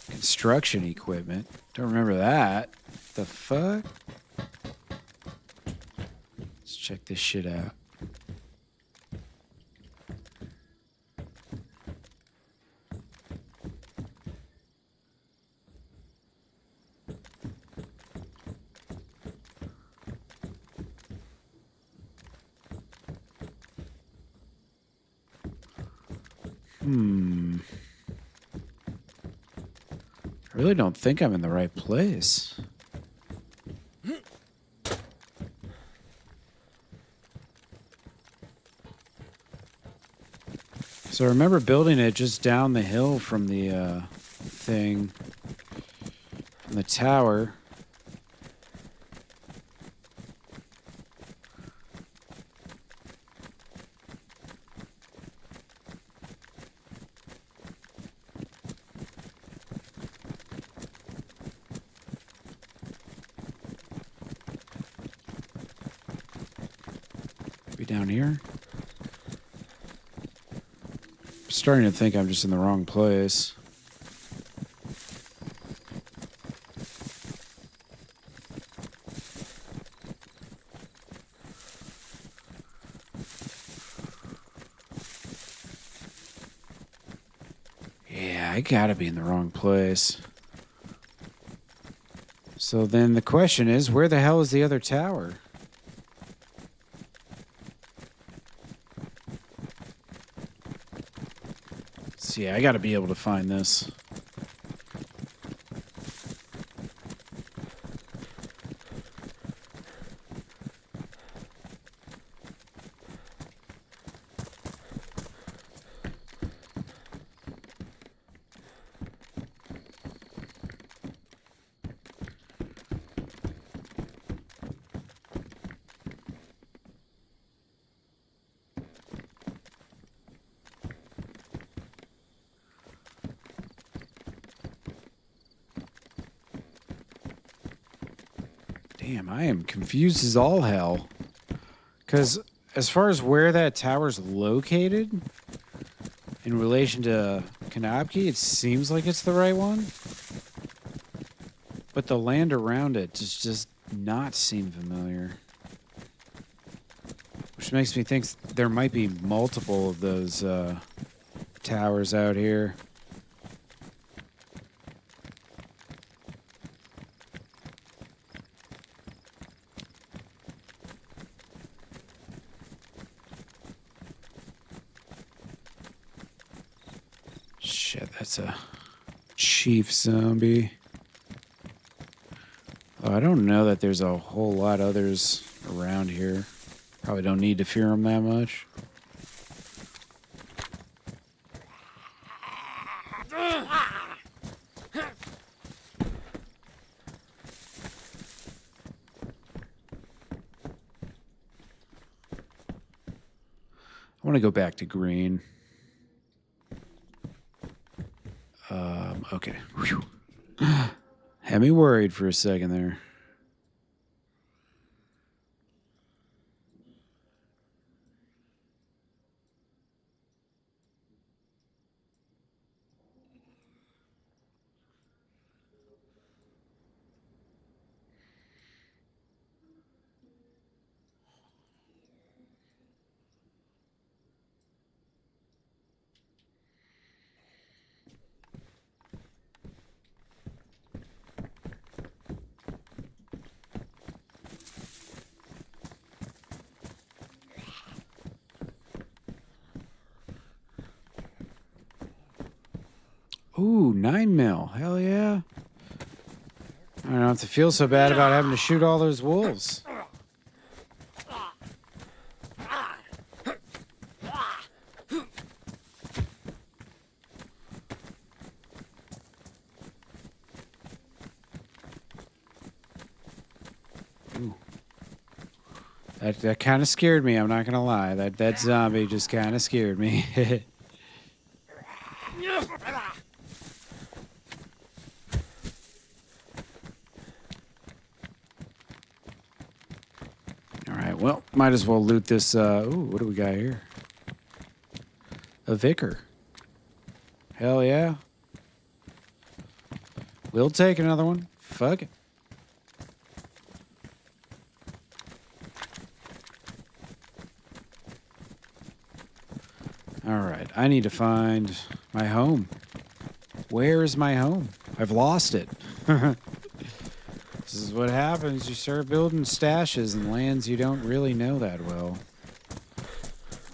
construction equipment. Don't remember that. The fuck? Let's check this shit out. I really don't think I'm in the right place. So I remember building it just down the hill from the thing, from the tower. Down here. I'm starting to think I'm just in the wrong place. Yeah, I gotta be in the wrong place. So then the question is, where the hell is the other tower? Yeah, I gotta be able to find this. Damn, I am confused as all hell. Because as far as where that tower's located, in relation to Kanopki, it seems like it's the right one. But the land around it just not seem familiar. Which makes me think there might be multiple of those towers out here. Shit, that's a chief zombie. Oh, I don't know that there's a whole lot others around here. Probably don't need to fear them that much. I want to go back to green. Okay. Whew. Had me worried for a second there. Ooh, 9mm. Hell yeah. I don't have to feel so bad about having to shoot all those wolves. Ooh. That kind of scared me, I'm not gonna lie. That zombie just kind of scared me. right, well, might as well loot this. Ooh, what do we got here? A vicar. Hell yeah. We'll take another one. Fuck it. All right, I need to find my home. Where is my home? I've lost it. This is what happens. You start building stashes in lands you don't really know that well.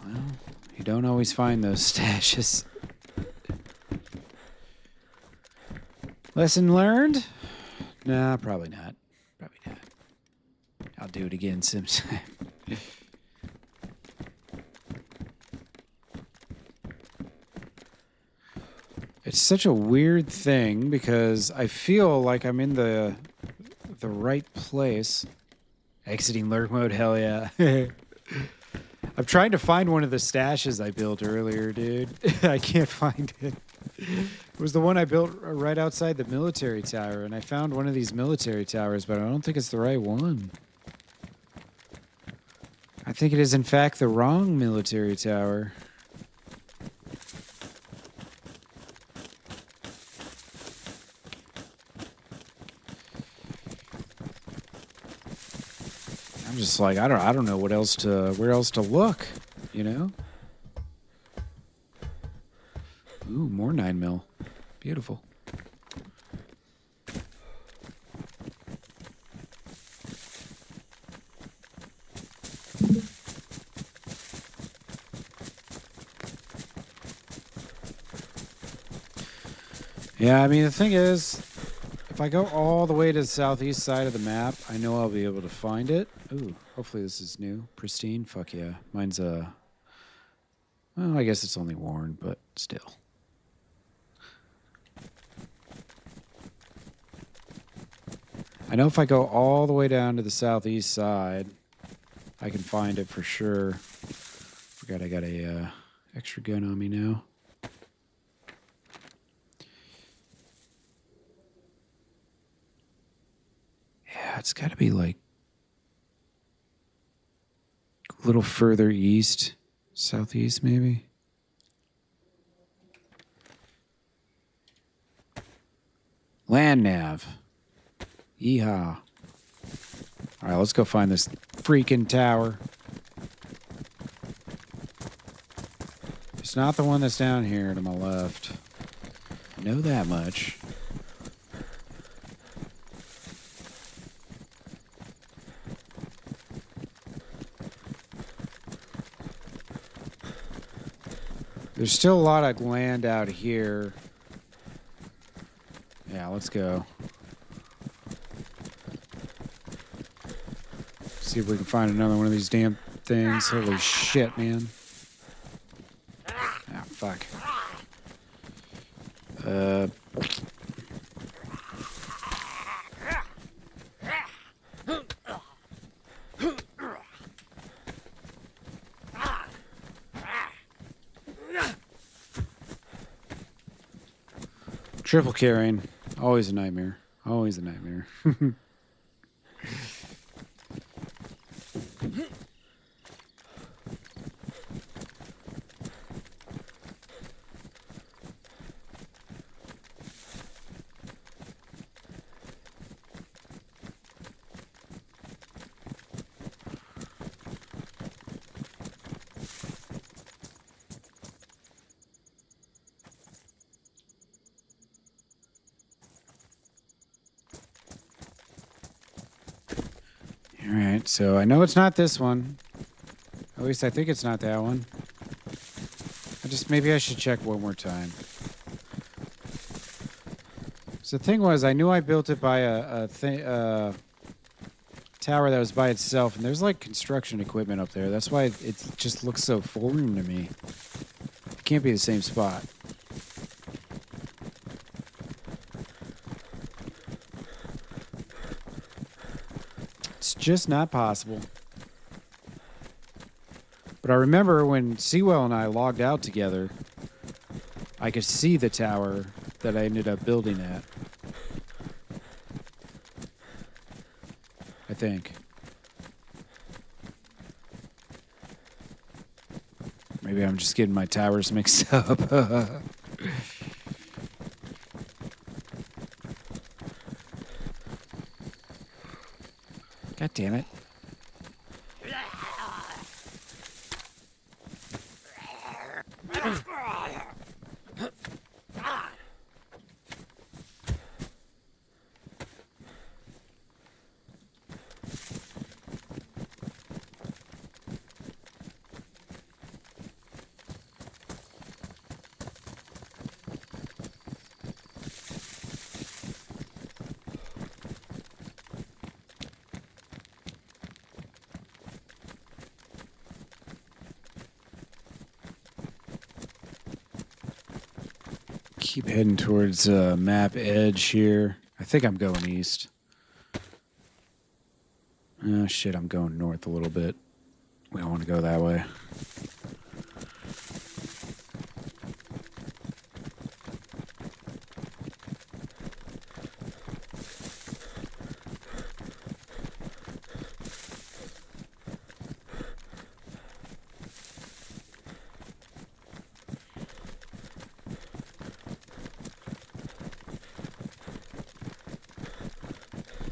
Well, you don't always find those stashes. Lesson learned? Nah, probably not. Probably not. I'll do it again sometime. It's such a weird thing because I feel like I'm in the right place. Exiting lurk mode, hell yeah. I'm trying to find one of the stashes I built earlier, dude. I can't find it. It was the one I built right outside the military tower, and I found one of these military towers, but I don't think it's the right one. I think it is, in fact, the wrong military tower. I'm just like, I don't know where else to look, you know? Ooh, more 9mm. Beautiful. Yeah, I mean, the thing is, if I go all the way to the southeast side of the map, I know I'll be able to find it. Ooh, hopefully this is new. Pristine, fuck yeah. Mine's well, I guess it's only worn, but still. I know if I go all the way down to the southeast side, I can find it for sure. Forgot I got a extra gun on me now. Yeah, it's got to be like a little further east, southeast maybe. Land nav. Yeehaw. All right, let's go find this freaking tower. It's not the one that's down here to my left. I know that much. There's still a lot of land out here. Yeah, let's go. See if we can find another one of these damn things. Holy shit, man. Ah, fuck. Triple carrying. Always a nightmare. Always a nightmare. Alright, so I know it's not this one. At least I think it's not that one. Maybe I should check one more time. So the thing was, I knew I built it by a tower that was by itself, and there's like construction equipment up there. That's why it just looks so foreign to me. It can't be the same spot. It's just not possible. But I remember when Sewell and I logged out together, I could see the tower that I ended up building at. I think. Maybe I'm just getting my towers mixed up. God damn it. Keep heading towards map edge here. I think I'm going east. Oh shit, I'm going north a little bit. We don't want to go that way.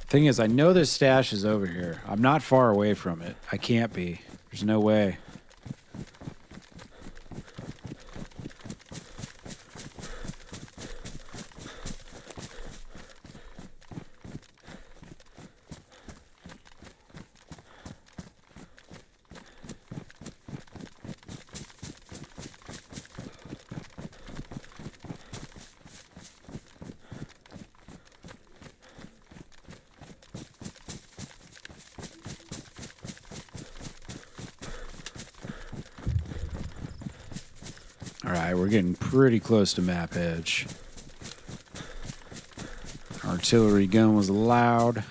Thing is, I know this stash is over here. I'm not far away from it. I can't be. There's no way. All right, we're getting pretty close to map edge. Artillery gun was loud.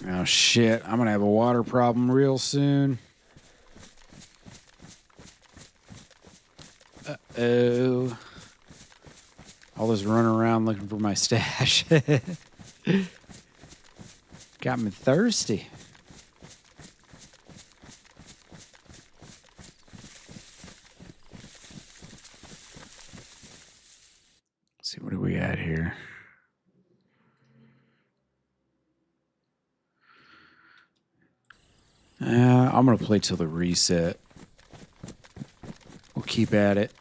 Oh shit, I'm gonna have a water problem real soon. Uh-oh. All this running around looking for my stash. Got me thirsty. Let's see, what do we got here? I'm going to play till the reset. We'll keep at it.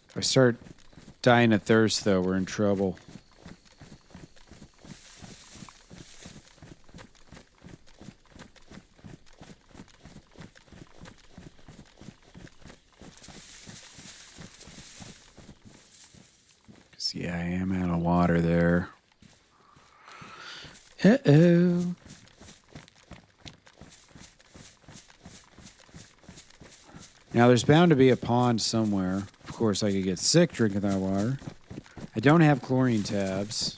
If I start dying of thirst, though, we're in trouble. Because, yeah, I am out of water there. Uh-oh. Now, there's bound to be a pond somewhere. Of course, I could get sick drinking that water. I don't have chlorine tabs.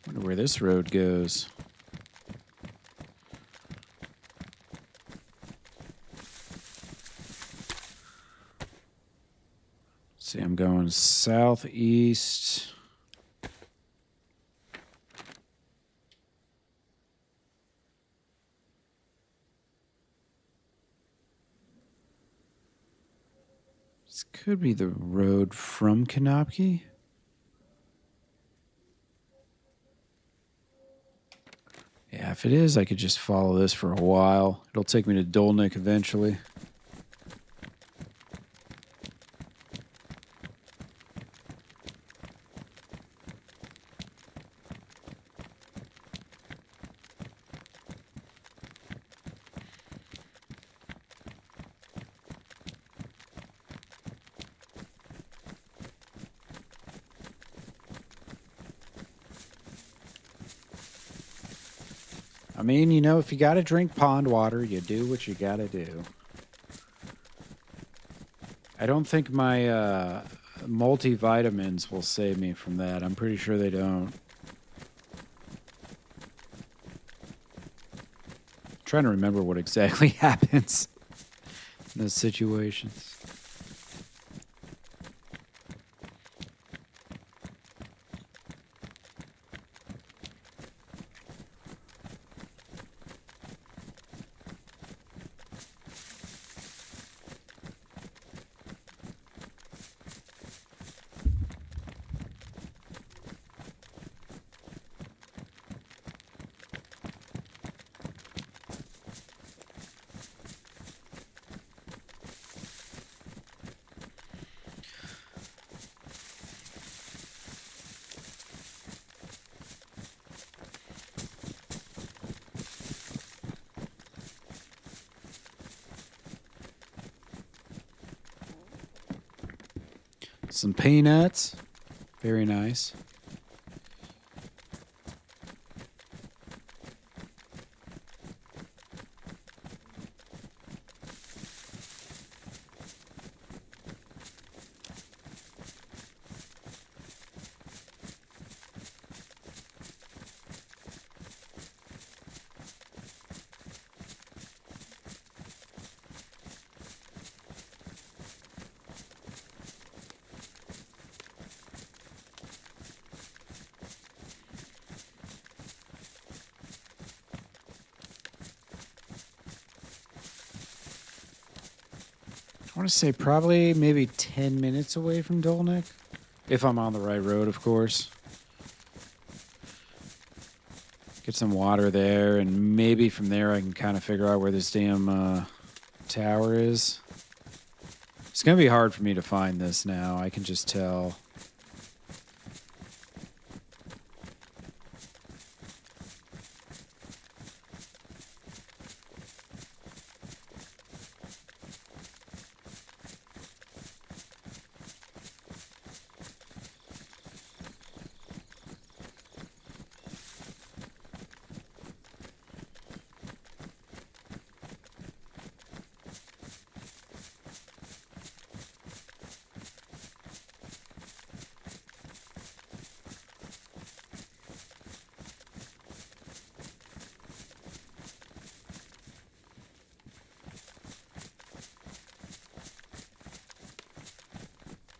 Wonder where this road goes. Let's see, I'm going southeast. This could be the road from Kanopki. Yeah, if it is, I could just follow this for a while. It'll take me to Dolnik eventually. I mean, you know, if you got to drink pond water, you do what you got to do. I don't think my multivitamins will save me from that. I'm pretty sure they don't. I'm trying to remember what exactly happens in those situations. Some peanuts. Very nice. I want to say probably maybe 10 minutes away from Dolnik. If I'm on the right road, of course. Get some water there, and maybe from there I can kind of figure out where this damn tower is. It's going to be hard for me to find this now. I can just tell.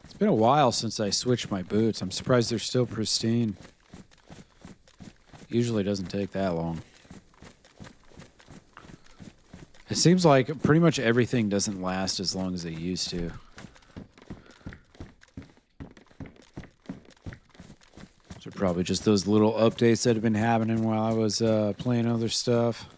It's been a while since I switched my boots. I'm surprised they're still pristine. Usually doesn't take that long. It seems like pretty much everything doesn't last as long as it used to. So probably just those little updates that have been happening while I was playing other stuff.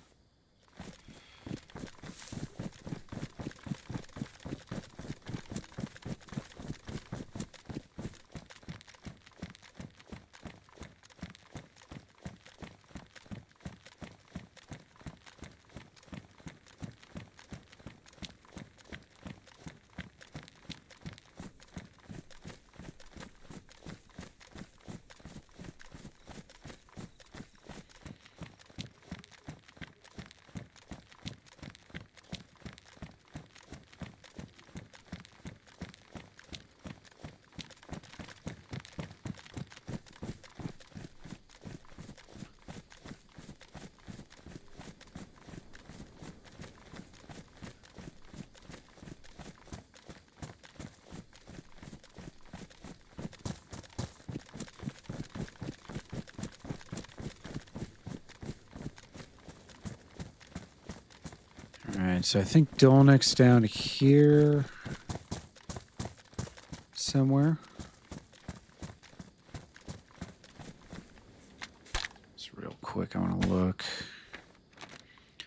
Alright, so I think Dolnik's down here. somewhere. Just real quick, I want to look.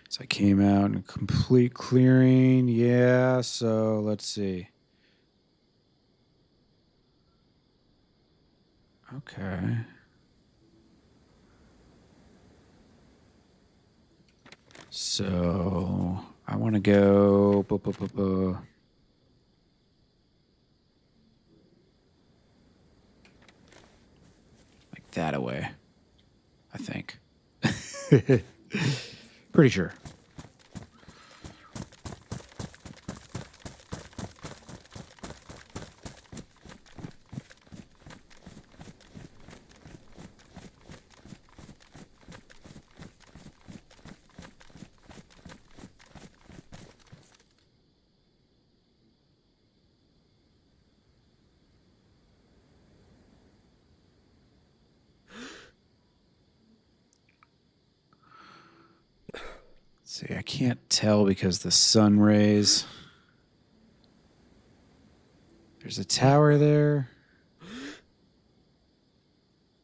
So I came out in complete clearing. Yeah, so let's see. Okay. So I want to go like that away, I think. Pretty sure. See, I can't tell because the sun rays. There's a tower there.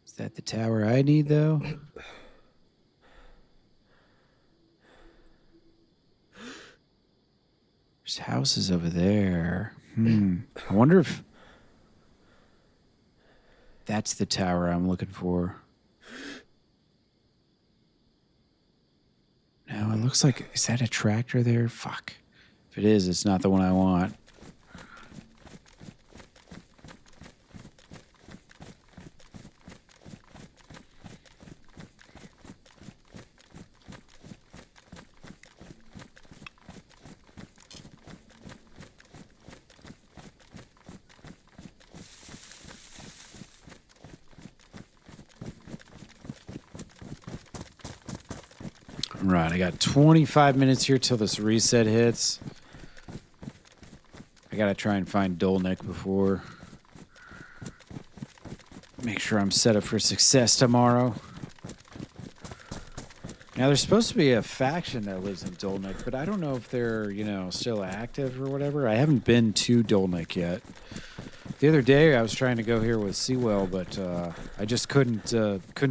Is that the tower I need, though? There's houses over there. I wonder if that's the tower I'm looking for. No, it looks like... Is that a tractor there? Fuck. If it is, it's not the one I want. Right, I got 25 minutes here till this reset hits. I gotta try and find Dolnik before. Make sure I'm set up for success tomorrow. Now, there's supposed to be a faction that lives in Dolnik, but I don't know if they're, you know, still active or whatever. I haven't been to Dolnik yet. The other day, I was trying to go here with Seawell, but I just couldn't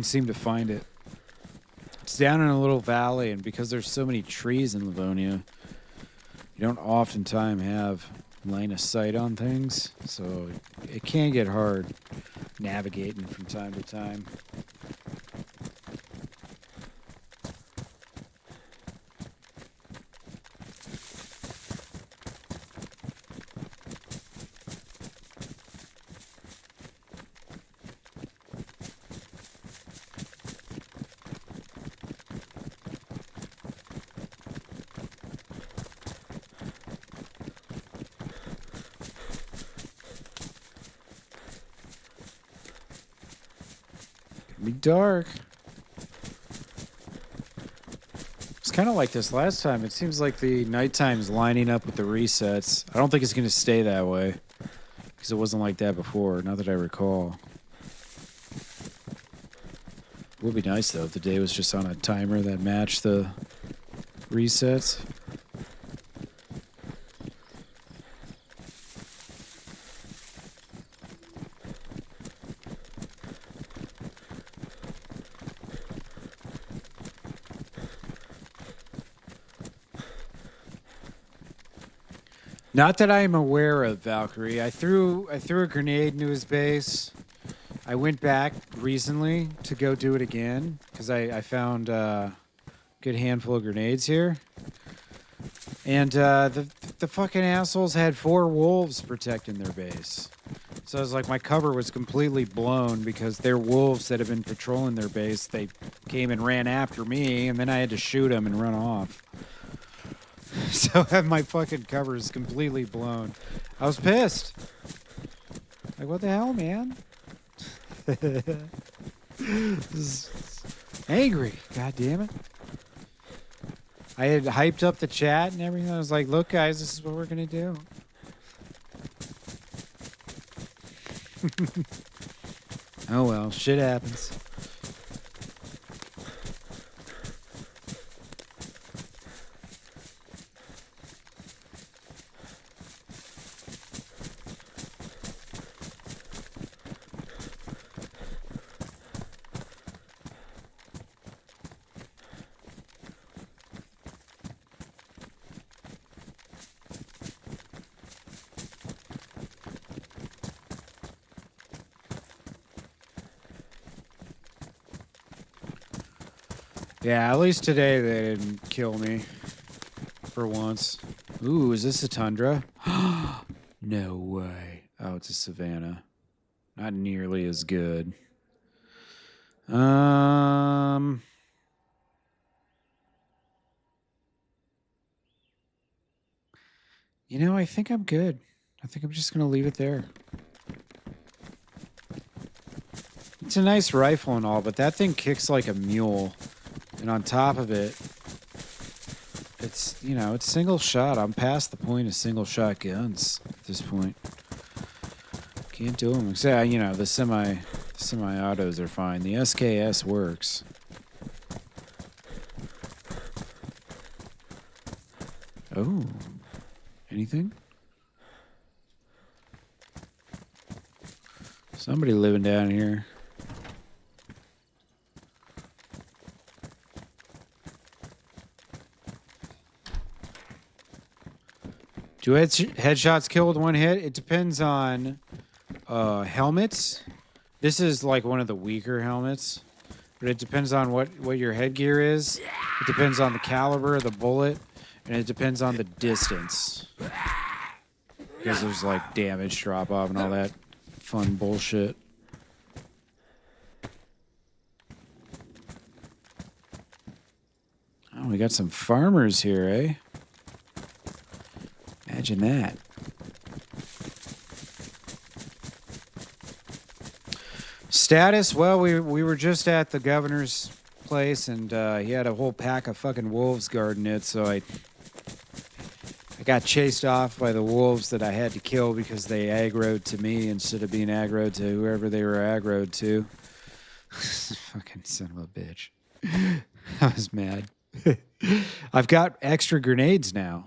seem to find it. It's down in a little valley, and because there's so many trees in Livonia, you don't oftentimes have line of sight on things, so it can get hard navigating from time to time. Be dark. It's kind of like this last time. It seems like the nighttime's lining up with the resets. I don't think it's going to stay that way because it wasn't like that before, not that I recall. It would be nice, though, if the day was just on a timer that matched the resets. Not that I am aware of, Valkyrie. I threw a grenade into his base. I went back recently to go do it again because I found a good handful of grenades here. And the fucking assholes had 4 wolves protecting their base. So I was like, my cover was completely blown because their wolves that have been patrolling their base, they came and ran after me, and then I had to shoot them and run off. So my fucking cover is completely blown. I was pissed. Like, what the hell, man? Angry. God damn it. I had hyped up the chat and everything. I was like, look, guys, this is what we're going to do. Oh, well, shit happens. Yeah, at least today they didn't kill me. For once. Ooh, is this a tundra? No way. Oh, it's a savanna. Not nearly as good. You know, I think I'm good. I think I'm just gonna leave it there. It's a nice rifle and all, but that thing kicks like a mule. And on top of it, it's, you know, it's single shot. I'm past the point of single shot guns at this point. Can't do them. Except, you know, the semi-autos are fine. The SKS works. Oh. Anything? Somebody living down here. Do headshots kill with one hit? It depends on helmets. This is like one of the weaker helmets, but it depends on what your headgear is. It depends on the caliber of the bullet, and it depends on the distance. Because there's like damage drop off and all that fun bullshit. Oh, we got some farmers here, eh? Imagine that. Status? Well, we were just at the governor's place, and he had a whole pack of fucking wolves guarding it, so I got chased off by the wolves that I had to kill because they aggroed to me instead of being aggroed to whoever they were aggroed to. Fucking son of a bitch. I was mad. I've got extra grenades now.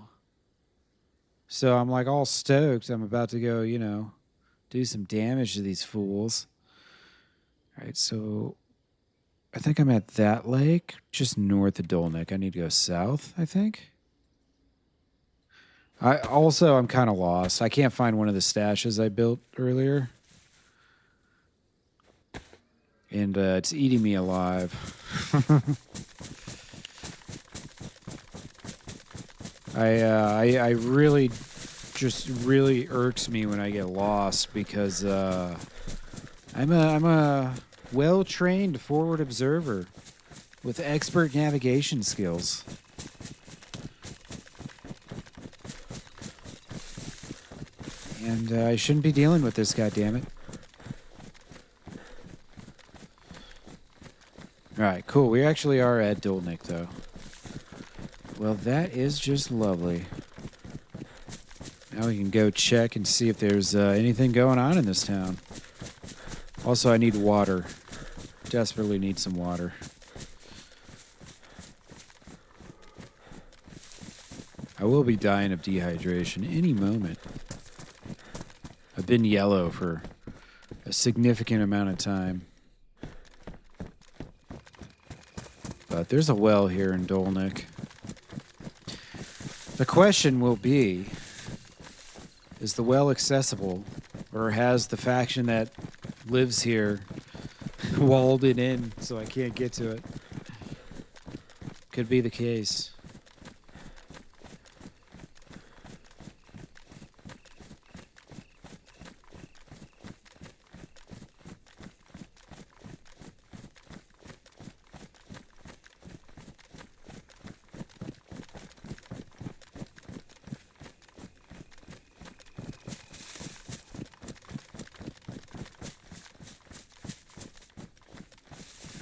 So I'm like all stoked. I'm about to go, you know, do some damage to these fools. All right, so I think I'm at that lake, just north of Dolnik. I need to go south, I think. I'm kind of lost. I can't find one of the stashes I built earlier. And it's eating me alive. I really, just really irks me when I get lost because I'm a well-trained forward observer with expert navigation skills. And I shouldn't be dealing with this, goddammit. Alright, cool. We actually are at Dolnik, though. Well, that is just lovely. Now we can go check and see if there's anything going on in this town. Also, I need water. Desperately need some water. I will be dying of dehydration any moment. I've been yellow for a significant amount of time. But there's a well here in Dolnik. The question will be, is the well accessible, or has the faction that lives here walled it in so I can't get to it? Could be the case.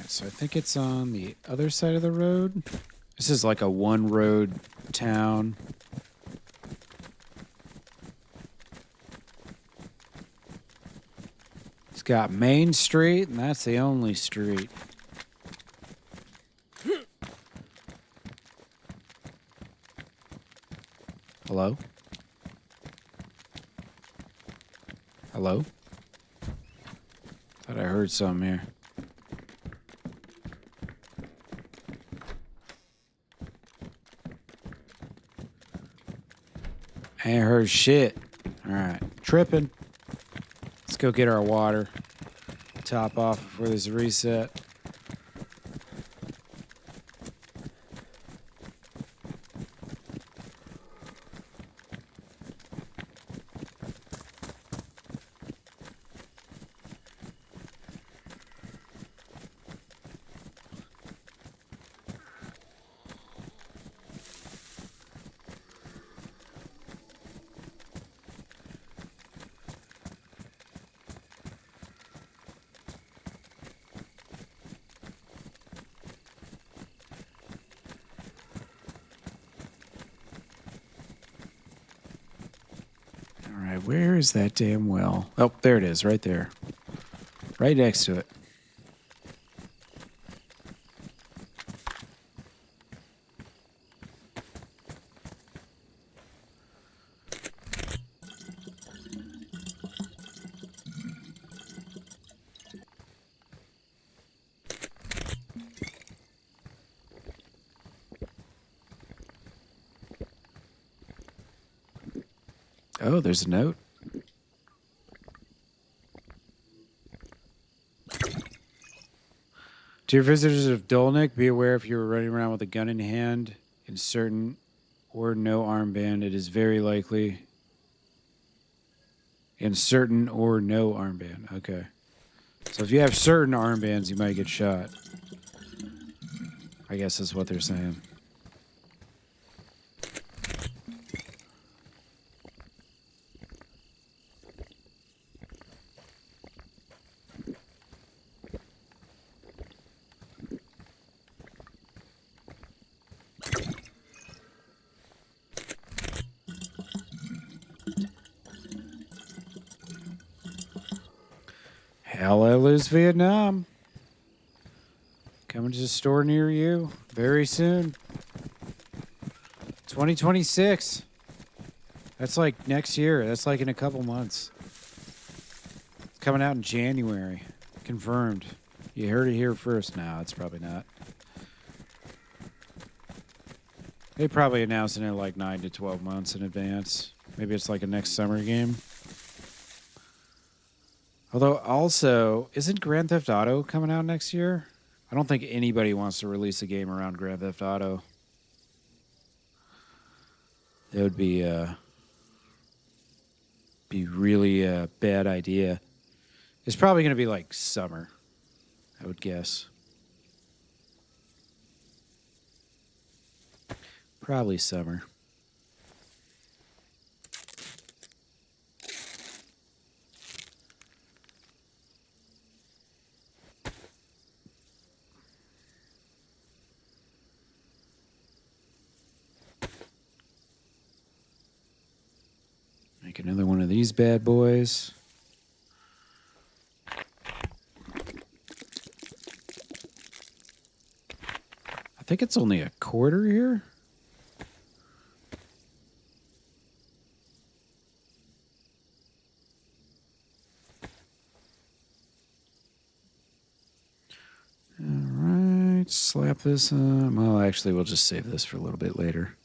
So I think it's on the other side of the road. This is like a one-road town. It's got Main Street, and that's the only street. Hello? Hello? Thought I heard something here. I ain't heard shit. Alright, tripping. Let's go get our water. Top off before this reset. where is that damn well? Oh, there it is, right there. Right next to it. Oh, there's a note. Dear visitors of Dolnik, be aware if you are running around with a gun in hand in certain or no armband, it is very likely in certain or no armband. Okay. So if you have certain armbands, you might get shot. I guess that's what they're saying. Hallelujah, Vietnam. Coming to a store near you very soon. 2026. That's like next year. That's like in a couple months. It's coming out in January. Confirmed. You heard it here first. No, it's probably not. They probably announcing it like 9 to 12 months in advance. Maybe it's like a next summer game. Although, also, isn't Grand Theft Auto coming out next year? I don't think anybody wants to release a game around Grand Theft Auto. That would be really a bad idea. It's probably going to be like summer, I would guess. Probably summer. Make another one of these bad boys. I think it's only a quarter here. All right, slap this on. Well, actually, we'll just save this for a little bit later.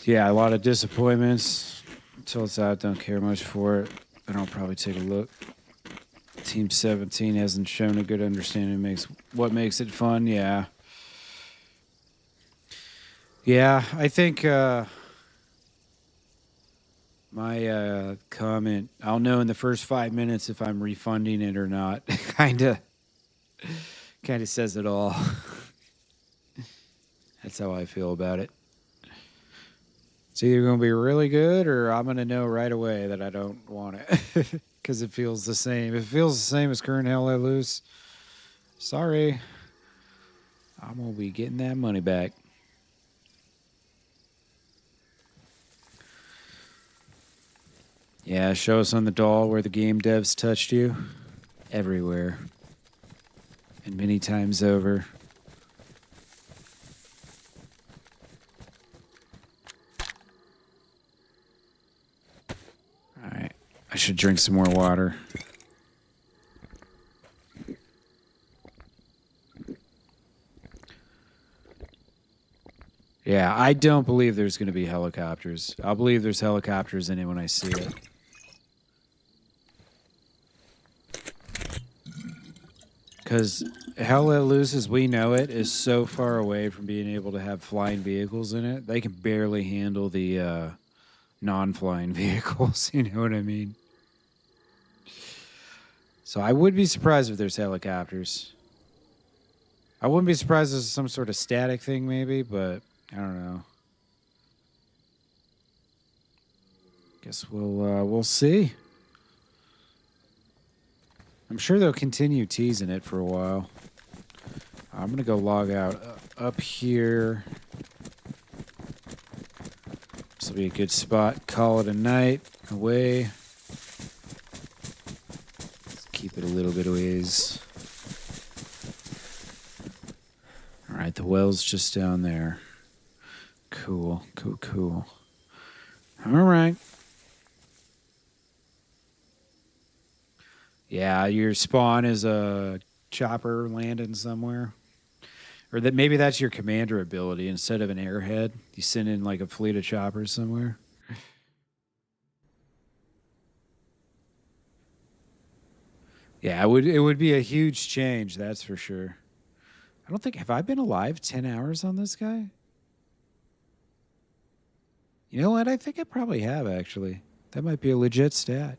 Yeah, a lot of disappointments. Until it's out, don't care much for it. Then I'll probably take a look. Team 17 hasn't shown a good understanding of what makes it fun. Yeah. Yeah, I think my comment, I'll know in the first 5 minutes if I'm refunding it or not. kind of says it all. That's how I feel about it. It's either going to be really good or I'm going to know right away that I don't want it. Because it feels the same. If it feels the same as current Hell Let Loose, sorry. I'm going to be getting that money back. Yeah, show us on the doll where the game devs touched you. Everywhere. And many times over. Alright. I should drink some more water. Yeah, I don't believe there's going to be helicopters. I'll believe there's helicopters in it when I see it. Because Hell Let Loose as we know it is so far away from being able to have flying vehicles in it. They can barely handle the non-flying vehicles, you know what I mean? So I would be surprised if there's helicopters. I wouldn't be surprised if there's some sort of static thing maybe, but I don't know. Guess we'll see. I'm sure they'll continue teasing it for a while. I'm gonna go log out up here. will be a good spot. Call it a night. Away. Let's keep it a little bit of ways. All right, the well's just down there. Cool, cool, cool. All right. Yeah, your spawn is a chopper landing somewhere. Or that maybe that's your commander ability. Instead of an airhead, you send in like a fleet of choppers somewhere. Yeah, it would be a huge change, that's for sure. I don't think, have I been alive 10 hours on this guy? You know what? I think I probably have, actually. That might be a legit stat.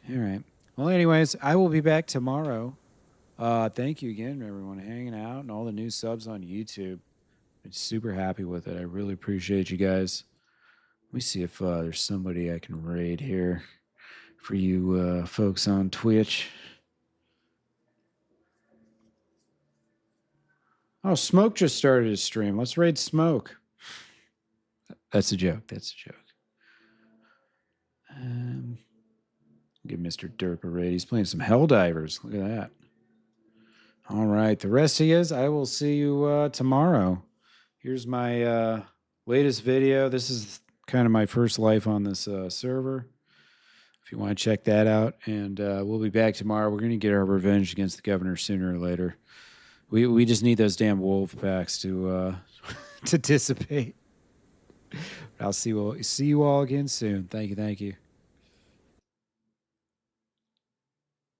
All right. Well, anyways, I will be back tomorrow. Thank you again, everyone, hanging out and all the new subs on YouTube. I'm super happy with it. I really appreciate you guys. Let me see if there's somebody I can raid here for you folks on Twitch. Oh, Smoke just started his stream. Let's raid Smoke. That's a joke. That's a joke. Give Mr. Derp a raid. He's playing some Helldivers. Look at that. All right. The rest of you, I will see you tomorrow. Here's my latest video. This is kind of my first life on this server. If you want to check that out. And we'll be back tomorrow. We're going to get our revenge against the governor sooner or later. We just need those damn wolf packs to to dissipate. I'll see you all again soon. Thank you.